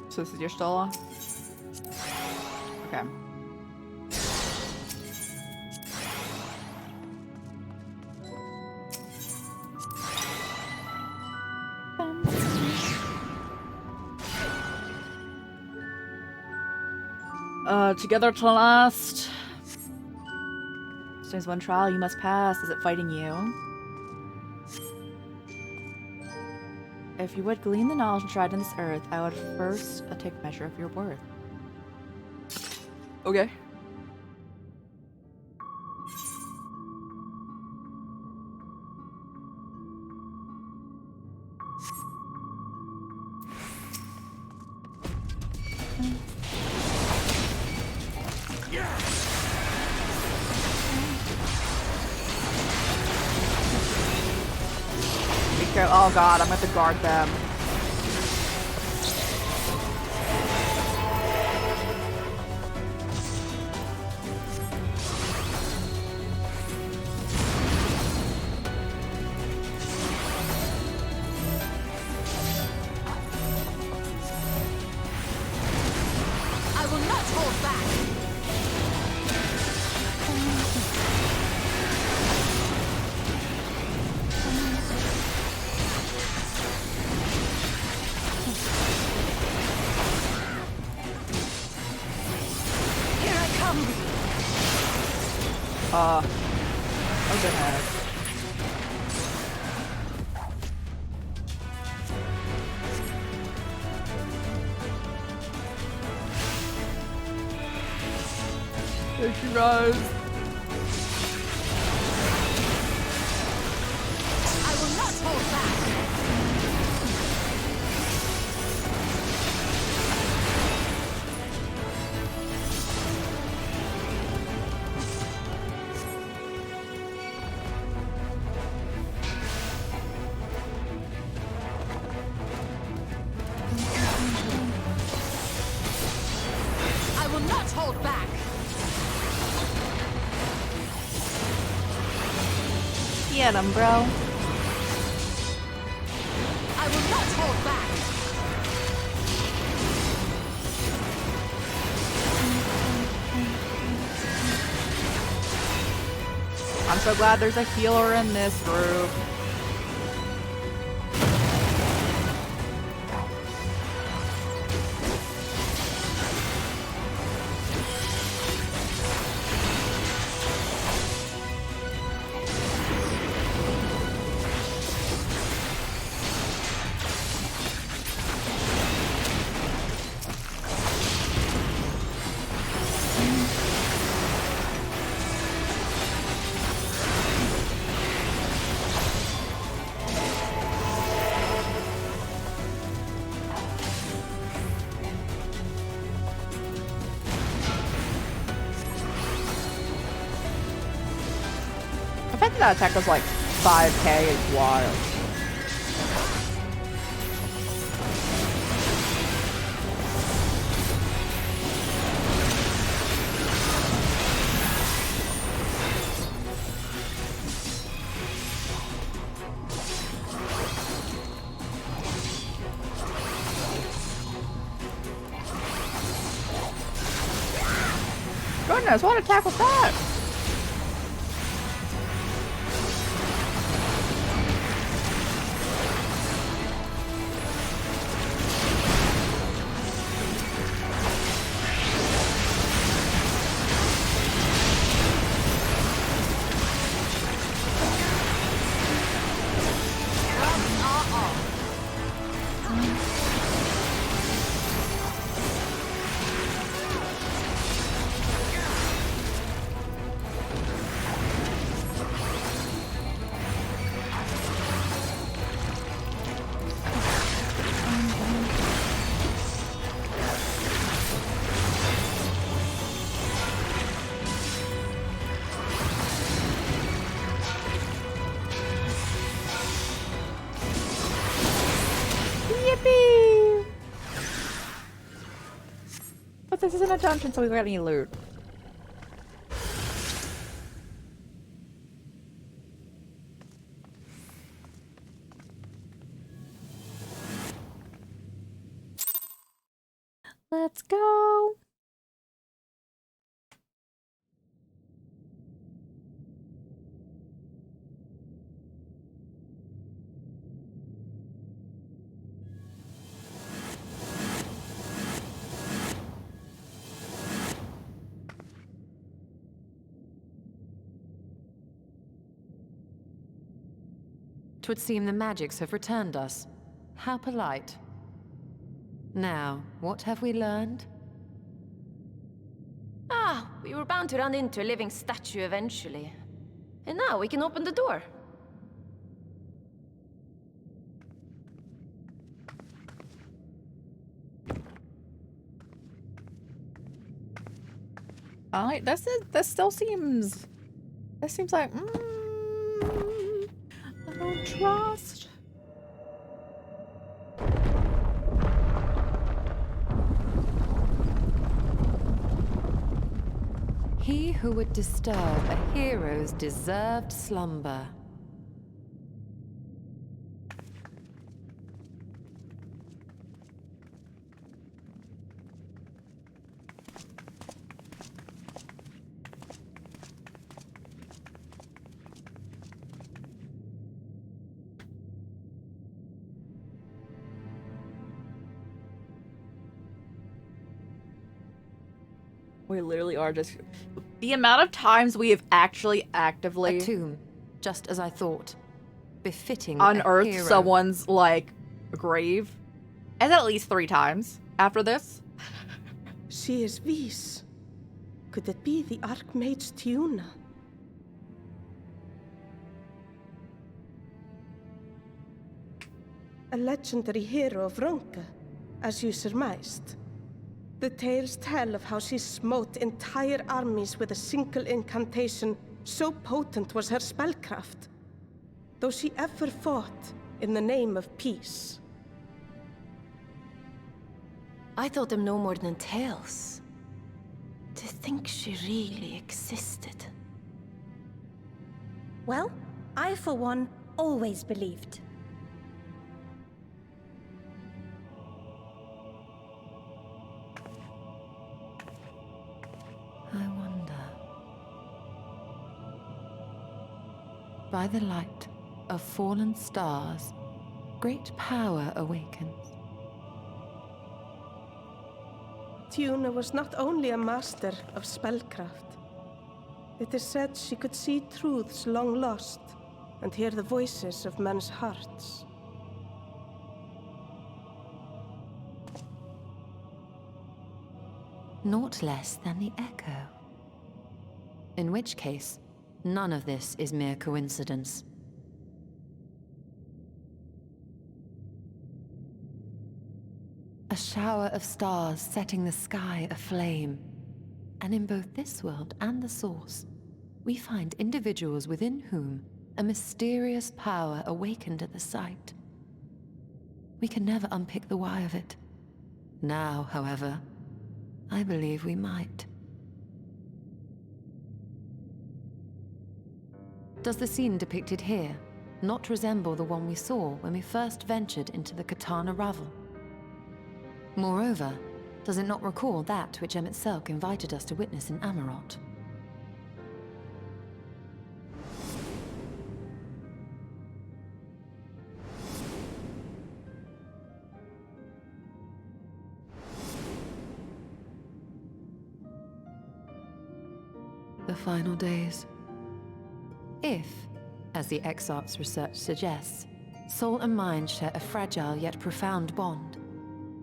So this is your Stola? Okay. Together to last. There's one trial you must pass. Is it fighting you? If you would glean the knowledge and tried on this earth, I would first take measure of your worth. Okay. Oh god, I'm going to guard them. hold back! Here I come! Okay. There she goes. I will not hold back! I will not hold back! Get him, bro. I will not hold back! I'm so glad there's a healer in this group. I bet that attack was like 5k is wild. Goodness, what attack was that? But this isn't a dungeon, so we got any loot. Let's go. Twould seem the magics have returned us. How polite. Now, what have we learned? Ah, we were bound to run into a living statue eventually. And now we can open the door. Alright, this still seems... This seems like... I don't trust. He who would disturb a hero's deserved slumber. We literally are just... The amount of times we have actually actively... A tomb, just as I thought. Befitting unearthed a hero. someone's, like, grave. And at least 3 times after this. She is Vis. Could it be the Archmage Tiuna? A legendary hero of Ronka, as you surmised. The tales tell of how she smote entire armies with a single incantation, so potent was her spellcraft. Though she ever fought in the name of peace. I thought them no more than tales. To think she really existed. Well, I for one always believed. I wonder. By the light of fallen stars, great power awakens. Tiuna was not only a master of spellcraft. It is said she could see truths long lost and hear the voices of men's hearts. Naught less than the echo. In which case, none of this is mere coincidence. A shower of stars setting the sky aflame. And in both this world and the Source, we find individuals within whom a mysterious power awakened at the sight. We can never unpick the why of it. Now, however, I believe we might. Does the scene depicted here not resemble the one we saw when we first ventured into the Katana Ravel? Moreover, does it not recall that which Emmett Selk invited us to witness in Amarot? The final days. If, as the XIV's research suggests, soul and mind share a fragile yet profound bond,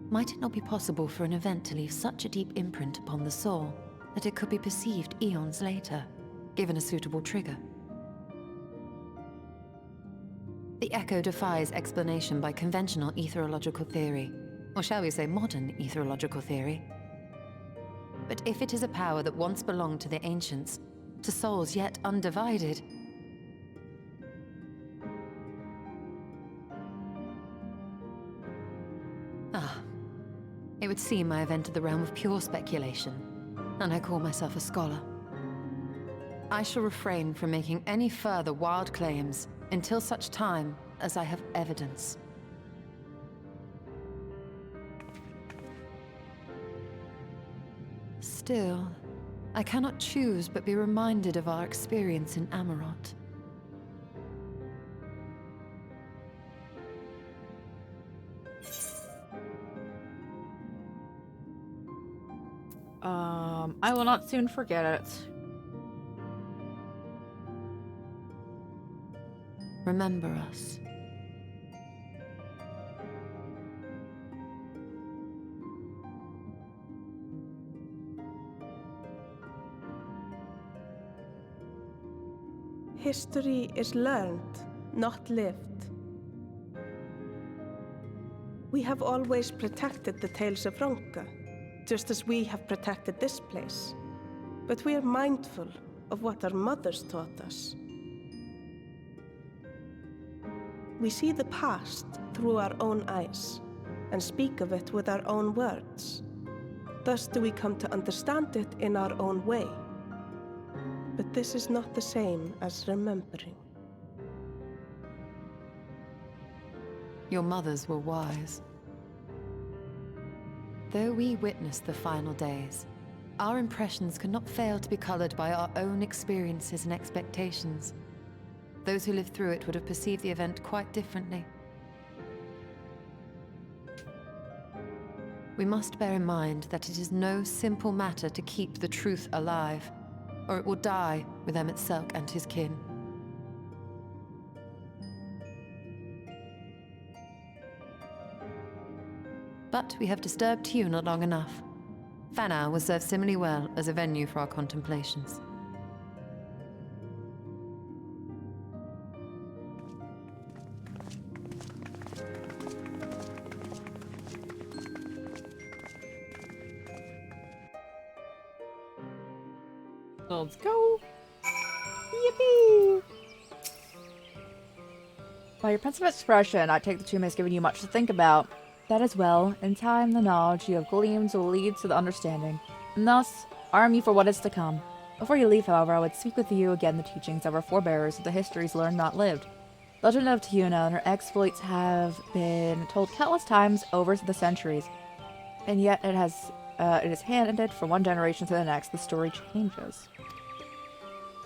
might it not be possible for an event to leave such a deep imprint upon the soul that it could be perceived eons later, given a suitable trigger? The echo defies explanation by conventional etherological theory, or shall we say modern etherological theory. But if it is a power that once belonged to the ancients, to souls yet undivided, it would seem I have entered the realm of pure speculation, and I call myself a scholar. I shall refrain from making any further wild claims until such time as I have evidence. Still, I cannot choose but be reminded of our experience in Amarot. I will not soon forget it. Remember us. History is learned, not lived. We have always protected the tales of Ronka, just as we have protected this place. But we are mindful of what our mothers taught us. We see the past through our own eyes, and speak of it with our own words. Thus do we come to understand it in our own way. But this is not the same as remembering. Your mothers were wise. Though we witnessed the final days, our impressions could not fail to be colored by our own experiences and expectations. Those who lived through it would have perceived the event quite differently. We must bear in mind that it is no simple matter to keep the truth alive, or it will die with Emmett Selk and his kin. But we have disturbed you not long enough. Fanau will serve similarly well as a venue for our contemplations. Let's go. Yippee! By your pensive expression, I take the tomb has given you much to think about. That as well, in time, the knowledge you have gleaned will lead to the understanding, and thus arm you for what is to come. Before you leave, however, I would speak with you again the teachings of our forebearers of the histories learned not lived. The legend of Tiuna and her exploits have been told countless times over the centuries, and yet it is handed from one generation to the next. The story changes.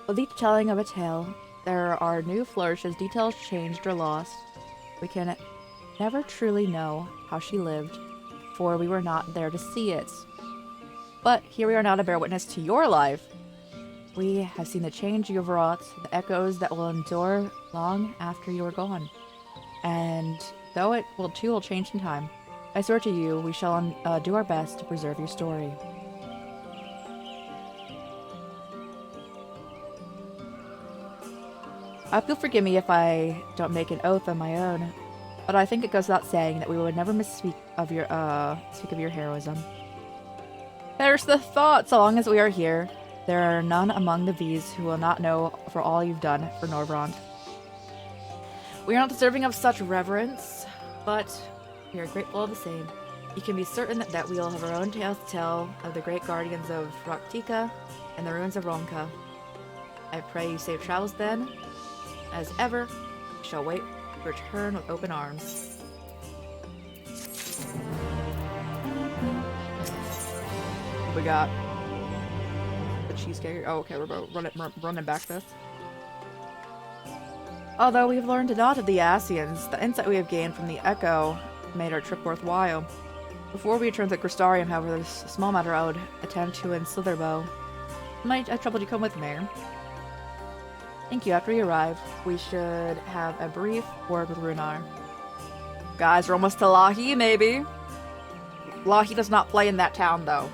With each telling of a tale, there are new flourishes, details changed or lost. We can never truly know how she lived, for we were not there to see it. But here we are now to bear witness to your life. We have seen the change you have wrought, the echoes that will endure long after you are gone. And though it will too will change in time, I swear to you, we shall do our best to preserve your story. I hope you'll forgive me if I don't make an oath on my own, but I think it goes without saying that we would never misspeak of your heroism. Perish the thought, so long as we are here. There are none among the V's who will not know for all you've done for Norvrond. We are not deserving of such reverence, but we are grateful all the same. You can be certain that we'll have our own tales to tell of the great guardians of Raktika and the ruins of Ronka. I pray you safe travels then. As ever, we shall wait to return with open arms. What we got? The cheesecake. Oh, okay, we're running back this. Although we have learned a lot of the Asians, the insight we have gained from the Echo made our trip worthwhile. Before we return to Crystarium, however, there's a small matter I would attend to in Slitherbow. Might I trouble you come with me? Thank you. After we arrive, we should have a brief word with Runar. Guys, we're almost to Lahi, maybe. Lahi does not play in that town, though.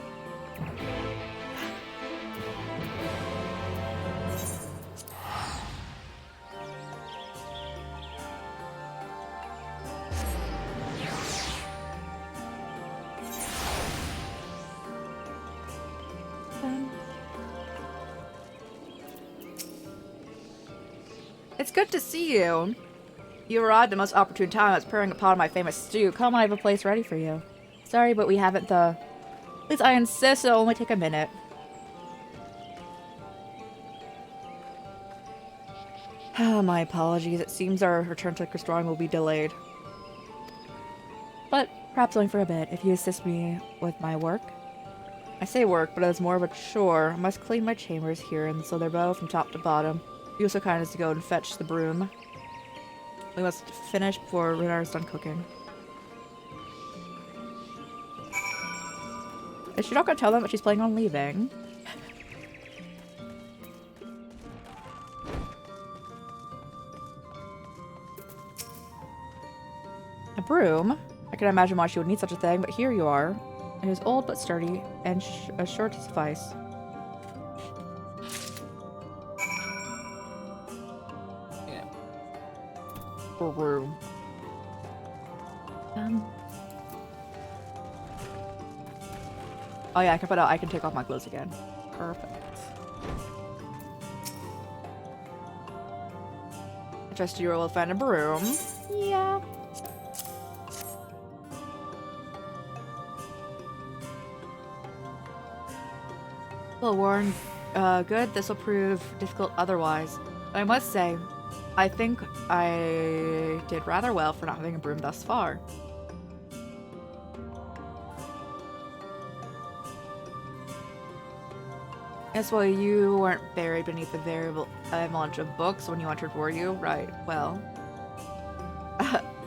It's good to see you. You arrived at the most opportune time. I was preparing upon my famous stew. Come, I have a place ready for you. Sorry, but we haven't the... At least I insist it'll only take a minute. My apologies. It seems our return to Crystarium will be delayed. But perhaps only for a bit, if you assist me with my work. I say work, but it's more of a chore. I must clean my chambers here in Slitherbow from top to bottom. Be so kind as to go and fetch the broom. We must finish before Runar's done cooking. Is she not gonna tell them that she's planning on leaving? A broom? I can imagine why she would need such a thing, but here you are. It is old but sturdy, and sure to suffice. Room. Oh yeah, I can take off my clothes again. Perfect. I trust you will find a broom. Yeah. Well, Warren, good. This will prove difficult otherwise. But I must say, I think I did rather well for not having a broom thus far. Yes, well, you weren't buried beneath the variable avalanche of books when you entered, were you? Right, well.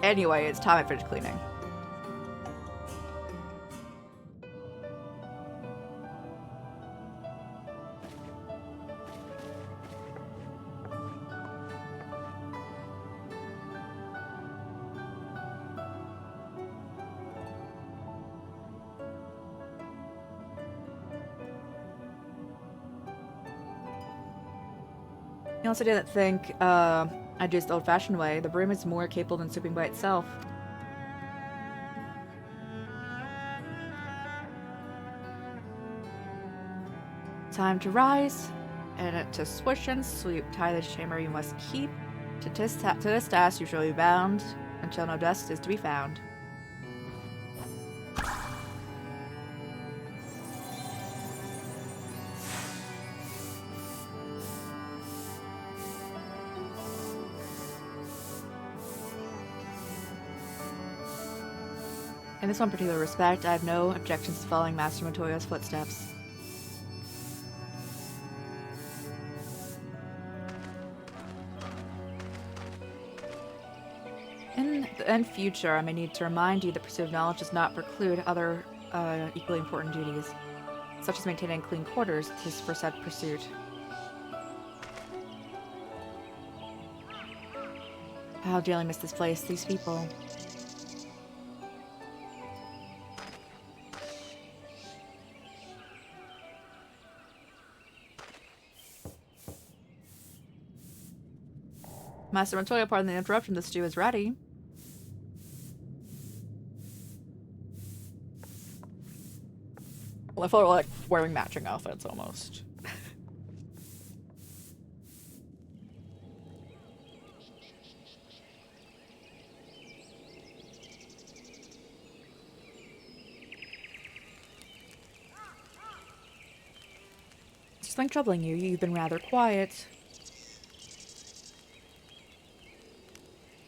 Anyway, it's time I finished cleaning. You also didn't think, I'd do it the old-fashioned way. The broom is more capable than sweeping by itself. Time to rise, and to swish and sweep. Tie this chamber you must keep. To this task you shall be bound, until no dust is to be found. In this one particular respect, I have no objections to following Master Montoya's footsteps. In future, I may need to remind you that pursuit of knowledge does not preclude other equally important duties, such as maintaining clean quarters for said pursuit. How dearly miss this place, these people. Master Montoya, pardon the interruption, the stew is ready. Well, I feel like wearing matching outfits almost. Is something troubling you? You've been rather quiet.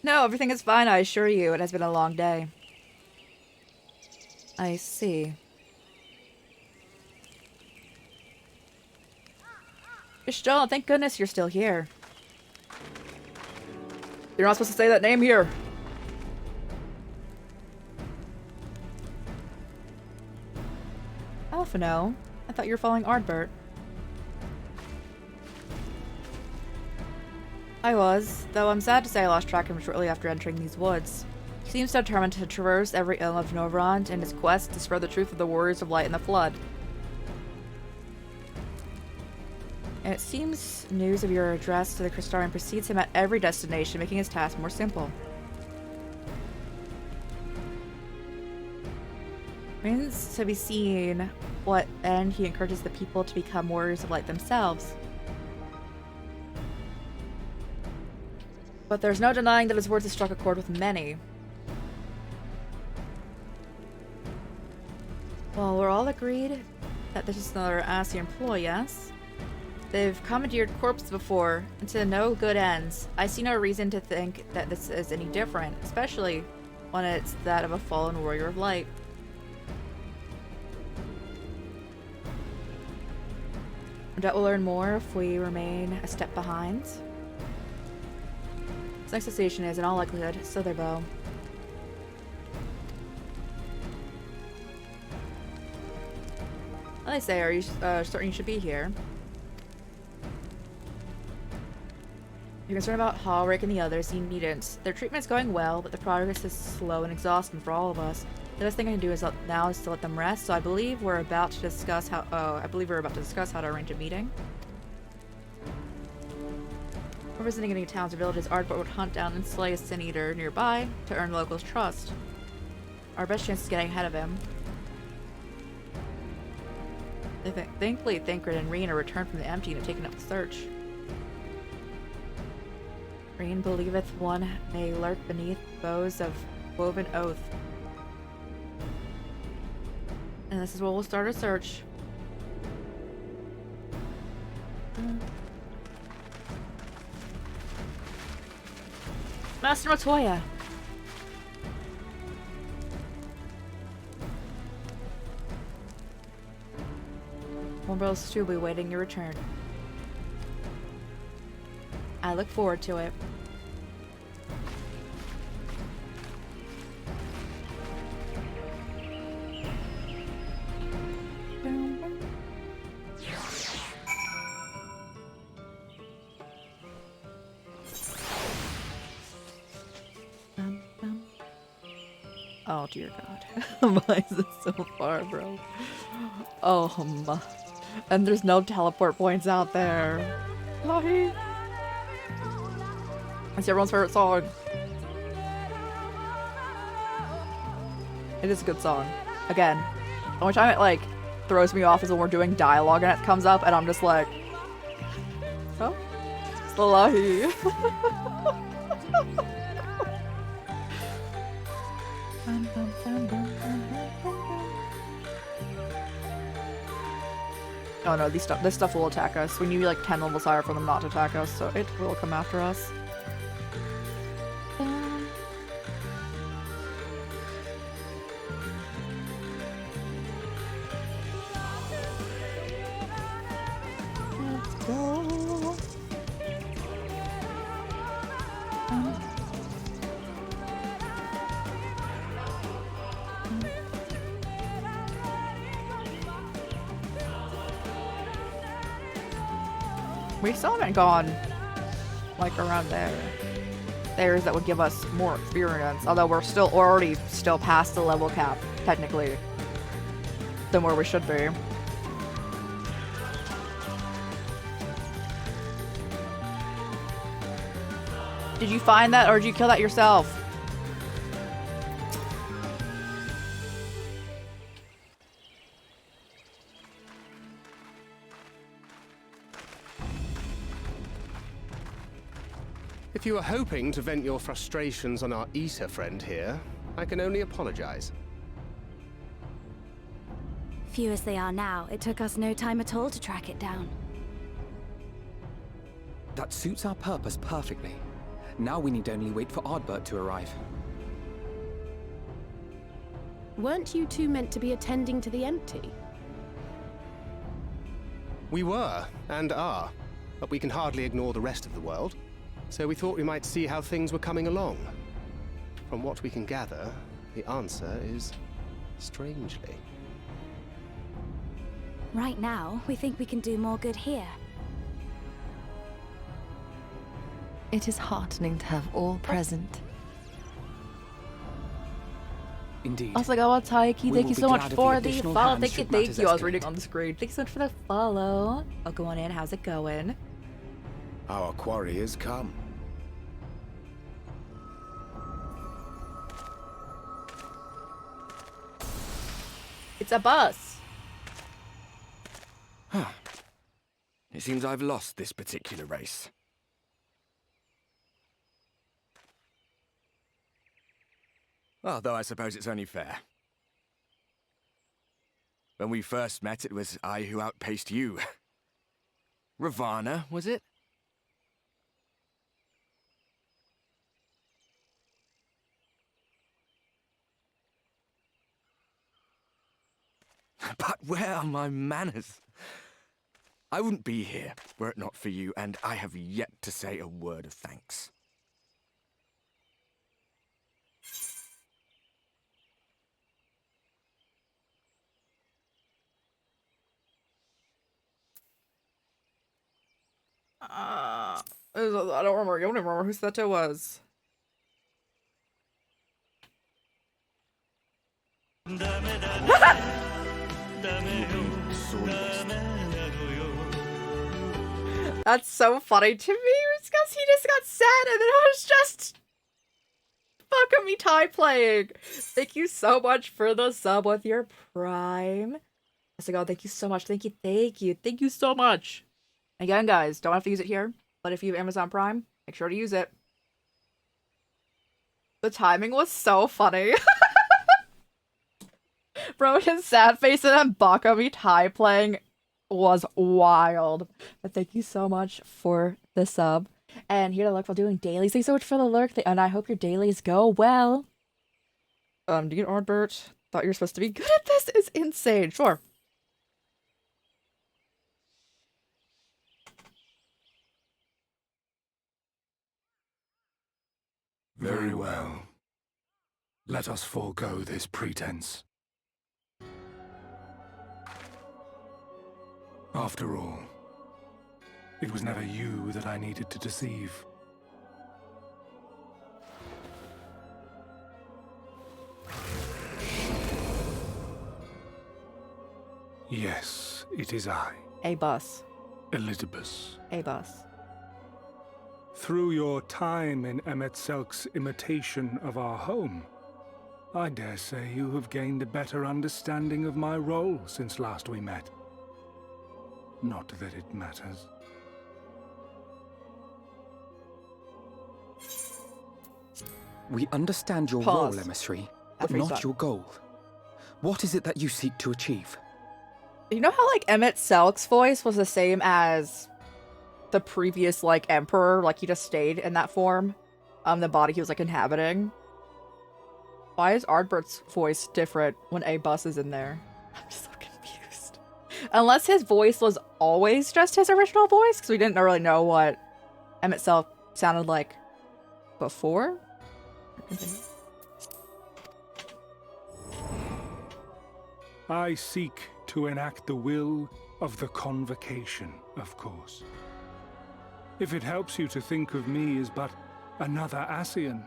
No, everything is fine, I assure you. It has been a long day. I see. Ishtal, thank goodness you're still here. You're not supposed to say that name here. Alphino, I thought you were following Ardbert. I was, though I'm sad to say I lost track of him shortly after entering these woods. He seems determined to traverse every ilm of Novrand in his quest to spread the truth of the Warriors of Light and the Flood. And it seems news of your address to the Crystarian precedes him at every destination, making his task more simple. Remains to be seen what end he encourages the people to become Warriors of Light themselves. But there's no denying that his words have struck a chord with many. Well, we're all agreed that this is another ASSI employee, yes? They've commandeered corpses before, and to no good ends. I see no reason to think that this is any different, especially when it's that of a fallen warrior of light. I doubt we'll learn more if we remain a step behind. This next station is, in all likelihood, Sotherbow. Well, they say, are you certain you should be here? You're concerned about Hallrick and the others, you needn't. Their treatment's going well, but the progress is slow and exhausting for all of us. The best thing I can do is now is to let them rest, so I believe we're about to discuss how to arrange a meeting. We're visiting any towns or villages, Ardbert would hunt down and slay a Sin Eater nearby to earn locals' trust. Our best chance is getting ahead of him. Thankfully, Thancred and Reen are returned from the empty and have taken up the search. Reen believeth one may lurk beneath bows of woven oath. And this is where we'll start our search. Master Montoya! Warmbell's stew will be waiting your return. I look forward to it. Oh dear God. Why is it so far, bro? Oh, and there's no teleport points out there. It's everyone's favorite song. It is a good song. Again, the only time it like throws me off is when we're doing dialogue and it comes up and I'm just like, oh, Slahi. Oh no, this stuff will attack us. We need like 10 levels higher for them not to attack us, so it will come after us. Let's go. We still haven't gone, like, around there. There's that would give us more experience, although we're already past the level cap, technically, than where we should be. Did you find that, or did you kill that yourself? If you were hoping to vent your frustrations on our eater friend here, I can only apologize. Few as they are now, it took us no time at all to track it down. That suits our purpose perfectly. Now we need only wait for Ardbert to arrive. Weren't you two meant to be attending to the empty? We were, and are, but we can hardly ignore the rest of the world. So we thought we might see how things were coming along. From what we can gather, the answer is strangely. Right now, we think we can do more good here. It is heartening to have all present. Indeed. Also, Taiki, thank you so much for the follow. Thank you. I was reading on the screen. Thank you so much for the follow. Oh, go on in. How's it going? Our quarry has come. It's a bus. It seems I've lost this particular race. Although I suppose it's only fair. When we first met, it was I who outpaced you. Ravana, was it? But where are my manners? I wouldn't be here were it not for you, and I have yet to say a word of thanks. I don't remember. You don't even remember who Seto was. That's so funny to me because he just got sad and then it was just fucking me tie playing. Thank you so much for the sub with your Prime. So God, thank you so much. Thank you so much. Again, guys, don't have to use it here, but if you have Amazon Prime, make sure to use it. The timing was so funny. Bro, his sad face and then Bakami tie playing was wild. But thank you so much for the sub. And here to look while doing dailies. Thanks so much for the lurk, and I hope your dailies go well. Dean Ardbert, thought you were supposed to be good at this is insane. Sure. Very well. Let us forego this pretense. After all, it was never you that I needed to deceive. Yes, it is I. A bus. Elizabeth. A bus. Through your time in Emet-Selk's imitation of our home, I dare say you have gained a better understanding of my role since last we met. Not that it matters. We understand your Pause. role, emissary, but After he's not done. your goal. What is it that you seek to achieve? You know how, like, Emet-Selk's voice was the same as the previous, like, emperor? Like, he just stayed in that form? The body he was, like, inhabiting? Why is Ardbert's voice different when A-Bus is in there? I'm so confused. Unless his voice was always just his original voice, because we didn't really know what Emet-Selk sounded like before? I seek to enact the will of the Convocation, of course. If it helps you to think of me as but another Ascian,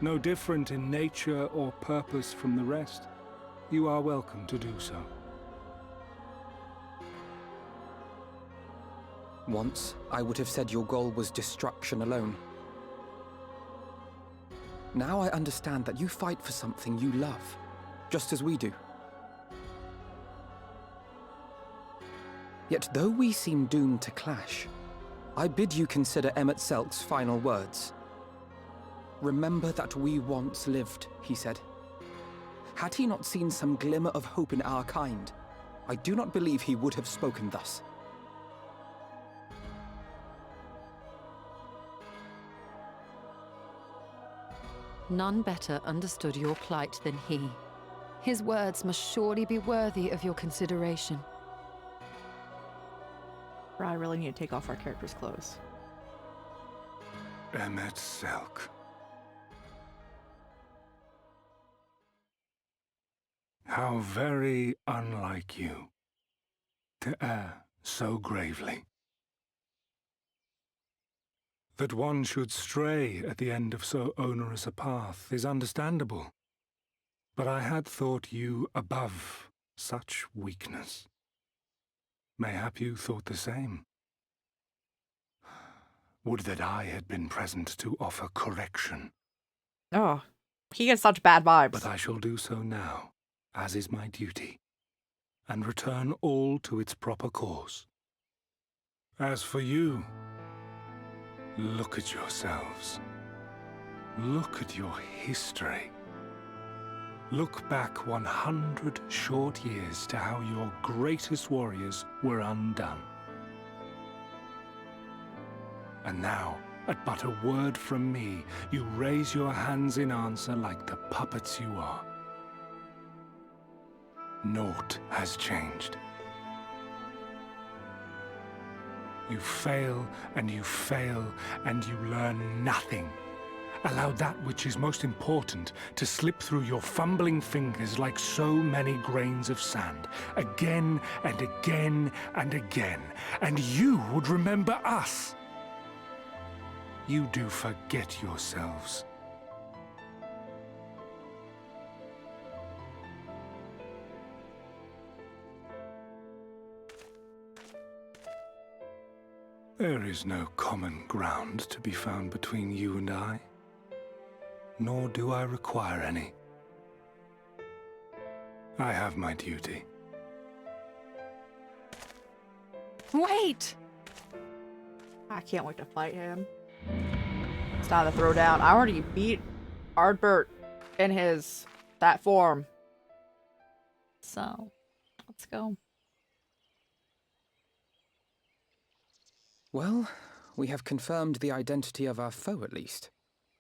no different in nature or purpose from the rest, you are welcome to do so. Once, I would have said your goal was destruction alone. Now I understand that you fight for something you love, just as we do. Yet though we seem doomed to clash, I bid you consider Emet-Selk's final words. Remember that we once lived, he said. Had he not seen some glimmer of hope in our kind, I do not believe he would have spoken thus. None better understood your plight than he. His words must surely be worthy of your consideration. I really need to take off our character's clothes. Emet-Selk. How very unlike you to err so gravely. That one should stray at the end of so onerous a path is understandable, but I had thought you above such weakness. Mayhap you thought the same. Would that I had been present to offer correction. Oh, he gets such bad vibes. But I shall do so now, as is my duty, and return all to its proper course. As for you, look at yourselves. Look at your history. Look back 100 short years to how your greatest warriors were undone. And now, at but a word from me, you raise your hands in answer like the puppets you are. Naught has changed. You fail, and you fail, and you learn nothing. Allow that which is most important to slip through your fumbling fingers like so many grains of sand, again and again and again, and you would remember us. You do forget yourselves. There is no common ground to be found between you and I, nor do I require any. I have my duty. Wait! I can't wait to fight him. It's not a throwdown. I already beat Ardbert in that form. So, let's go. Well, we have confirmed the identity of our foe at least,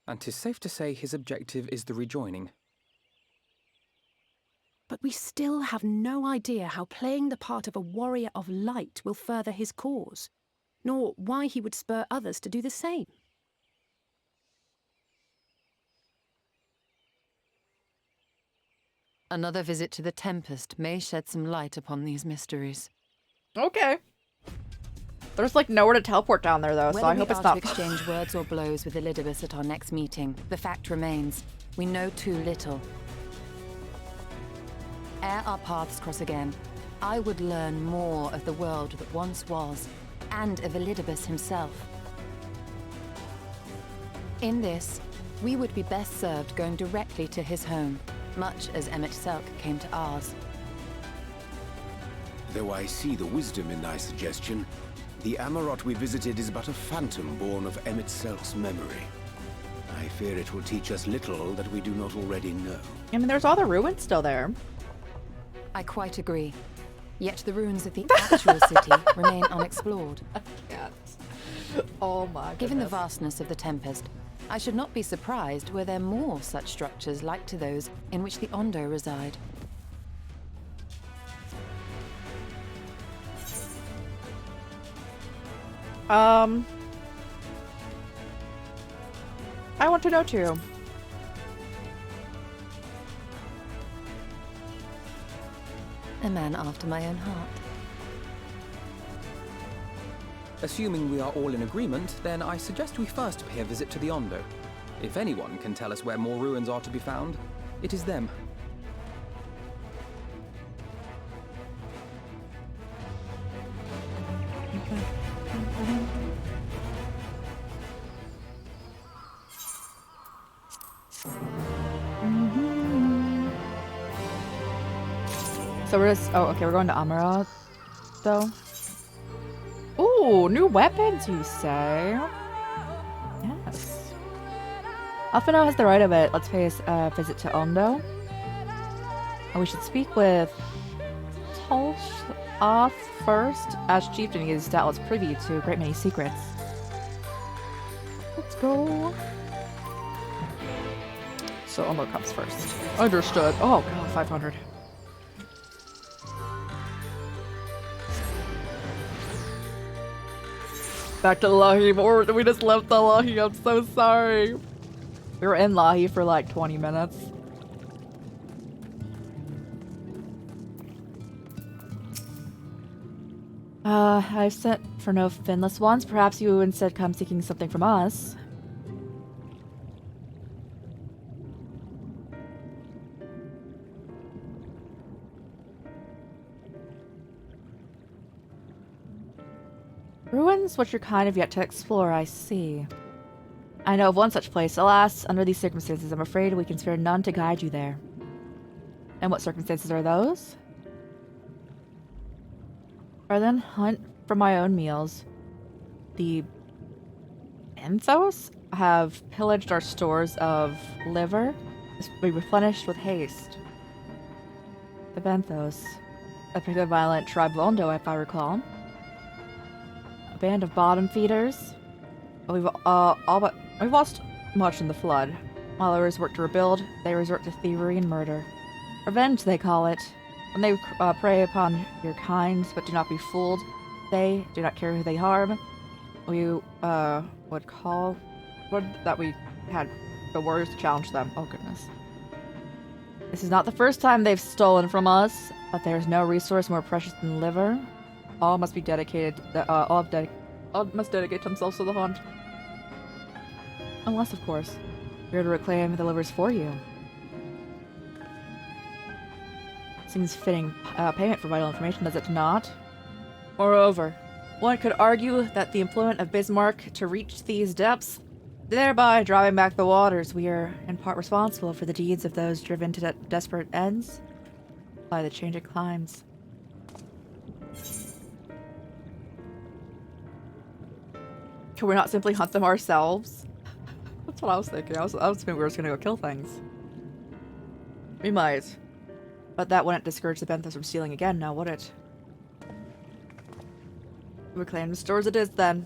and 'tis safe to say his objective is the rejoining. But we still have no idea how playing the part of a warrior of light will further his cause, nor why he would spur others to do the same. Another visit to the Tempest may shed some light upon these mysteries. Okay. There's like nowhere to teleport down there though, so I hope it's not. Whether we are to exchange words or blows with Elidibus at our next meeting, the fact remains, we know too little. Ere our paths cross again, I would learn more of the world that once was, and of Elidibus himself. In this, we would be best served going directly to his home, much as Emmett Selk came to ours. Though I see the wisdom in thy suggestion, the Amarot we visited is but a phantom born of Emmett Selk's memory. I fear it will teach us little that we do not already know. I mean, there's all the ruins still there. I quite agree. Yet the ruins of the actual city remain unexplored. Yes. Oh my goodness. Given the vastness of the Tempest, I should not be surprised were there more such structures like to those in which the Ondo reside. I want to know too. A man after my own heart. Assuming we are all in agreement, then I suggest we first pay a visit to the Ondo. If anyone can tell us where more ruins are to be found, it is them. So we're just, oh, okay, we're going to Amara, though. Ooh, new weapons, you say? Yes. Alphino has the right of it. Let's pay a visit to Ondo. And we should speak with Tolsh first. As chieftain, he is doubtless privy to a great many secrets. Let's go. So Ondo comes first. Understood. Oh god, 500. Back to Lahi, or we just left the Lahi. I'm so sorry. We were in Lahi for like 20 minutes. I've sent for no finless ones. Perhaps you instead come seeking something from us. Ruins which you're kind of yet to explore, I see. I know of one such place. Alas, under these circumstances, I'm afraid we can spare none to guide you there. And what circumstances are those? Rather than hunt for my own meals, the Benthos have pillaged our stores of liver. This will be replenished with haste. The Benthos, a particularly violent tribe of Ondo, if I recall. A band of bottom feeders. We've lost much in the flood. While others work to rebuild, they resort to thievery and murder. Revenge, they call it. When they prey upon your kind, but do not be fooled, they do not care who they harm. We would call that we had the warriors to challenge them. Oh goodness. This is not the first time they've stolen from us, but there is no resource more precious than liver. All must be dedicated. All must dedicate themselves to the hunt. Unless, of course, we are to reclaim the livers for you. Seems fitting payment for vital information, does it not? Moreover, one could argue that the employment of Bismarck to reach these depths, thereby driving back the waters, we are in part responsible for the deeds of those driven to desperate ends by the changing climes. Can we not simply hunt them ourselves? That's what I was thinking. I was thinking we were just gonna go kill things. We might. But that wouldn't discourage the Benthos from stealing again, now would it? Reclaim the stores it is, then.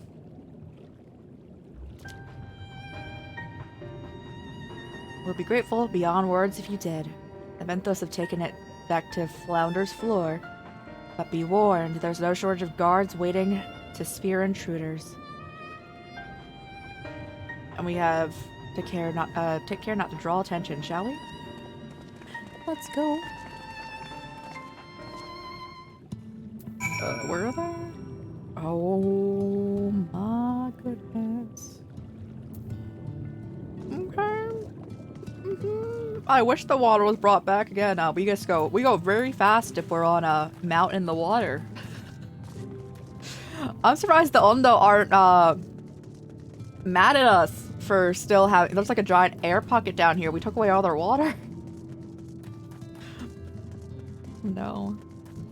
We'll be grateful beyond words if you did. The Benthos have taken it back to Flounder's floor. But be warned, there's no shortage of guards waiting to spear intruders. And we have to take care not to draw attention, shall we? Let's go. Where are they? Oh my goodness. Okay. I wish the water was brought back again. We go very fast if we're on a mountain in the water. I'm surprised the Ondo aren't mad at us for still having... There's like a giant air pocket down here. We took away all their water. No.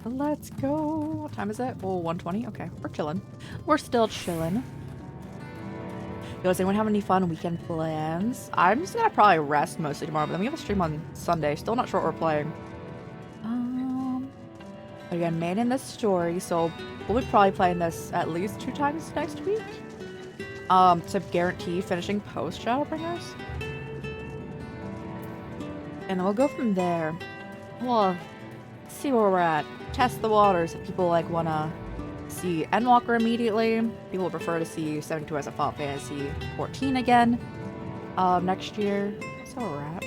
Let's go. What time is it? Oh, 1:20? Okay, we're chilling. We're still chilling. Yo, does anyone have any fun weekend plans? I'm just gonna probably rest mostly tomorrow, but then we have a stream on Sunday. Still not sure what we're playing. Again, main in this story, so we'll be probably playing this at least 2 times next week. To guarantee finishing post Shadowbringers. And then we'll go from there. We'll see where we're at. Test the waters if people like wanna see Endwalker immediately. People prefer to see 72 as a Final Fantasy 14 again next year. That's where we're at.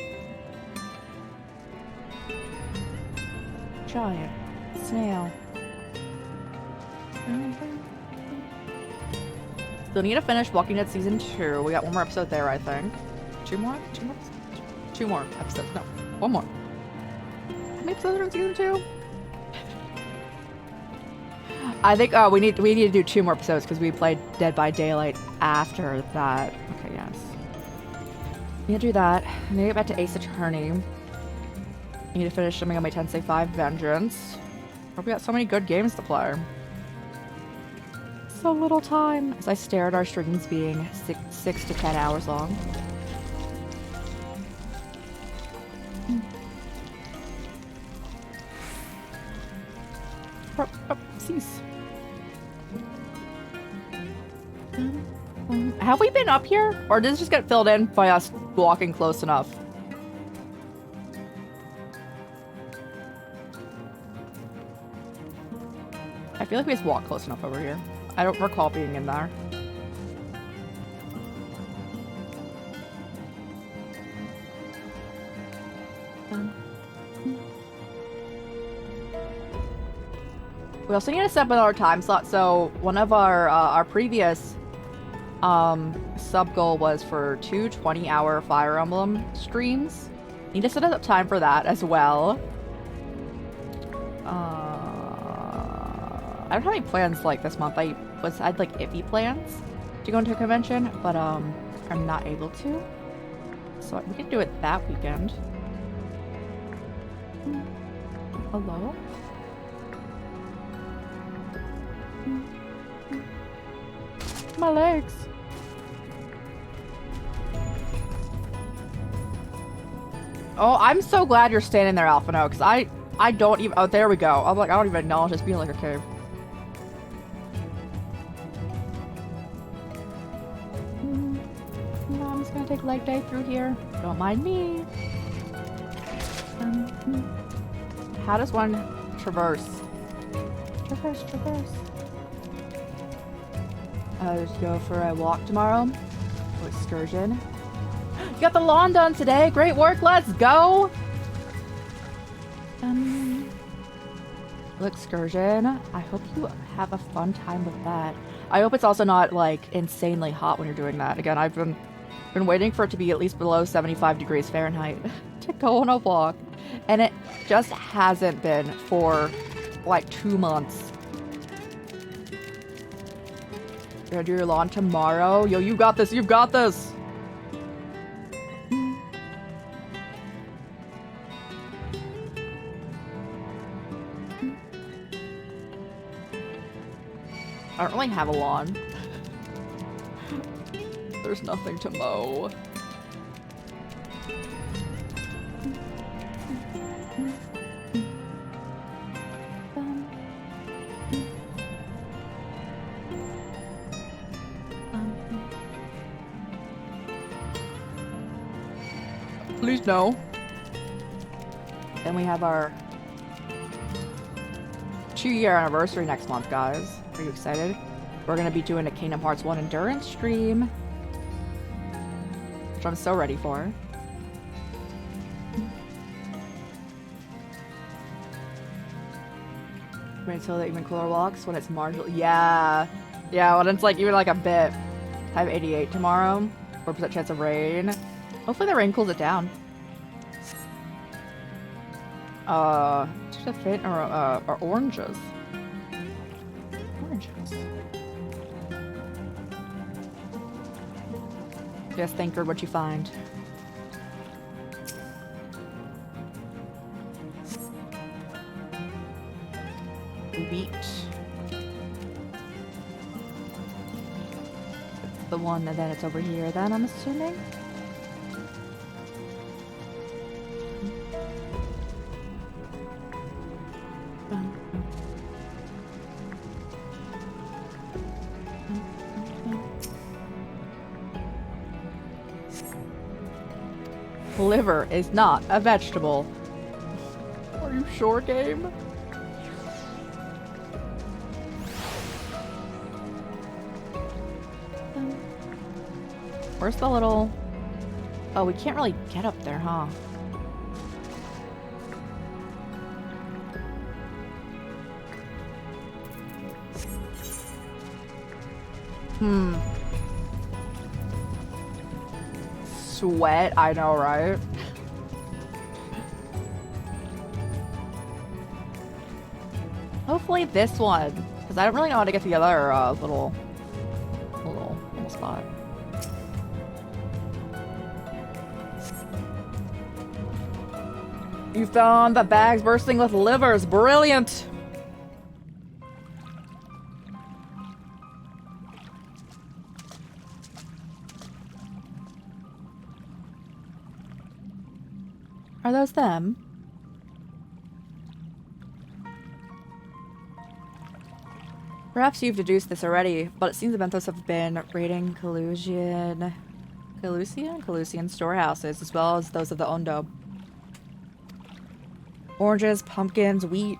Giant snail. Still need to finish Walking Dead Season 2. We got 1 more episode there, I think. 2 more? 2 more? 2 more episodes. No, 1 more. How many episodes are in Season 2? I think we need to do 2 more episodes because we played Dead by Daylight after that. Okay, yes. Need to do that. I need to get back to Ace Attorney. I need to finish Shin Megami Tensei 5 Vengeance. We got so many good games to play. So little time. As I stare at our streams being 6 to 10 hours long. Cease. Have we been up here? Or did this just get filled in by us walking close enough? I feel like we just walked close enough over here. I don't recall being in there. We also need to set up another time slot. So one of our previous sub goal was for 2 20-hour Fire Emblem streams. Need to set up time for that as well. I don't have any plans like this month. I had like iffy plans to go into a convention, but I'm not able to. So we can do it that weekend. Hello? My legs. Oh, I'm so glad you're standing there, Alphino, because I don't even... Oh, there we go. I'm like, I don't even acknowledge this being like a cave. No, I'm just gonna take leg day through here. Don't mind me. How does one traverse? Traverse. Just go for a walk tomorrow. Or excursion. You got the lawn done today. Great work. Let's go. Excursion. I hope you have a fun time with that. I hope it's also not like insanely hot when you're doing that. Again, I've been waiting for it to be at least below 75 degrees Fahrenheit to go on a walk, and it just hasn't been for like 2 months. You're gonna do your lawn tomorrow? Yo, you got this. You've got this. I don't really have a lawn. There's nothing to mow. Please no. Then we have our 2-year anniversary next month, guys. Are you excited? We're gonna be doing a Kingdom Hearts 1 endurance stream, which I'm so ready for. Wait until the even cooler walks when it's marginal. Yeah, when it's like even like a bit. I have 88 tomorrow. 4% chance of rain. Hopefully the rain cools it down. Just a fit or oranges. Yes, thinker, what'd you find? Wheat. The one and then it's over here then, I'm assuming? Liver is not a vegetable. Are you sure, game? Where's the little... Oh, we can't really get up there, huh? Sweat, I know, right? Hopefully this one, because I don't really know how to get to the other little spot. You found the bags bursting with livers. Brilliant! Are those them? Perhaps you've deduced this already, but it seems the Benthos have been raiding Calusian storehouses, as well as those of the Ondo. Oranges, pumpkins, wheat.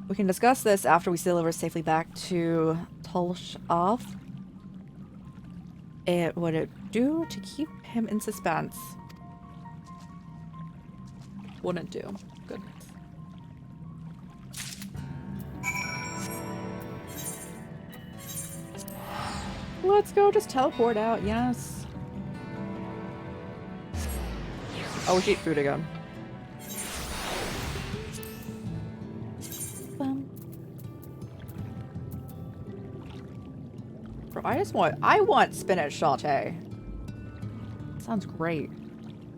We can discuss this after we deliver safely back to Tulshov. Would it do to keep him in suspense? Wouldn't do. Goodness. Let's go just teleport out, yes. Oh, we should eat food again. Bro, I want spinach sauté. Sounds great.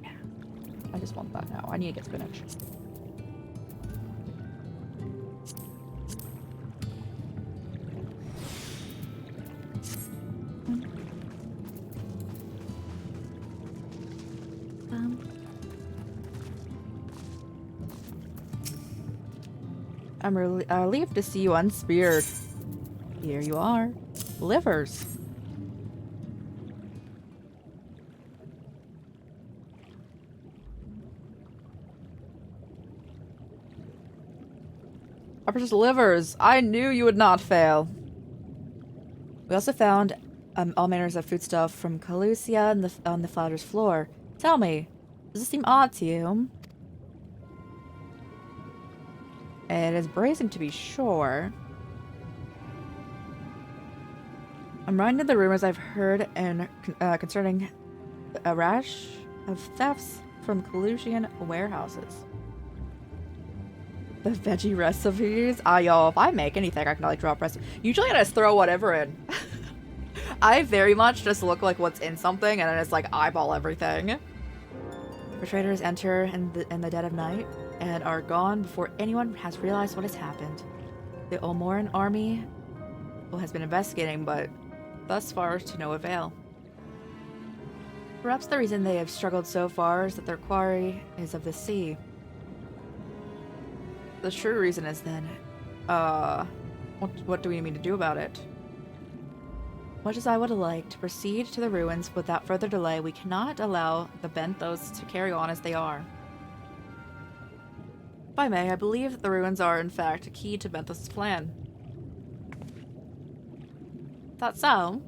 Yeah. I just want that now. I need to get spinach. I'm relieved to see you unspeared. Here you are. Livers. Are just livers. I knew you would not fail. We also found all manners of foodstuff from Calusia on the Flounder's floor. Tell me, does this seem odd to you? It is brazen to be sure. I'm reminded of the rumors I've heard concerning a rash of thefts from Calusian warehouses. The veggie recipes? Yo, if I make anything, I can like drop recipes. Usually I just throw whatever in. I very much just look like what's in something and then it's like eyeball everything. The traders enter in the dead of night and are gone before anyone has realized what has happened. The Olmoran army has been investigating, but thus far to no avail. Perhaps the reason they have struggled so far is that their quarry is of the sea. The true reason is then, what do we mean to do about it? Much as I would like to proceed to the ruins without further delay, we cannot allow the Benthos to carry on as they are. If I may, I believe that the ruins are, in fact, a key to Benthos' plan. Thought so?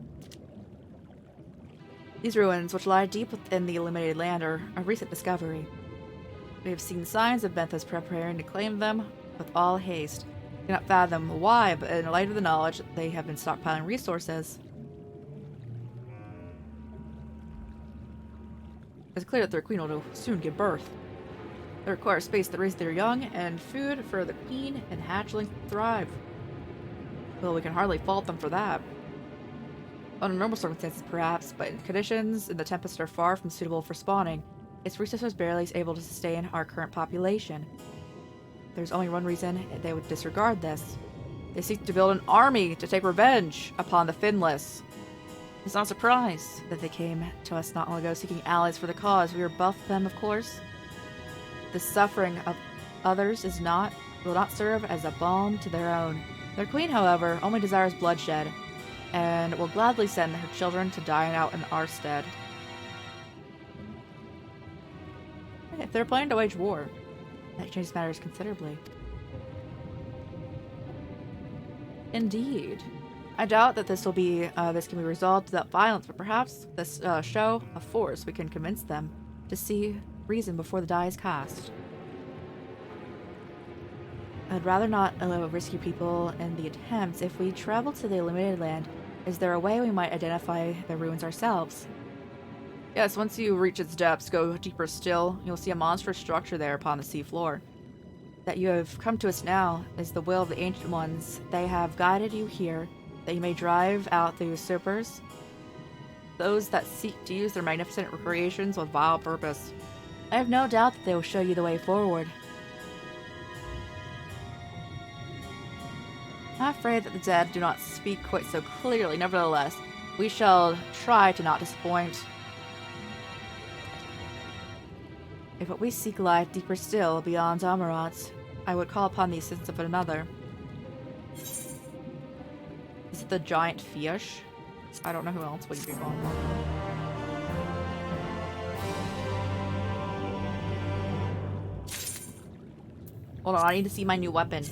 These ruins, which lie deep within the illuminated land, are a recent discovery. We have seen signs of Benthos preparing to claim them with all haste. We cannot fathom why, but in light of the knowledge that they have been stockpiling resources, it's clear that their queen will soon give birth. They require space to raise their young and food for the queen and hatchlings to thrive. Well, we can hardly fault them for that. Under normal circumstances, perhaps, but in conditions in the Tempest are far from suitable for spawning. Its resources barely able to sustain our current population. There's only one reason they would disregard this. They seek to build an army to take revenge upon the Finless. It's not a surprise that they came to us not long ago seeking allies for the cause. We rebuffed them, of course. The suffering of others will not serve as a balm to their own. Their queen, however, only desires bloodshed, and will gladly send her children to die out in our stead. If they're planning to wage war, that changes matters considerably. Indeed. I doubt that this can be resolved without violence, but perhaps this show of force we can convince them to see reason before the die is cast. I'd rather not risk you people in the attempts. If we travel to the Illuminated Land, is there a way we might identify the ruins ourselves? Yes, once you reach its depths, go deeper still, you'll see a monstrous structure there upon the sea floor. That you have come to us now is the will of the Ancient Ones. They have guided you here, that you may drive out the usurpers, those that seek to use their magnificent creations with vile purpose. I have no doubt that they will show you the way forward. I'm afraid that the dead do not speak quite so clearly. Nevertheless, we shall try to not disappoint. If what we seek lies deeper still beyond Amarat, I would call upon the assistance of another. Is it the giant fish? I don't know who else would be calling upon. Hold on, I need to see my new weapon.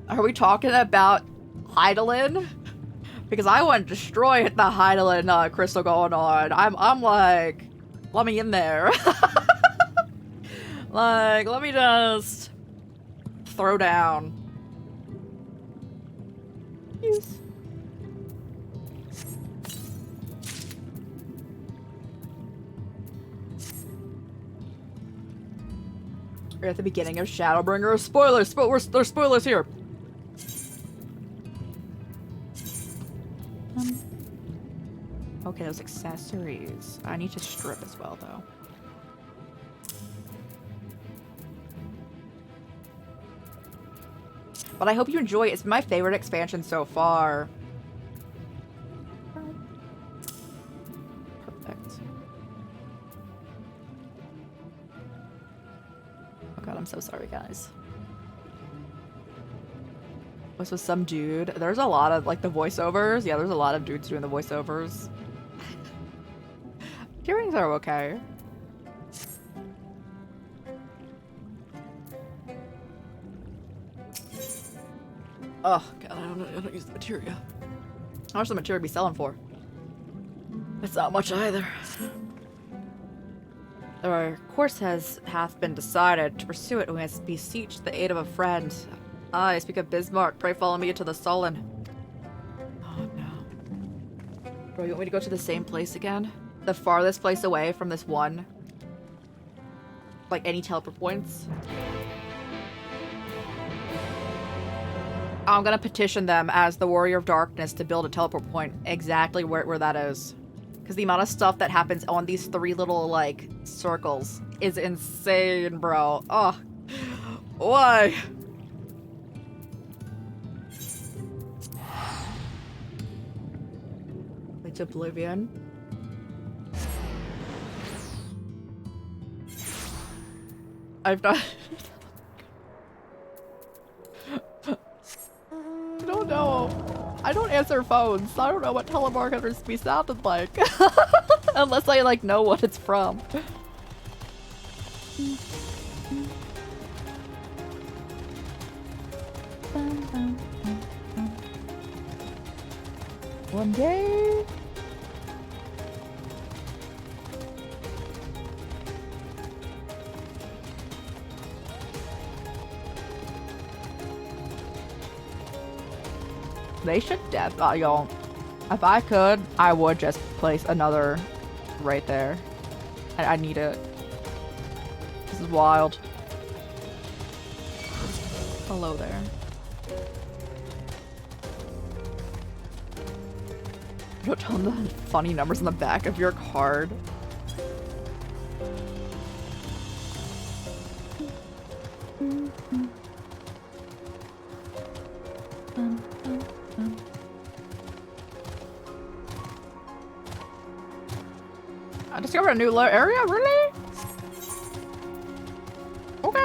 Are we talking about Hydaelyn? Because I want to destroy the Hydaelyn crystal going on. I'm like, let me in there. Like, let me just throw down. Use. We're at the beginning of Shadowbringer. Spoilers! There's spoilers here! Okay, those accessories. I need to strip as well, though. But I hope you enjoy it. It's my favorite expansion so far. Perfect. Oh god, I'm so sorry, guys. This was some dude. There's a lot of, like, the voiceovers. Yeah, there's a lot of dudes doing the voiceovers. Hearings are okay. Oh god, I don't use the materia. How much the materia be selling for? It's not much either. Our course hath been decided. To pursue it, we must beseech the aid of a friend. I speak of Bismarck. Pray follow me to the Sullen. Oh no. Bro, you want me to go to the same place again? The farthest place away from this one? Like any teleport points? I'm gonna petition them as the Warrior of Darkness to build a teleport point exactly where that is. Because the amount of stuff that happens on these 3 little, like, circles is insane, bro. Oh. Why? It's Oblivion. I've not... I don't know. I don't answer phones, so I don't know what telemarketers be sounded like. Unless I, like, know what it's from. One day... They should y'all. If I could, I would just place another right there. I need it. This is wild. Hello there. Don't tell them the funny numbers on the back of your card. I discovered a new area? Really? Okay.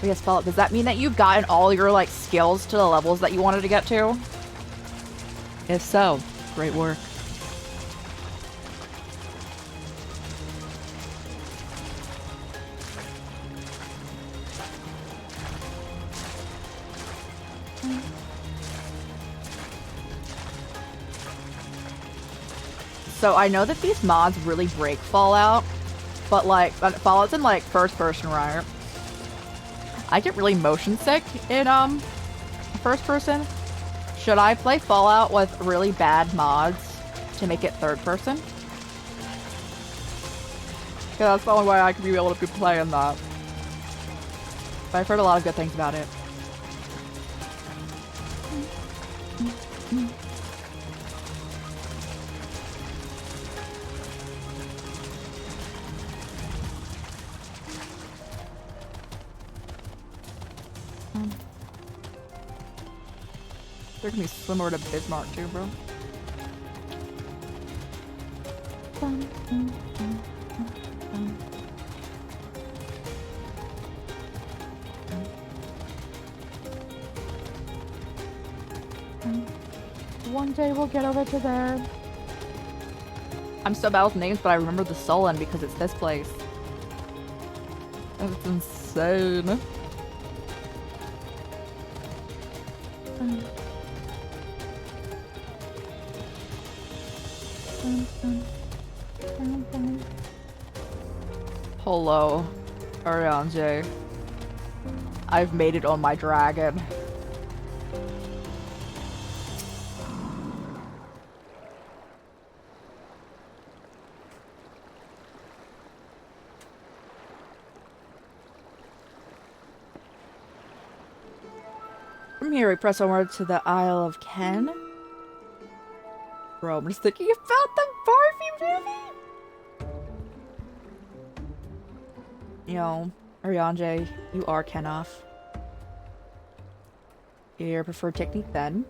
Yes, Philip, does that mean that you've gotten all your, like, skills to the levels that you wanted to get to? If so, great work. So I know that these mods really break Fallout, but like, Fallout's in like first person, right? I get really motion sick in first person. Should I play Fallout with really bad mods to make it third person? Yeah, that's the only way I could be able to be playing that. But I've heard a lot of good things about it. They're gonna be similar to Bismarck too, bro. One day we'll get over to there. I'm so bad with names, but I remember the Sullen because it's this place. That's insane. Hello, Ariane. I've made it on my dragon. From here, we press onward to the Isle of Ken. Bro, I'm just thinking about the Barbie movie. Yo, Ariane, you are Kenoff. Your preferred technique then?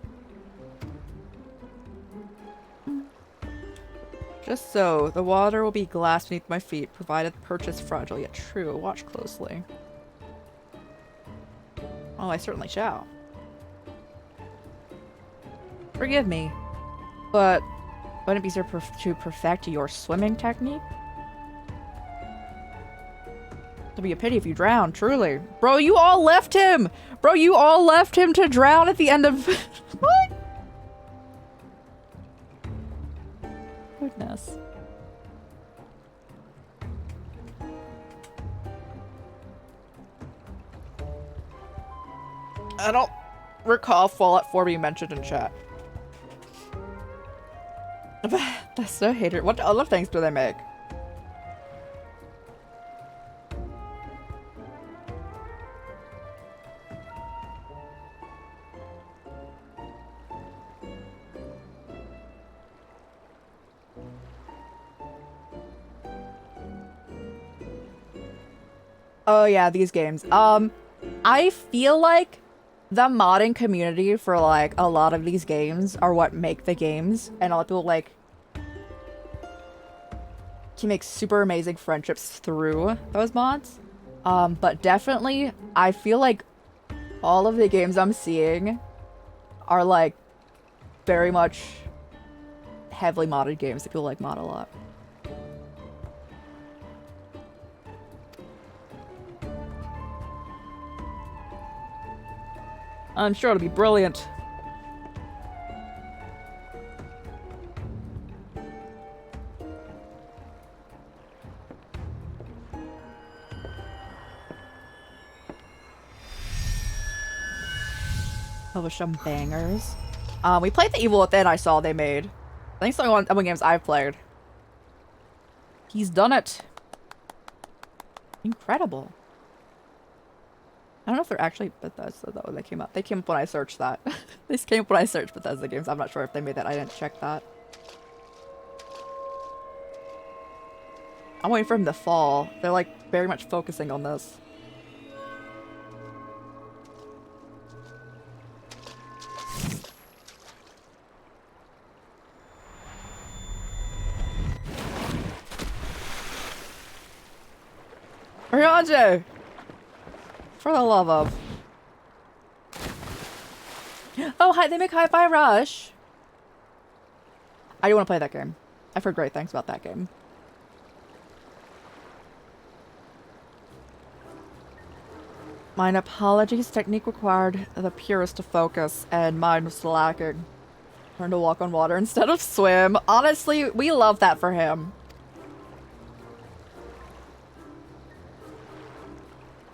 Just so, the water will be glass beneath my feet, provided the perch is fragile yet true. Watch closely. Oh, I certainly shall. Forgive me, but wouldn't it be to perfect your swimming technique? It'd be a pity if you drown, truly. Bro, you all left him! Bro, you all left him to drown at the end of... What? Goodness. I don't recall Fallout 4 being mentioned in chat. That's so hater. What other things do they make? Oh yeah, these games. I feel like the modding community for like a lot of these games are what make the games, and a lot of people like can make super amazing friendships through those mods. But definitely I feel like all of the games I'm seeing are like very much heavily modded games that people like mod a lot. I'm sure it'll be brilliant. with some bangers. We played the Evil Within I saw they made. I think it's the only one games I've played. He's done it. Incredible. I don't know if they're actually Bethesda though when they came up. They came up when I searched that. They came up when I searched Bethesda games. I'm not sure if they made that. I didn't check that. I'm waiting for him to fall. They're like very much focusing on this. Rianjo! For the love of. Oh, hi, they make Hi-Fi Rush. I do want to play that game. I've heard great things about that game. Mine apologies. Technique required the purest to focus, and mine was lacking. Learn to walk on water instead of swim. Honestly, we love that for him.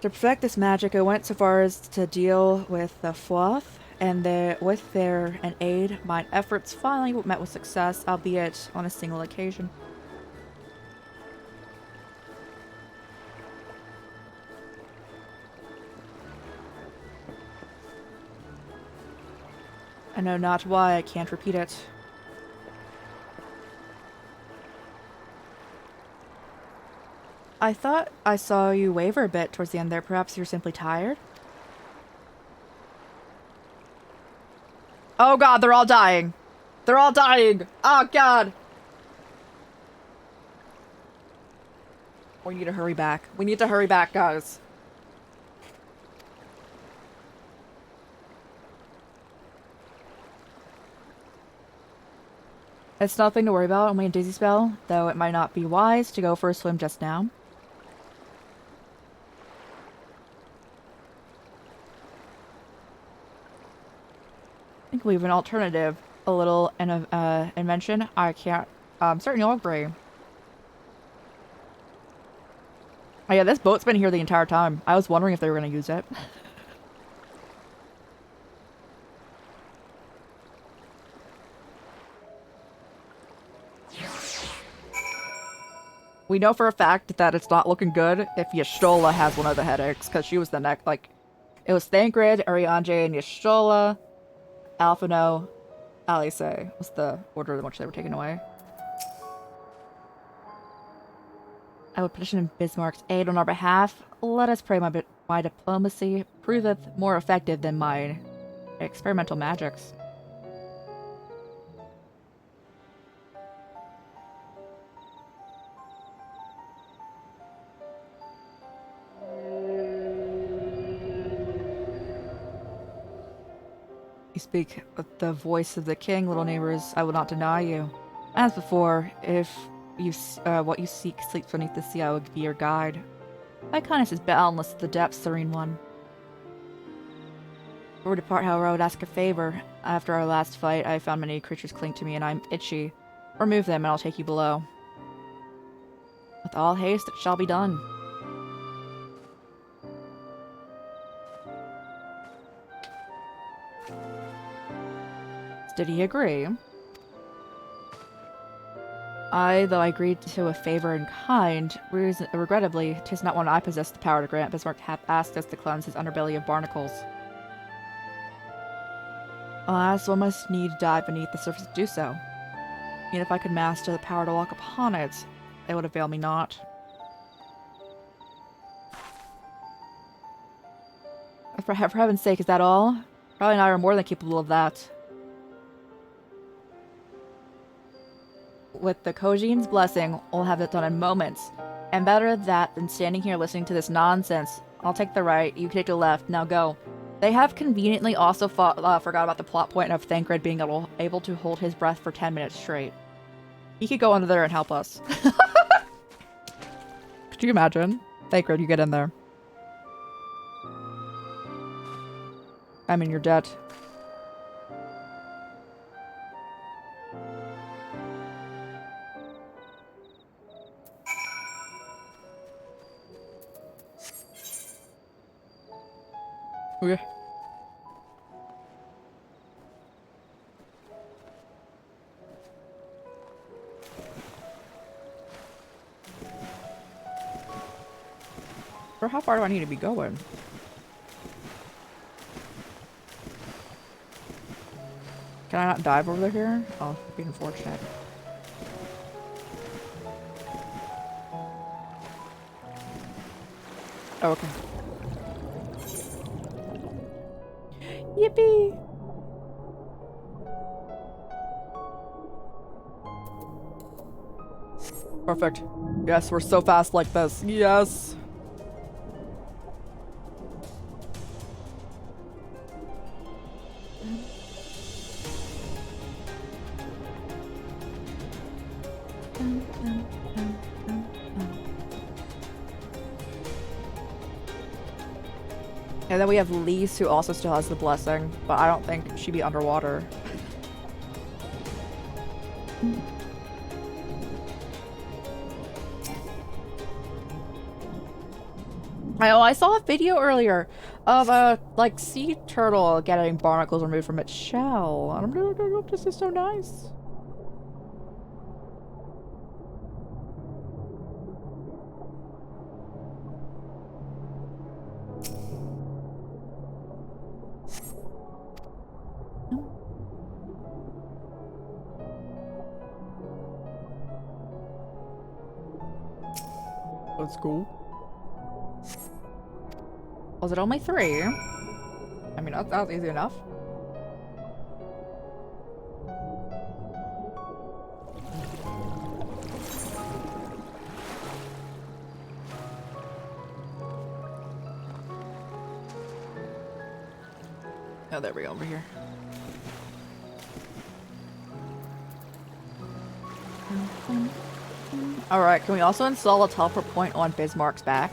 To perfect this magic, I went so far as to deal with the Fwath, and with their aid, my efforts finally met with success, albeit on a single occasion. I know not why I can't repeat it. I thought I saw you waver a bit towards the end there. Perhaps you're simply tired? Oh god, they're all dying. They're all dying. Oh god. We need to hurry back. We need to hurry back, guys. It's nothing to worry about, only a dizzy spell, though it might not be wise to go for a swim just now. I think we have an alternative, a little invention. I can't, certain you'll agree. Oh yeah, this boat's been here the entire time. I was wondering if they were going to use it. We know for a fact that it's not looking good if Y'shtola has one of the headaches, because she was the next, like, it was Thancred, Arianje, and Y'shtola. Alphino, Alice was the order in which they were taken away. I would petition Bismarck's aid on our behalf. Let us pray my diplomacy proveth more effective than my experimental magics. You speak with the voice of the king, little neighbors. I will not deny you. As before, if you what you seek sleeps beneath the sea, I will be your guide. Thy kindness is boundless to the depths, serene one. Before we depart, however, I would ask a favor. After our last fight, I found many creatures cling to me, and I'm itchy. Remove them, and I'll take you below. With all haste, it shall be done. Did he agree? Though I agreed to a favor in kind, regrettably, 'tis not one I possess the power to grant. Bismarck hath asked us to cleanse his underbelly of barnacles. Alas, one must need dive beneath the surface to do so. Even if I could master the power to walk upon it, it would avail me not. For heaven's sake, is that all? Probably and I are more than capable of that. With the Kojin's blessing, we'll have it done in moments. And better that than standing here listening to this nonsense. I'll take the right, you can take the left, now go. They have conveniently also forgot about the plot point of Thancred being able to hold his breath for 10 minutes straight. He could go under there and help us. Could you imagine? Thancred, you get in there. I'm in your debt. Okay. Or how far do I need to be going? Can I not dive over here? Oh, be unfortunate. Oh, okay. Yippee! Perfect. Yes, we're so fast like this. Yes! And then we have Lise, who also still has the blessing, but I don't think she'd be underwater. I saw a video earlier of a like sea turtle getting barnacles removed from its shell. I don't know if this is so nice. That's cool. Was it only 3? I mean, that was easy enough. Oh, there we go, over here. Alright, can we also install a teleport point on Bismarck's back?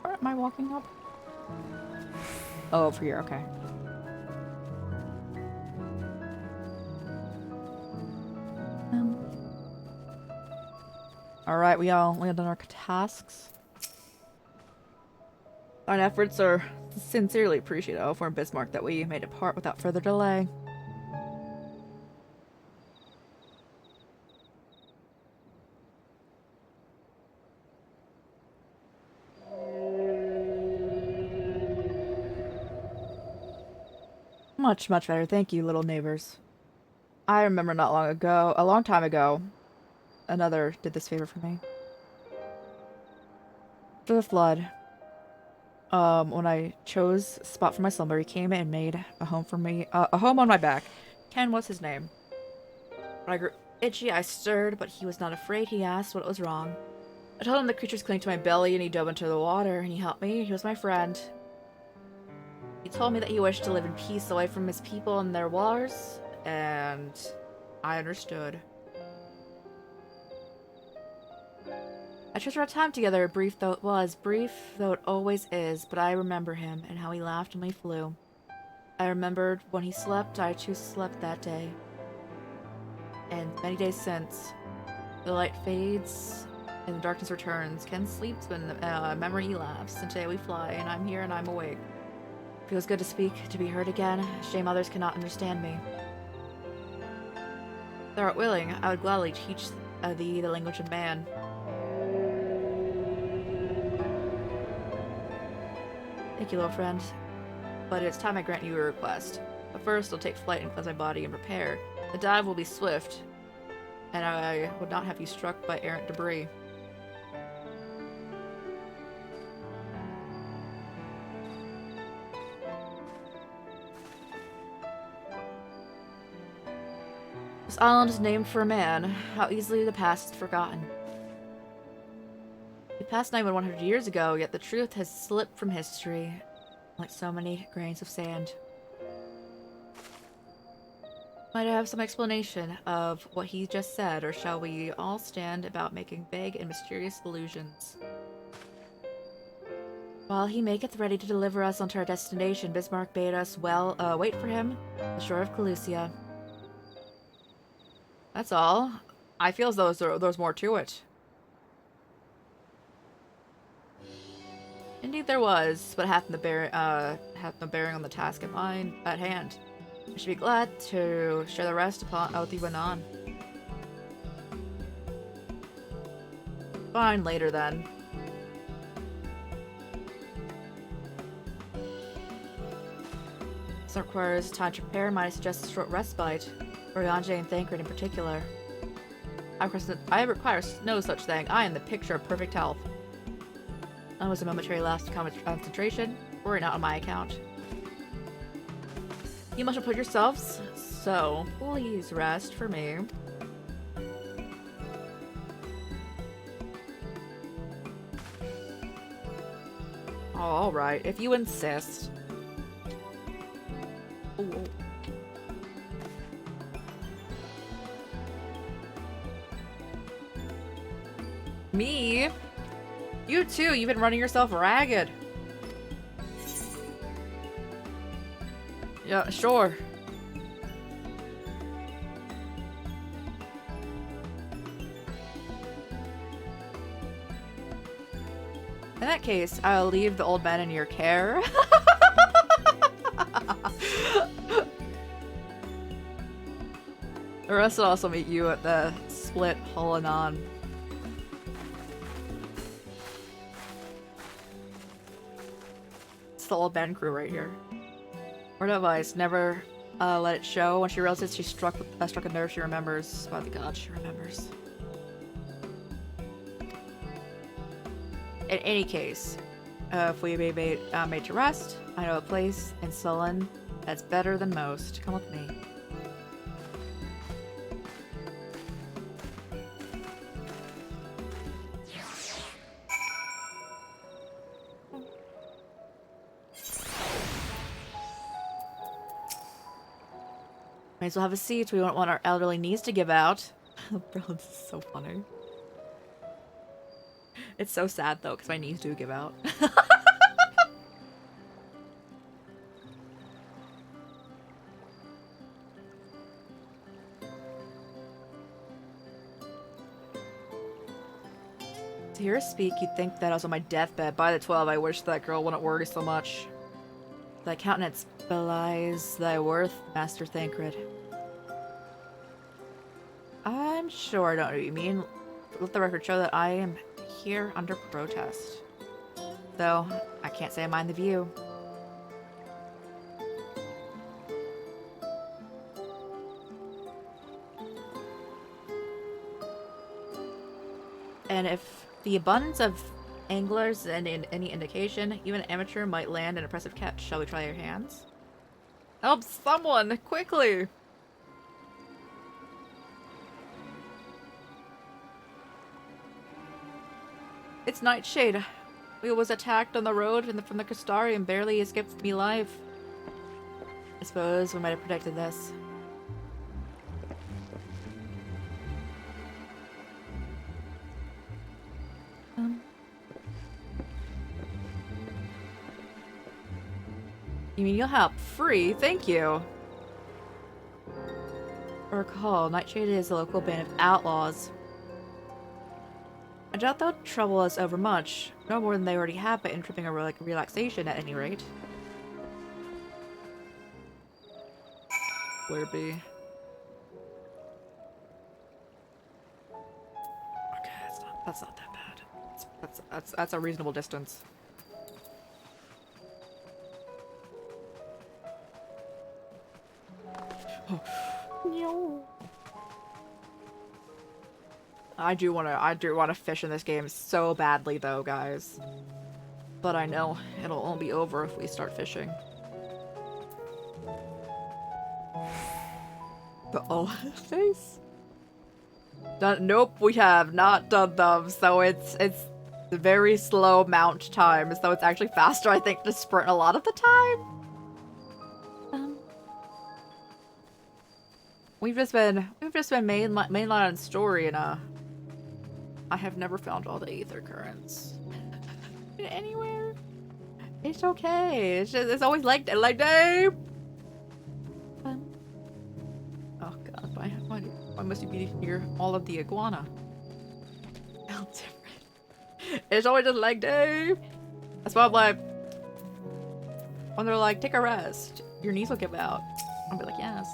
Where am I walking up? Oh, over here, okay. Alright, we all done our tasks. Our efforts are sincerely appreciated for Bismarck that we made it part without further delay. Much better. Thank you, little neighbors. I remember not long ago, a long time ago, another did this favor for me. After the flood, when I chose a spot for my slumber, he came and made a home for me, a home on my back. Ken was his name. When I grew itchy, I stirred, but he was not afraid. He asked what was wrong. I told him the creatures clinging to my belly, and he dove into the water, and he helped me. He was my friend. He told me that he wished to live in peace away from his people and their wars, and I understood. I treasure our time together, brief though it was, brief though it always is, but I remember him and how he laughed when we flew. I remembered when he slept, I too slept that day. And many days since, the light fades and the darkness returns. Ken sleeps when memory laughs, and today we fly, and I'm here and I'm awake. Feels good to speak, to be heard again. Shame others cannot understand me. If thou art willing, I would gladly teach thee the language of man. Thank you, little friend. But it's time I grant you a request. But first, I'll take flight and cleanse my body and prepare. The dive will be swift, and I would not have you struck by errant debris. This island is named for a man. How easily the past is forgotten. It passed 9,100 years ago, yet the truth has slipped from history, like so many grains of sand. Might I have some explanation of what he just said, or shall we all stand about making vague and mysterious allusions? While he maketh ready to deliver us unto our destination, Bismarck bade us wait for him on the shore of Calusia. That's all. I feel as though there's more to it. Indeed there was, but hath no bearing on the task at hand. I should be glad to share the rest with you anon. Fine, later then. This requires time to prepare. Might suggest a short respite, for Yanje and Thancred in particular. I require no such thing. I am the picture of perfect health. That was a momentary lapse of concentration. Worry not on my account. You must put yourselves, so please rest for me. Oh, alright, if you insist. Ooh. Me? You too, you've been running yourself ragged. Yeah, sure. In that case, I'll leave the old man in your care. The rest will also meet you at the split hull and on. It's the old man crew right here. Word of advice, never let it show. When she realizes she's struck a nerve, she remembers. By the gods, she remembers. In any case, if we be made to rest, I know a place in Sullen that's better than most. Come with me. May as well have a seat. We don't want our elderly knees to give out. Bro, this is so funny. It's so sad though, because my knees do give out. To hear her speak, you'd think that I was on my deathbed. By the 12, I wish that girl wouldn't worry so much. Thy countenance belies thy worth, Master Thancred. I'm sure I don't know what you mean. Let the record show that I am here under protest. Though, I can't say I mind the view. And if the abundance of anglers and in any indication, even an amateur might land an impressive catch. Shall we try your hands? Help someone, quickly! It's Nightshade. We was attacked on the road from the Crystari and barely escaped me alive. I suppose we might have predicted this. You mean you'll help? Free? Thank you. Recall, Nightshade is a local band of outlaws. I doubt they'll trouble us overmuch. No more than they already have by interrupting a relaxation at any rate. Where be? Okay, that's not that bad. That's a reasonable distance. No. I do wanna fish in this game so badly though, guys. But I know it'll all be over if we start fishing. But oh, face. Nope, we have not done them. So it's very slow mount time. So it's actually faster, I think, to sprint a lot of the time. We've just been mainline story, and I have never found all the aether currents anywhere. It's okay. It's always like day. Oh god, why must you be near all of the iguana? Felt different. It's always just like day. That's why I'm like, when they're like, take a rest, your knees will give out. I'll be like, yes.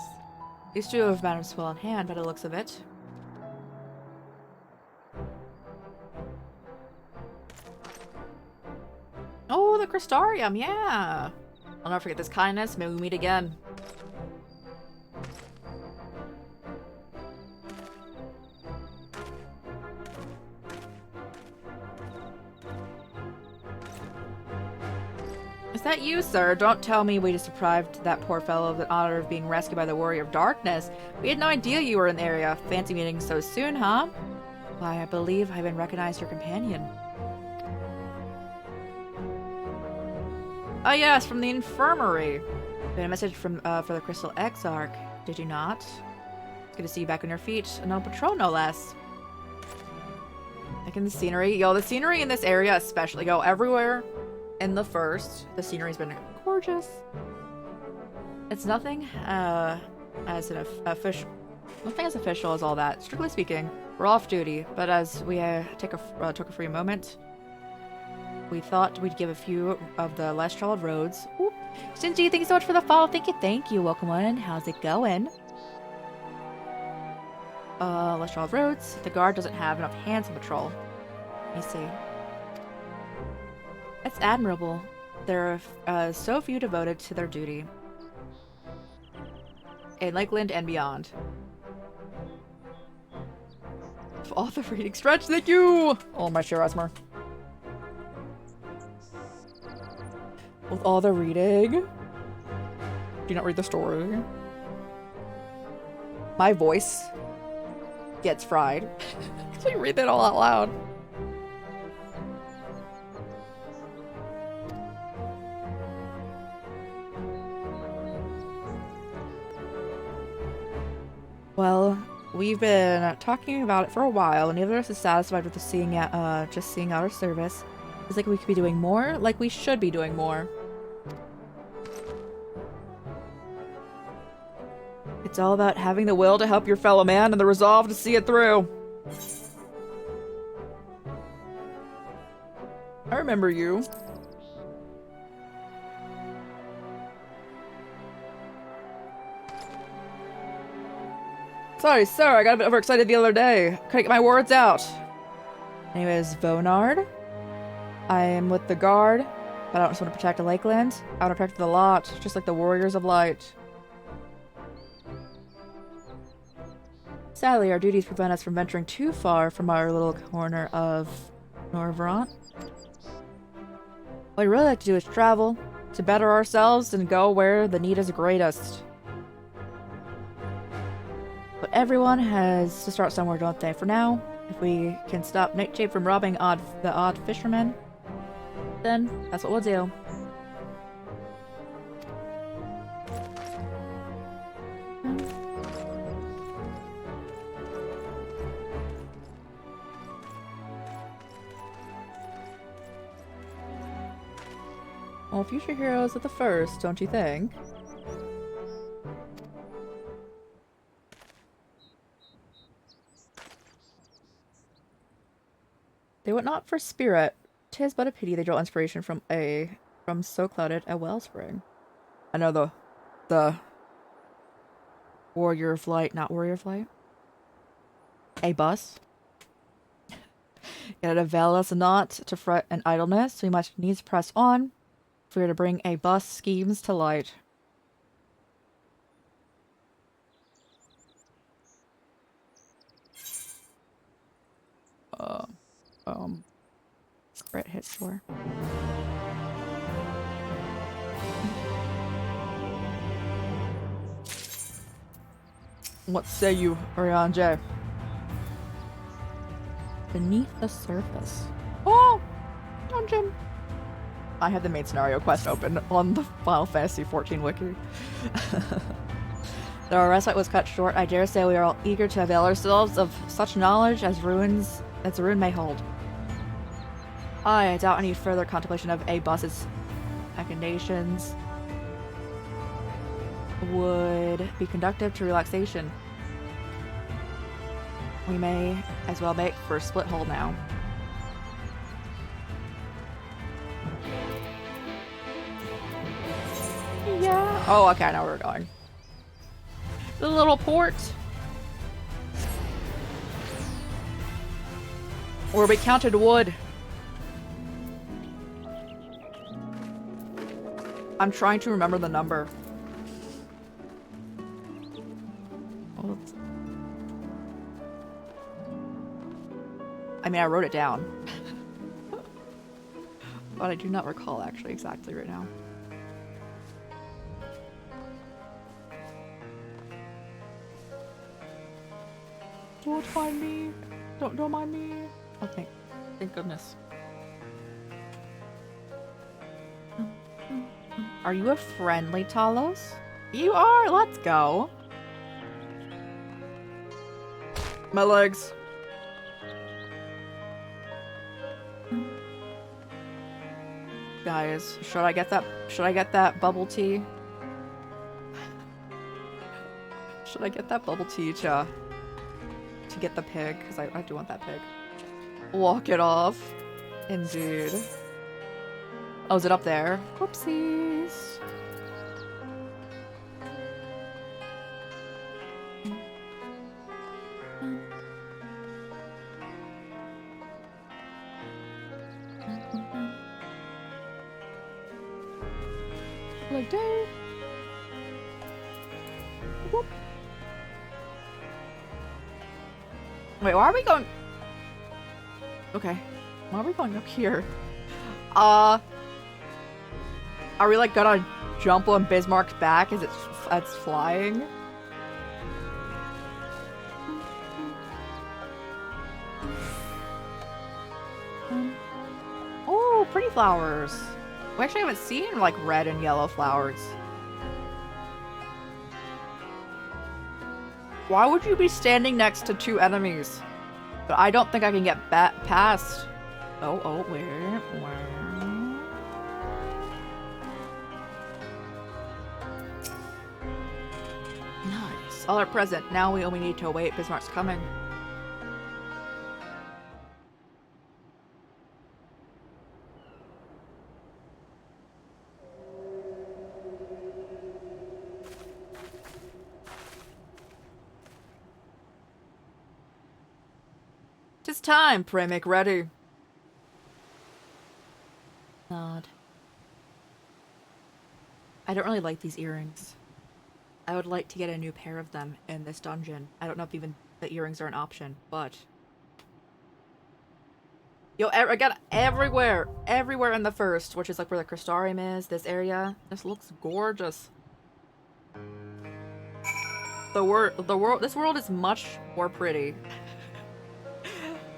These two have matters well in hand by the looks of it. Oh, the Crystarium, yeah. I'll never forget this kindness. May we meet again. Is that you, sir? Don't tell me we just deprived that poor fellow of the honor of being rescued by the Warrior of Darkness. We had no idea you were in the area. Fancy meeting so soon, huh? Why, I believe I've been recognized your companion. Oh yes, from the infirmary. We had a message from for the Crystal Exarch, did you not? It's good to see you back on your feet. And on patrol, no less. Like in the scenery. Yo, the scenery in this area especially. Yo, everywhere in the first, the scenery's been gorgeous. It's nothing as an official. Nothing as official as all that. Strictly speaking, we're off duty, but as we took a free moment, we thought we'd give a few of the less traveled roads. Ooh. Shinji, thank you so much for the follow. Thank you. Welcome on. How's it going? Less traveled roads. The guard doesn't have enough hands on patrol. Let me see. It's admirable. There are so few devoted to their duty. In Lakeland and beyond. All the reading stretch, thank you! Oh, my share, Asmer. With all the reading. Do not read the story. My voice gets fried. So you read that all out loud. Well, we've been talking about it for a while, and neither of us is satisfied with just seeing out our service. It's like we could be doing more, like we should be doing more. It's all about having the will to help your fellow man and the resolve to see it through. I remember you. Sorry, sir, I got a bit overexcited the other day. Couldn't get my words out. Anyways, Vonard. I am with the guard, but I don't just want to protect the Lakeland. I want to protect the lot, just like the Warriors of Light. Sadly, our duties prevent us from venturing too far from our little corner of Norvrant. What we really like to do is travel, to better ourselves and go where the need is greatest. But everyone has to start somewhere, don't they? For now, if we can stop Nightshade from robbing the odd fishermen, then that's what we'll do. Well, future heroes at the first, don't you think? They went not for spirit. 'Tis but a pity they draw inspiration from so clouded a wellspring. I know the Warrior of Light, not Warrior of Light. A bus. Yet it avail us not to fret and idleness. We must needs press on if we are to bring a bus schemes to light. Crit hit score. What say you, Oriange? Beneath the surface. Oh! Dungeon! I have the main scenario quest open on the Final Fantasy XIV wiki. Though our respite was cut short, I dare say we are all eager to avail ourselves of such knowledge as the ruin may hold. I doubt any further contemplation of a boss's machinations would be conducive to relaxation. We may as well make for a split hole now. Oh, okay, I know where we're going. The little port. Where we counted wood. I'm trying to remember the number. I mean, I wrote it down. But I do not recall actually exactly right now. Don't mind me. Don't mind me. Oh, thank goodness. Are you a friendly Talos? You are. Let's go. My legs. Guys, should I get that bubble tea? Should I get that bubble tea to get the pig? Because I do want that pig. Walk it off. Indeed. Oh, is it up there? Whoopsies. Like day. Whoop. Wait, why are we going? Okay, why are we going up here? Are we like gonna jump on Bismarck's back as it's flying? Oh, pretty flowers. We actually haven't seen like red and yellow flowers. Why would you be standing next to two enemies? But I don't think I can get past. Oh, where? Nice. All are present. Now we only need to await Bismarck's coming. Tis time, pray make ready. Nod. I don't really like these earrings. I would like to get a new pair of them in this dungeon. I don't know if even the earrings are an option, but... Yo, again, everywhere in the first, which is like where the Crystarium is, this area, this looks gorgeous. This world is much more pretty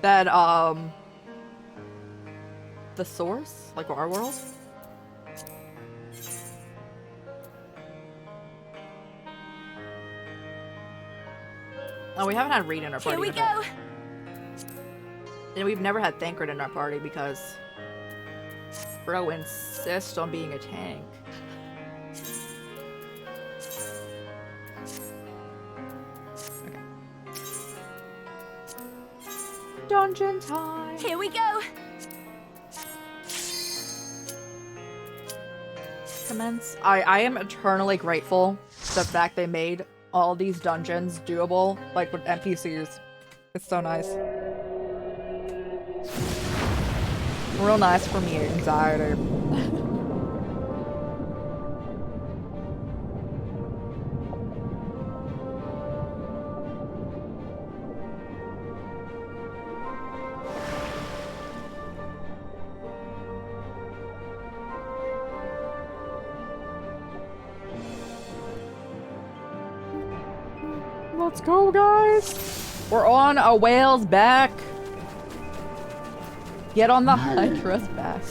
than, the source, like our world. Oh, we haven't had Reed in our party. Here we go. And we've never had Thancred in our party because bro insists on being a tank. Okay. Dungeon time. Here we go. Commence. I am eternally grateful for the fact they made all these dungeons doable, like with NPCs. It's so nice. Real nice for me, anxiety. Let's go, guys! We're on a whale's back! Get on the Hydra's back.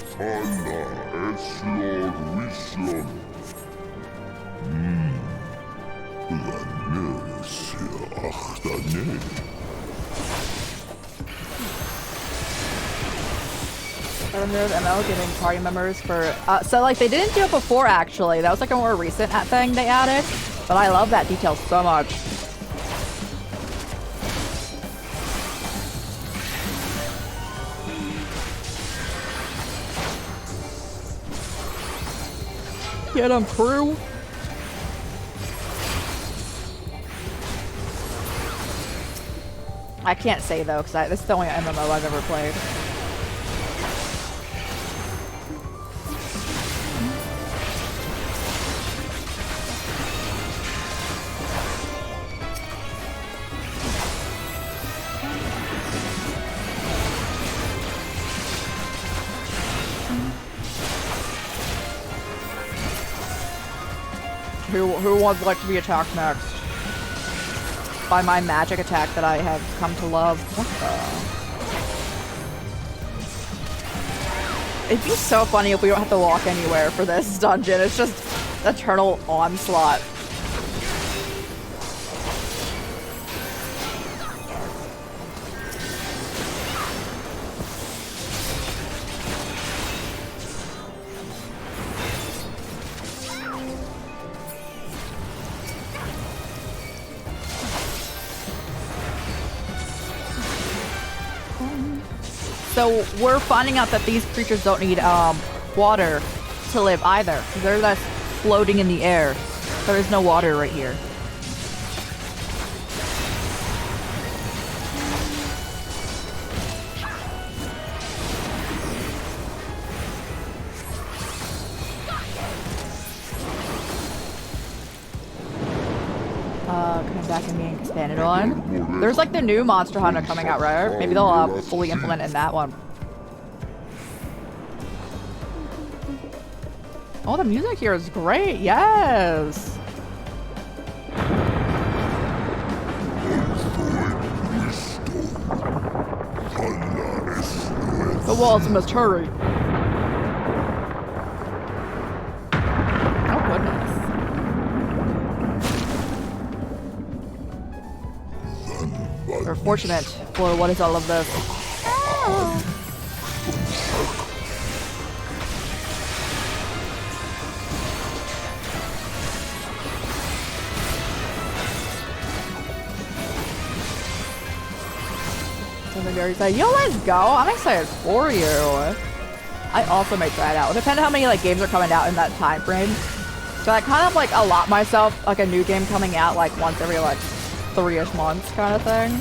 ML giving party members for so like they didn't do it before actually. That was like a more recent thing they added. But I love that detail so much. Get him, crew. I can't say though, because this is the only MMO I've ever played. Who would like to be attacked next? By my magic attack that I have come to love. What the? It'd be so funny if we don't have to walk anywhere for this dungeon. It's just eternal onslaught. So we're finding out that these creatures don't need water to live either. They're just floating in the air. There is no water right here. Coming back and being expanded on. There's like the new Monster Hunter coming out, right? Maybe they'll fully implement in that one. Oh, the music here is great. Yes. The walls must hurry. Oh goodness. We're fortunate for what is all of this. Oh. So the very excited. Yo, let's go! I'm excited for you. I also may try it out. Depending on how many like games are coming out in that time frame. So I kind of like allot myself like a new game coming out like once every like 3-ish months kind of thing.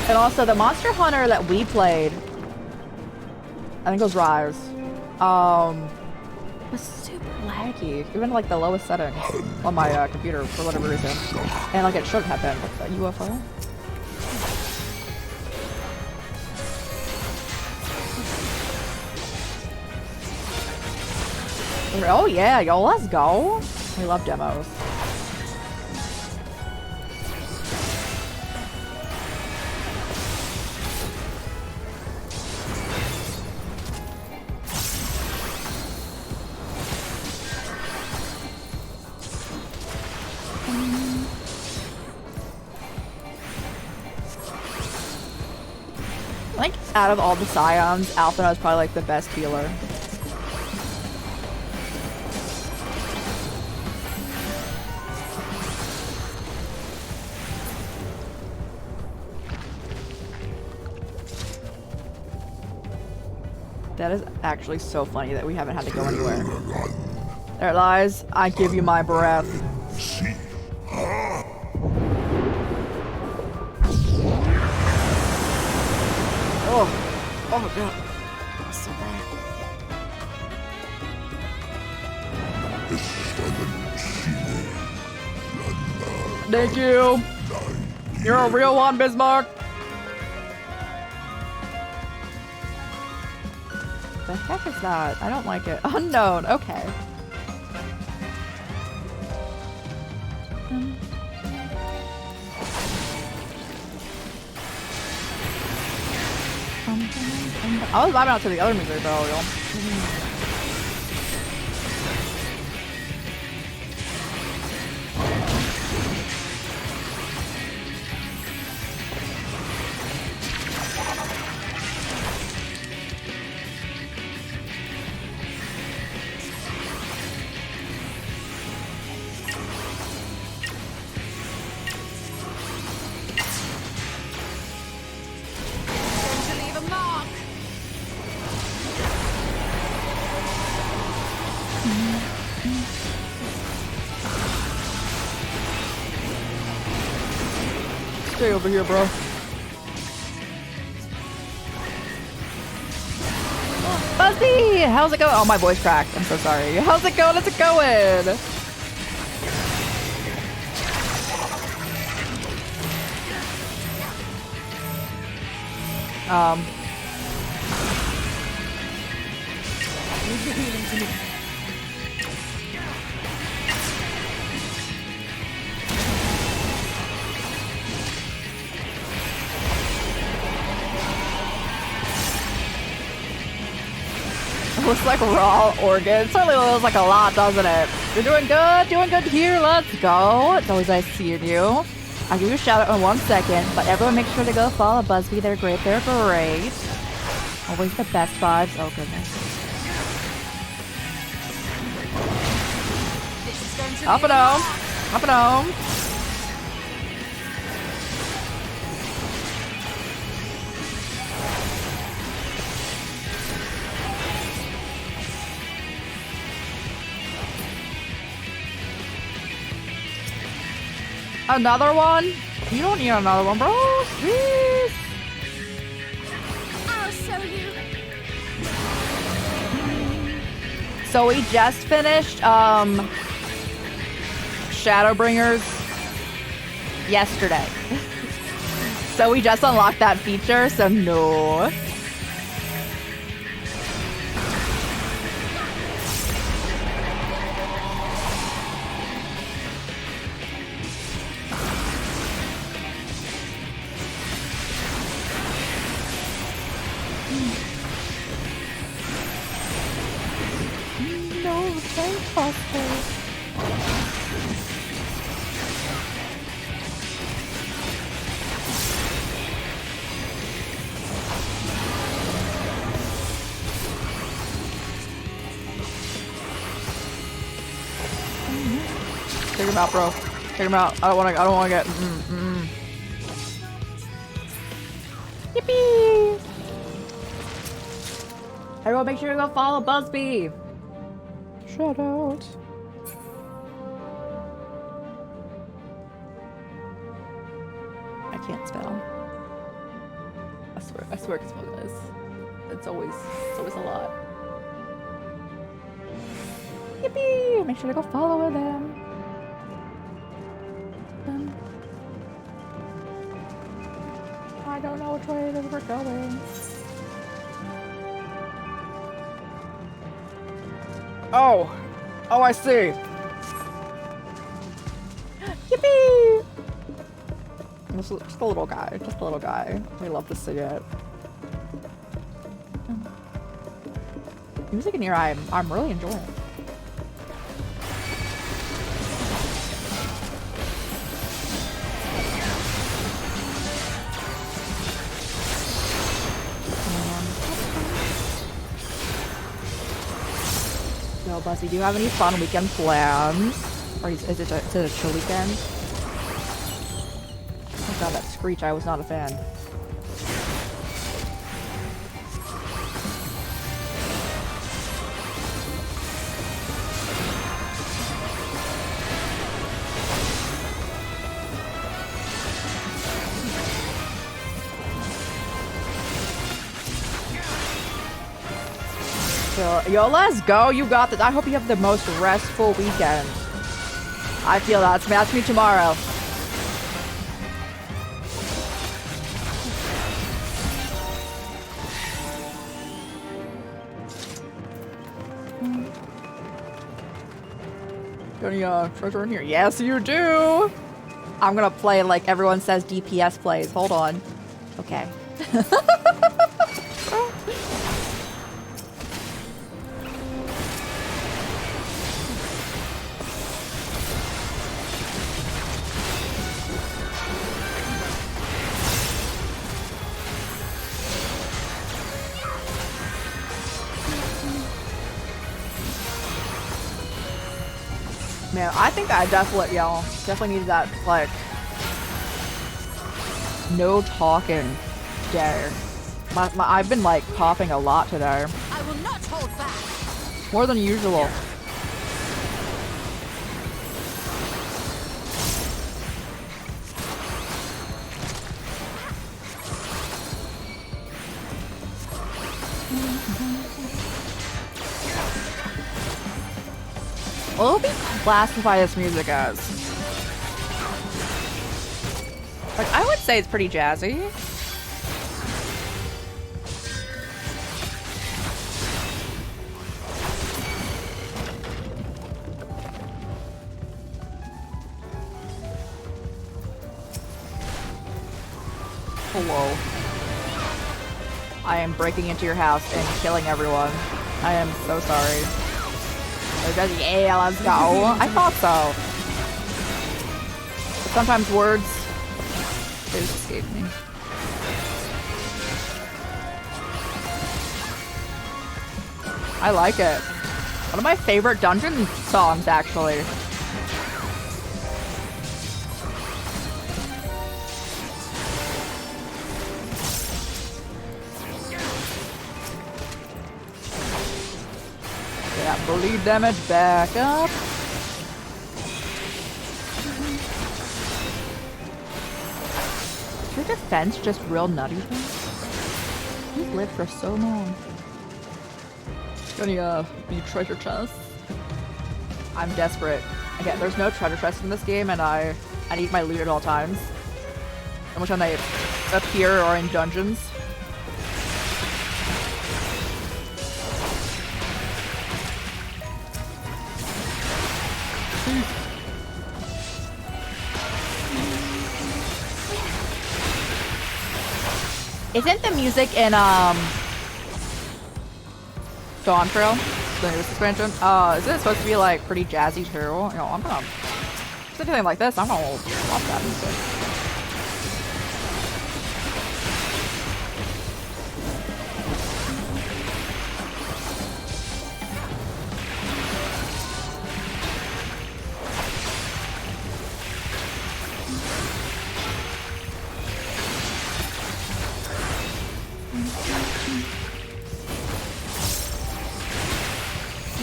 And also the Monster Hunter that we played, I think it was Rise, was super laggy, even like the lowest settings on my computer for whatever reason. And like it shouldn't have been. What's that, UFO? Oh yeah, yo, let's go. We love demos. Like, out of all the Scions, Alphina is probably like the best healer. That is actually so funny that we haven't had to go anywhere. There it lies. I give you my breath. Oh god. That's so bad. Thank you. You're a real one, Bismarck. The heck is that? I don't like it. Unknown. Okay. I was vibing out to the other music though, yo. Stay over here, bro. Busby! How's it going? Oh, my voice cracked. I'm so sorry. How's it going? How's it going? Leave the healing to me. It looks like raw organs. Certainly looks like a lot, doesn't it? You're doing good here. Let's go. It's always nice seeing you. I'll give you a shout out in 1 second, but everyone make sure to go follow Busby. They're great. They're great. Always the best vibes. Oh goodness. Up and home. Up and home. Another one? You don't need another one, bro. Please. I'll show you. So we just finished Shadowbringers yesterday. So we just unlocked that feature, so no. Take him out, bro. Take him out. I don't wanna get. Yippee! Everyone, make sure to go follow Busby. Shout out. I can't spell. I swear, I can spell this. It's always a lot. Yippee! Make sure to go follow them. I don't know which way we're going. Oh, I see. Yippee! Just a little guy. Just a little guy. We love to see it. Music in here, I'm really enjoying. Yo, Busby, do you have any fun weekend plans? Or is it a chill weekend? Oh god, that screech, I was not a fan. Yo, let's go. You got this. I hope you have the most restful weekend. I feel that. Smash me tomorrow. Any treasure in here? Yes, you do. I'm gonna play like everyone says DPS plays. Hold on. Okay. Man, I think I definitely needed that, like, no talking day. I've been, like, coughing a lot today. I will not hold back. More than usual. What would we classify this music as? Like, I would say it's pretty jazzy. Hello. I am breaking into your house and killing everyone. I am so sorry. They're just, yeah, let's go. I thought so. But sometimes words, they just escape me. I like it. One of my favorite dungeon songs, actually. Yeah, bleed damage back up. Is your defense just real nutty things? You've lived for so long. Any treasure chests? I'm desperate. Again, there's no treasure chests in this game, and I need my loot at all times. And which when they appear or in dungeons. Isn't the music in Dawn Trail, the newest expansion? Is it supposed to be like pretty jazzy too? You know, I'm gonna. If it's anything like this, I'm gonna watch that music.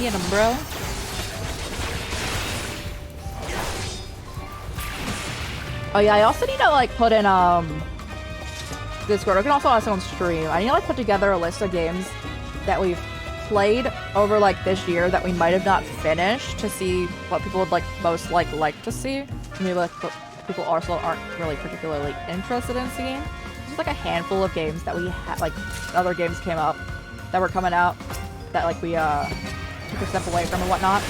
Get him, bro. Oh yeah, I also need to like put in Discord. I can also ask on stream. I need to like put together a list of games that we've played over like this year that we might have not finished to see what people would like most like to see. Maybe like people also aren't really particularly interested in seeing. Just like a handful of games that we had, like other games came up that were coming out that like we took a step away from and whatnot.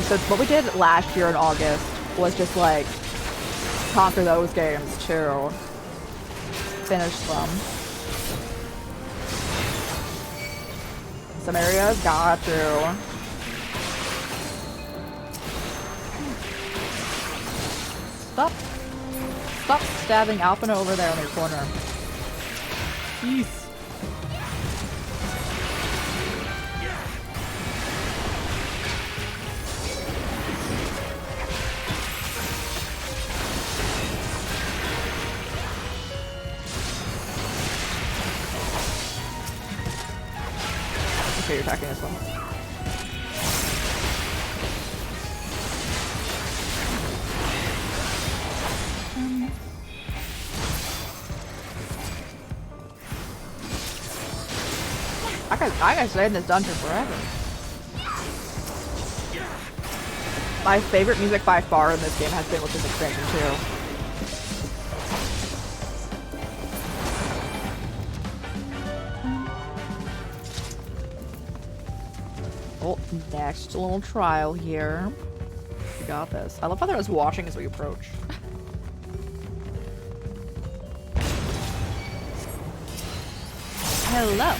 So what we did last year in August was just like conquer those games to finish them. Some areas got to. Stop stabbing Alpina over there in the corner. Jeez. Okay, you're attacking this one. I gotta stay in this dungeon forever. My favorite music by far in this game has been with this expansion too. Oh, next little trial here. We got this. I love how they're just watching as we approach. Hello.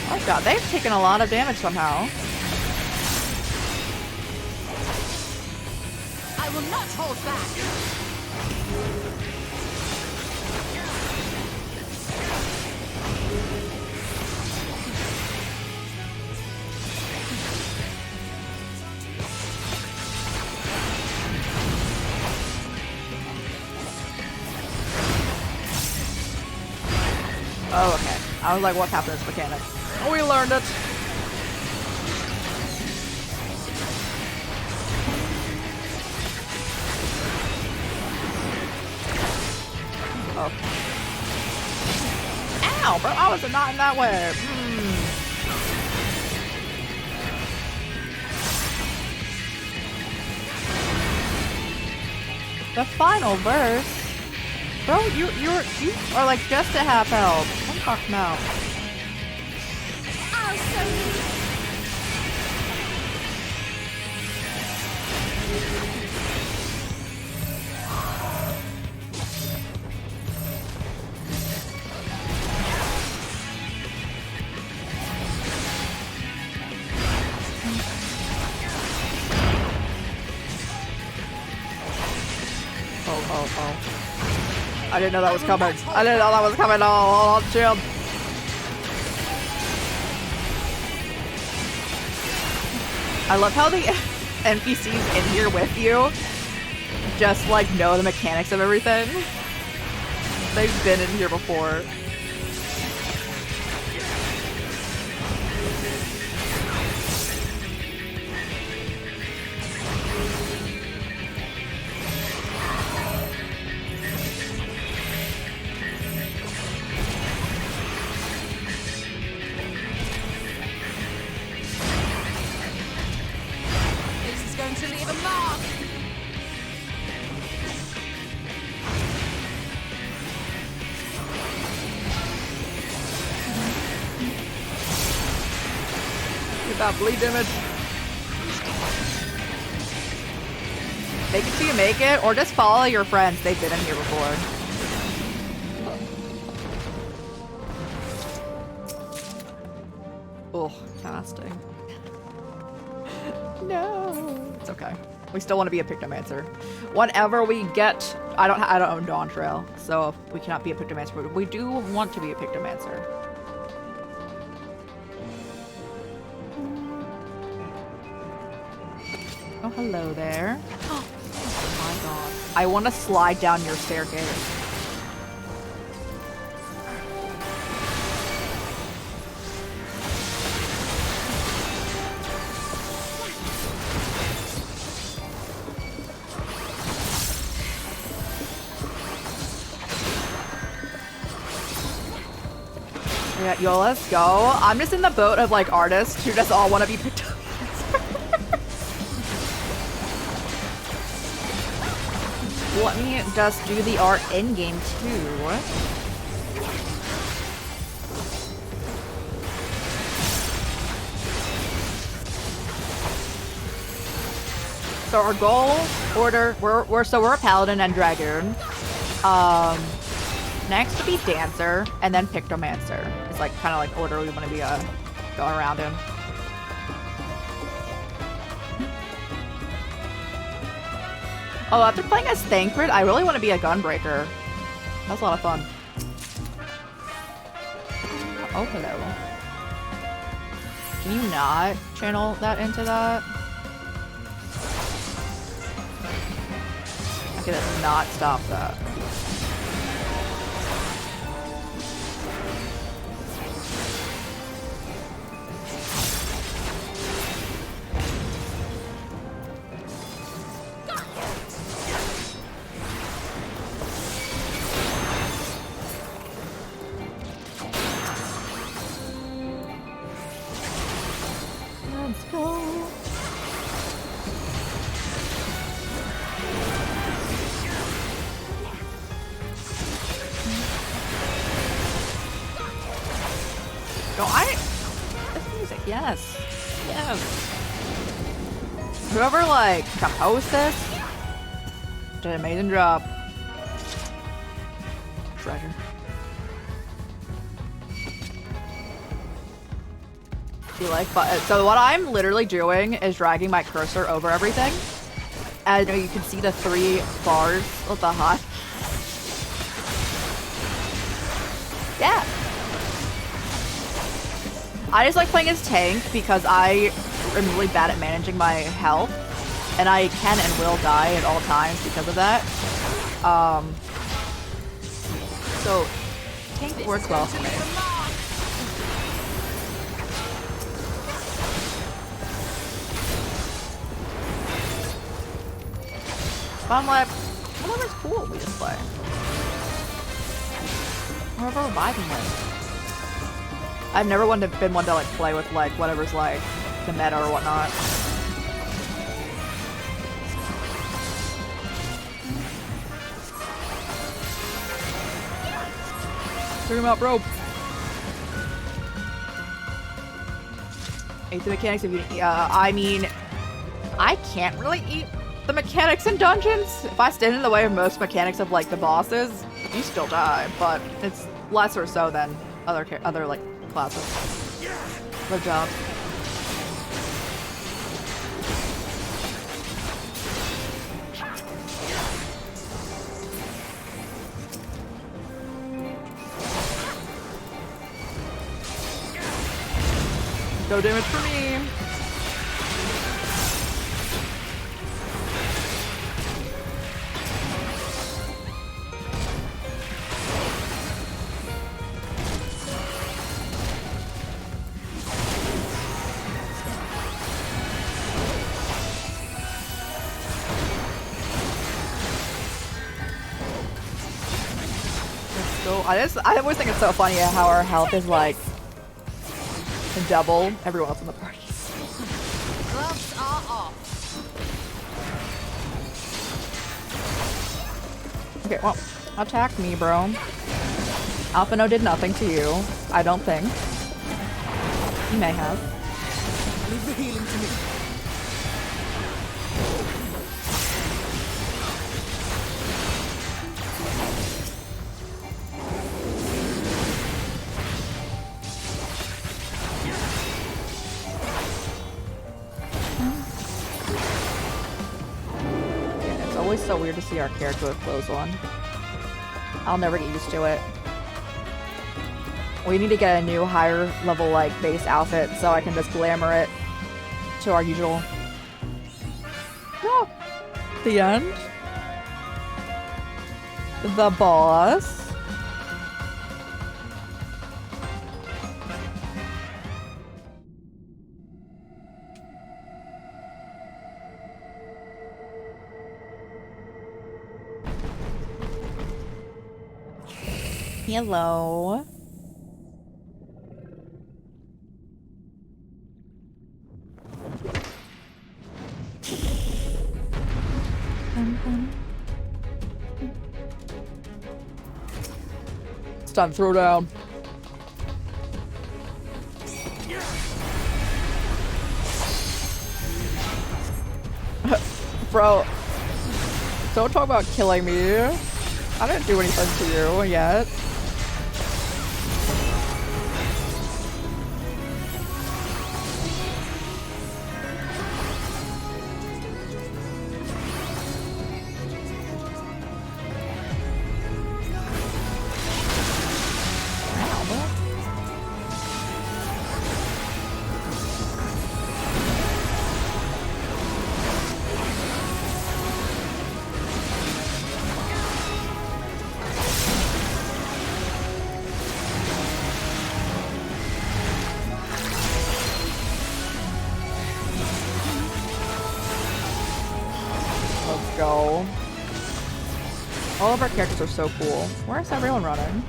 Oh god, they've taken a lot of damage somehow. I will not hold back. Oh, okay. I was like, what's happening to this mechanic? Oh, we learned it. Oh. Ow, bro, I was not in that way. The final verse? Bro, you are like just at half health. Don't talk now. Oh. I didn't know that was coming. I didn't know that was coming. Oh, chill. I love how the NPCs in here with you just like know the mechanics of everything. They've been in here before. That bleed damage. Make it till you make it, or just follow your friends. They've been in here before. Oh, casting. No. It's okay. We still want to be a Pictomancer. Whenever we get, I don't own Dawn Trail, so we cannot be a Pictomancer, but we do want to be a Pictomancer. Oh, hello there. Oh my god. I want to slide down your staircase. Yeah, yo, let's go. I'm just in the boat of like artists who just all want to be picked up. Let me just do the art in-game too. So our goal order, we're a paladin and dragoon. Next to be dancer and then pictomancer. It's like kind of like order we want to be going around in. Oh, after playing as Thancred, I really want to be a gunbreaker. That's a lot of fun. Oh, hello. Can you not channel that into that? Okay, let's not stop that. Yes. Yes. Whoever, like, composed this did an amazing job. Treasure. You like, so what I'm literally doing is dragging my cursor over everything. And you can see the 3 bars with the hot. Yeah. I just like playing as tank because I am really bad at managing my health, and I can and will die at all times because of that. So tank works well for me. But I'm like, whatever's cool, we just play. Whatever we're vibing with. I've never been one to like play with like whatever's like the meta or whatnot. Figure him out, bro. Eat the mechanics of eating. I mean, I can't really eat the mechanics in dungeons. If I stand in the way of most mechanics of like the bosses, you still die, but it's less or so than other like classes. Good job. No damage for me. I always think it's so funny how our health is like double everyone else in the party. Gloves are off. Okay, well, attack me, bro. Alphino did nothing to you, I don't think. He may have. Leave the healing to me. Always so weird to see our character with clothes on. I'll never get used to it. We need to get a new higher level like base outfit so I can just glamour it to our usual. Oh, the end. The boss. Hello. It's time to throw down. Bro, don't talk about killing me. I didn't do anything to you yet. Go. All of our characters are so cool. Where's everyone running?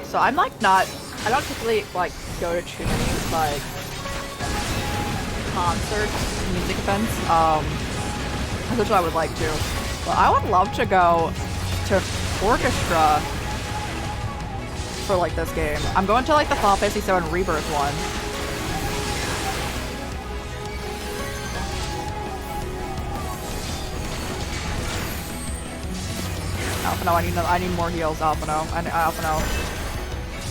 So I'm like I don't typically like go to too many like concert music events, which I would like to. But I would love to go to orchestra for like this game. I'm going to like the Final Fantasy VII Rebirth one. Alphino, I need more heals, Alphino. Alphino.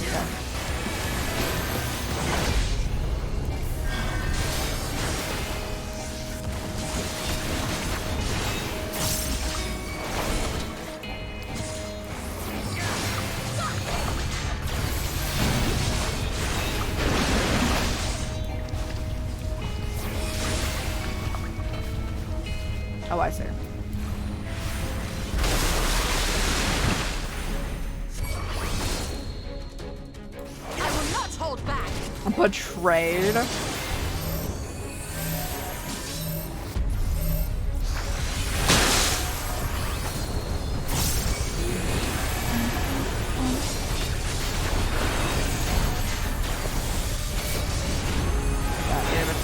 Yeah. Betrayed.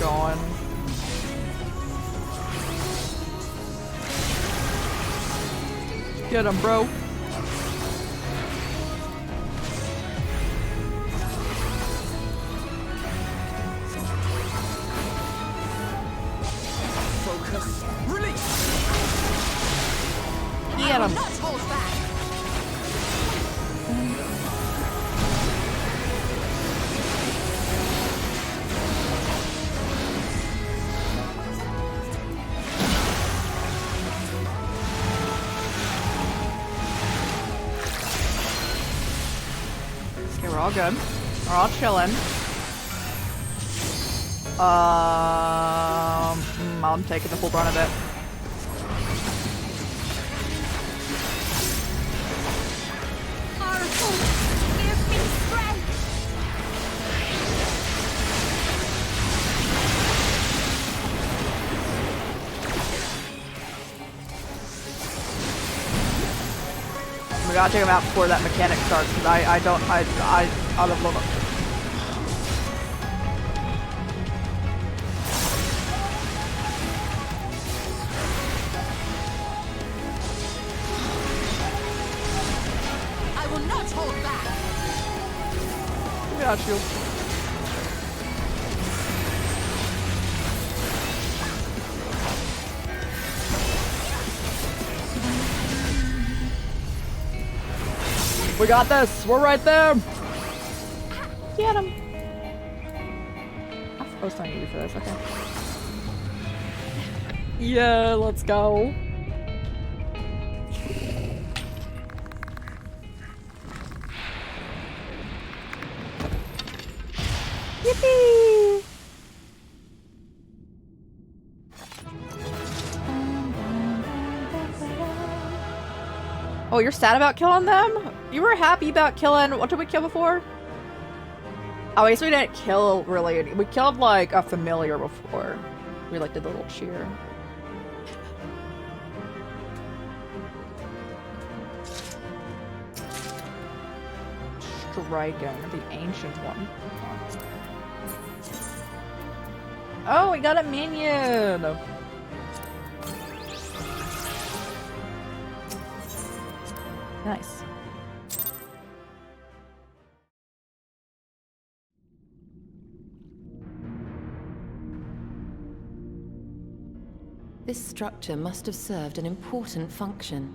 Going. Get him, bro. Focus. Release. Get him. Not hold back. Okay, we're all good. We're all chilling. I'm taking the full brunt of it. Give me strength. We gotta take him out before that mechanic starts, because I'll have blown up. I will not hold back. Got you. We got this. We're right there. Get him. I'm supposed to need you for this. Okay. Yeah, let's go. Yippee! Oh, you're sad about killing them? You were happy about killing... What did we kill before? Oh, I guess we didn't kill, really. We killed, like, a familiar before. We, like, did the little cheer. Striking, the ancient one. Oh, we got a minion! Nice. This structure must have served an important function.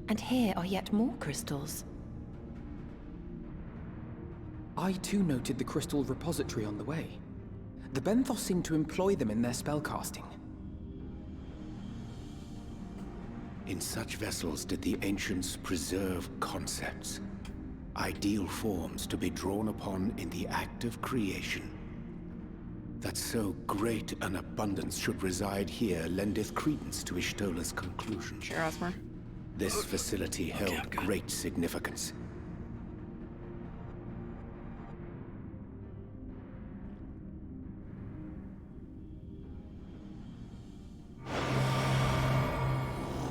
And here are yet more crystals. I too noted the crystal repository on the way. The Benthos seem to employ them in their spellcasting. In such vessels did the ancients preserve concepts, ideal forms to be drawn upon in the act of creation. That so great an abundance should reside here lendeth credence to Ishtola's conclusion. Sure, Osmer. This facility held great significance.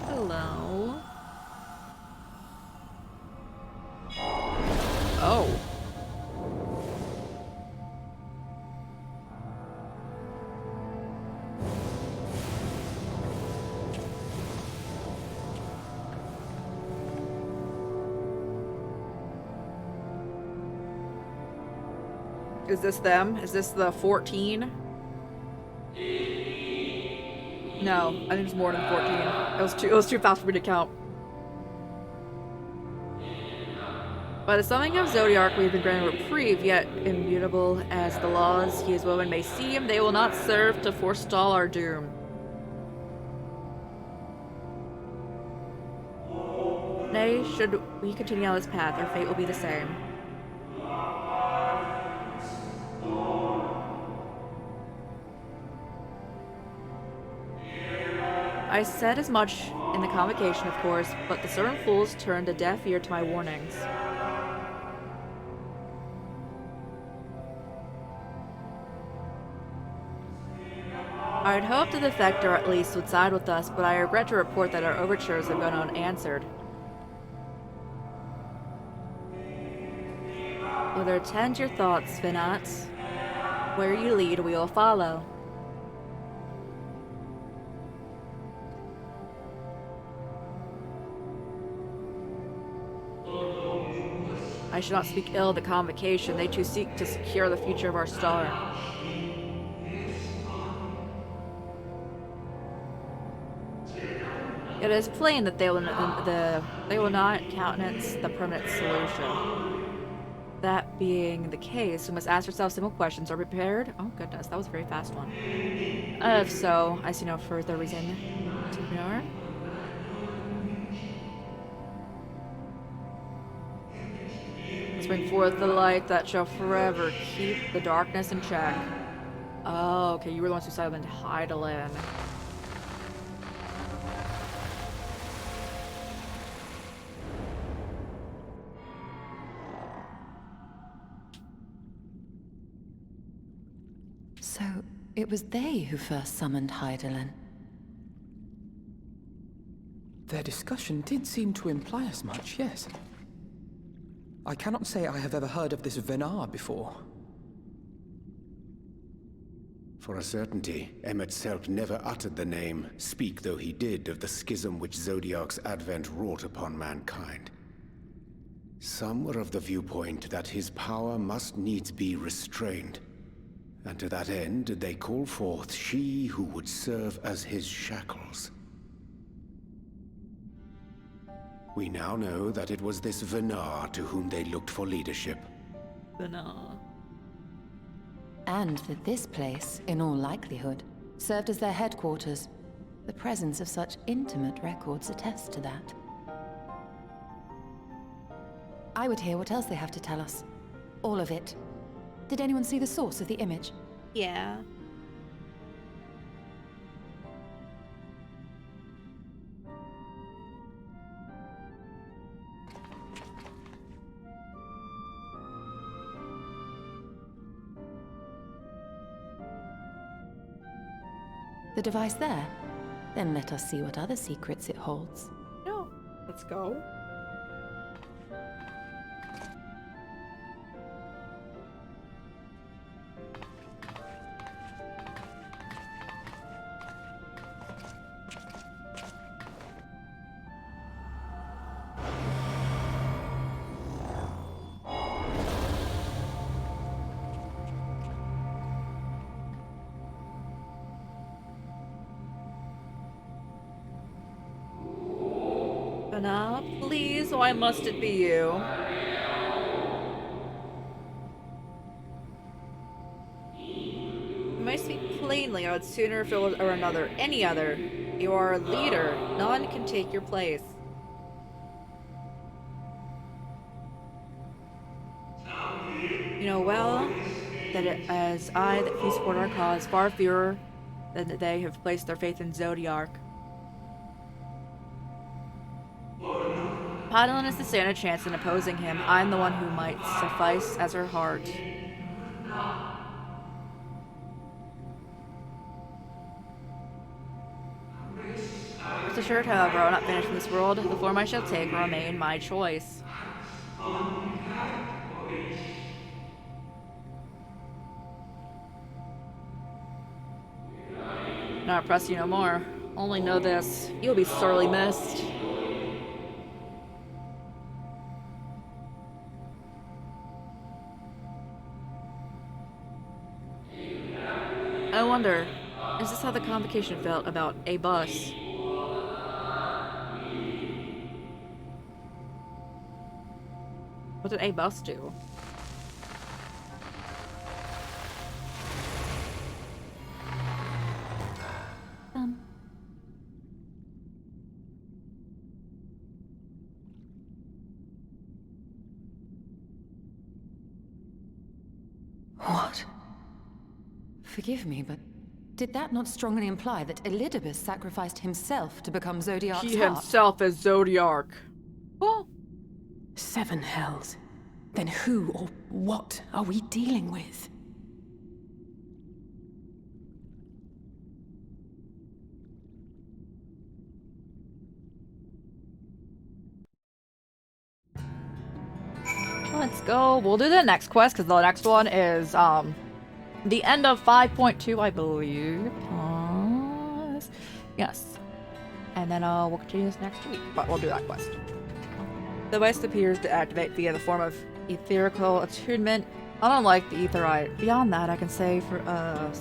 Hello. Oh. Is this them? Is this the 14? No, I think it's more than 14. It was too fast for me to count. By the summoning of Zodiark, we have been granted reprieve, yet immutable as the laws he is woven may seem, they will not serve to forestall our doom. Nay, should we continue on this path, our fate will be the same. I said as much in the convocation, of course, but the stubborn fools turned a deaf ear to my warnings. I'd hoped the defector at least would side with us, but I regret to report that our overtures have gone unanswered. Whether attend your thoughts, ZENOS. Where you lead, we will follow. I should not speak ill of the convocation. They too seek to secure the future of our star. It is plain that they will not countenance the permanent solution. That being the case, we must ask ourselves simple questions. Are we prepared? Oh goodness, that was a very fast one. If so, I see no further reason to ignore. Let's bring forth the light that shall forever keep the darkness in check. Oh, okay, you were the ones who decided to Heidelin. So, it was they who first summoned Heidelin. Their discussion did seem to imply as much, yes. I cannot say I have ever heard of this Venar before. For a certainty, Emmett Selp never uttered the name, speak though he did of the schism which Zodiark's advent wrought upon mankind. Some were of the viewpoint that his power must needs be restrained, and to that end did they call forth she who would serve as his shackles. We now know that it was this Venar to whom they looked for leadership. Venar. And that this place, in all likelihood, served as their headquarters. The presence of such intimate records attests to that. I would hear what else they have to tell us. All of it. Did anyone see the source of the image? Yeah. The device there? Then let us see what other secrets it holds. No. Let's go. Now, please, why must it be you? You might speak plainly. I would sooner if it was or another, any other. You are a leader. None can take your place. You know well that as I that few support our cause, far fewer than that they have placed their faith in Zodiark. Heidelin is to stand a chance in opposing him. I'm the one who might suffice as her heart. Rest assured, however, I will not vanish from this world. The form I shall take will remain my choice. Not press you no more. Only know this. You'll be sorely missed. I wonder, is this how the convocation felt about a bus? What did a bus do? What? Forgive me, but did that not strongly imply that Elidibus sacrificed himself to become Zodiark's He heart? himself is Zodiark. Oh. 7 hells. Then who or what are we dealing with? Let's go. We'll do the next quest because the next one is the end of 5.2, I believe. Yes. And then we'll continue this next week, but we'll do that quest. The device appears to activate via the form of etherical attunement, unlike the etherite. Beyond that, I can say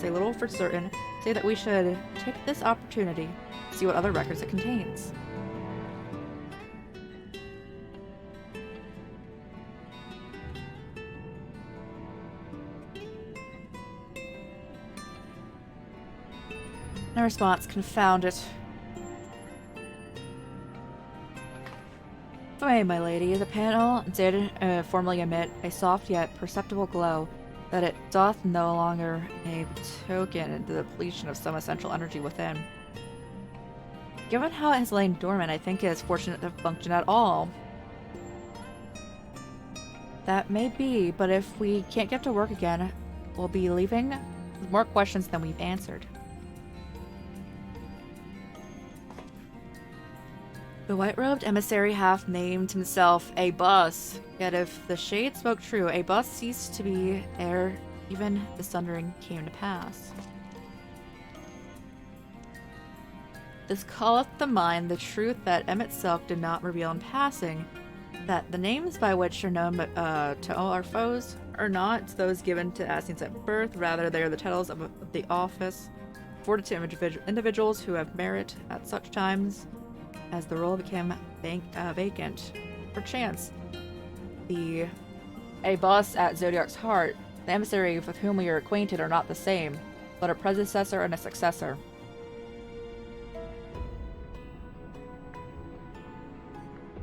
little for certain. Say that we should take this opportunity to see what other records it contains. No response. Confound it. Hey, my lady, the panel did formerly emit a soft yet perceptible glow, that it doth no longer a token the depletion of some essential energy within. Given how it has lain dormant, I think it is fortunate to function at all. That may be, but if we can't get to work again, we'll be leaving with more questions than we've answered. The white-robed emissary half named himself a bus. Yet if the shade spoke true, a bus ceased to be ere even the sundering came to pass. This calleth to mind the truth that M itself did not reveal in passing, that the names by which are known to all our foes are not those given to Assassins at birth, rather they are the titles of the office, afforded to individuals who have merit at such times as the role became vacant. Perchance, a bus at Zodiac's heart, the emissary with whom we are acquainted are not the same, but a predecessor and a successor.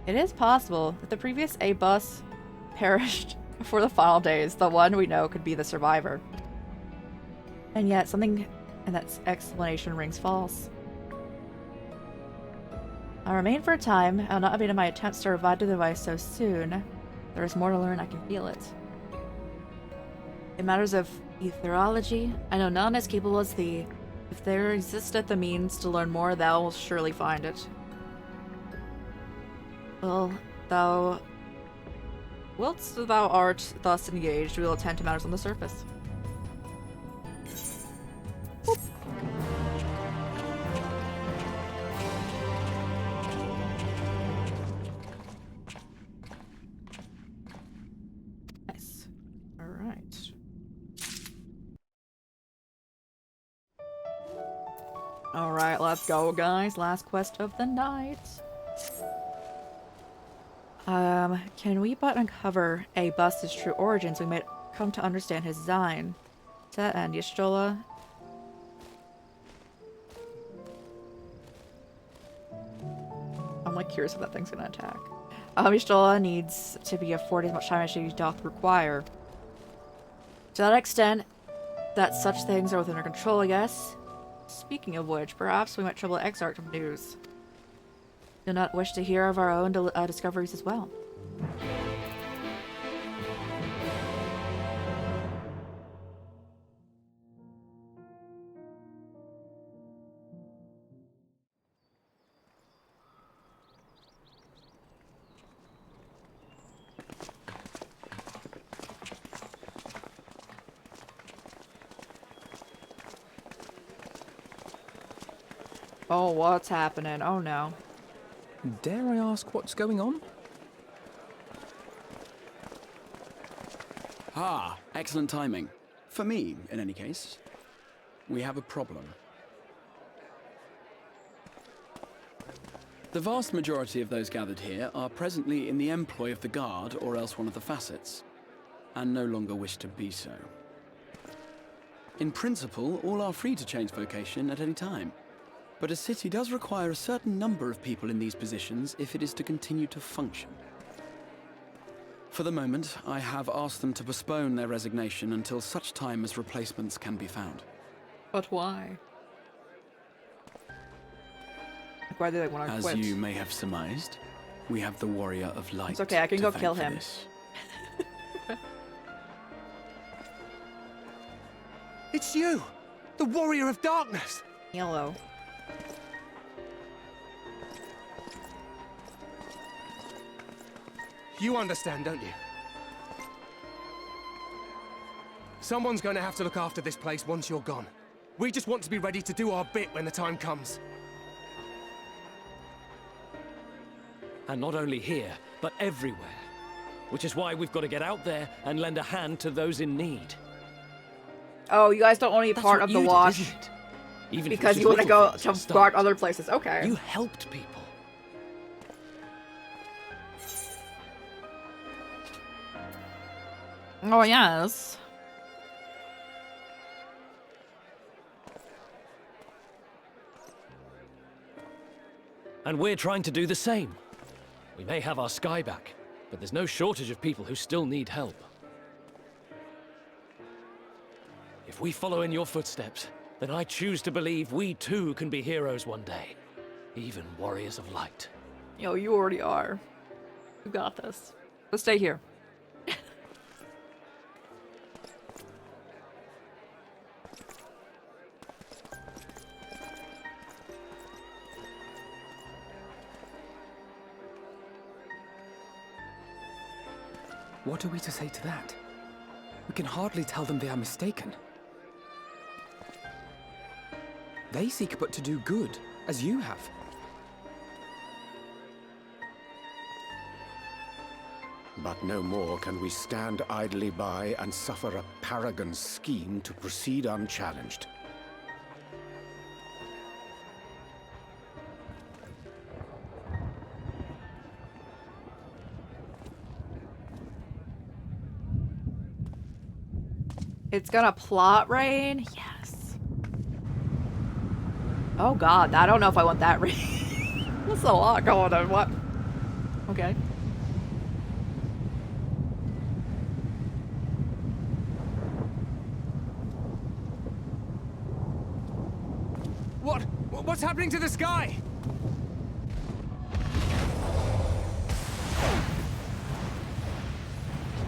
It is possible that the previous A-bus perished before the final days. The one we know could be the survivor. And yet something in that explanation rings false. I'll remain for a time. I'll not abandon my attempts to revive the device so soon. There is more to learn, I can feel it. In matters of etherology, I know none as capable as thee. If there existeth the means to learn more, thou wilt surely find it. Well, whilst thou art thus engaged, we will attend to matters on the surface. Whoop. Nice. Alright. Alright, let's go, guys. Last quest of the night. Can we but uncover a bust's true origins, we might come to understand his design. To that end, Y'shtola. I'm like curious if that thing's gonna attack. Y'shtola needs to be afforded as much time as she doth require. To that extent, that such things are within her control, I guess. Speaking of which, perhaps we might trouble Exarch with news. Do not wish to hear of our own discoveries as well. Oh, what's happening? Oh no. Dare I ask what's going on? Ah, excellent timing. For me, in any case. We have a problem. The vast majority of those gathered here are presently in the employ of the Guard or else one of the facets, and no longer wish to be so. In principle, all are free to change vocation at any time. But a city does require a certain number of people in these positions if it is to continue to function. For the moment, I have asked them to postpone their resignation until such time as replacements can be found. But why? Why do they want to quit? As you may have surmised, we have the Warrior of Light. It's okay, I can go kill him. It's you! The Warrior of Darkness! Yellow. You understand, don't you? Someone's going to have to look after this place once you're gone. We just want to be ready to do our bit when the time comes. And not only here, but everywhere. Which is why we've got to get out there and lend a hand to those in need. Oh, you guys don't want to be part of the watch Even because you want to go to guard other places. Okay. You helped people. Oh, yes. And we're trying to do the same. We may have our sky back, but there's no shortage of people who still need help. If we follow in your footsteps, then I choose to believe we too can be heroes one day. Even warriors of light. Yo, you already are. You got this. Let's stay here. What are we to say to that? We can hardly tell them they are mistaken. They seek but to do good, as you have. But no more can we stand idly by and suffer a paragon's scheme to proceed unchallenged. It's gonna plot rain? Yes. Oh god, I don't know if I want that rain. That's a lot going on. What? Okay. What's happening to the sky?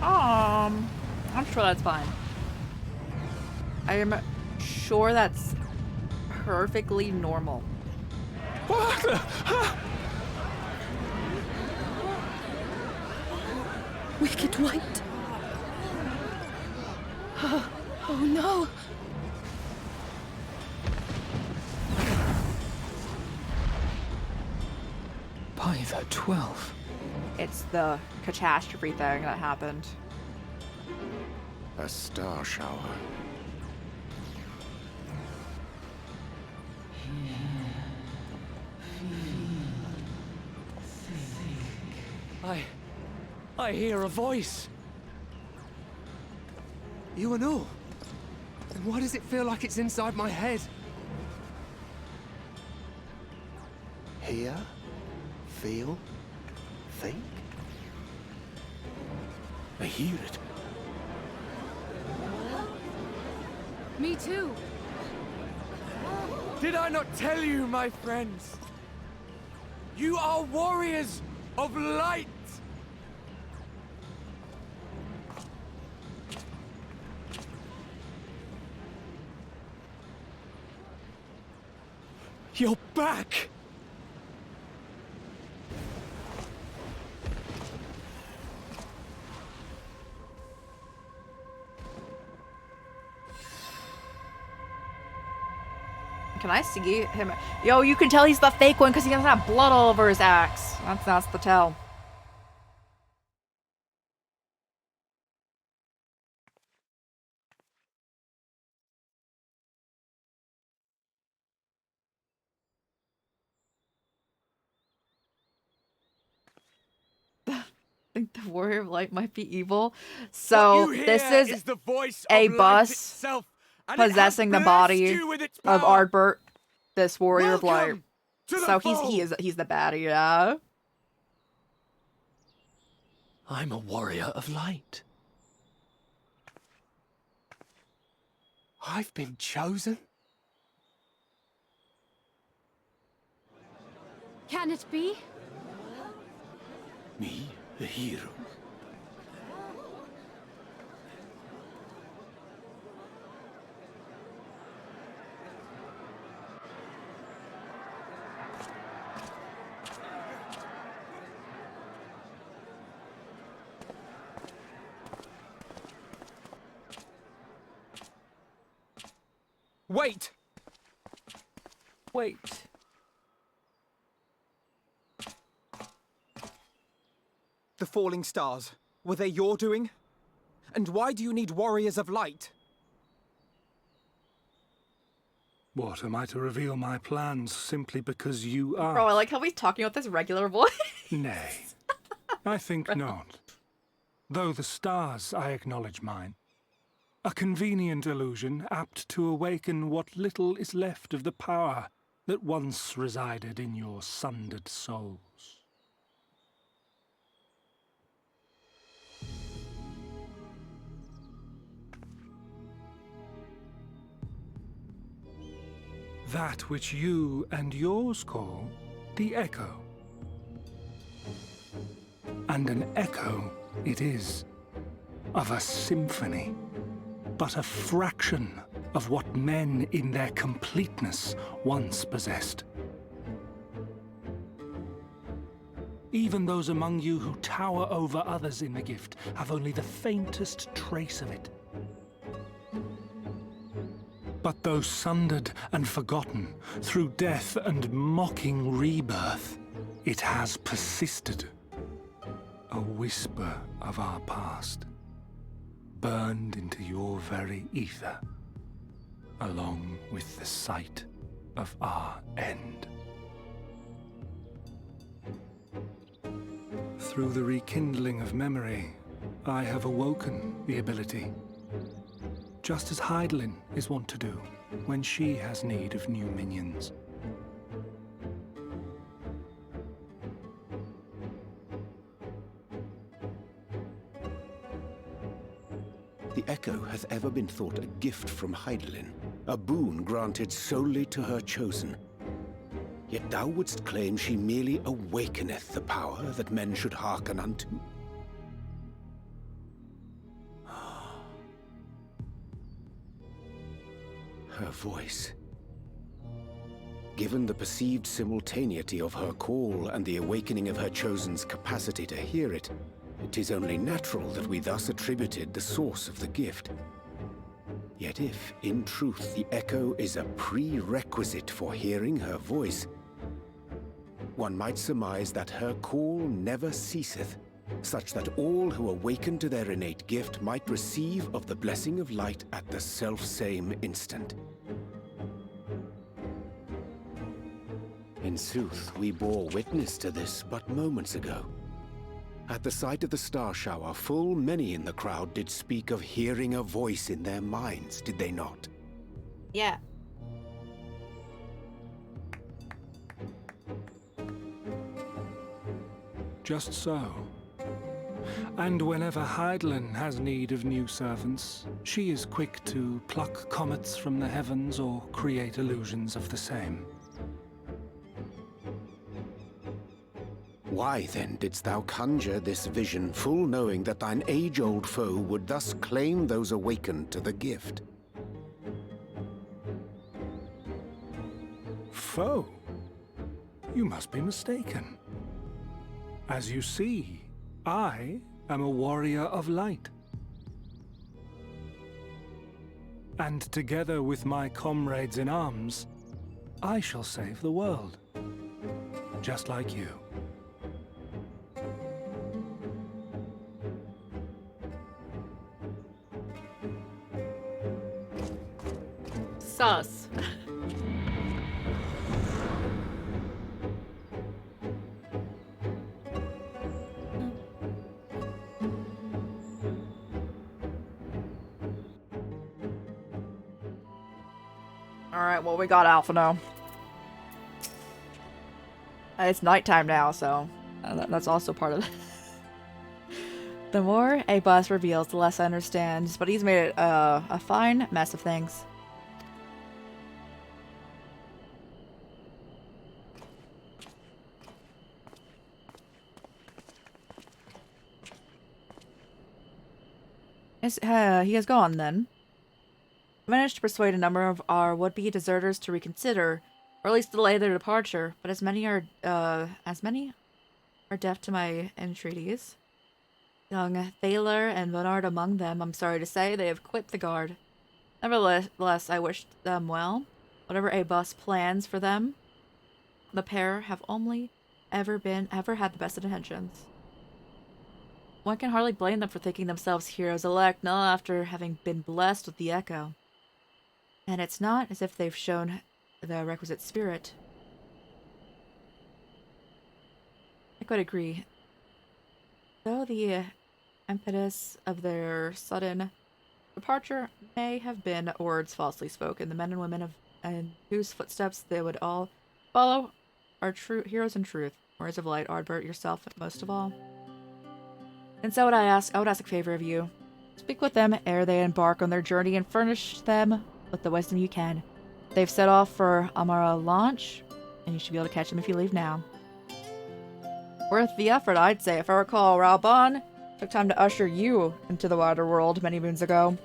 I'm sure that's fine. I am sure that's perfectly normal. What? Wicked White. Oh no. By the 12. It's the catastrophe thing that happened. A star shower. I hear a voice. You and all? Then why does it feel like it's inside my head? Hear? Feel? Think? I hear it. Me too. Did I not tell you, my friends? You are warriors of light! You're back! Can I see him? Yo, you can tell he's the fake one because he doesn't have blood all over his axe. That's the tell. I think the Warrior of Light might be evil. So this is the voice a of bus itself, possessing the body of Ardbert, this Warrior of Light. So he's the baddie, yeah. I'm a warrior of light. I've been chosen? Can it be? Me, a hero. Wait! Wait. The falling stars, were they your doing? And why do you need warriors of light? What, am I to reveal my plans simply because you are? Bro, I like how he's talking with this regular voice. Nay, I think not. Though the stars, I acknowledge mine. A convenient illusion apt to awaken what little is left of the power that once resided in your sundered souls. That which you and yours call the echo. And an echo it is, of a symphony, but a fraction of what men in their completeness once possessed. Even those among you who tower over others in the gift have only the faintest trace of it. But though sundered and forgotten through death and mocking rebirth, it has persisted. A whisper of our past, burned into your very ether, along with the sight of our end. Through the rekindling of memory, I have awoken the ability, just as Heidelin is wont to do when she has need of new minions. The Echo hath ever been thought a gift from Heidelin, a boon granted solely to her chosen. Yet thou wouldst claim she merely awakeneth the power that men should hearken unto. Her voice. Given the perceived simultaneity of her call and the awakening of her chosen's capacity to hear it, it is only natural that we thus attributed the source of the gift. Yet if, in truth, the echo is a prerequisite for hearing her voice, one might surmise that her call never ceaseth, such that all who awaken to their innate gift might receive of the blessing of light at the self-same instant. In sooth, we bore witness to this but moments ago. At the sight of the star shower, full many in the crowd did speak of hearing a voice in their minds, did they not? Yeah. Just so. And whenever Heidelin has need of new servants, she is quick to pluck comets from the heavens or create illusions of the same. Why then didst thou conjure this vision, full knowing that thine age-old foe would thus claim those awakened to the gift? Foe? You must be mistaken. As you see, I am a warrior of light. And together with my comrades in arms, I shall save the world. Just like you. Sus. Alright, well, we got Alpha now. It's nighttime now, so that's also part of it. The more a boss reveals, the less I understand, but he's made it a fine mess of things. He has gone, then. I managed to persuade a number of our would-be deserters to reconsider, or at least delay their departure, but as many are deaf to my entreaties. Young Thaler and Bernard among them, I'm sorry to say, they have quit the guard. Nevertheless, I wish them well. Whatever Abus plans for them, the pair have only ever had the best intentions. One can hardly blame them for thinking themselves heroes elect, not after having been blessed with the Echo. And it's not as if they've shown the requisite spirit. I could agree. Though the impetus of their sudden departure may have been words falsely spoken, the men and women in whose footsteps they would all follow are true heroes in truth. Words of light, Ardbert, yourself most of all. And so I would ask a favor of you. Speak with them ere they embark on their journey and furnish them with the wisdom you can. They've set off for Amara launch, and you should be able to catch them if you leave now. Worth the effort, I'd say. If I recall, Raoban took time to usher you into the wider world many moons ago.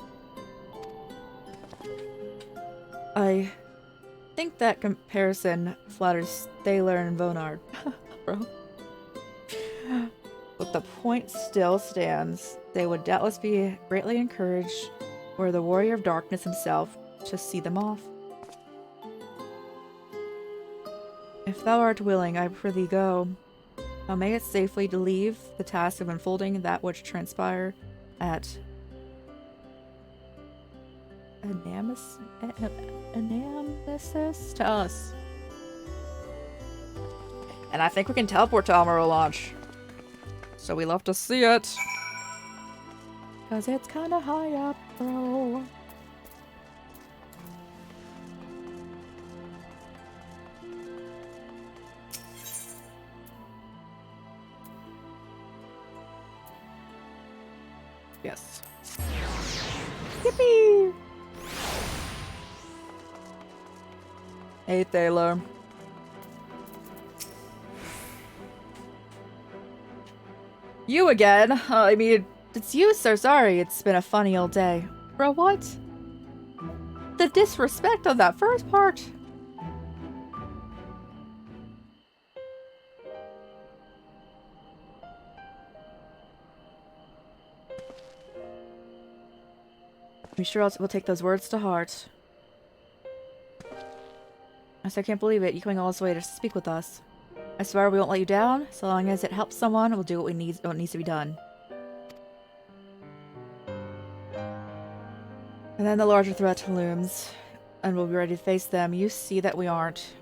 I think that comparison flatters Thaler and Vonard. Bro. But the point still stands. They would doubtless be greatly encouraged were the Warrior of Darkness himself to see them off. If thou art willing, I prithee go. Thou mayest safely leave the task of unfolding that which transpire at Anamnesis to us. And I think we can teleport to Amaro launch. So we love to see it. Cause it's kinda high up, bro. Yes. Yippee! Hey, Thaler. You again? I mean, it's you, so sorry. It's been a funny old day. Bro, what? The disrespect of that first part. I'm sure we'll take those words to heart. I can't believe it. You coming all this way to speak with us. I swear we won't let you down. So long as it helps someone, we'll do what needs to be done. And then the larger threat looms, and we'll be ready to face them. You see that we aren't.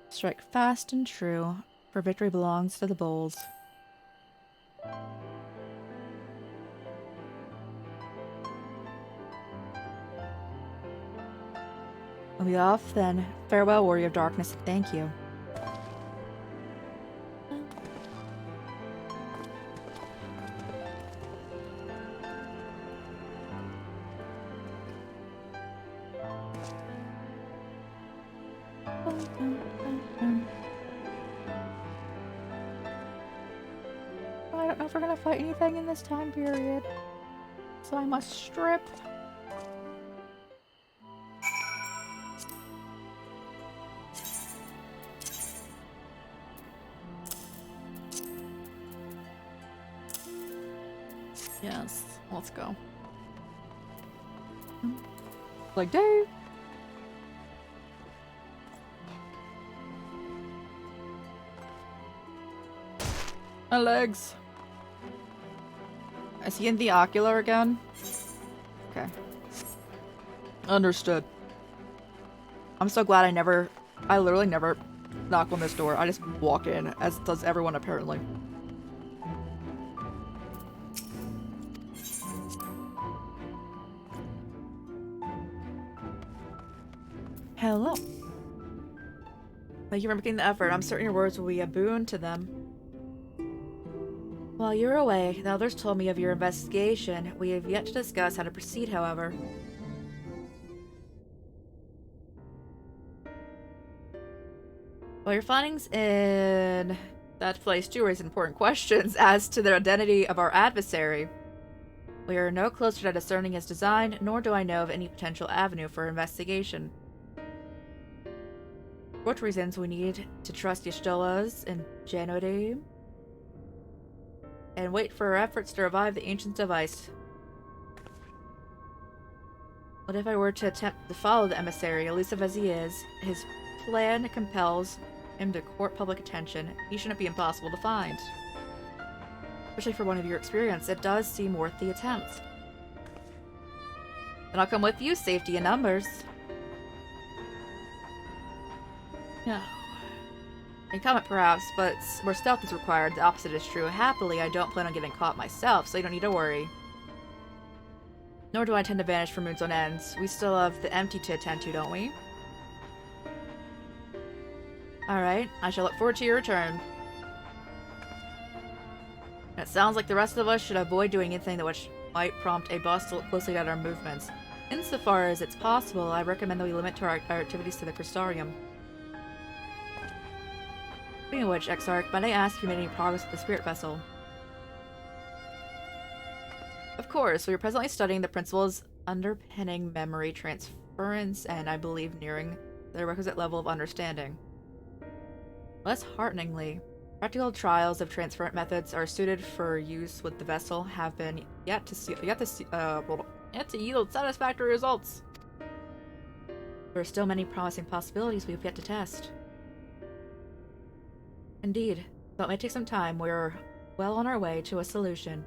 Strike fast and true, for victory belongs to the bold. We'll be off then. Farewell, Warrior of Darkness, and thank you. I don't know if we're gonna fight anything in this time period, so I must strip. Yes, let's go. Like Dave. My legs. Is he in the ocular again? Okay. Understood. I'm so glad I literally never knock on this door. I just walk in, as does everyone apparently. Hello. Thank you for making the effort. I'm certain your words will be a boon to them. While you're away, the others told me of your investigation. We have yet to discuss how to proceed, however. Well, your findings in that place do raise important questions as to the identity of our adversary. We are no closer to discerning his design, nor do I know of any potential avenue for investigation. For what reasons we need to trust Y'shtolas and Janody? and wait for our efforts to revive the ancient device. What if I were to attempt to follow the emissary, elusive as he is? His plan compels him to court public attention. He shouldn't be impossible to find. Especially for one of your experience, it does seem worth the attempt. Then I'll come with you, safety in numbers. No. In comment perhaps, but where stealth is required, the opposite is true. Happily, I don't plan on getting caught myself, so you don't need to worry. Nor do I intend to vanish from Moon's Own Ends. We still have the empty to attend to, don't we? Alright, I shall look forward to your return. It sounds like the rest of us should avoid doing anything that which might prompt a boss to look closely at our movements. Insofar as it's possible, I recommend that we limit our activities to the Crystarium. Speaking of which, Exarch, might I ask if you made any progress with the spirit vessel? Of course, we are presently studying the principles underpinning memory transference and, I believe, nearing the requisite level of understanding. Less hearteningly, practical trials of transferent methods are suited for use with the vessel have been yet to yield satisfactory results. There are still many promising possibilities we have yet to test. Indeed, though it may take some time, we are well on our way to a solution.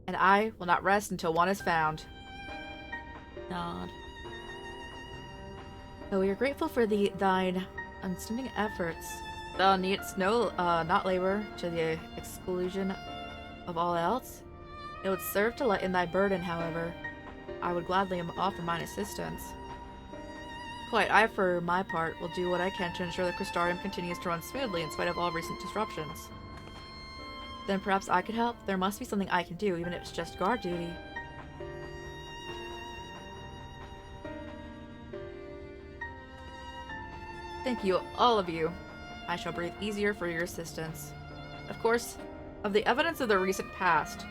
And I will not rest until one is found. Nod. Though we are grateful for thine unstinting efforts, thou needst not labor to the exclusion of all else. It would serve to lighten thy burden, however. I would gladly offer mine assistance. Quite, I, for my part, will do what I can to ensure the Crystarium continues to run smoothly in spite of all recent disruptions. Then perhaps I could help? There must be something I can do, even if it's just guard duty. Thank you, all of you. I shall breathe easier for your assistance. Of course, of the evidence of the recent past,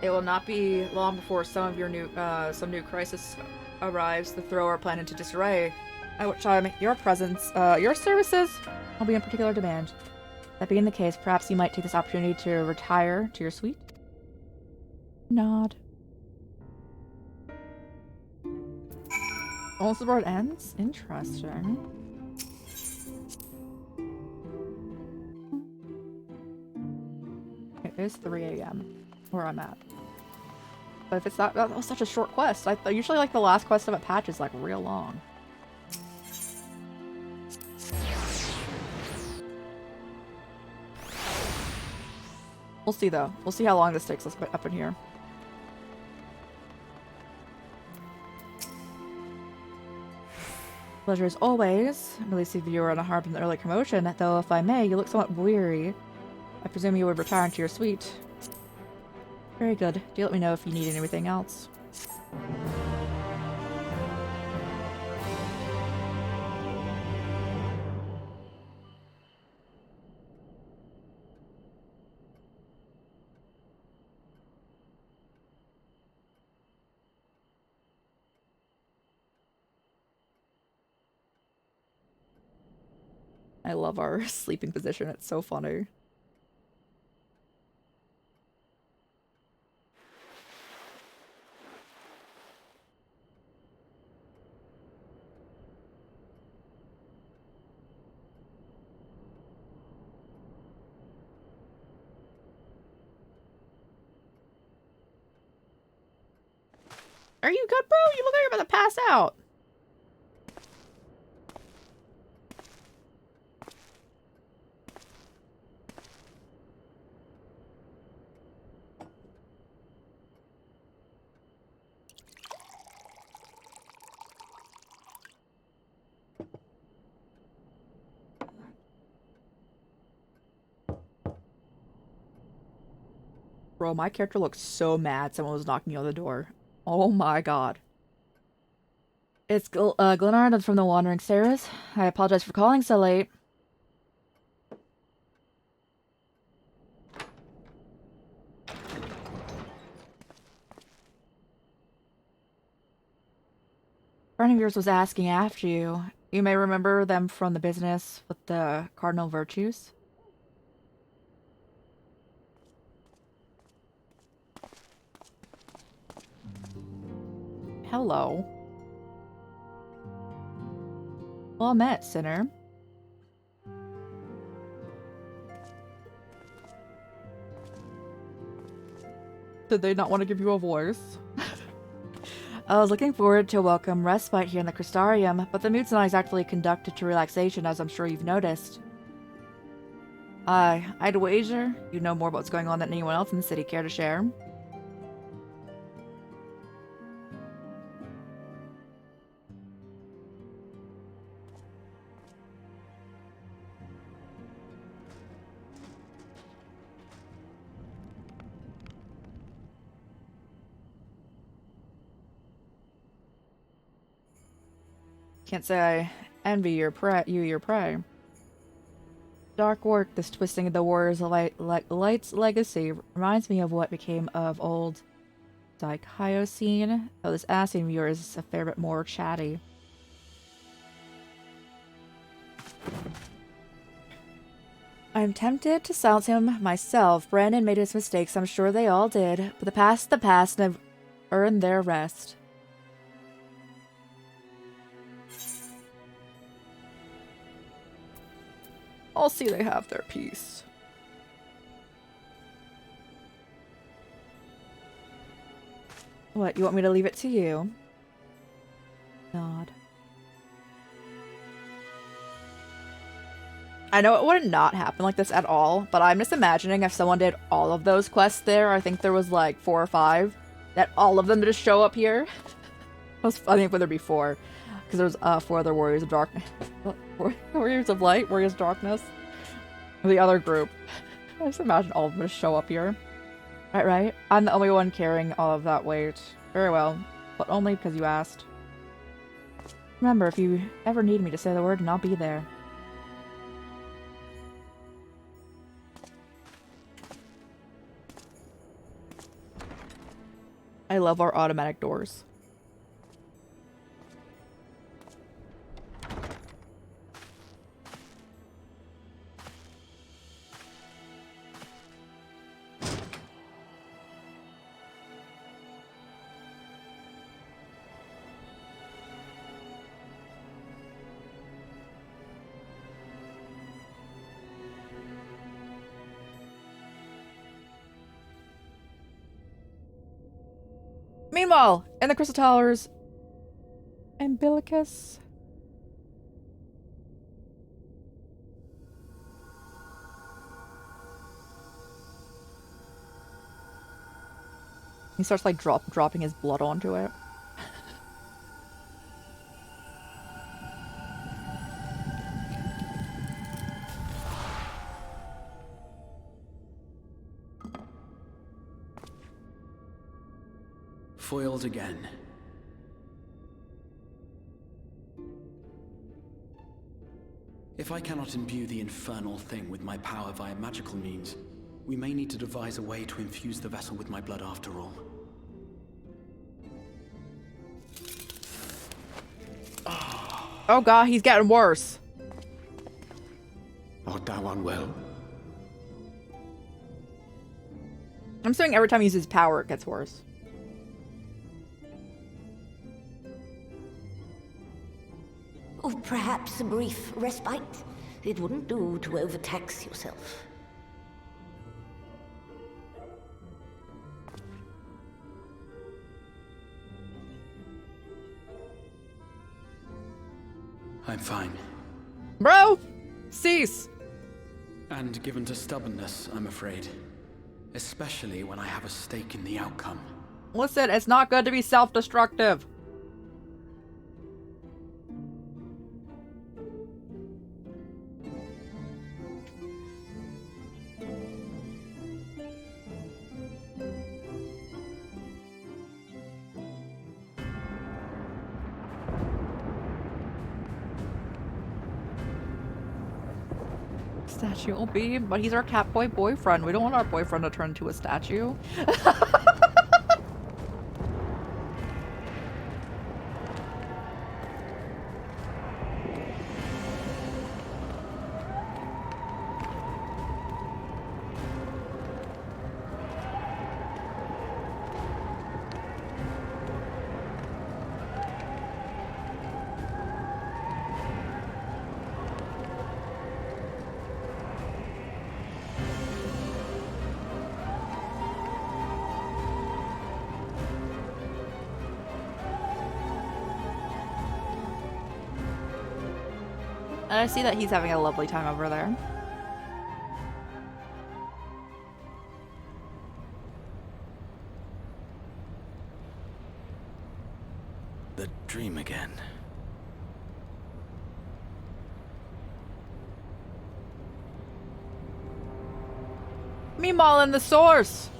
it will not be long before some new crisis arrives to throw our plan into disarray, at which time your services will be in particular demand. That being the case, perhaps you might take this opportunity to retire to your suite? Nod. Once the road ends? Interesting. It is 3 AM where I'm at. But if it's that was such a short quest. I usually like the last quest of a patch is like real long. We'll see though. We'll see how long this takes us up in here. Pleasure as always. Really see the viewer unharmed in the early commotion, though if I may, you look somewhat weary. I presume you would retire into your suite. Very good. Do let me know if you need anything else. I love our sleeping position. It's so funny. Are you good, bro? You look like you're about to pass out. Bro, my character looks so mad someone was knocking on the door. Oh my god. It's Glenard from the Wandering Sarahs. I apologize for calling so late. A friend of yours was asking after you. You may remember them from the business with the cardinal virtues. hello. Well met, sinner. Did they not want to give you a voice? I was looking forward to a welcome respite here in the Crystarium, but the mood's not exactly conducive to relaxation, as I'm sure you've noticed. I'd wager you know more about what's going on than anyone else in the city. Care to share? Can't say I envy your prey. Dark work, this twisting of the Warrior's Light's legacy reminds me of what became of old Dichyocene, though this assassin of yours is a fair bit more chatty. I'm tempted to silence him myself. Brandon made his mistakes, I'm sure they all did, but the past is the past and have earned their rest. I'll see they have their peace. What, you want me to leave it to you? Nod. I know it would not happen like this at all, but I'm just imagining if someone did all of those quests there, I think there was like 4 or 5, that all of them just show up here. I think there'd be 4. Because there's 4 other Warriors of Darkness. Warriors of Light? Warriors of Darkness? The other group. I just imagine all of them just show up here. Right? I'm the only one carrying all of that weight. Very well. But only because you asked. Remember, if you ever need me to say the word, and I'll be there. I love our automatic doors. Meanwhile, in the Crystal Towers, Umbilicus. He starts like dropping his blood onto it. Foiled again. If I cannot imbue the infernal thing with my power via magical means, we may need to devise a way to infuse the vessel with my blood after all. Oh god, he's getting worse. Art thou unwell? I'm assuming every time he uses power, it gets worse. Oh, perhaps a brief respite? It wouldn't do to overtax yourself. I'm fine. Bro! Cease! And given to stubbornness, I'm afraid. Especially when I have a stake in the outcome. Listen, it's not good to be self-destructive. Statue will be, but he's our catboy boyfriend. We don't want our boyfriend to turn into a statue. I see that he's having a lovely time over there. The dream again. Meanwhile, in the source.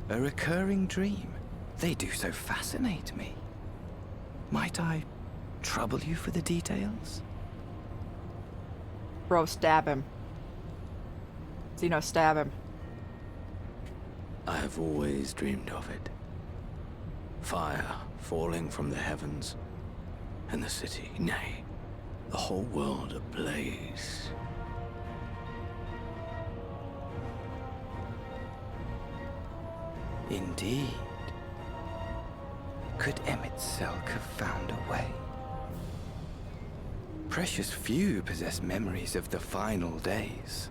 A recurring dream. They do so fascinate me. Might I trouble you for the details? Bro, stab him. ZENOS, stab him. I have always dreamed of it. Fire falling from the heavens, and the city, nay, the whole world ablaze. Indeed. Could Emmett Selk have found a way? Precious few possess memories of the final days.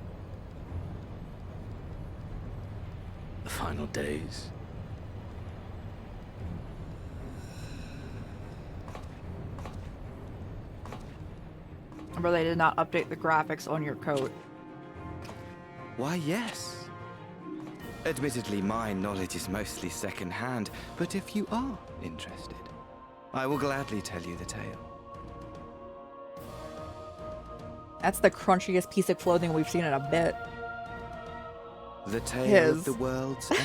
The final days? Remember, they did not update the graphics on your coat. Why, yes. Admittedly, my knowledge is mostly second-hand, but if you are interested, I will gladly tell you the tale. That's the crunchiest piece of clothing we've seen in a bit. The tale of the world's end.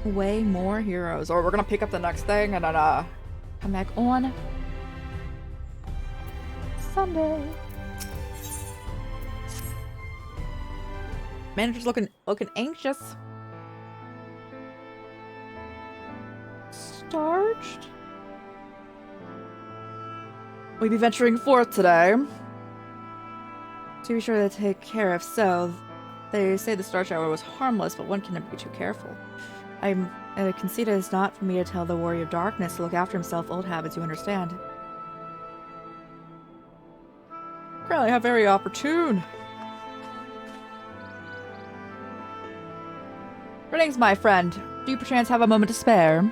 Way more heroes. Or we're gonna pick up the next thing and then come back on Sunday. Manager's looking anxious. Starched. We'll be venturing forth today. To be sure to take care of so. They say the Star Shower was harmless, but one can never be too careful. I concede it is not for me to tell the Warrior of Darkness to look after himself. Old habits, you understand. Apparently, how very opportune. Greetings, my friend. Do you perchance have a moment to spare?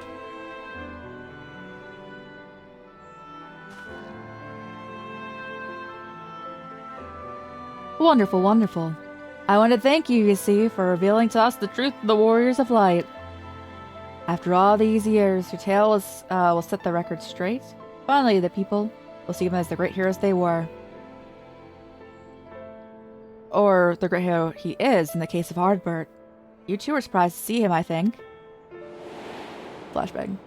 Wonderful, wonderful. I want to thank you, you see, for revealing to us the truth of the Warriors of Light. After all these years, your tale will set the record straight. Finally, the people will see them as the great heroes they were. Or the great hero he is in the case of Ardbert. You two were surprised to see him, I think. Flashbang.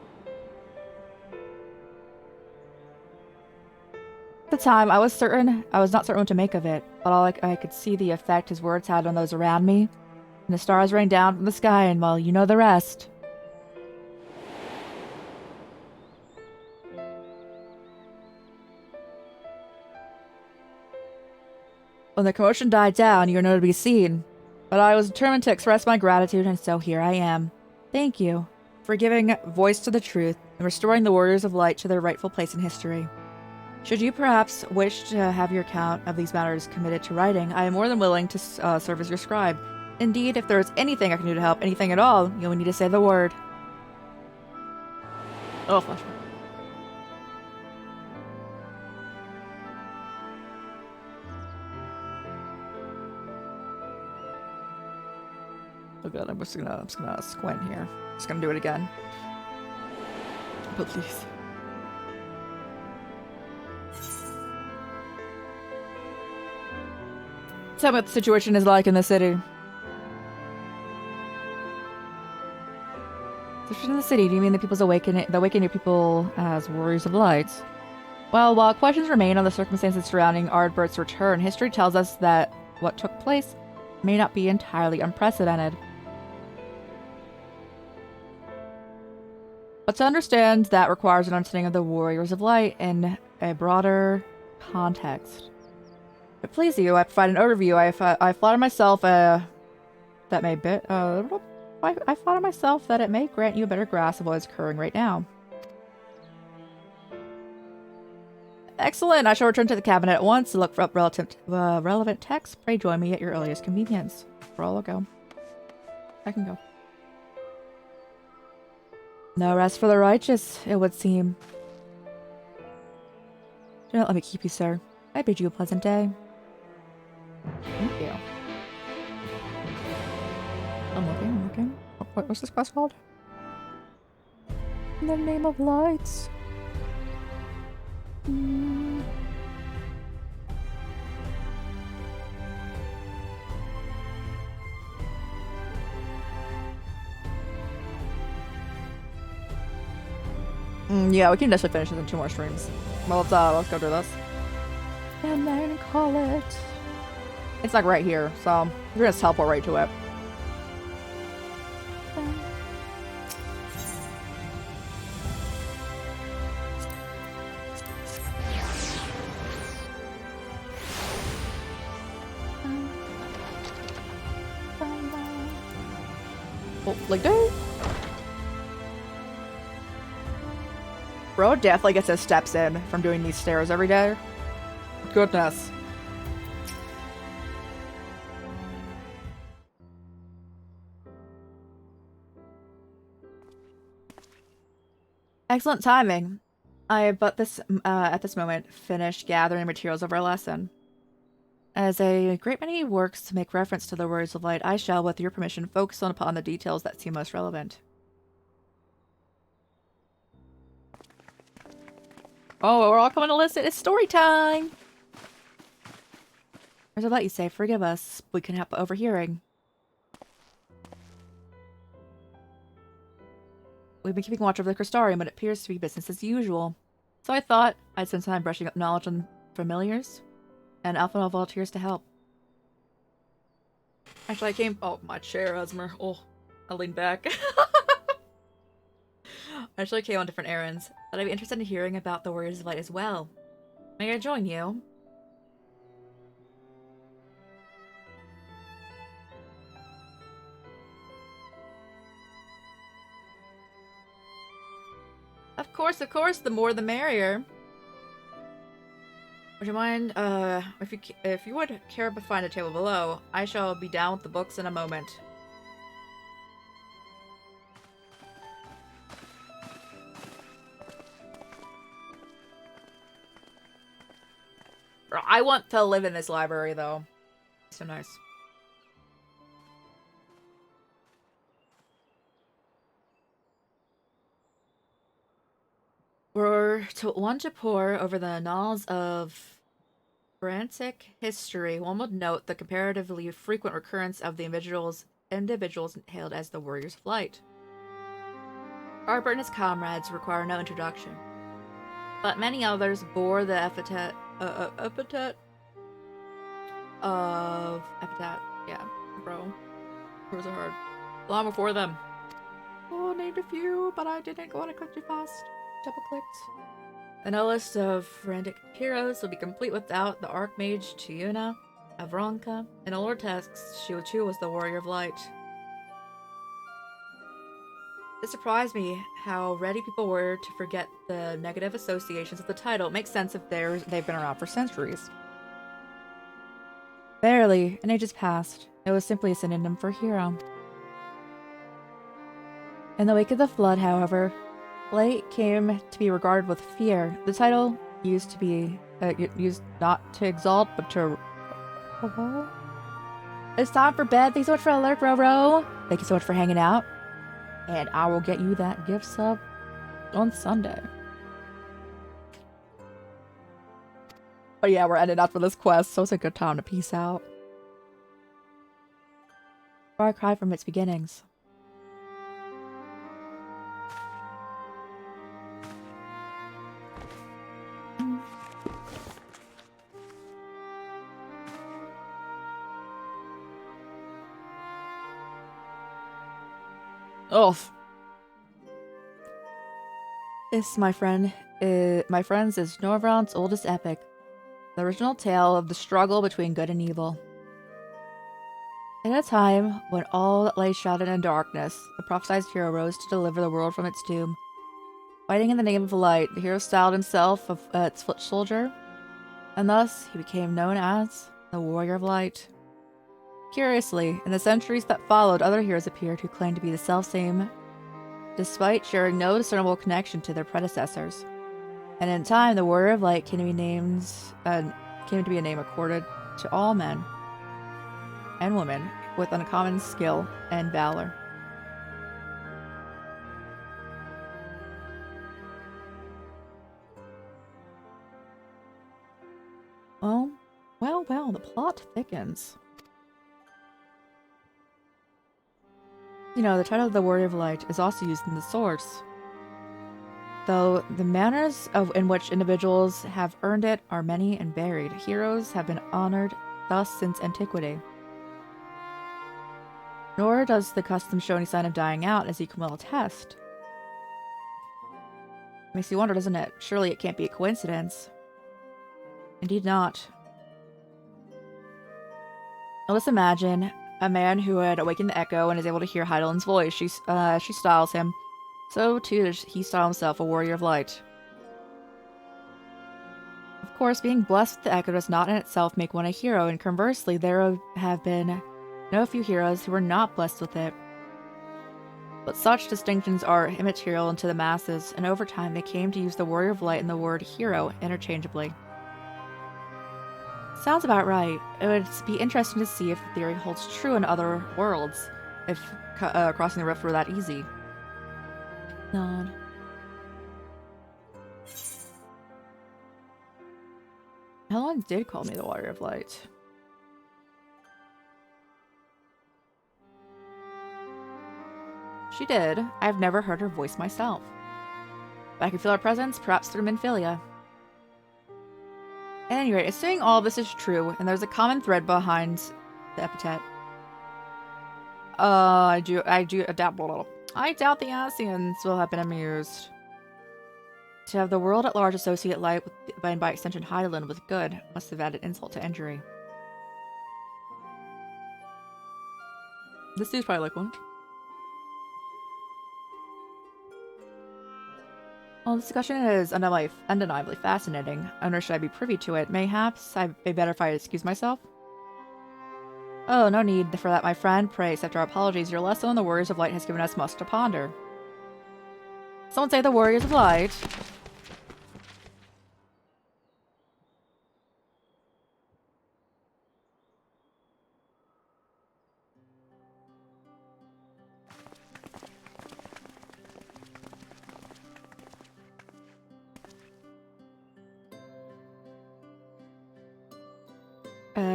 At the time, I was not certain what to make of it, but I could see the effect his words had on those around me. And the stars rained down from the sky, and well, you know the rest. When the commotion died down, you were nowhere to be seen. But I was determined to express my gratitude, and so here I am. Thank you for giving voice to the truth and restoring the Warriors of Light to their rightful place in history. Should you perhaps wish to have your account of these matters committed to writing, I am more than willing to serve as your scribe. Indeed, if there is anything I can do to help, anything at all, you'll need to say the word. Oh, flashback. Oh god, I'm just gonna squint here. Just gonna do it again. But please. Tell me what the situation is like in the city. Situation in the city, do you mean the people's awakening your people as warriors of light? Well, while questions remain on the circumstances surrounding Ardbert's return, history tells us that what took place may not be entirely unprecedented. But to understand that requires an understanding of the Warriors of Light in a broader context. If it please you, I provide an overview. I flatter myself that may I flatter myself that it may grant you a better grasp of what is occurring right now. Excellent! I shall return to the cabinet at once to look for relevant text. Pray join me at your earliest convenience. Roll, I'll go. I can go. No rest for the righteous, it would seem. Do not let me keep you, sir. I bid you a pleasant day. Thank you. I'm looking. What's this quest called? In the name of lights. Yeah, we can definitely finish this in 2 more streams. Well, let's go do this. And then call it. It's like right here, so we're gonna teleport right to it. Like that. Bro definitely gets his steps in from doing these stairs every day. Goodness. Excellent timing. I have but at this moment finished gathering materials of our lesson. As a great many works to make reference to the words of light, I shall, with your permission, focus upon the details that seem most relevant. Oh, we're all coming to listen. It's story time! There's a let you say, forgive us. We can have overhearing. We've been keeping watch over the Crystarium, but it appears to be business as usual. So I thought I'd spend some time brushing up knowledge on familiars, and Alpha volunteers to help. Actually, I came— oh, my chair, Esmer. Oh, I leaned back. Actually, I came on different errands, but I'd be interested in hearing about the Warriors of Light as well. May I join you? Of course, the more the merrier. Would you mind, if you would care to find a table below, I shall be down with the books in a moment. I want to live in this library, though. So nice. Were one to pore over the annals of forensic history, one would note the comparatively frequent recurrence of the individuals hailed as the Warriors of Light. Arbor and his comrades require no introduction, but many others bore the epithet, yeah, bro. Words are hard. Long before them. Oh, named a few, but I didn't want to click too fast. Double-clicked. And a list of frantic heroes will be complete without the Archmage Tiuna, Avronka. In a lore text, she too was the Warrior of Light. It surprised me how ready people were to forget the negative associations of the title. It makes sense if they've been around for centuries. Barely, an age has passed. It was simply a synonym for hero. In the wake of the flood, however, Light came to be regarded with fear. The title used to be used not to exalt, but to— what? It's time for bed. Thanks so much for the alert, Roro. Thank you so much for hanging out. And I will get you that gift sub on Sunday. But yeah, we're ending after this quest, so it's a good time to peace out. Far cry from its beginnings. Oh. This, my friends, is Norvrant's oldest epic. The original tale of the struggle between good and evil. In a time when all lay shrouded in darkness, the prophesized hero rose to deliver the world from its doom. Fighting in the name of light, the hero styled himself its foot soldier, and thus he became known as the Warrior of Light. Curiously, in the centuries that followed, other heroes appeared who claimed to be the selfsame, despite sharing no discernible connection to their predecessors. And in time, the Warrior of Light came to be a name accorded to all men and women with uncommon skill and valor. Well, the plot thickens. You know, the title of the Warrior of Light is also used in the source, though the manners in which individuals have earned it are many and varied. Heroes have been honored thus since antiquity. Nor does the custom show any sign of dying out, as you can well attest. Makes you wonder, doesn't it? Surely it can't be a coincidence. Indeed not. Now let's imagine a man who had awakened the echo and is able to hear Heidel's voice. She styles him. So too does he style himself a Warrior of Light. Of course, being blessed with the echo does not in itself make one a hero, and conversely, there have been no few heroes who were not blessed with it. But such distinctions are immaterial to the masses, and over time they came to use the Warrior of Light and the word hero interchangeably. Sounds about right. It would be interesting to see if the theory holds true in other worlds, if crossing the rift were that easy. Nod. Helen did call me the Warrior of Light. She did. I've never heard her voice myself. But I can feel her presence, perhaps through Minfilia. At any rate, assuming all this is true, and there's a common thread behind the epithet. I doubt the Asians will have been amused. To have the world at large associate light with, and by extension Hydaelyn, with good must have added insult to injury. This dude's probably like one. Well, the discussion is undeniably fascinating. Nor should I be privy to it. Mayhaps I'd be better if I excuse myself? Oh, no need for that, my friend. Pray accept our apologies. Your lesson on the Warriors of Light has given us much to ponder. Someone say the Warriors of Light.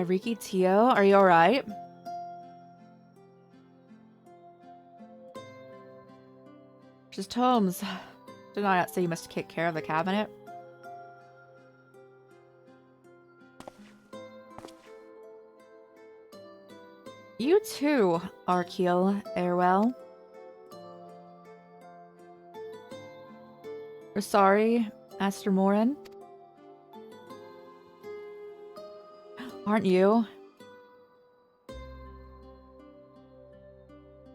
Riki Tio, are you alright? Just Holmes. Did I not say you must take care of the cabinet? You too, Arkiel Airwell. We're sorry, Aster Morin. Aren't you?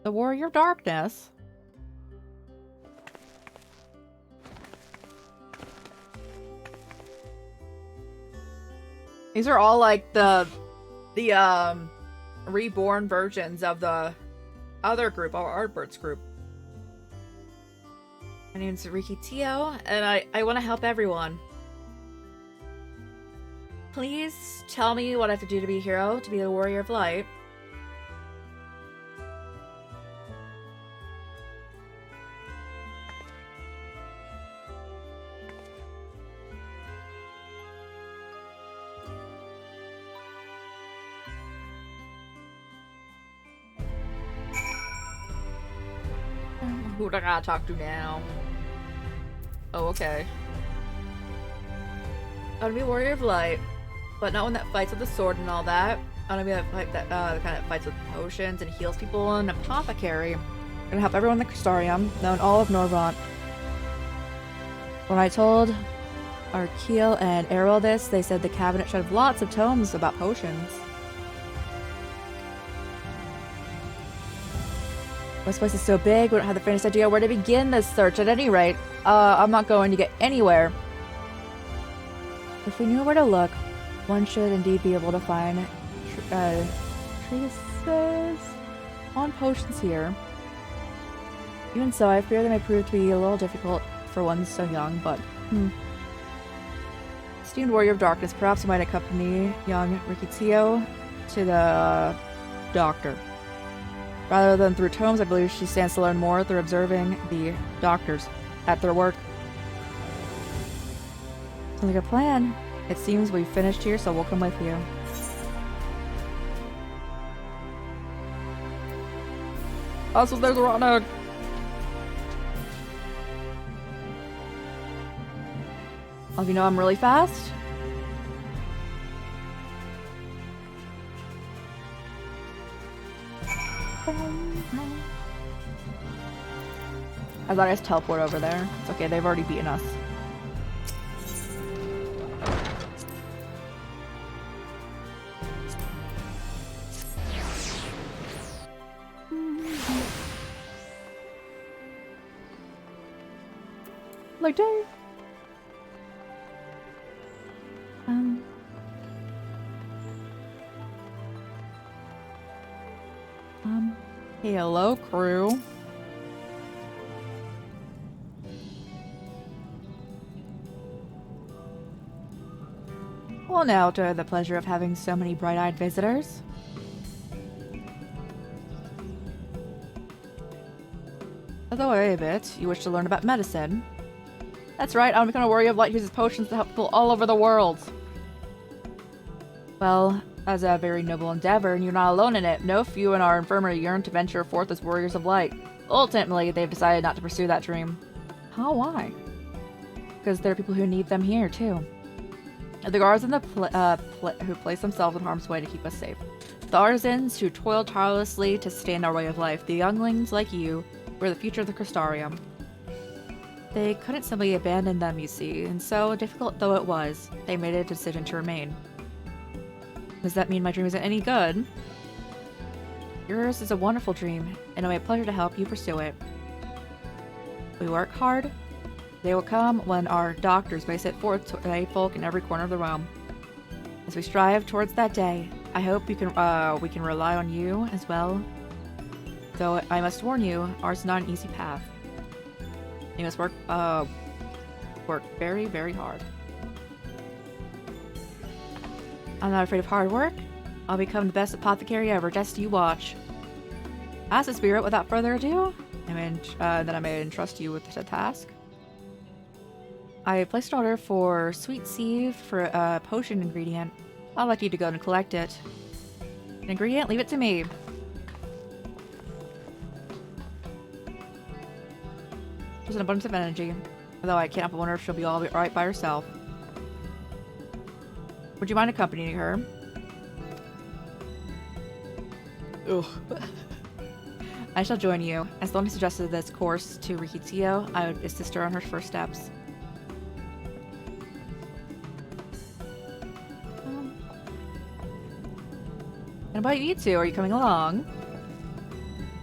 The Warrior of Darkness? These are all like the reborn versions of the other group, our Artbird's group. My name's Riki Tio, and I want to help everyone. Please tell me what I have to do to be a hero, to be a Warrior of Light. Who do I gotta talk to now? Oh, okay. I wanna be a Warrior of Light, but not one that fights with the sword and all that. I wanna be the kind that fights with potions and heals people, and an apothecary. I'm gonna help everyone in the Crystarium, known all of Norvant. When I told Arkiel and Errol this, they said the cabinet should have lots of tomes about potions. This place is so big, we don't have the faintest idea where to begin this search. At any rate, I'm not going to get anywhere. If we knew where to look, one should indeed be able to find treatises on potions here. Even so, I fear they may prove to be a little difficult for one so young, but Esteemed warrior of darkness, perhaps you might accompany young Rikitsuo to the doctor. Rather than through tomes, I believe she stands to learn more through observing the doctors at their work. Sounds like a plan. It seems we've finished here, so we'll come with you. Also, there's a rotten egg. Well, you know I'm really fast. I thought I just teleport over there. It's okay, they've already beaten us. Like Dave. Hey, hello, crew. Well, now to the pleasure of having so many bright-eyed visitors. By the way of it, you wish to learn about medicine? That's right, I want to become a warrior of light who uses potions to help people all over the world. Well, as a very noble endeavor, and you're not alone in it. No few in our infirmary yearn to venture forth as warriors of light. Ultimately, they've decided not to pursue that dream. How? Why? Because there are people who need them here, too. The guards and who place themselves in harm's way to keep us safe. The artisans who toil tirelessly to stand our way of life. The younglings like you, who are the future of the Crystarium. They couldn't simply abandon them, you see, and so, difficult though it was, they made a decision to remain. Does that mean my dream isn't any good? Yours is a wonderful dream, and it'll be a pleasure to help you pursue it. We work hard. They will come when our doctors may set forth to aid folk in every corner of the realm. As we strive towards that day, I hope we can rely on you as well. Though I must warn you, ours is not an easy path. You must work very, very hard. I'm not afraid of hard work. I'll become the best apothecary ever, just you watch. As a spirit, without further ado, then I may entrust you with the task. I placed an order for sweet sieve for a potion ingredient. I'd like you to go and collect it. An ingredient? Leave it to me. There's an abundance of energy. Although I can't help but wonder if she'll be all right by herself. Would you mind accompanying her? Ugh. I shall join you. As Lonnie suggested this course to Rikitsuo, I would assist her on her first steps. And about you two, are you coming along?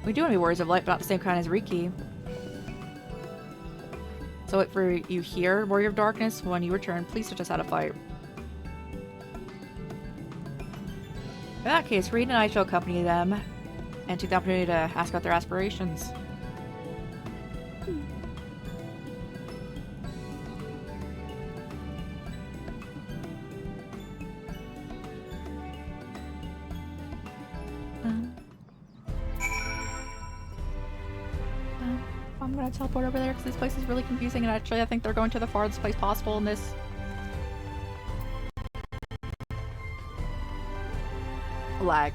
We do want to be warriors of light, but not the same kind as Riki. So wait for you here, warrior of darkness. When you return, please teach us how to fight. In that case, Reed and I shall accompany them and take the opportunity to ask about their aspirations. I'm gonna teleport over there because this place is really confusing, and actually I think they're going to the farthest place possible in this. Lag.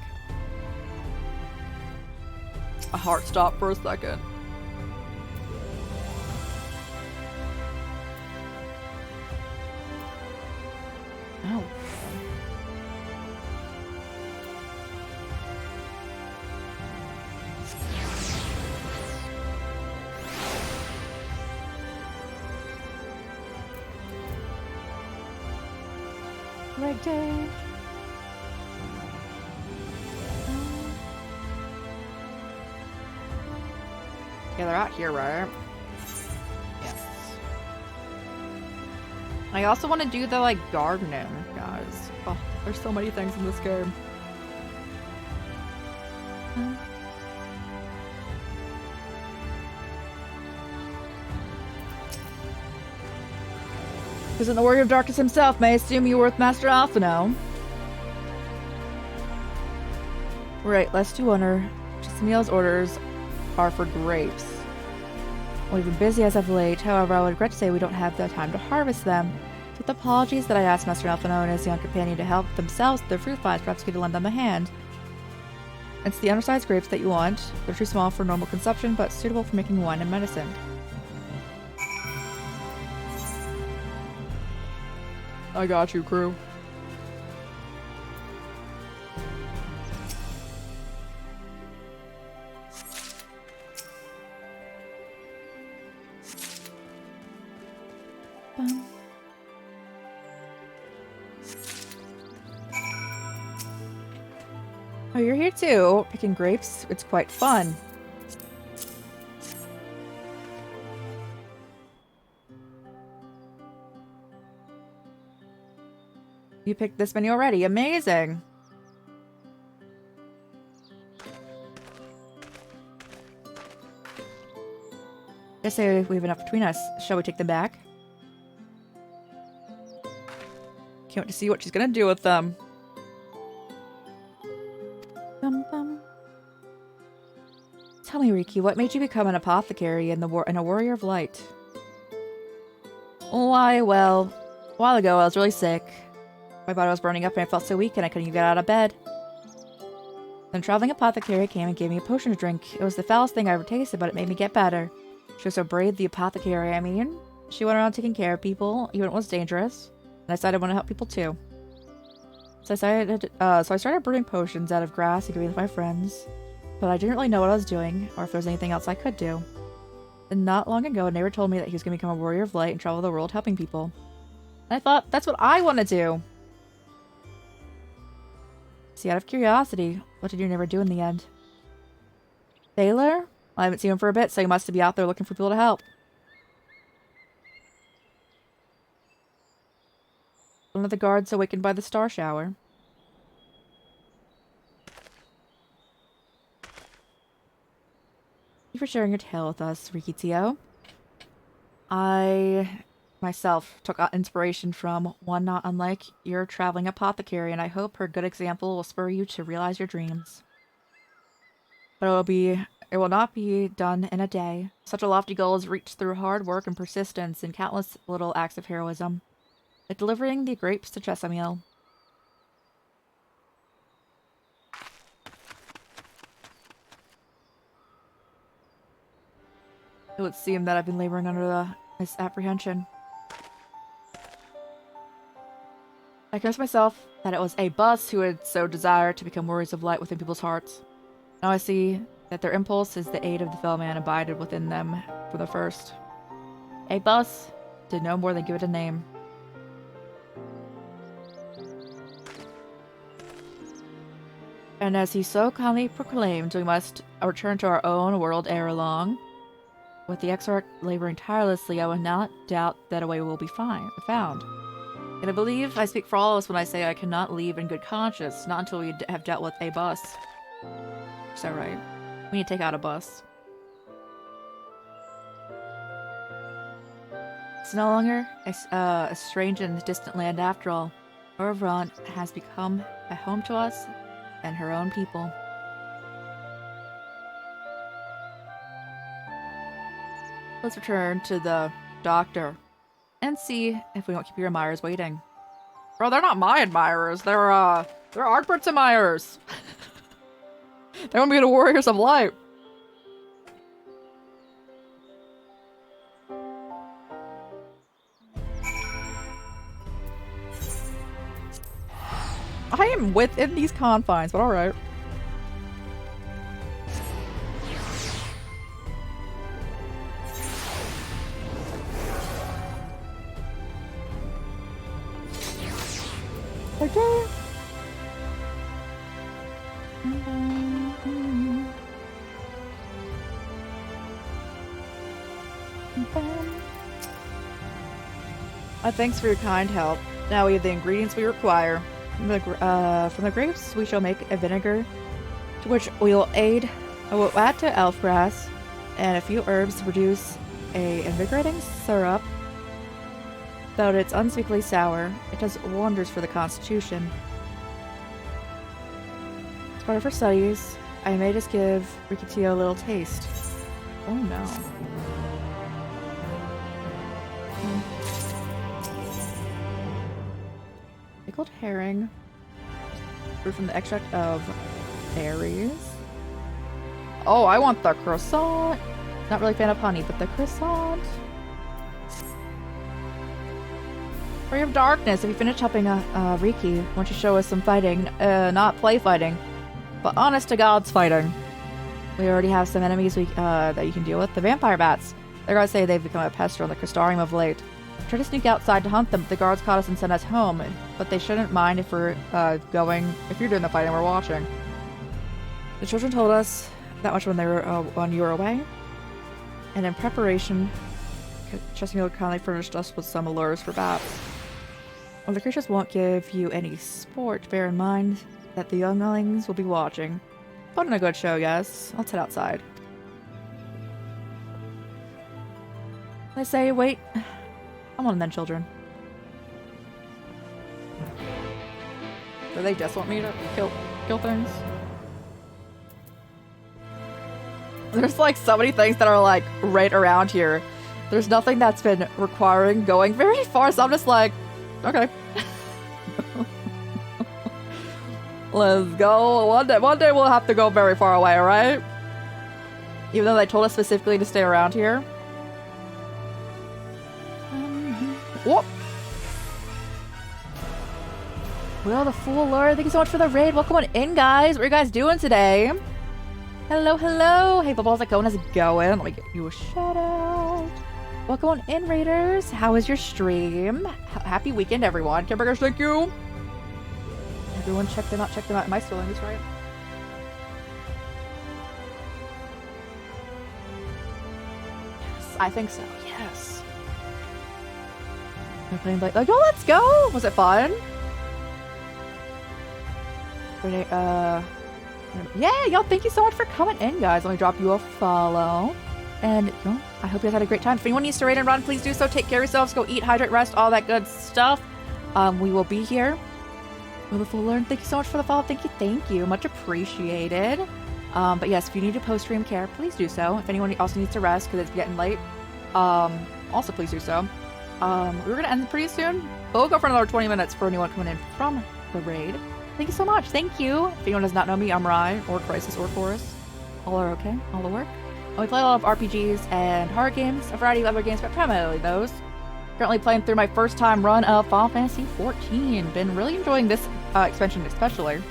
A heart stopped for a second. Oh. Leg day. Yeah, they're out here, right? Yes. I also want to do the, like, gardening, guys. Oh, there's so many things in this game. Isn't the Warrior of Darkness himself? May I assume you were with Master Alphino? Right, let's do honor. Jasamiel's orders are for grapes. We've been busy as of late, however, I would regret to say we don't have the time to harvest them. So with apologies that I asked Master Alphino and his young companion to help themselves with their fruit flies, perhaps we could lend them a hand. It's the undersized grapes that you want. They're too small for normal consumption, but suitable for making wine and medicine. I got you, crew. Oh, you're here too, picking grapes. It's quite fun. You picked this many already. Amazing. Just say we have enough between us. Shall we take them back? Can't wait to see what she's gonna do with them. Tell me, Riki, what made you become an apothecary and a warrior of light? Why, well, a while ago I was really sick. My body was burning up and I felt so weak and I couldn't even get out of bed. Then traveling apothecary came and gave me a potion to drink. It was the foulest thing I ever tasted, but it made me get better. She was so brave, the apothecary, I mean. She went around taking care of people, even when it was dangerous. And I decided I want to help people too. So I started brewing potions out of grass and giving them to my friends. But I didn't really know what I was doing, or if there was anything else I could do. And not long ago, a neighbor told me that he was going to become a warrior of light and travel the world helping people. And I thought, that's what I want to do! See, out of curiosity, what did your neighbor do in the end? Taylor? I haven't seen him for a bit, so he must be out there looking for people to help. One of the guards awakened by the star shower. Thank you for sharing your tale with us, Rikitio. I myself took inspiration from one not unlike your traveling apothecary, and I hope her good example will spur you to realize your dreams. But it will not be done in a day. Such a lofty goal is reached through hard work and persistence and countless little acts of heroism. Like delivering the grapes to Jasamiel. It would seem that I've been laboring under this apprehension. I convinced myself that it was a bus who had so desired to become warriors of light within people's hearts. Now I see that their impulse is the aid of the fellow man abided within them from the first. A bus did no more than give it a name. And as he so kindly proclaimed, we must return to our own world ere long. With the Exarch laboring tirelessly, I will not doubt that a way will be found. And I believe I speak for all of us when I say I cannot leave in good conscience, not until we have dealt with a bus. Is that right? We need to take out a bus. It's no longer a strange and distant land after all. Orvrant has become a home to us and her own people. Let's return to the doctor and see if we don't keep your admirers waiting. Bro, they're not my admirers. They're Artbert's admirers. They want to be the warriors of light. I am within these confines, but alright. Okay. Thanks for your kind help. Now we have the ingredients we require. From the grapes, we shall make a vinegar, to which we'll add to elf grass and a few herbs to produce a invigorating syrup. Though it's unspeakably sour, it does wonders for the constitution. As part of her studies, I may just give Rikitio a little taste. Oh no. Pickled herring. Brewed from the extract of berries. Oh, I want the croissant. Not really a fan of honey, but the croissant. Ray of Darkness. If you finish helping Riki, why don't you show us some fighting? Not play fighting, but honest to God's fighting. We already have some enemies that you can deal with. The vampire bats. The guards say they've become a pest on the Crystarium of late. Try to sneak outside to hunt them, but the guards caught us and sent us home. But they shouldn't mind if we're if you're doing the fighting, we're watching. The children told us that much when you were away. And in preparation, Chesterfield kindly furnished us with some lures for bats. While the creatures won't give you any sport, bear in mind that the younglings will be watching. Put on a good show, yes. Let's head outside. I say, wait. Come on then, children. Do they just want me to kill things? There's like so many things that are like right around here. There's nothing that's been requiring going very far, so I'm just like, okay. Let's go. One day we'll have to go very far away, alright? Even though they told us specifically to stay around here. Whoop! Well, the Fool Lord, thank you so much for the raid. Welcome on in, guys. What are you guys doing today? Hello, hello. Hey, Bubbles, how's it going? How's it going? Let me get you a shout out. Welcome on in, Raiders. How was your stream? Happy weekend, everyone. Kimbergers, thank you. Everyone check them out. Check them out. Am I spelling this right? Yes, I think so. Yes. We're playing like, yo, let's go. Was it fun? Yeah, y'all, thank you so much for coming in, guys. Let me drop you a follow. And, you know, I hope you guys had a great time. If anyone needs to raid and run, please do so. Take care of yourselves. Go eat, hydrate, rest, all that good stuff. We will be here. Will the Fool Learn, thank you so much for the follow. Thank you. Much appreciated. But yes, if you need to post-stream care, please do so. If anyone also needs to rest because it's getting late, also please do so. We're going to end pretty soon, but we'll go for another 20 minutes for anyone coming in from the raid. Thank you so much. Thank you. If anyone does not know me, I'm Rai, or Crisis, or Chorus. All are okay. All the work. We play a lot of RPGs and horror games, a variety of other games, but primarily those. Currently playing through my first time run of Final Fantasy XIV. Been really enjoying this expansion especially.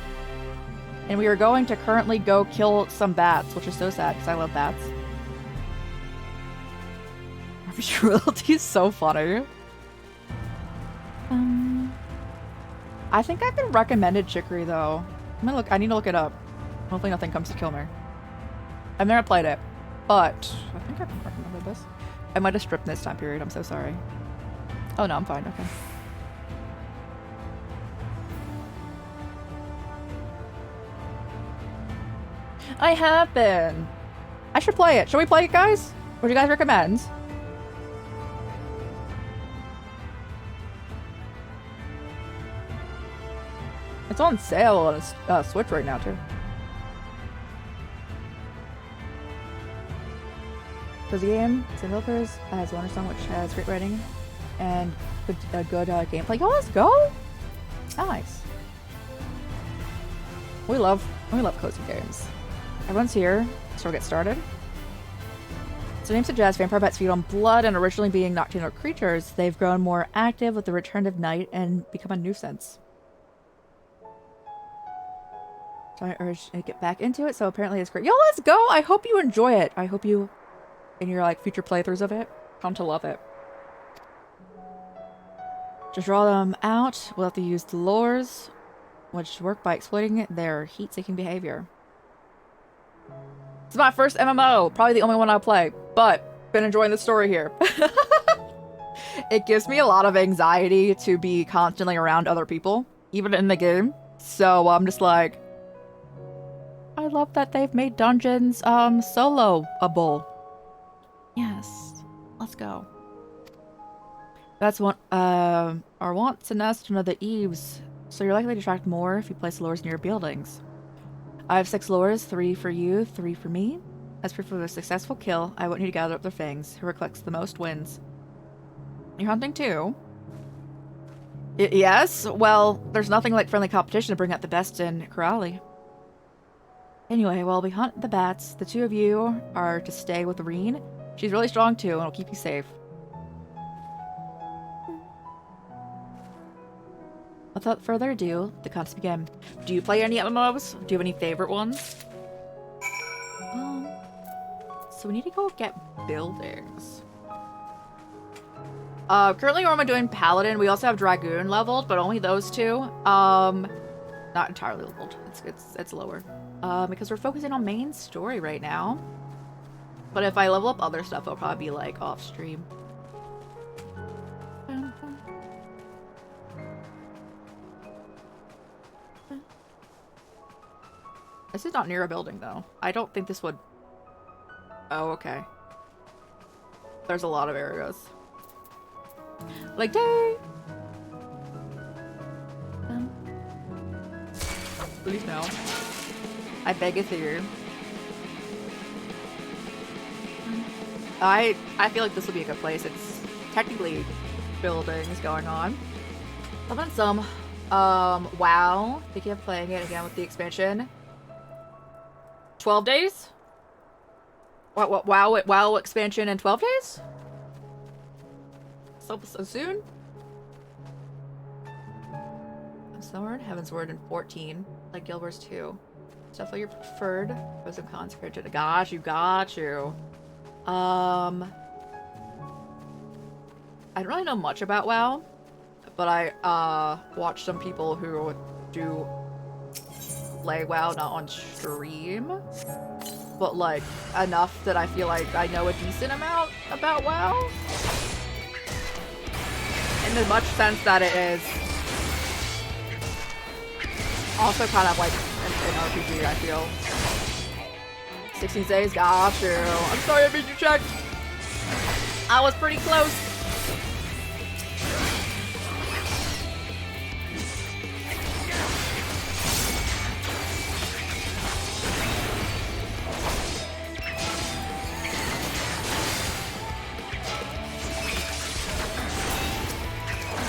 And we are going to currently go kill some bats, which is so sad because I love bats. RPG royalty is so funny. I think I've been recommended Chicory though. I need to look it up. Hopefully nothing comes to kill me. I've never played it, but I think I've been recommended this. I might have stripped this time period. I'm so sorry. Oh no, I'm fine. Okay. I have been. I should play it. Should we play it, guys? What do you guys recommend? It's on sale on Switch right now, too. Cozy game, developers has Wondersong, which has great writing and good gameplay. Yo, let's go! Nice. We love cozy games. Everyone's here, so we'll get started. So the name suggests vampire bats feed on blood, and originally being nocturnal creatures, they've grown more active with the return of night and become a nuisance. So I urge to get back into it, so apparently it's great. Yo, let's go! I hope you enjoy it. I hope you, in your like future playthroughs of it, come to love it. To draw them out, we'll have to use the lures, which work by exploiting their heat-seeking behavior. This is my first MMO, probably the only one I'll play, but been enjoying the story here. it gives me a lot of anxiety to be constantly around other people, even in the game. So I'm just like, I love that they've made dungeons solo-able. Yes, let's go. That's one. Our want to nest under the eaves, so you're likely to attract more if you place lures near buildings. I have 6 lures, 3 for you, 3 for me. As proof of a successful kill, I want you to gather up their fangs. Whoever collects the most wins. You're hunting too? Yes? Well, there's nothing like friendly competition to bring out the best in Corrali. Anyway, while we hunt the bats, the 2 of you are to stay with Reen. She's really strong too, and will keep you safe. Without further ado, the contest began. Do you play any MMOs? Do you have any favorite ones? So we need to go get buildings. Currently we're only doing Paladin. We also have Dragoon leveled, but only those 2. Not entirely leveled. It's lower. Because we're focusing on main story right now. But if I level up other stuff, it'll probably be like off stream. This is not near a building though. I don't think this would... Oh, okay. There's a lot of areas. Like, day! Please no. I beggeth you. I feel like this will be a good place. It's technically buildings going on. I've done some WoW. Thinking of playing it again with the expansion. 12 days? What WoW expansion in 12 days? So soon? Sword, Heaven's Word in 14. Like Guild Wars 2. It's definitely your preferred. Pros and cons compared to the got you. I don't really know much about WoW, but I watch some people who do play WoW, not on stream, but like enough that I feel like I know a decent amount about WoW. In the much sense that it is also kind of like an RPG, I feel. 16 days, got you. I'm sorry I made you check. I was pretty close.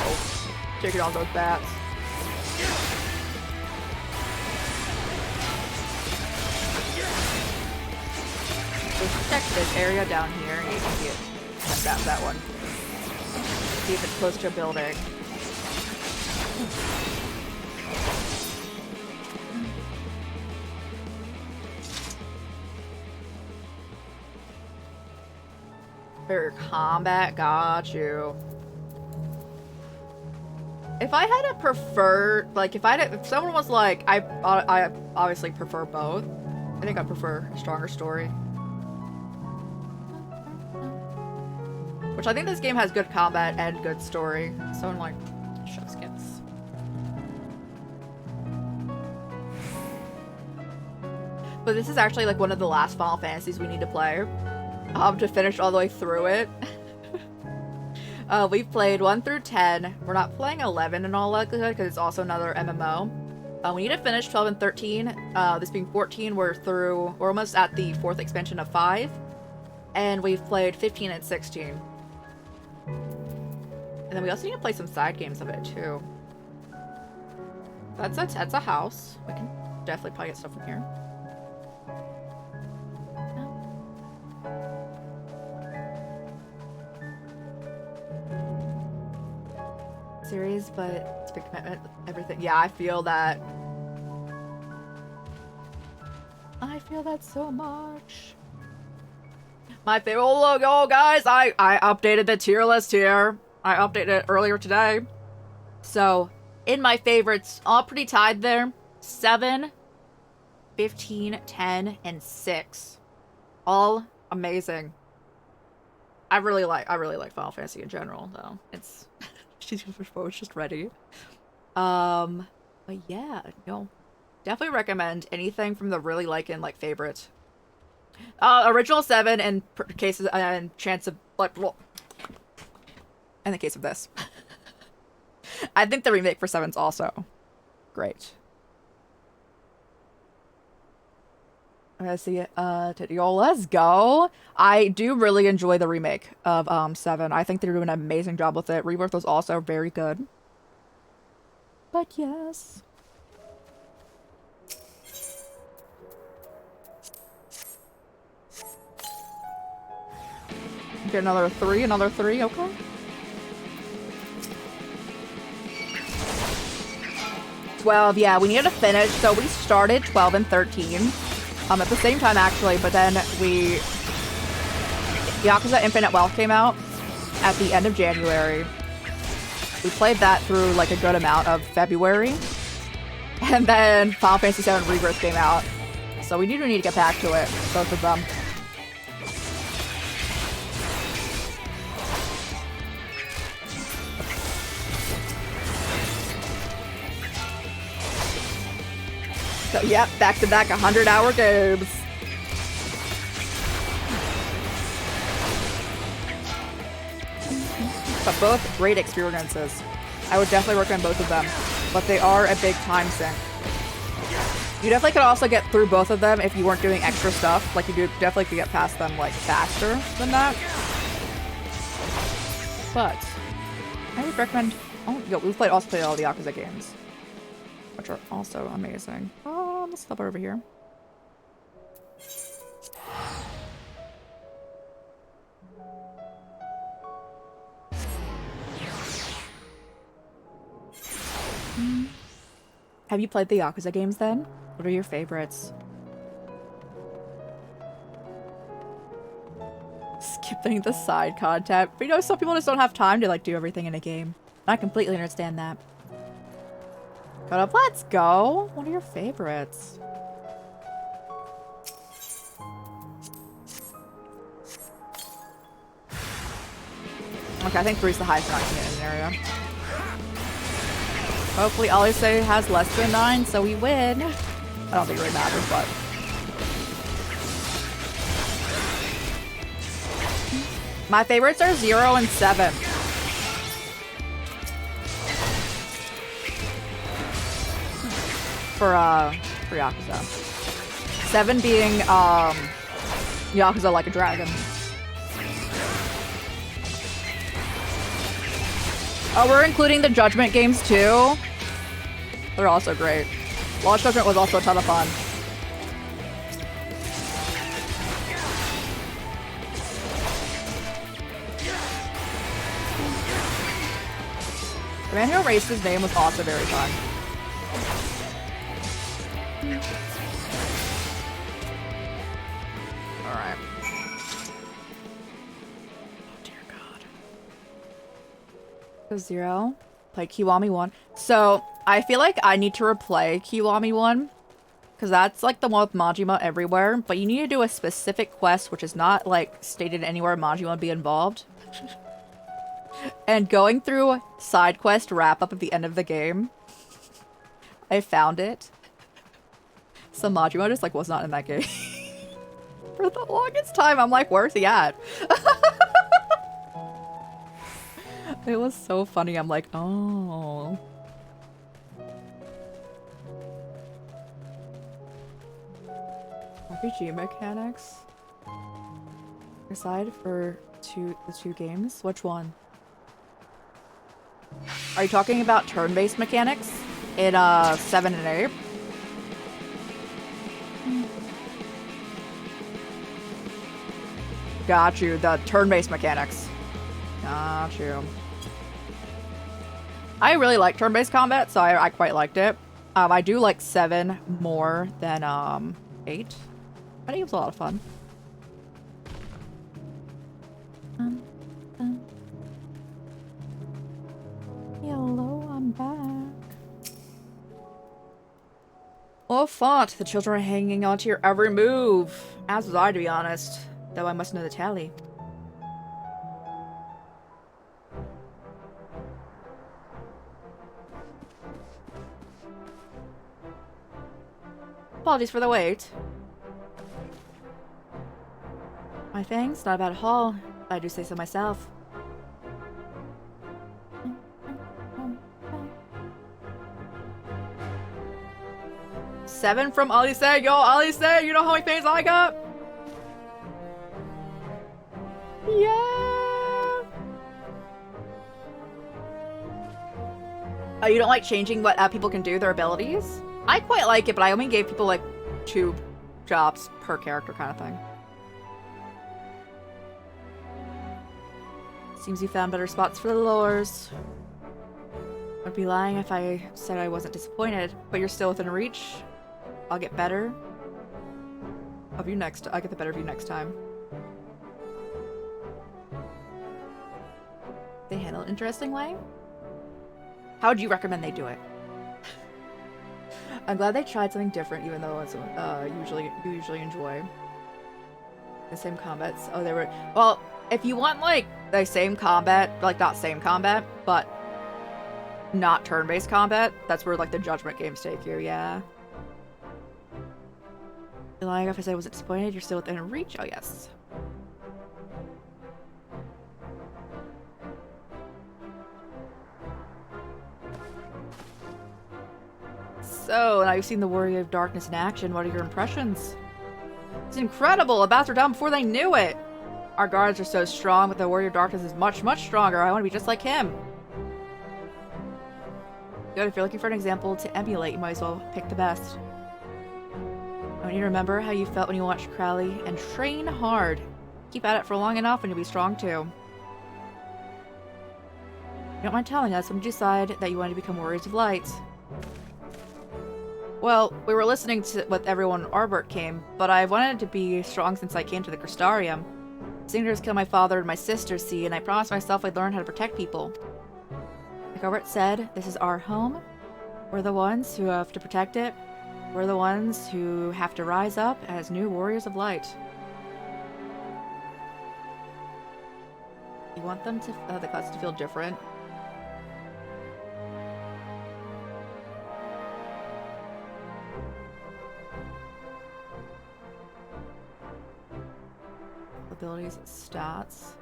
Oh, taking on those bats. Check this area down here and you can see it. That one. See if it's close to a building. For combat, got you. If I had to prefer, like, if someone was like, I obviously prefer both. I think I prefer a stronger story. Which I think this game has good combat and good story. So I'm like, show skins. But this is actually like one of the last Final Fantasies we need to play. To finish all the way through it. We've played 1 through 10. We're not playing 11 in all likelihood because it's also another MMO. We need to finish 12 and 13. This being 14, we're almost at the 4th expansion of 5. And we've played 15 and 16. And then we also need to play some side games of it too. That's a house. We can definitely probably get stuff from here. Series, but it's a big commitment. Everything. Yeah, I feel that. I feel that so much. My favorite. Oh, guys, I updated the tier list here. I updated it earlier today. So, in my favorites, all pretty tied there. 7, 15, 10, and 6. All amazing. I really like Final Fantasy in general, though. It's she's just ready. But yeah, definitely recommend anything from the really liking like favorite. Original 7 and cases and chance of like in the case of this. I think the remake for 7's also great. Let's see, let's go. I do really enjoy the remake of 7. I think they're doing an amazing job with it. Rebirth was also very good. But yes. Get another 3, okay. $12, yeah, we needed to finish, so we started 12 and 13. At the same time, actually, but then Yakuza Infinite Wealth came out at the end of January. We played that through, like, a good amount of February. And then Final Fantasy VII Rebirth came out. So we need to get back to it, both of them. So, yep, back-to-back 100-hour games. But both great experiences. I would definitely recommend both of them. But they are a big time sink. You definitely could also get through both of them if you weren't doing extra stuff. Like, you definitely could get past them, like, faster than that. But I would recommend... Oh, yo, we've also played all the Yakuza games, which are also amazing. Let's stop over here. Have you played the Yakuza games then? What are your favorites? Skipping the side content. But you know, some people just don't have time to like do everything in a game. I completely understand that. Cut up, let's go. What are your favorites? Okay, I think 3's the highest ranking in an area. Hopefully Olise has less than 9, so we win. I don't think it really matters, but... My favorites are 0 and 7. For Yakuza. 7 being, Yakuza Like a Dragon. Oh, we're including the Judgment games too? They're also great. Lost Judgment was also a ton of fun. The man who erased his name was also very fun. Alright. Oh dear God. So 0. Play Kiwami 1. So, I feel like I need to replay Kiwami 1. Because that's like the one with Majima everywhere. But you need to do a specific quest which is not like stated anywhere Majima would be involved. And going through side quest wrap up at the end of the game, I found it. So Majima just like was not in that game. For the longest time, I'm like, where's he at? It was so funny. I'm like, oh. RPG mechanics. Aside for the two games? Which one? Are you talking about turn-based mechanics in 7 and 8? Got you. The turn-based mechanics. Got you. I really like turn-based combat, so I quite liked it. I do like 7 more than 8. I think it was a lot of fun. Hello, I'm back. Oh, Font, the children are hanging on to your every move. As was I, to be honest. Though I must know the tally. Apologies for the wait. My thanks, not bad at all. I do say so myself. Seven from Alice. Yo, Alice, you know how many fans I got? Yeah. Oh, you don't like changing what people can do, their abilities? I quite like it, but I only gave people like 2 jobs per character kind of thing. Seems you found better spots for the lures. I'd be lying if I said I wasn't disappointed, but you're still within reach. I'll get better of you next. I'll get the better of you next time. They handle it an interesting way. How would you recommend they do it? I'm glad they tried something different, even though it's you usually enjoy the same combats. Oh, they were well. If you want like the same combat, like not same combat, but not turn-based combat, that's where like the judgment games take you. Yeah. You're lying if I said I wasn't disappointed. You're still within reach. Oh yes. So, now you've seen the Warrior of Darkness in action. What are your impressions? It's incredible! The bats are down before they knew it! Our guards are so strong, but the Warrior of Darkness is much, much stronger. I want to be just like him. Good, if you're looking for an example to emulate, you might as well pick the best. I want you to remember how you felt when you watched Crowley, and train hard. Keep at it for long enough and you'll be strong too. You don't mind telling us when you decide that you want to become Warriors of Light. Well, we were listening to with everyone when Arbert came, but I've wanted to be strong since I came to the Crystarium. Singers killed my father and my sister, see, and I promised myself I'd learn how to protect people. Like Arbert said, this is our home. We're the ones who have to protect it. We're the ones who have to rise up as new Warriors of Light. You want them to, the classes to feel different? Abilities, stats.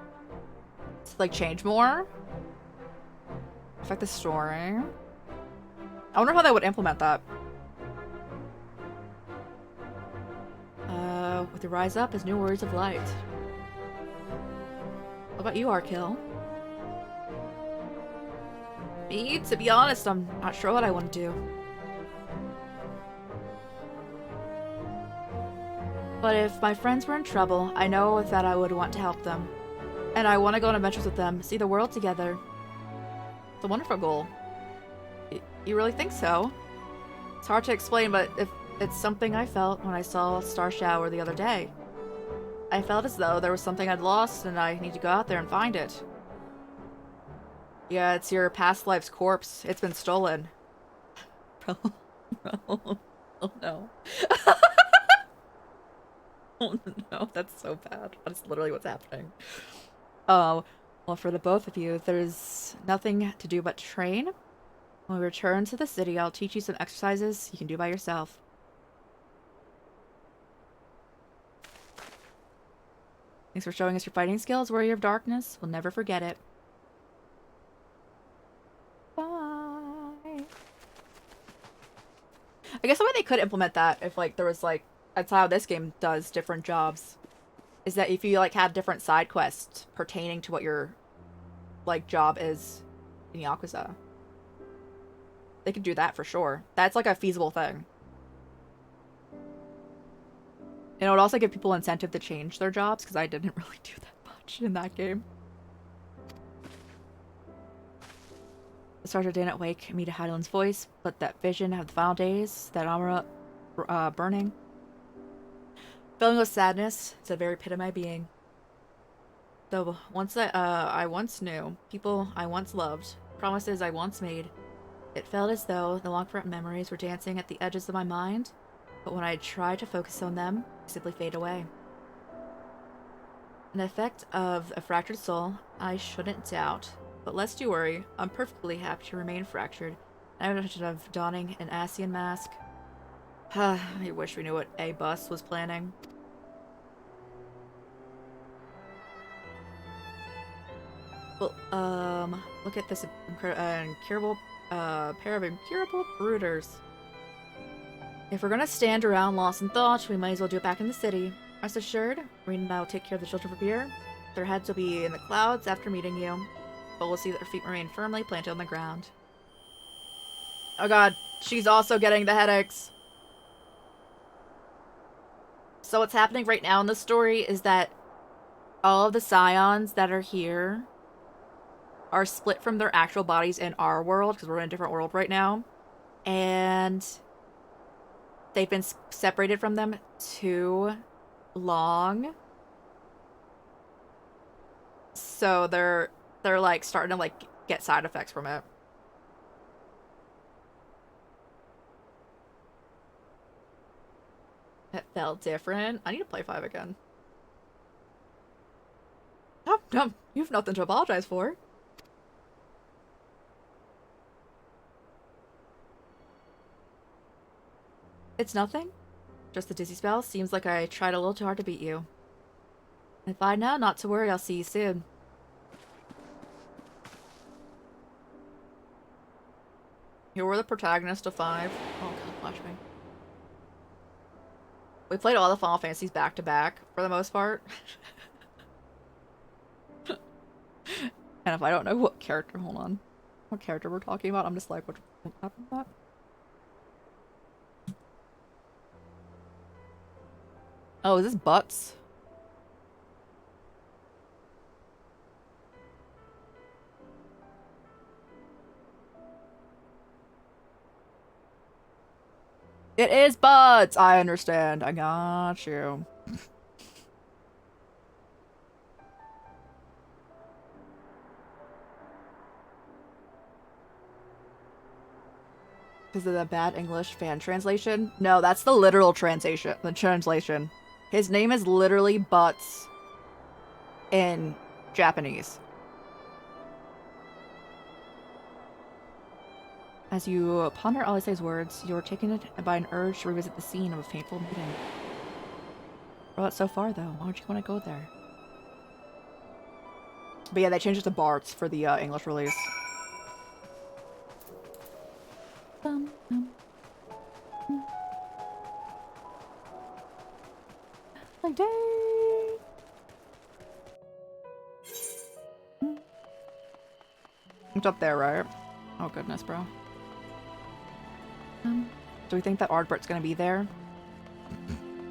To like change more? Affect the story. I wonder how they would implement that. With the rise up as new Warriors of Light. What about you, Arkil? Me, to be honest, I'm not sure what I want to do. But if my friends were in trouble, I know that I would want to help them. And I want to go on adventures with them, see the world together. It's a wonderful goal. You really think so? It's hard to explain, but if it's something I felt when I saw Star Shower the other day. I felt as though there was something I'd lost and I need to go out there and find it. Yeah, it's your past life's corpse. It's been stolen. Bro. Oh no. Oh no, that's so bad. That's literally what's happening. Oh, well, for the both of you, there's nothing to do but train. When we return to the city, I'll teach you some exercises you can do by yourself. Thanks for showing us your fighting skills, Warrior of Darkness. We'll never forget it. Bye. I guess the way they could implement that, if like there was like, that's how this game does different jobs, is that if you like have different side quests pertaining to what your like job is in Yakuza, they could do that for sure. That's like a feasible thing. And it would also give people incentive to change their jobs, because I didn't really do that much in that game. The Sergeant didn't wake me to Heidel's voice, but that vision of the final days, that armor burning. Filling with sadness, it's the very pit of my being. Though once I once knew, people I once loved, promises I once made, it felt as though the long-forgotten memories were dancing at the edges of my mind, but when I tried to focus on them, they simply fade away. An effect of a fractured soul, I shouldn't doubt. But lest you worry, I'm perfectly happy to remain fractured. I have no intention of donning an Asian mask. I wish we knew what A bus was planning. Well, look at this incurable pair of incurable brooders. If we're gonna stand around lost in thought, we might as well do it back in the city. Rest assured, Marina and I will take care of the children from here. Their heads will be in the clouds after meeting you, but we'll see that their feet remain firmly planted on the ground. Oh god, she's also getting the headaches. So what's happening right now in the story is that all of the scions that are here are split from their actual bodies in our world, because we're in a different world right now. And they've been separated from them too long. So they're like starting to like get side effects from it. It felt different. I need to play 5 again. No, you have nothing to apologize for. It's nothing. Just the dizzy spell. Seems like I tried a little too hard to beat you. If I know, not to worry, I'll see you soon. You were the protagonist of 5. Oh god, watch me. We played all the Final Fantasies back to back, for the most part. And if I don't know what character, hold on. What character we're talking about, I'm just like, what happened to that? Oh, is this Butts? It is Butts! I understand. I got you. Is it a bad English fan translation? No, that's the literal translation. The translation. His name is literally Butts in Japanese. As you ponder Alice's words, you are taken by an urge to revisit the scene of a painful meeting. Well, that's so far, though. Why would you want to go there? But yeah, they changed it to Bart's for the English release. Like day. It's up there, right? Oh goodness, bro. Do we think that Ardbert's gonna be there?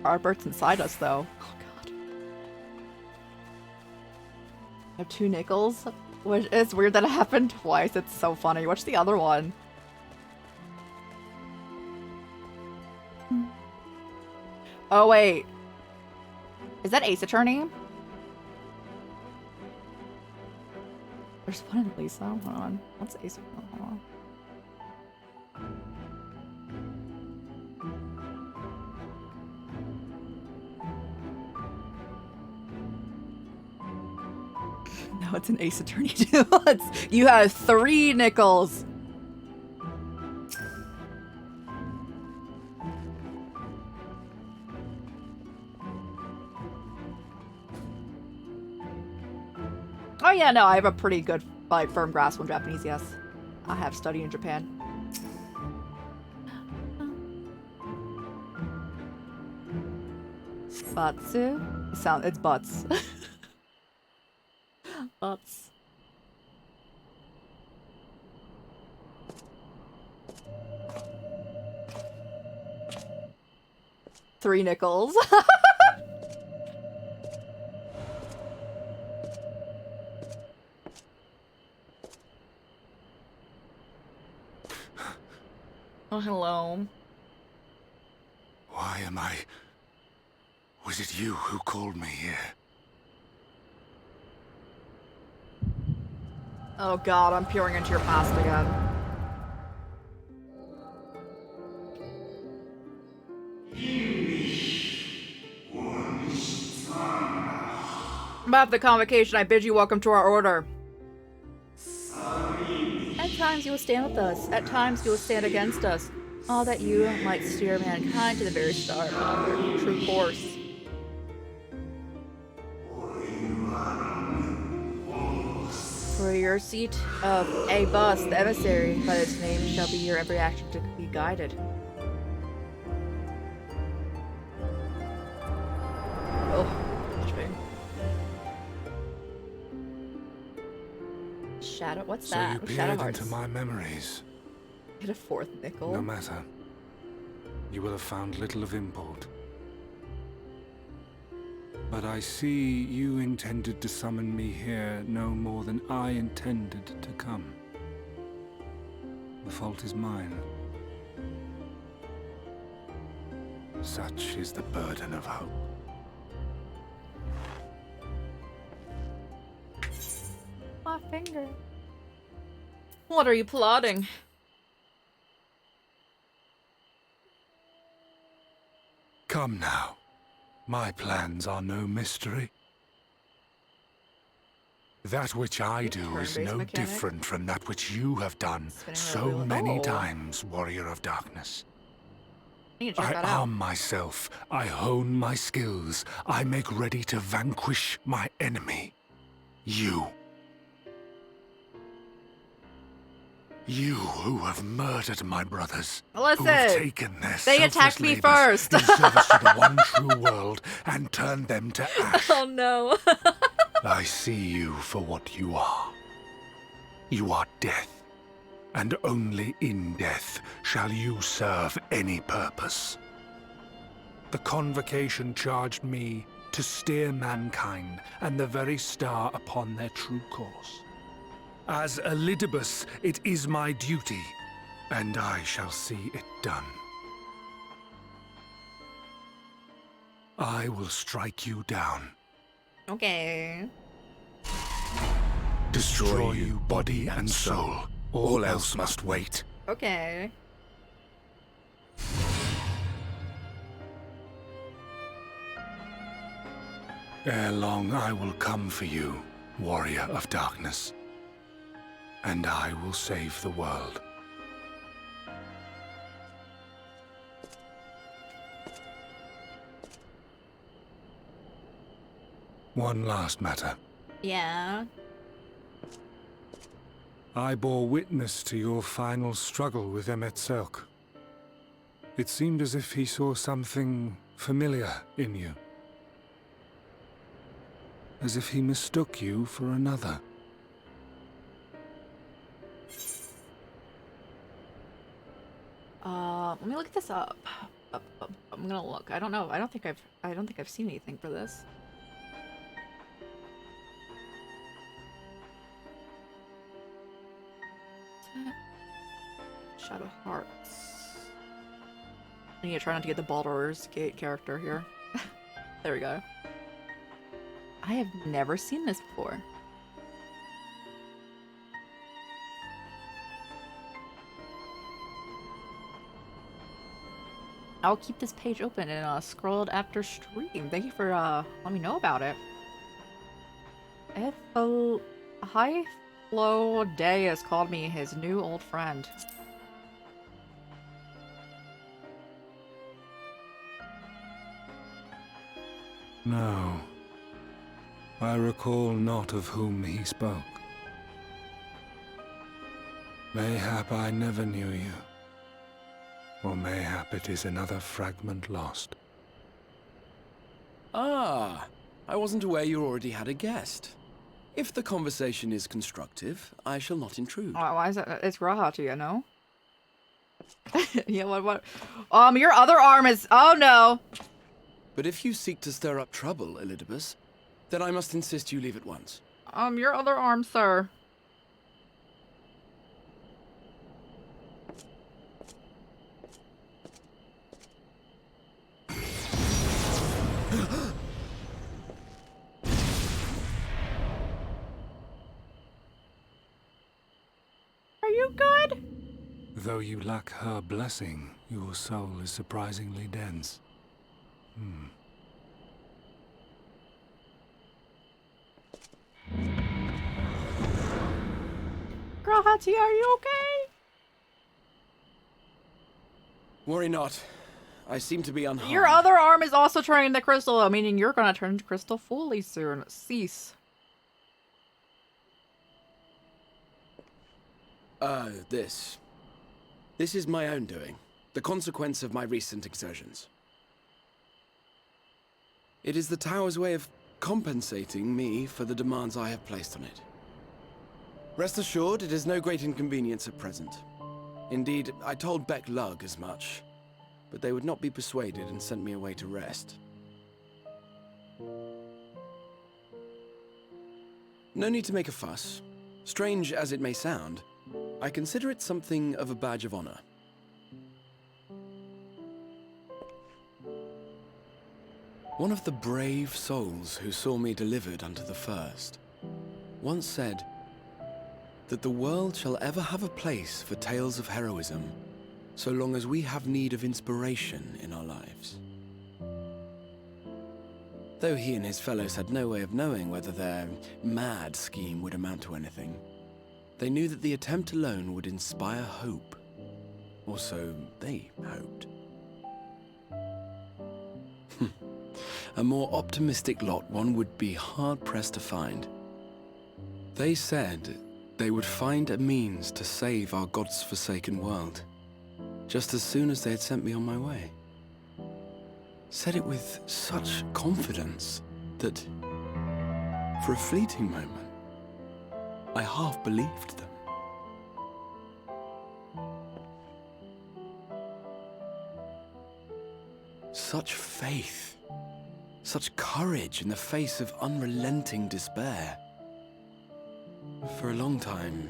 Ardbert's inside us, though. Oh god. I have 2 nickels, which is weird that it happened twice. It's so funny. What's the other one? Oh wait. Is that Ace Attorney? There's one in Lisa. Hold on. What's Ace Attorney? Hold on. No, it's an Ace Attorney too. You have 3 nickels. Oh yeah, no, I have a pretty good, like, firm grasp on Japanese, yes. I have studied in Japan. Batsu? It's butts. Butts. $3 nickels. Oh, hello. Why am I... Was it you who called me here? Oh god, I'm peering into your past again. About the convocation, I bid you welcome to our order. At times you will stand with us, at times you will stand against us. All that you might steer mankind to the very start of their true course. For your seat of a bus, the emissary, by its name shall be your every action to be guided. Oh, interesting. Shadow, what's that? So you Shadow peered hearts. into my memories. Get a fourth nickel. No matter. You will have found little of import. But I see you intended to summon me here no more than I intended to come. The fault is mine. Such is the burden of hope. My finger. What are you plotting? Come now. My plans are no mystery. That which I do is no different from that which you have done so many times, Warrior of Darkness. I arm myself, I hone my skills, I make ready to vanquish my enemy. You. You who have murdered my brothers, Listen, who have taken their they attacked me first. in service to the one true world and turned them to ash. Oh no. I see you for what you are. You are death, and only in death shall you serve any purpose. The Convocation charged me to steer mankind and the very star upon their true course. As Elidibus, it is my duty, and I shall see it done. I will strike you down. Okay. Destroy you body and soul. All else must wait. Okay. Ere long I will come for you, Warrior of Darkness. And I will save the world. One last matter. Yeah. I bore witness to your final struggle with Emet-Selch. It seemed as if he saw something familiar in you. As if he mistook you for another. Let me look this up. I'm gonna look. I don't know. I don't think I've seen anything for this. Shadow Hearts. I need to try not to get the Baldur's Gate character here. There we go. I have never seen this before. I'll keep this page open and scroll it after stream. Thank you for letting me know about it. High Flow Day has called me his new old friend. No. I recall not of whom he spoke. Mayhap I never knew you. Or mayhap it is another fragment lost. Ah, I wasn't aware you already had a guest. If the conversation is constructive, I shall not intrude. Why is that? It's Rahat, you know? Yeah, what? Your other arm is... Oh, no. But if you seek to stir up trouble, Elidibus, then I must insist you leave at once. Your other arm, sir. Are you good? Though you lack her blessing, your soul is surprisingly dense. Girl, Hattie, are you okay? Worry not. I seem to be unharmed. Your other arm is also turning to crystal, meaning you're gonna turn to crystal fully soon. Cease. This is my own doing. The consequence of my recent exertions. It is the tower's way of compensating me for the demands I have placed on it. Rest assured, it is no great inconvenience at present. Indeed, I told Beck Lug as much, but they would not be persuaded and sent me away to rest. No need to make a fuss. Strange as it may sound, I consider it something of a badge of honor. One of the brave souls who saw me delivered unto the first once said that the world shall ever have a place for tales of heroism so long as we have need of inspiration in our lives. Though he and his fellows had no way of knowing whether their mad scheme would amount to anything, they knew that the attempt alone would inspire hope. Or so they hoped. A more optimistic lot one would be hard-pressed to find. They said they would find a means to save our God's forsaken world, just as soon as they had sent me on my way. Said it with such confidence that, for a fleeting moment, I half believed them. Such faith, such courage in the face of unrelenting despair. For a long time,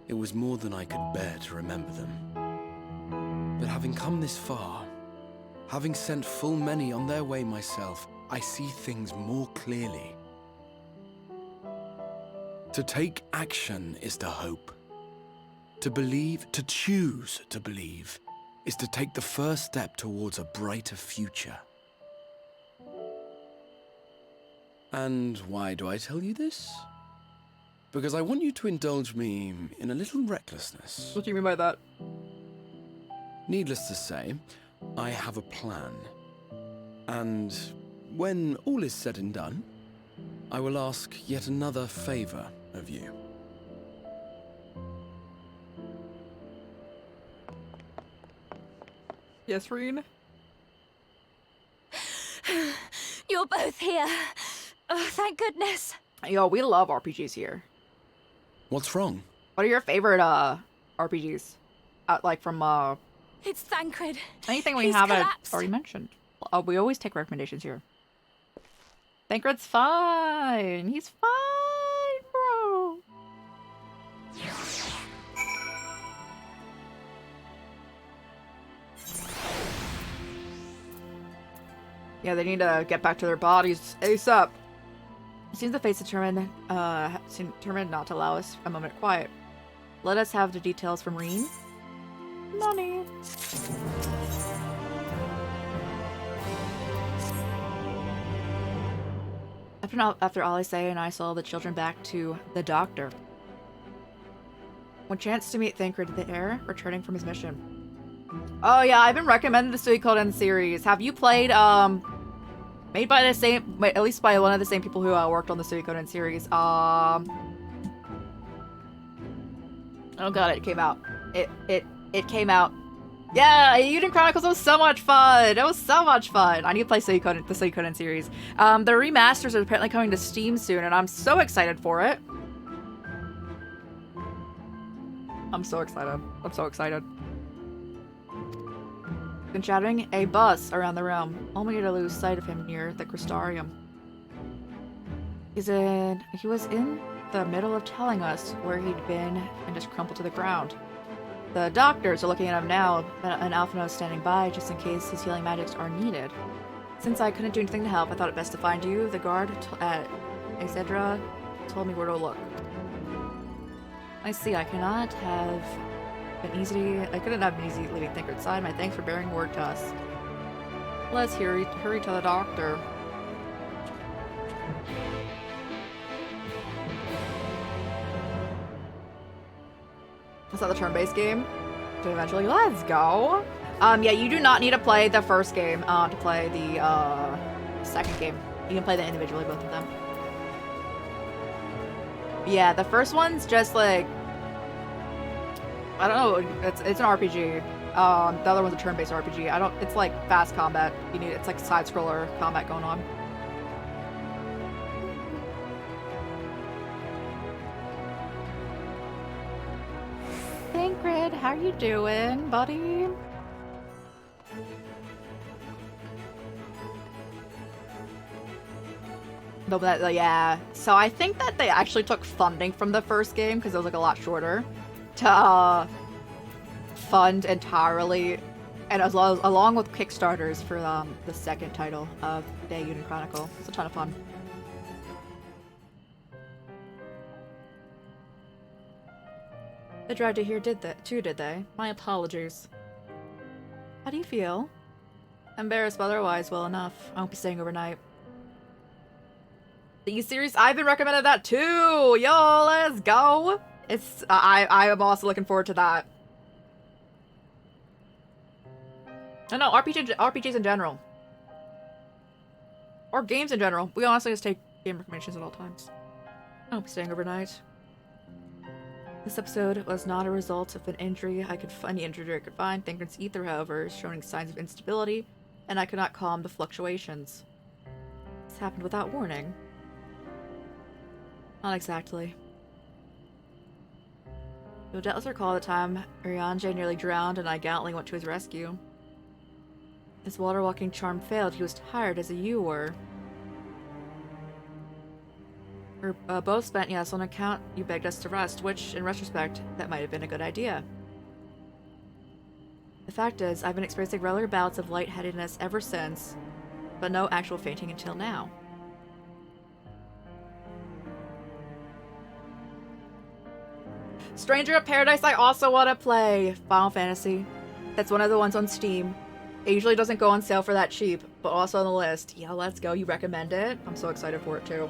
it was more than I could bear to remember them. But having come this far, having sent full many on their way myself, I see things more clearly. To take action is to hope. To believe, to choose to believe, is to take the first step towards a brighter future. And why do I tell you this? Because I want you to indulge me in a little recklessness. What do you mean by that? Needless to say, I have a plan. And when all is said and done, I will ask yet another favor of you. Yes, Reen? You're both here. Oh, thank goodness. Yo, we love RPGs here. What's wrong? What are your favorite RPGs? Like from It's Thancred. anything we He's haven't collapsed. already mentioned. We always take recommendations here. Thancred's fine. He's fine, bro. Yeah, they need to get back to their bodies ASAP. Seems the fate's determined not to allow us a moment of quiet. Let us have the details from Reen. Money. After Alise and I saw the children back to the doctor. When chance to meet Thancred the heir, returning from his mission. Oh yeah, I've been recommending the Suikoden series. Have you played, made by the same, at least by one of the same people who worked on the Suikoden series. Oh god, it came out. It came out. Yeah, Uden Chronicles was so much fun. It was so much fun. I need to play the Suikoden series. The remasters are apparently coming to Steam soon, and I'm so excited for it. I'm so excited. I'm so excited. Been shouting a bus around the realm, only to lose sight of him near the Crystarium. He was in the middle of telling us where he'd been and just crumpled to the ground. The doctors are looking at him now, and Alphino is standing by just in case his healing magics are needed. Since I couldn't do anything to help, I thought it best to find you. The guard at XIV told me where to look. I see, I couldn't have been easy leaving Thancred's side. My thanks for bearing word to us. Let's hurry to the doctor. Is that the turn-based game? To eventually, let's go. Yeah, you do not need to play the first game to play the second game. You can play them individually, both of them. Yeah, the first one's just like, I don't know, it's an RPG. The other one's a turn-based RPG. It's like fast combat. It's like side-scroller combat going on. Ingrid, how you doing, buddy? No, but yeah. So I think that they actually took funding from the first game because it was like a lot shorter to fund entirely, and as well as, along with Kickstarters for the second title of Day Union Chronicle. It's a ton of fun. They tried to hear did that too, did they? My apologies. How do you feel? Embarrassed, but otherwise well enough. I won't be staying overnight. The E-series, I've been recommended that too! Yo, let's go! It's, I am also looking forward to that. I know, RPGs in general. Or games in general. We honestly just take game recommendations at all times. I won't be staying overnight. This episode was not a result of an injury I could find. Thancred's ether, however, is showing signs of instability, and I could not calm the fluctuations. This happened without warning. Not exactly. You'll doubtless recall the time Ryanje nearly drowned and I gallantly went to his rescue. His water-walking charm failed. He was tired as you were. We're both spent, yes, on account you begged us to rest, which, in retrospect, that might have been a good idea. The fact is, I've been experiencing regular bouts of lightheadedness ever since, but no actual fainting until now. Stranger of Paradise, I also want to play. Final Fantasy. That's one of the ones on Steam. It usually doesn't go on sale for that cheap, but also on the list. Yeah, let's go. You recommend it? I'm so excited for it, too.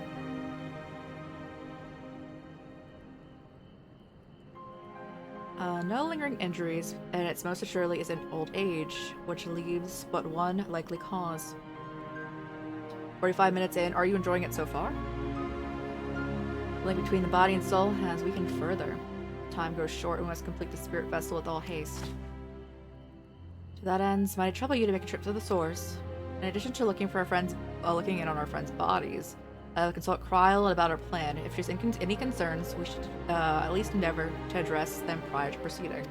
No lingering injuries, and it's most assuredly is in old age, which leaves but one likely cause. 45 minutes in, are you enjoying it so far? The link between the body and soul has weakened further. Time grows short and we must complete the spirit vessel with all haste. To that end, might it trouble you to make a trip to the source? In addition to looking for our friends, looking in on our friends' bodies, consult Kryl about our plan. If she's any concerns, we should at least endeavor to address them prior to proceeding.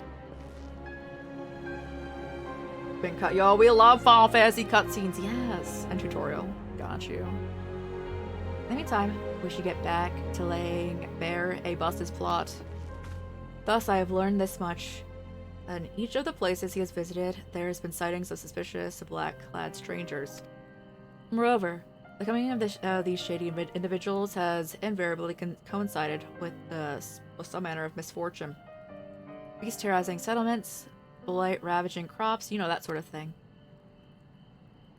Been cut, yo. We love Final Fantasy cutscenes, yes, and tutorial. Got you. In the meantime, we should get back to laying bare a Bus's plot. Thus, I have learned this much. In each of the places he has visited, there has been sightings of suspicious black-clad strangers. Moreover, the coming of these shady individuals has invariably coincided with some manner of misfortune. Beasts terrorizing settlements, blight ravaging crops, you know, that sort of thing.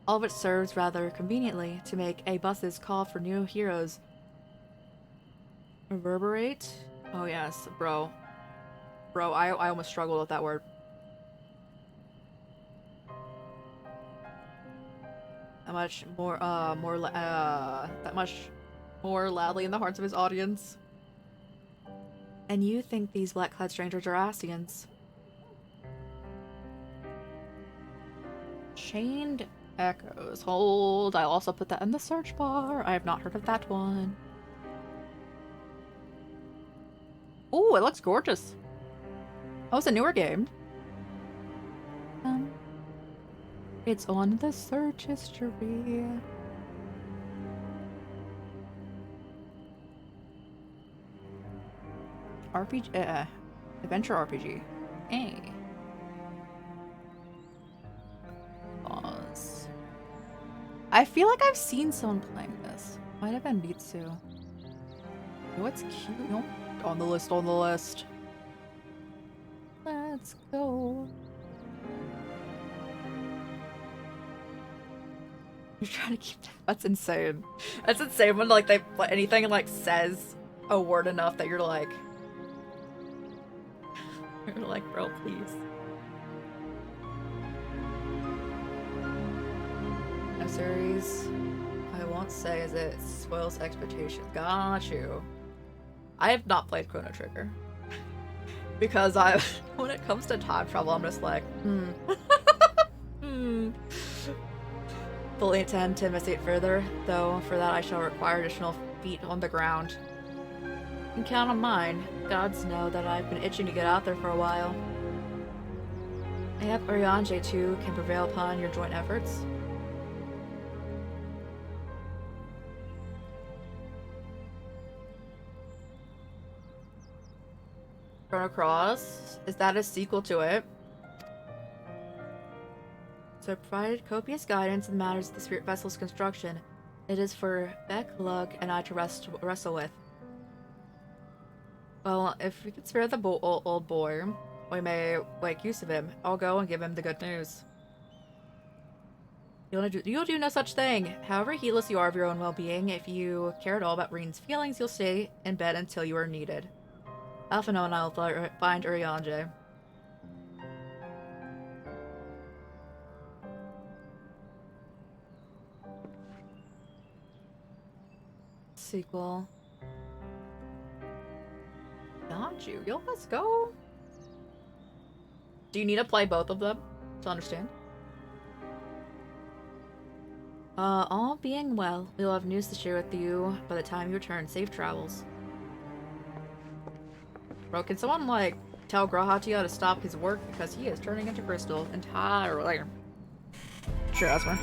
All of it serves rather conveniently to make a bus's call for new heroes reverberate. Oh yes, bro. Bro, I almost struggled with that word. That much more loudly in the hearts of his audience. And you think these black-clad strangers are Ascians? Chained Echoes. Hold, I'll also put that in the search bar. I have not heard of that one. Ooh, it looks gorgeous. Oh, it's a newer game. It's on the search history. RPG, adventure RPG. Hey. Pause. I feel like I've seen someone playing this. Might have been Bitsu. Oh, it's cute. No, on the list, on the list. Let's go. You're trying to keep that. That's insane. That's insane when like they anything like says a word enough that you're like bro, please. series. I won't say as it spoils expectation. Got you. I have not played Chrono Trigger. Because when it comes to time travel, I'm just like, Fully intend to investigate further, though for that I shall require additional feet on the ground. You can count on mine. Gods know that I've been itching to get out there for a while. I hope Urianger too can prevail upon your joint efforts. Chrono Cross? Is that a sequel to it? So I provided copious guidance in matters of the spirit vessel's construction. It is for Beck, Lug, and I to wrestle with. Well, if we could spare the old boy, we may make use of him. I'll go and give him the good news. You'll do no such thing. However heedless you are of your own well-being, if you care at all about Reen's feelings, you'll stay in bed until you are needed. Alphino and I will find Urianger. Sequel. Got you. Yo, let's go. Do you need to play both of them to understand? All being well, we'll have news to share with you by the time you return. Safe travels. Bro, can someone, like, tell Grahatia to stop his work because he is turning into crystal entirely? Sure, that's fine.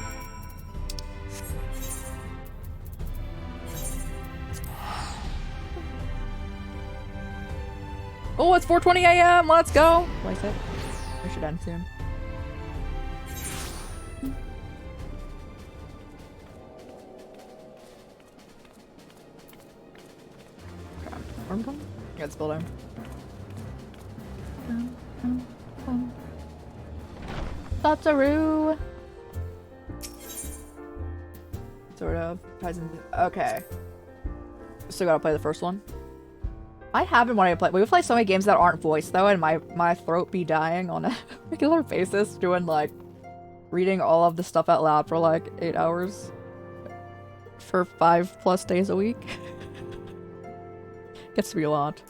Oh, it's 4:20 a.m. Let's go. What I said? We should end soon. Yeah, it's building. Tatsaru. Sort of ties into. Okay. Still gotta play the first one. I have been wanting to play. We play so many games that aren't voiced though, and my throat be dying on a regular basis doing like reading all of the stuff out loud for like 8 hours for 5+ days a week. Gets to be a lot.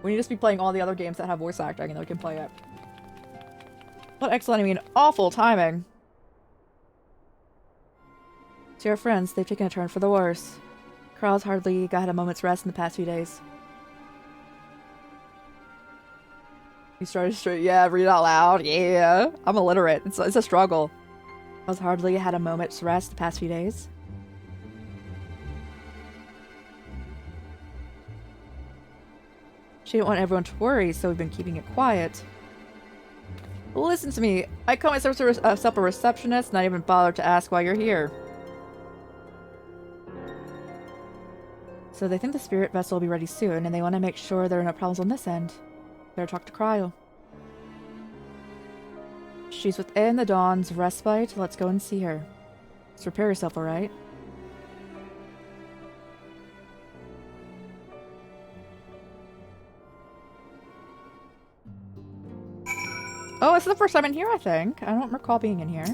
We need to be playing all the other games that have voice acting and then we can play it. What excellent, I mean awful timing. To your friends, they've taken a turn for the worse. Carl's hardly got a moment's rest in the past few days. You started straight, yeah, read it out loud, yeah. I'm illiterate, it's a struggle. Carl's hardly had a moment's rest the past few days. She didn't want everyone to worry, so we've been keeping it quiet. Listen to me. I call myself a receptionist, not even bothered to ask why you're here. So they think the spirit vessel will be ready soon, and they want to make sure there are no problems on this end. Better talk to Cryo. She's within the Dawn's respite. Let's go and see her. Just prepare yourself, alright? Oh, this is the first time in here, I think. I don't recall being in here.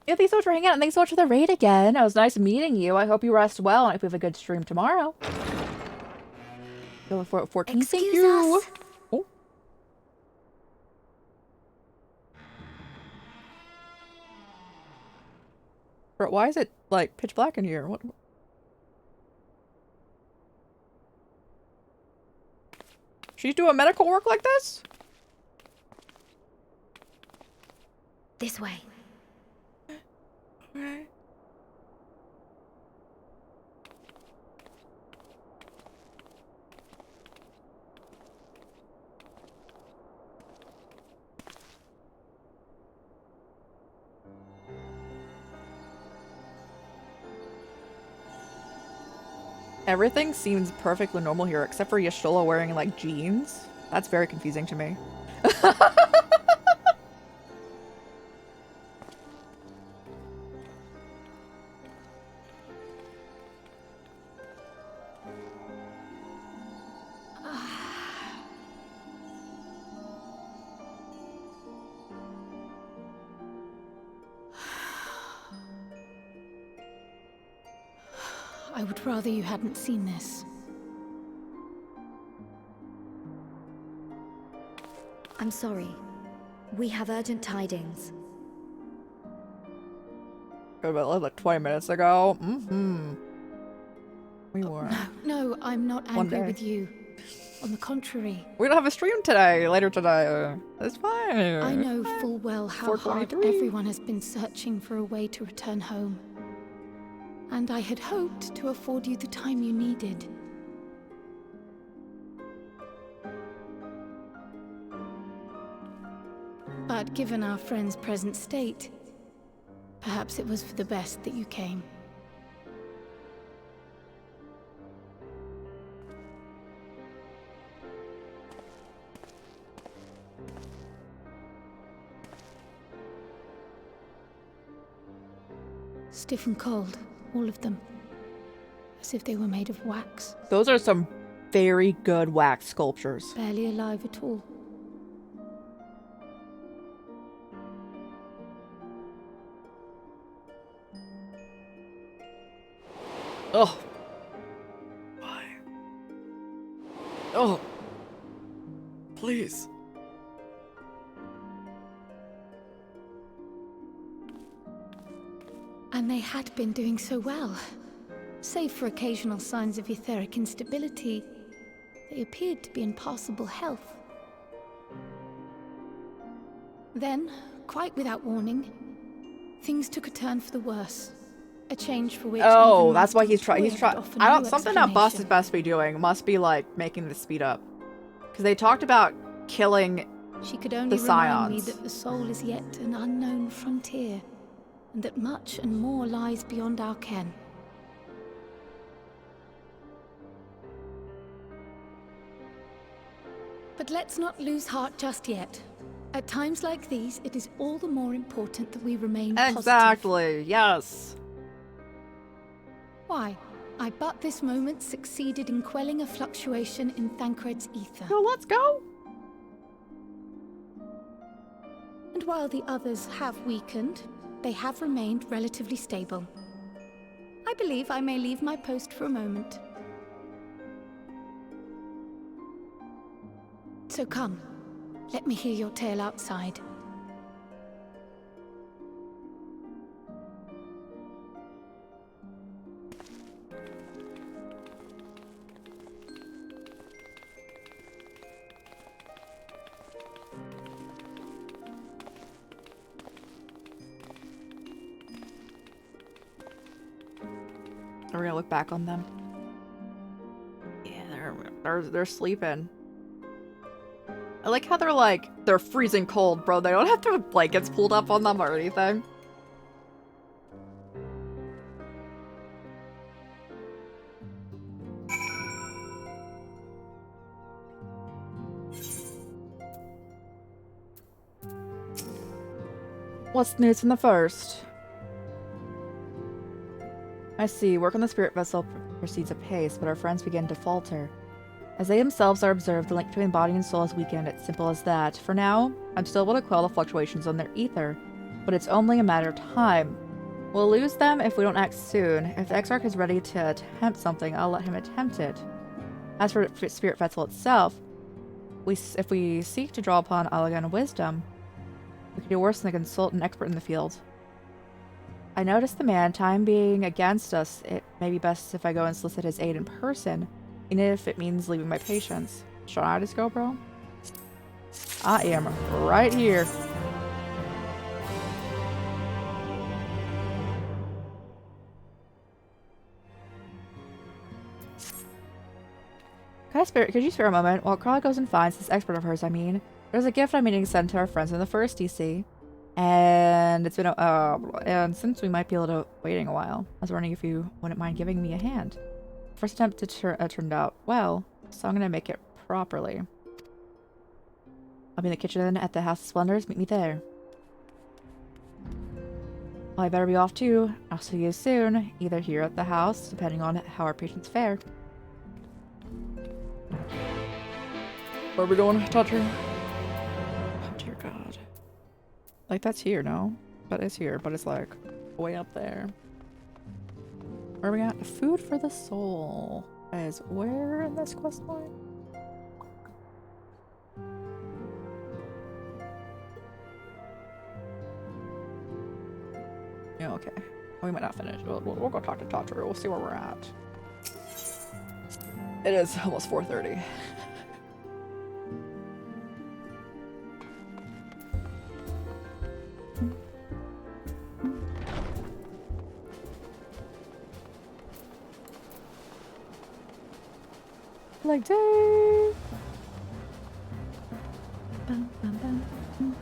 Yeah, thanks so much for hanging out, and thanks so much for the raid again. It was nice meeting you. I hope you rest well, and I hope we have a good stream tomorrow. Go for 14. Thank you. Us. Oh. Bro, why is it like pitch black in here? What? She's doing medical work like this? This way. Okay. Everything seems perfectly normal here except for Y'shtola wearing like jeans. That's very confusing to me. I would rather you hadn't seen this. I'm sorry. We have urgent tidings. About like 20 minutes ago. We were. No, I'm not One angry day. with you. On the contrary. We don't have a stream today. Later today. It's fine. I know full well how hard 4:23. everyone has been searching for a way to return home. And I had hoped to afford you the time you needed. But given our friend's present state, perhaps it was for the best that you came. Stiff and cold, all of them. As if they were made of wax. Those are some very good wax sculptures. Barely alive at all. Oh. Why? Oh. Please. And they had been doing so well. Save for occasional signs of etheric instability, they appeared to be in passable health. Then, quite without warning, things took a turn for the worse. A change for which. Oh, that's why he's trying. I don't. Something that Bust is best be doing must be like making the speed up, because they talked about killing She could only the remind me scions. that the soul is yet an unknown frontier, and that much and more lies beyond our ken. But let's not lose heart just yet. At times like these, it is all the more important that we remain positive. Exactly. Yes. Why? I but this moment succeeded in quelling a fluctuation in Thancred's ether. So let's go. And while the others have weakened, they have remained relatively stable. I believe I may leave my post for a moment. So come, let me hear your tale outside. We're gonna look back on them. Yeah, they're sleeping. I like how they're freezing cold, bro. They don't have to have blankets pulled up on them or anything. What's news from the first? I see. Work on the spirit vessel proceeds apace, but our friends begin to falter. As they themselves are observed, the link between body and soul is weakened. It's simple as that. For now, I'm still able to quell the fluctuations on their ether, but it's only a matter of time. We'll lose them if we don't act soon. If the Exarch is ready to attempt something, I'll let him attempt it. As for the spirit vessel itself, if we seek to draw upon Allagan wisdom, we could do worse than consult an expert in the field. I noticed the man, time being against us, it may be best if I go and solicit his aid in person, even if it means leaving my patients. Should I just go, bro? I am right here. Could you spare a moment? While Carla goes and finds this expert of hers, I mean. There's a gift I'm meaning to send to our friends in the first DC. And it's been and since we might be able to waiting a while, I was wondering if you wouldn't mind giving me a hand. First attempt turned out well, so I'm gonna make it properly. I'll be in the kitchen at the House of Splendors. Meet me there. Well, I better be off too. I'll see you soon, either here at the house, depending on how our patients fare. Where are we going, Toucher? Oh dear God. Like, that's here, no? That is here, but it's like way up there. Where are we at? Food for the soul is where in this quest line? Yeah, okay. We might not finish. We'll go talk to Tataru. We'll see where we're at. It is almost 4:30. Like day. Bum, bum, bum.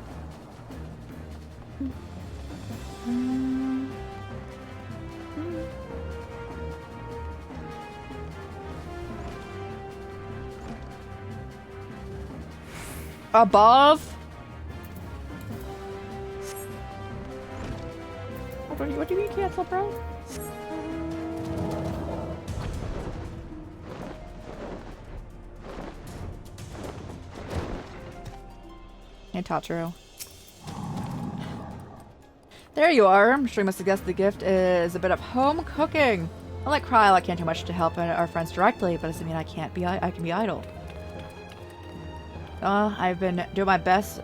Above? What do you mean cancel, bro? Hey, Tataru. There you are. I'm sure you must have guessed the gift is a bit of home cooking. Unlike Kryle, I can't do much to help our friends directly, but it doesn't mean I can be idle. I've been doing my best,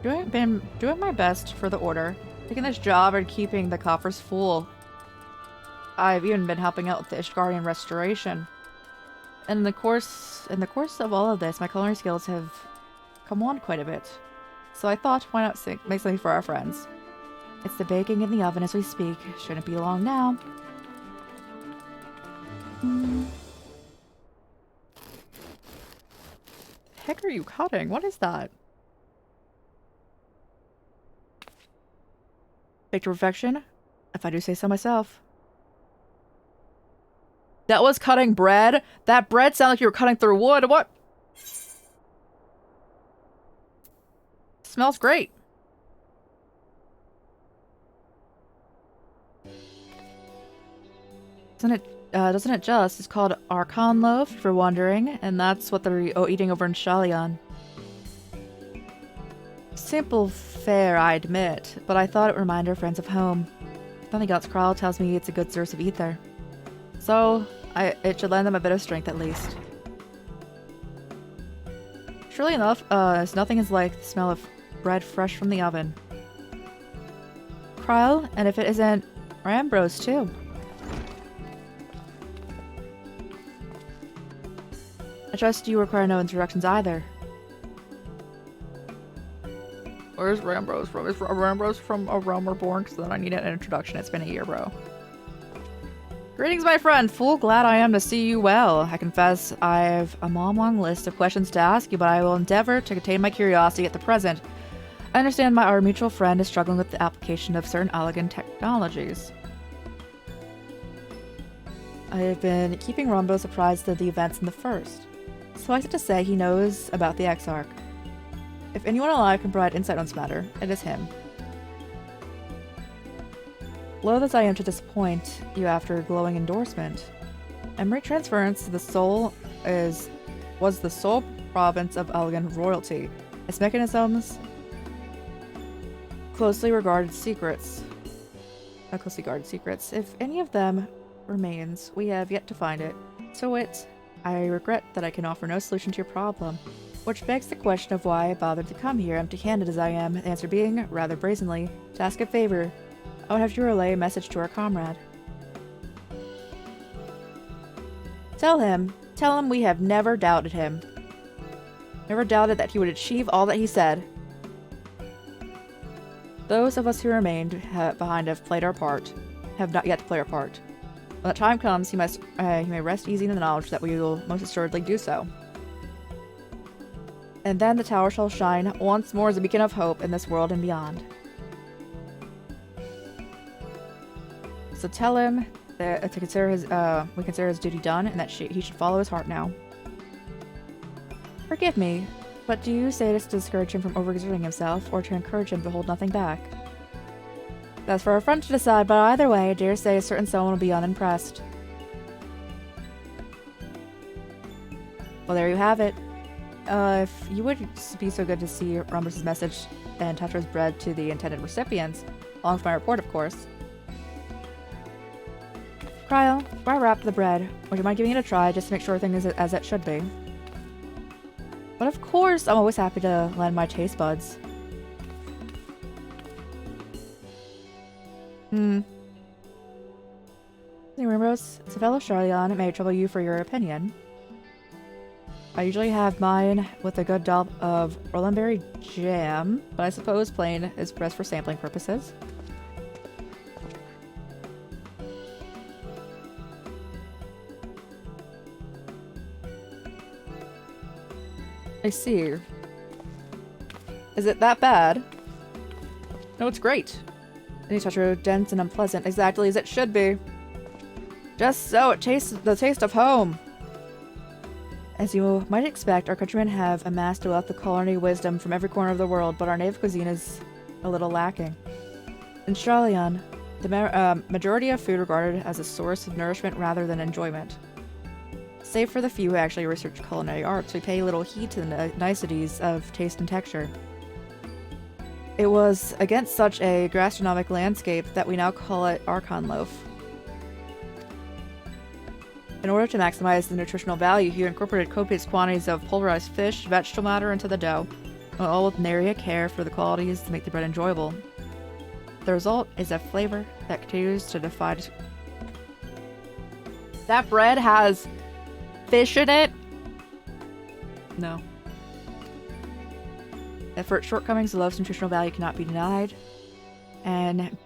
doing my best for the order, taking this job and keeping the coffers full. I've even been helping out with the Ishgarian restoration. And in the course of all of this, my culinary skills have come on quite a bit. So I thought, why not make something for our friends? It's the baking in the oven as we speak. Shouldn't be long now. Heck are you cutting? What is that? Baked to perfection, if I do say so myself. That was cutting bread? That bread sounded like you were cutting through wood. What? Smells great. Doesn't it just? It's called Archon loaf, for wondering, and that's what they're eating over in Shalion. Simple fare, I admit, but I thought it would remind our friends of home. If nothing else, Kryle tells me it's a good source of ether. So, it should lend them a bit of strength at least. Surely enough, nothing is like the smell of bread fresh from the oven. Kryle, and if it isn't, Rambros too. I trust you require no introductions either. Where's Rambros from? Is Rambros from a realm reborn? Because then I need an introduction. It's been a year, bro. Greetings, my friend. Full glad I am to see you well. I confess I've a long list of questions to ask you, but I will endeavor to contain my curiosity at the present. I understand our mutual friend is struggling with the application of certain elegant technologies. I have been keeping Rumbo apprised of the events in the first. Suffice it to say, he knows about the Exarch. If anyone alive can provide insight on this matter, it is him. Loath as I am to disappoint you after a glowing endorsement, Emery transference to the soul was the sole province of Elgin royalty. Its mechanisms closely guarded secrets. If any of them remains, we have yet to find it. So I regret that I can offer no solution to your problem, which begs the question of why I bothered to come here empty-handed as I am, the answer being, rather brazenly, to ask a favor. I would have you relay a message to our comrade. Tell him we have never doubted him. Never doubted that he would achieve all that he said. Those of us who remained behind have not yet to play our part. When that time comes, he may rest easy in the knowledge that we will most assuredly do so. And then the tower shall shine once more as a beacon of hope in this world and beyond. So tell him that we consider his duty done, and that he should follow his heart now. Forgive me, but do you say this to discourage him from overexerting himself, or to encourage him to hold nothing back? That's for our friend to decide, but either way, I dare say a certain someone will be unimpressed. Well, there you have it. If you would be so good to see Rumber's message and Tetra's bread to the intended recipients, along with my report, of course. Cryo, before I wrap the bread, would you mind giving it a try just to make sure everything is as it should be? But of course, I'm always happy to lend my taste buds. Rainbows, it's a fellow Charlion. It may trouble you for your opinion. I usually have mine with a good dollop of Rolandberry jam, but I suppose plain is best for sampling purposes. I see. Is it that bad? No, it's great. Any touch are dense and unpleasant, exactly as it should be. Just so, it tastes the taste of home. As you might expect, our countrymen have amassed a wealth of culinary wisdom from every corner of the world, but our native cuisine is a little lacking. In Charlion, the majority of food regarded as a source of nourishment rather than enjoyment. Save for the few who actually research culinary arts, we pay little heed to the niceties of taste and texture. It was against such a gastronomic landscape that we now call it Archon loaf. In order to maximize the nutritional value, he incorporated copious quantities of pulverized fish, vegetable matter into the dough, all with nary a care for the qualities to make the bread enjoyable. The result is a flavor that continues to defy. That bread has fish in it? No. And for its shortcomings, the loaf's nutritional value cannot be denied, and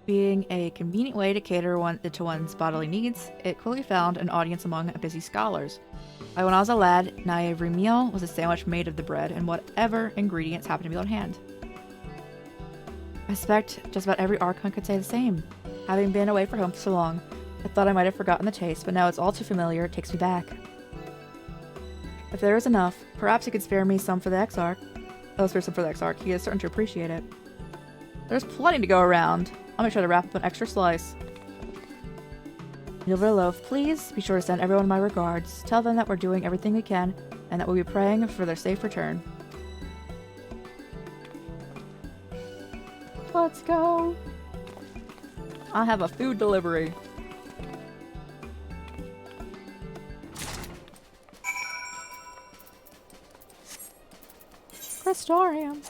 being a convenient way to cater to one's bodily needs, it quickly found an audience among busy scholars. When I was a lad, now every meal was a sandwich made of the bread and whatever ingredients happened to be on hand. I suspect just about every Archon could say the same. Having been away from home for so long, I thought I might have forgotten the taste, but now it's all too familiar, it takes me back. If there is enough, perhaps you could spare me some for the Exarch. Oh, spare some for the Exarch. He is certain to appreciate it. There's plenty to go around. I'll make sure to wrap up an extra slice. Deliver a loaf, please. Be sure to send everyone my regards. Tell them that we're doing everything we can, and that we'll be praying for their safe return. Let's go. I have a food delivery. Crystarium.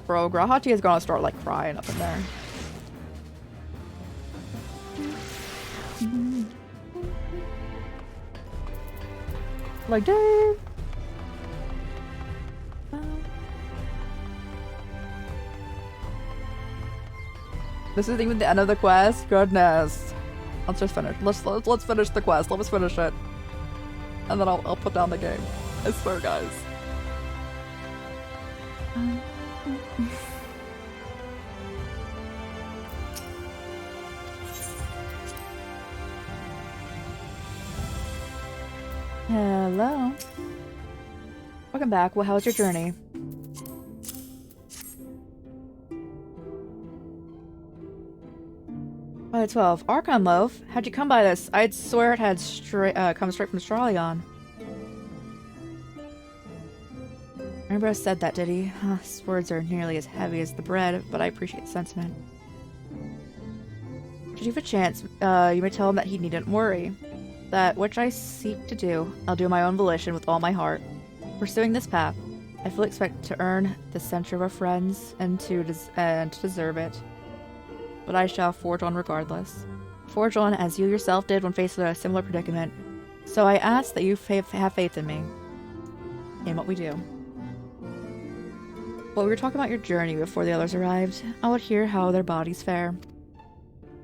Bro, Grahati is gonna start like crying up in there. Like, Dave. This isn't even the end of the quest. Goodness. Let's just finish. Let's finish the quest. Let us finish it, and then I'll put down the game. I swear, guys. Hello. Welcome back. Well, how was your journey? By the 12. Archon loaf? How'd you come by this? I'd swear it had come straight from Stralion. Rainbow said that, did he? His words are nearly as heavy as the bread, but I appreciate the sentiment. Should you have a chance, you may tell him that he needn't worry. That which I seek to do, I'll do my own volition with all my heart. Pursuing this path, I fully expect to earn the censure of our friends and to deserve it. But I shall forge on regardless. Forge on as you yourself did when faced with a similar predicament. So I ask that you have faith in me. In what we do. While we were talking about your journey before the others arrived, I would hear how their bodies fare.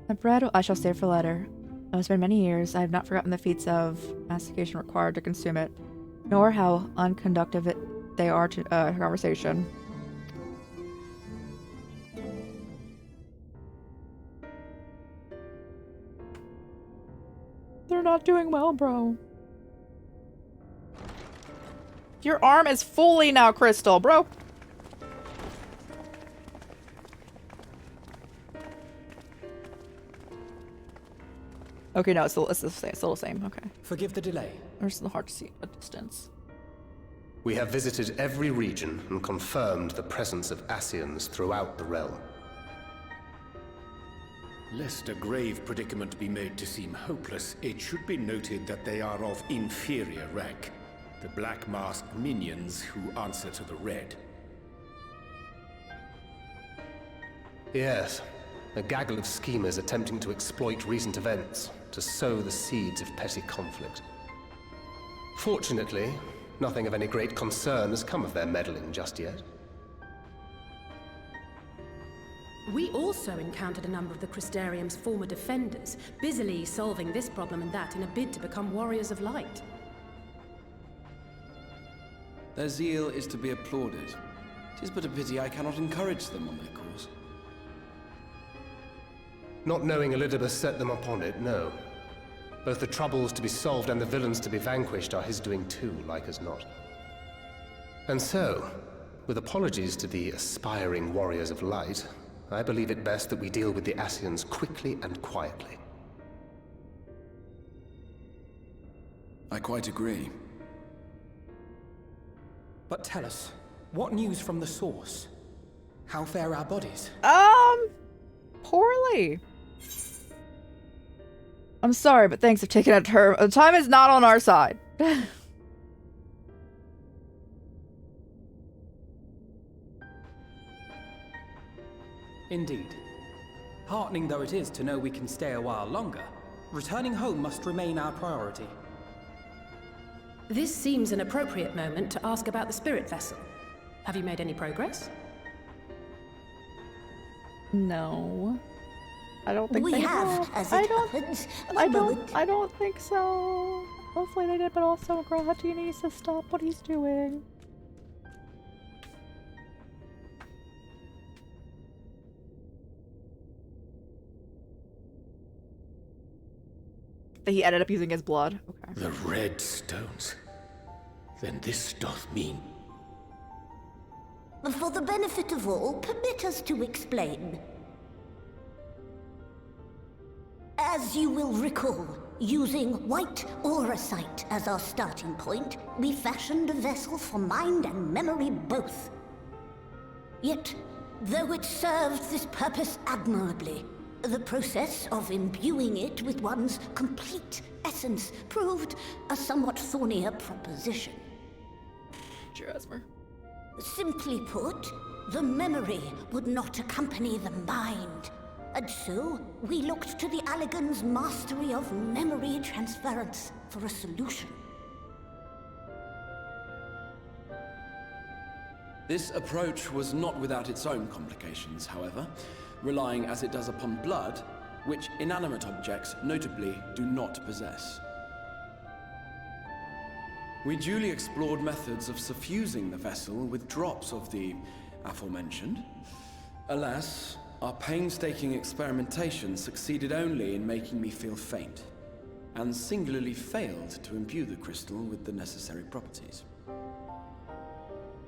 The bread I shall save for later. It has been many years, I have not forgotten the feats of mastication required to consume it, nor how unconductive they are to conversation. They're not doing well, bro. Your arm is fully now crystal, bro. Okay, no, it's still the same. Okay. Forgive the delay. It's hard to see at a distance. We have visited every region and confirmed the presence of Ascians throughout the realm. Lest a grave predicament be made to seem hopeless, it should be noted that they are of inferior rank. The black-masked minions who answer to the Red. Yes, a gaggle of schemers attempting to exploit recent events to sow the seeds of petty conflict. Fortunately, nothing of any great concern has come of their meddling just yet. We also encountered a number of the Crystarium's former defenders, busily solving this problem and that in a bid to become warriors of light. Their zeal is to be applauded. 'Tis but a pity I cannot encourage them on their cause. Not knowing Elidibus set them upon it, no. Both the troubles to be solved and the villains to be vanquished are his doing too, like as not. And so, with apologies to the aspiring warriors of light, I believe it best that we deal with the Ascians quickly and quietly. I quite agree. But tell us, what news from the source? How fare our bodies? Poorly. I'm sorry, but things have taken a turn. The time is not on our side. Indeed. Heartening though it is to know we can stay a while longer, returning home must remain our priority. This seems an appropriate moment to ask about the spirit vessel. Have you made any progress? No. I don't think we they have, as it happens. I don't think so. Hopefully they did, but also Grahati needs to stop what he's doing. He ended up using his blood. Okay. The red stones. Then this doth mean... For the benefit of all, permit us to explain. As you will recall, using white auracite as our starting point, we fashioned a vessel for mind and memory both. Yet, though it served this purpose admirably, the process of imbuing it with one's complete essence proved a somewhat thornier proposition. Jasmer. Simply put, the memory would not accompany the mind. And so, we looked to the Allagan's mastery of memory transference for a solution. This approach was not without its own complications, however, relying as it does upon blood, which inanimate objects notably do not possess. We duly explored methods of suffusing the vessel with drops of the aforementioned. Alas, our painstaking experimentation succeeded only in making me feel faint, and singularly failed to imbue the crystal with the necessary properties.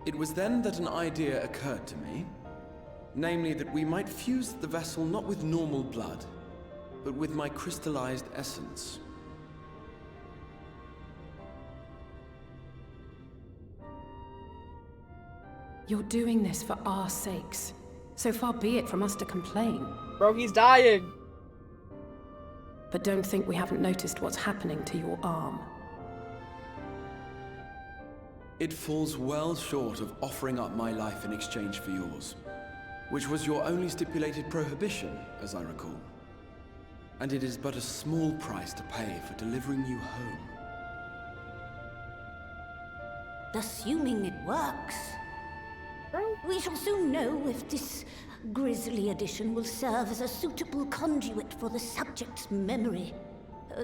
It was then that an idea occurred to me, namely that we might fuse the vessel not with normal blood, but with my crystallized essence. You're doing this for our sakes. So far be it from us to complain. Bro, he's dying. But don't think we haven't noticed what's happening to your arm. It falls well short of offering up my life in exchange for yours, which was your only stipulated prohibition, as I recall. And it is but a small price to pay for delivering you home. Assuming it works. We shall soon know if this grisly addition will serve as a suitable conduit for the subject's memory.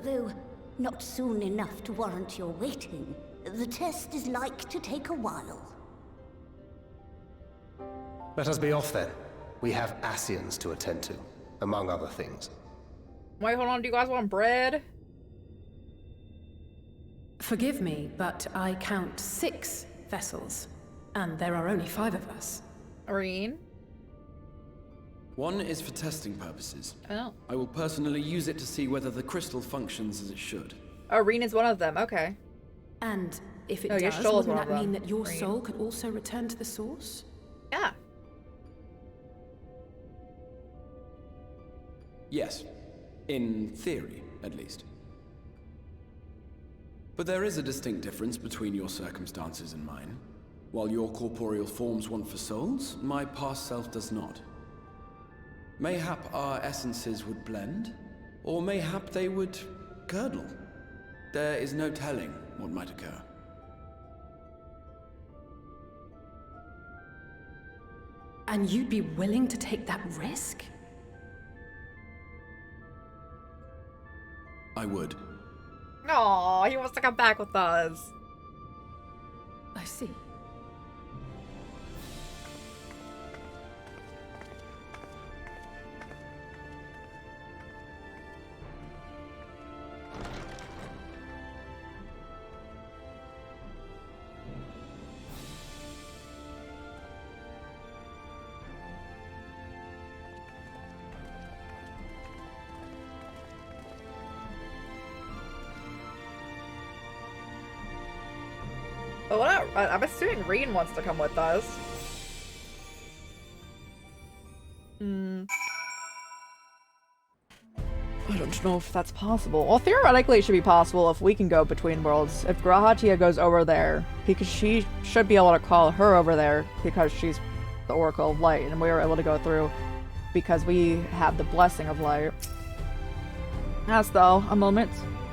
Though not soon enough to warrant your waiting. The test is like to take a while. Let us be off then. We have Ascians to attend to, among other things. Wait, hold on. Do you guys want bread? Forgive me, but I count 6 vessels. And there are only 5 of us. Irene? One is for testing purposes. Oh. I will personally use it to see whether the crystal functions as it should. Irene is one of them, okay. And if it Oh, does, Yashtul is wouldn't one of that mean them. that your Irene. soul could also return to the source? Yeah. Yes. In theory, at least. But there is a distinct difference between your circumstances and mine. While your corporeal forms want for souls, my past self does not. Mayhap our essences would blend, or mayhap they would curdle. There is no telling what might occur. And you'd be willing to take that risk? I would. Aw, he wants to come back with us. I see. But what? I'm assuming Reen wants to come with us. I don't know if that's possible. Well, theoretically it should be possible if we can go between worlds. If Grahatia goes over there, because she should be able to call her over there because she's the Oracle of Light, and we were able to go through because we have the Blessing of Light. As though, a moment.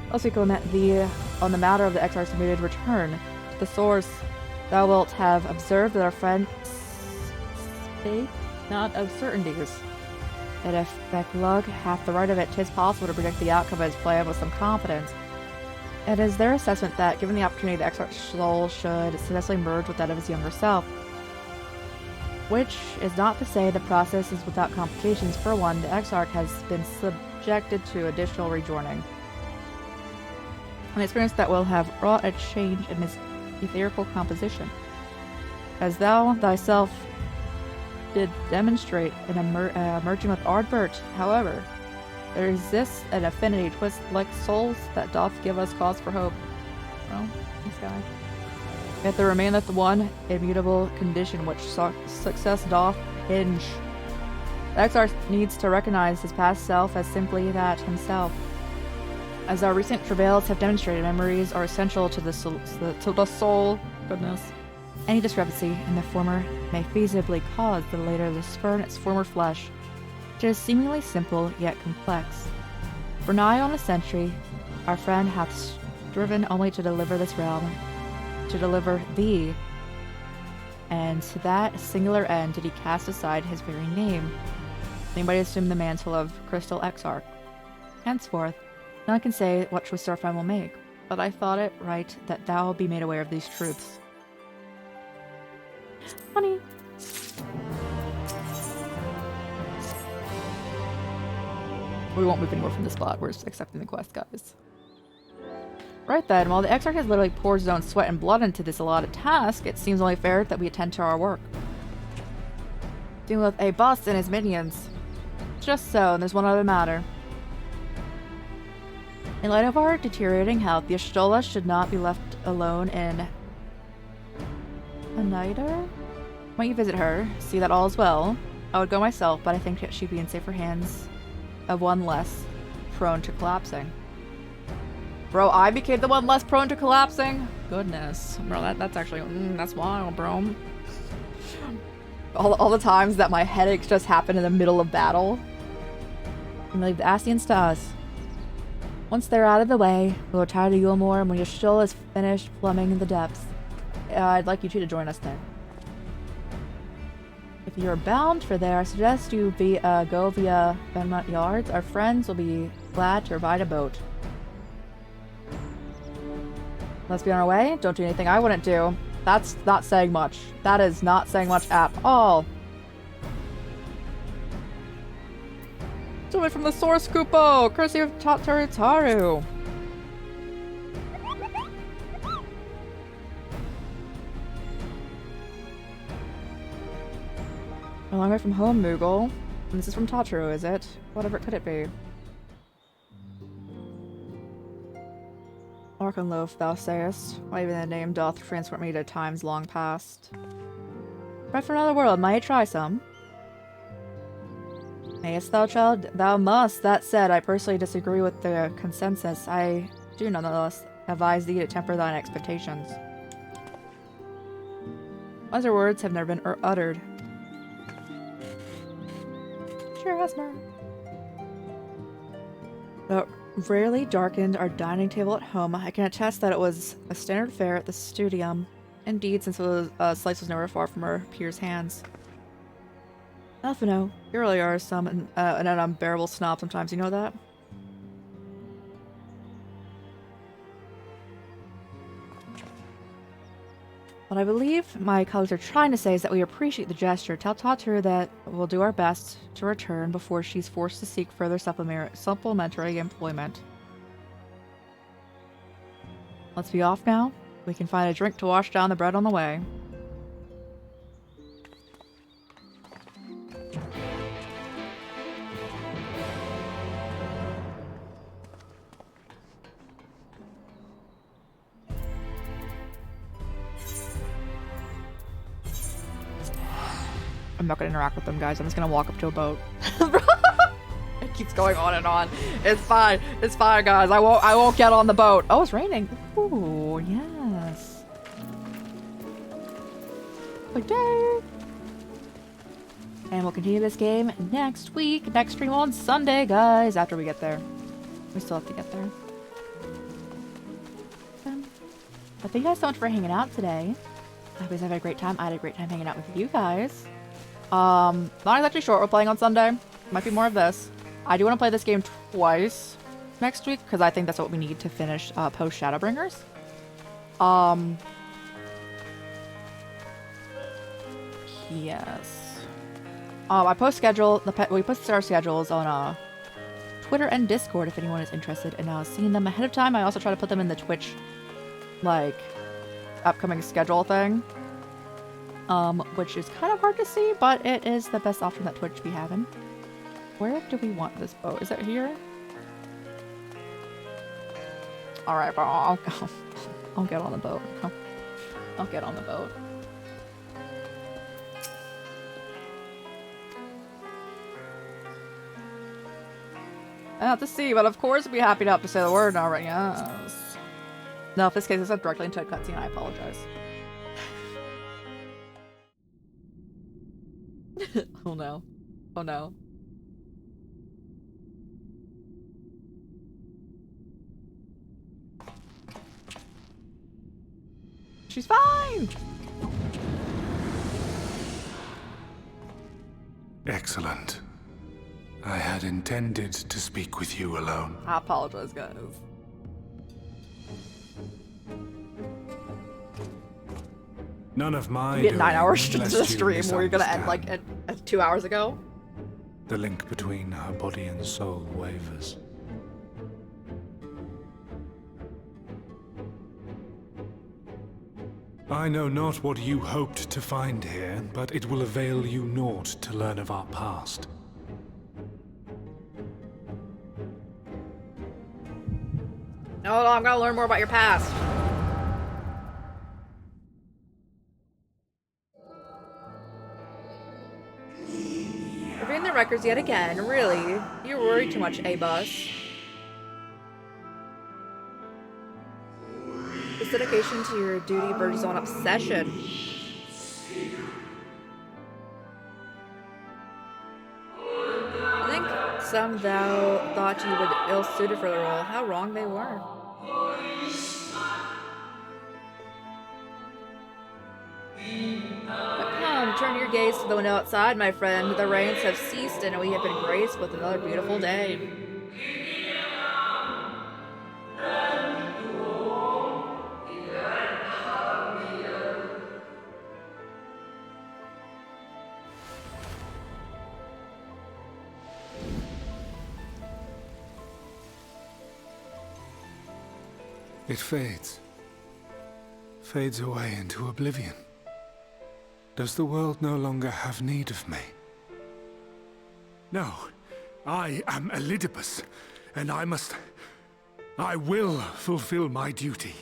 Let's speak on the matter of the Exarch's immediate return to the source. Thou wilt have observed that our friend spake not of certainties. That if Becklug hath the right of it, 'tis possible to predict the outcome of his plan with some confidence. It is their assessment that, given the opportunity, the Exarch's soul should successfully merge with that of his younger self. Which is not to say the process is without complications. For one, the Exarch has been subjected to additional rejoining. An experience that will have wrought a change in his etherical composition. As thou thyself did demonstrate in merging with Ardbert, however, there exists an affinity twist like souls that doth give us cause for hope. Well, this guy. Yet there remaineth the one immutable condition which success doth hinge. The Exarch needs to recognize his past self as simply that himself. As our recent travails have demonstrated, memories are essential to the soul. Goodness. Any discrepancy in the former may feasibly cause the later to spurn its former flesh. It is seemingly simple, yet complex. For nigh on a century, our friend hath striven only to deliver this realm, to deliver thee, and to that singular end did he cast aside his very name. Anybody assume the mantle of Crystal Exarch. Henceforth, none can say what choice our friend will make, but I thought it right that thou be made aware of these truths. Honey. We won't move anywhere from this spot. We're just accepting the quest, guys. Right then, while the Exarch has literally poured his own sweat and blood into this allotted task, it seems only fair that we attend to our work. Dealing with a boss and his minions. Just so, and there's one other matter. In light of our deteriorating health, the Y'shtola should not be left alone in Anida? Might you visit her, see that all is well? I would go myself, but I think that she'd be in safer hands of one less prone to collapsing. Bro, I became the one less prone to collapsing? Goodness. Bro, that's actually, that's wild, bro. All the times that my headaches just happen in the middle of battle. And leave the Ascians to us. Once they're out of the way, we'll retire to Yulmore, and when Y'shtola is finished plumbing the depths, I'd like you two to join us there. If you're bound for there, I suggest you go via Benmont Yards. Our friends will be glad to provide a boat. Let's be on our way. Don't do anything I wouldn't do. That's not saying much. That is not saying much at all. Away from the source, Kupo! Courtesy of Taru. A long way from home, Moogle. And this is from Tataru, is it? Whatever could it be? Archonloaf, thou sayest. Why even the name doth transport me to times long past. Right from another world, might I try some? Mayest thou, child? Thou must. That said, I personally disagree with the consensus. I do nonetheless advise thee to temper thine expectations. Wiser words have never been uttered. Sure, Esmer. Though rarely darkened our dining table at home, I can attest that it was a standard fare at the studium. Indeed, since the slice was never far from her peers' hands. Elfino, you really are an unbearable snob sometimes, you know that? What I believe my colleagues are trying to say is that we appreciate the gesture. Tell her that we'll do our best to return before she's forced to seek further supplementary employment. Let's be off now. We can find a drink to wash down the bread on the way. I'm not gonna interact with them, guys. I'm just gonna walk up to a boat. It keeps going on and on. It's fine. It's fine, guys. I won't get on the boat. Oh, it's raining. Ooh, yes. Good day. And we'll continue this game next week. Next stream on Sunday, guys. After we get there. We still have to get there. But thank you guys so much for hanging out today. I hope you guys have a great time. I had a great time hanging out with you guys. Not exactly sure what we're playing on Sunday. Might be more of this. I do want to play this game twice next week because I think that's what we need to finish post Shadowbringers. Yes. I post schedule we post our schedules on Twitter and Discord if anyone is interested in seeing them ahead of time. I also try to put them in the Twitch like upcoming schedule thing. Which is kind of hard to see, but it is the best option that Twitch be having. Where do we want this boat? Is it here? Alright, but I'll get on the boat. I'll get on the boat. I have to see, but of course I'd be happy to have to say the word already. Yes. No, if this case is directly into a cutscene, I apologize. Oh no. Oh no. She's fine! Excellent. I had intended to speak with you alone. I apologize, guys. None of my You get 9 hours doing, into the lest you stream where you're gonna end like misunderstand. at 2 hours ago. The link between her body and soul wavers. I know not what you hoped to find here, but it will avail you naught to learn of our past. No, I'm gonna learn more about your past. Reviewing the records yet again, really? You worry too much, A-Bus. This dedication to your duty verges on obsession. I think some thou thought you would ill-suited for the role. How wrong they were. But come, turn your gaze to the window outside, my friend. The rains have ceased and we have been graced with another beautiful day. It fades. Fades away into oblivion. Does the world no longer have need of me? No. I am Elidibus, and I will fulfill my duty.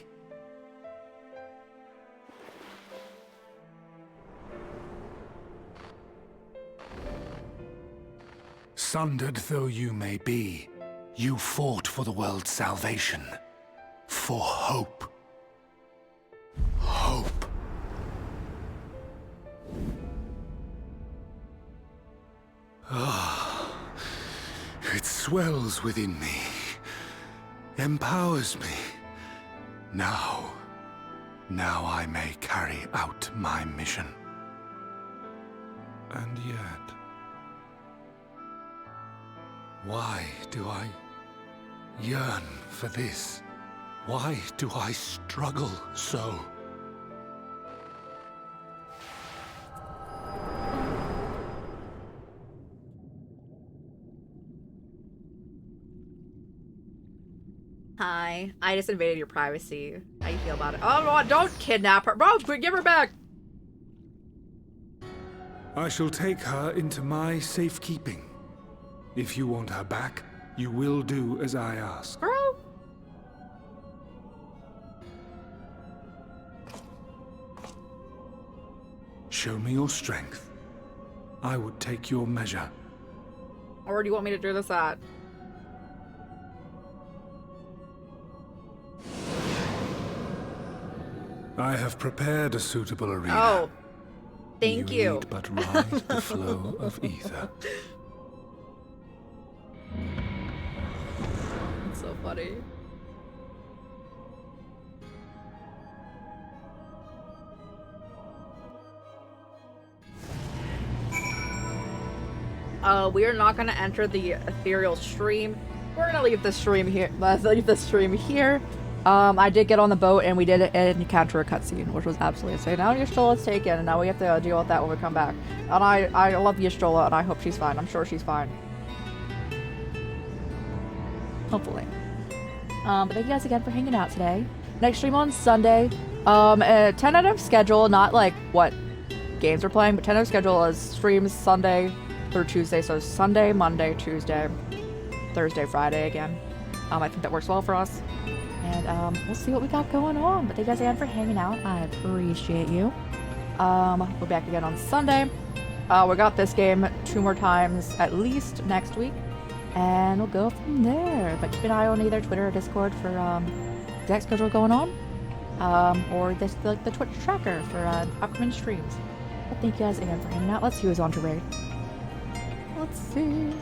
Sundered though you may be, you fought for the world's salvation. For hope. Hope. Ah, it swells within me, empowers me. Now I may carry out my mission. And yet, why do I yearn for this? Why do I struggle so? Hi, I just invaded your privacy. How you feel about it? Oh, don't kidnap her. Bro, give her back. I shall take her into my safekeeping. If you want her back, you will do as I ask. Bro. Show me your strength. I would take your measure. Where do you want me to do this at? I have prepared a suitable arena. Oh, thank you. Need but ride the flow of ether. It's so funny. We are not gonna enter the ethereal stream. We're gonna leave the stream here. Let's leave the stream here. I did get on the boat and we did encounter a cutscene, which was absolutely insane. Now Y'shtola's taken, and now we have to deal with that when we come back. And I love Y'shtola, and I hope she's fine. I'm sure she's fine. Hopefully. But thank you guys again for hanging out today. Next stream on Sunday. Tentative schedule, not like what games we're playing, but tentative schedule is streams Sunday through Tuesday. So Sunday, Monday, Tuesday, Thursday, Friday again. I think that works well for us. And we'll see what we got going on. But thank you guys again for hanging out. I appreciate you. We'll be back again on Sunday. We got this game 2 more times at least next week. And we'll go from there. But keep an eye on either Twitter or Discord for exact schedule going on. Or this the Twitch tracker for upcoming streams. But thank you guys again for hanging out. Let's see who's on to raid. Let's see.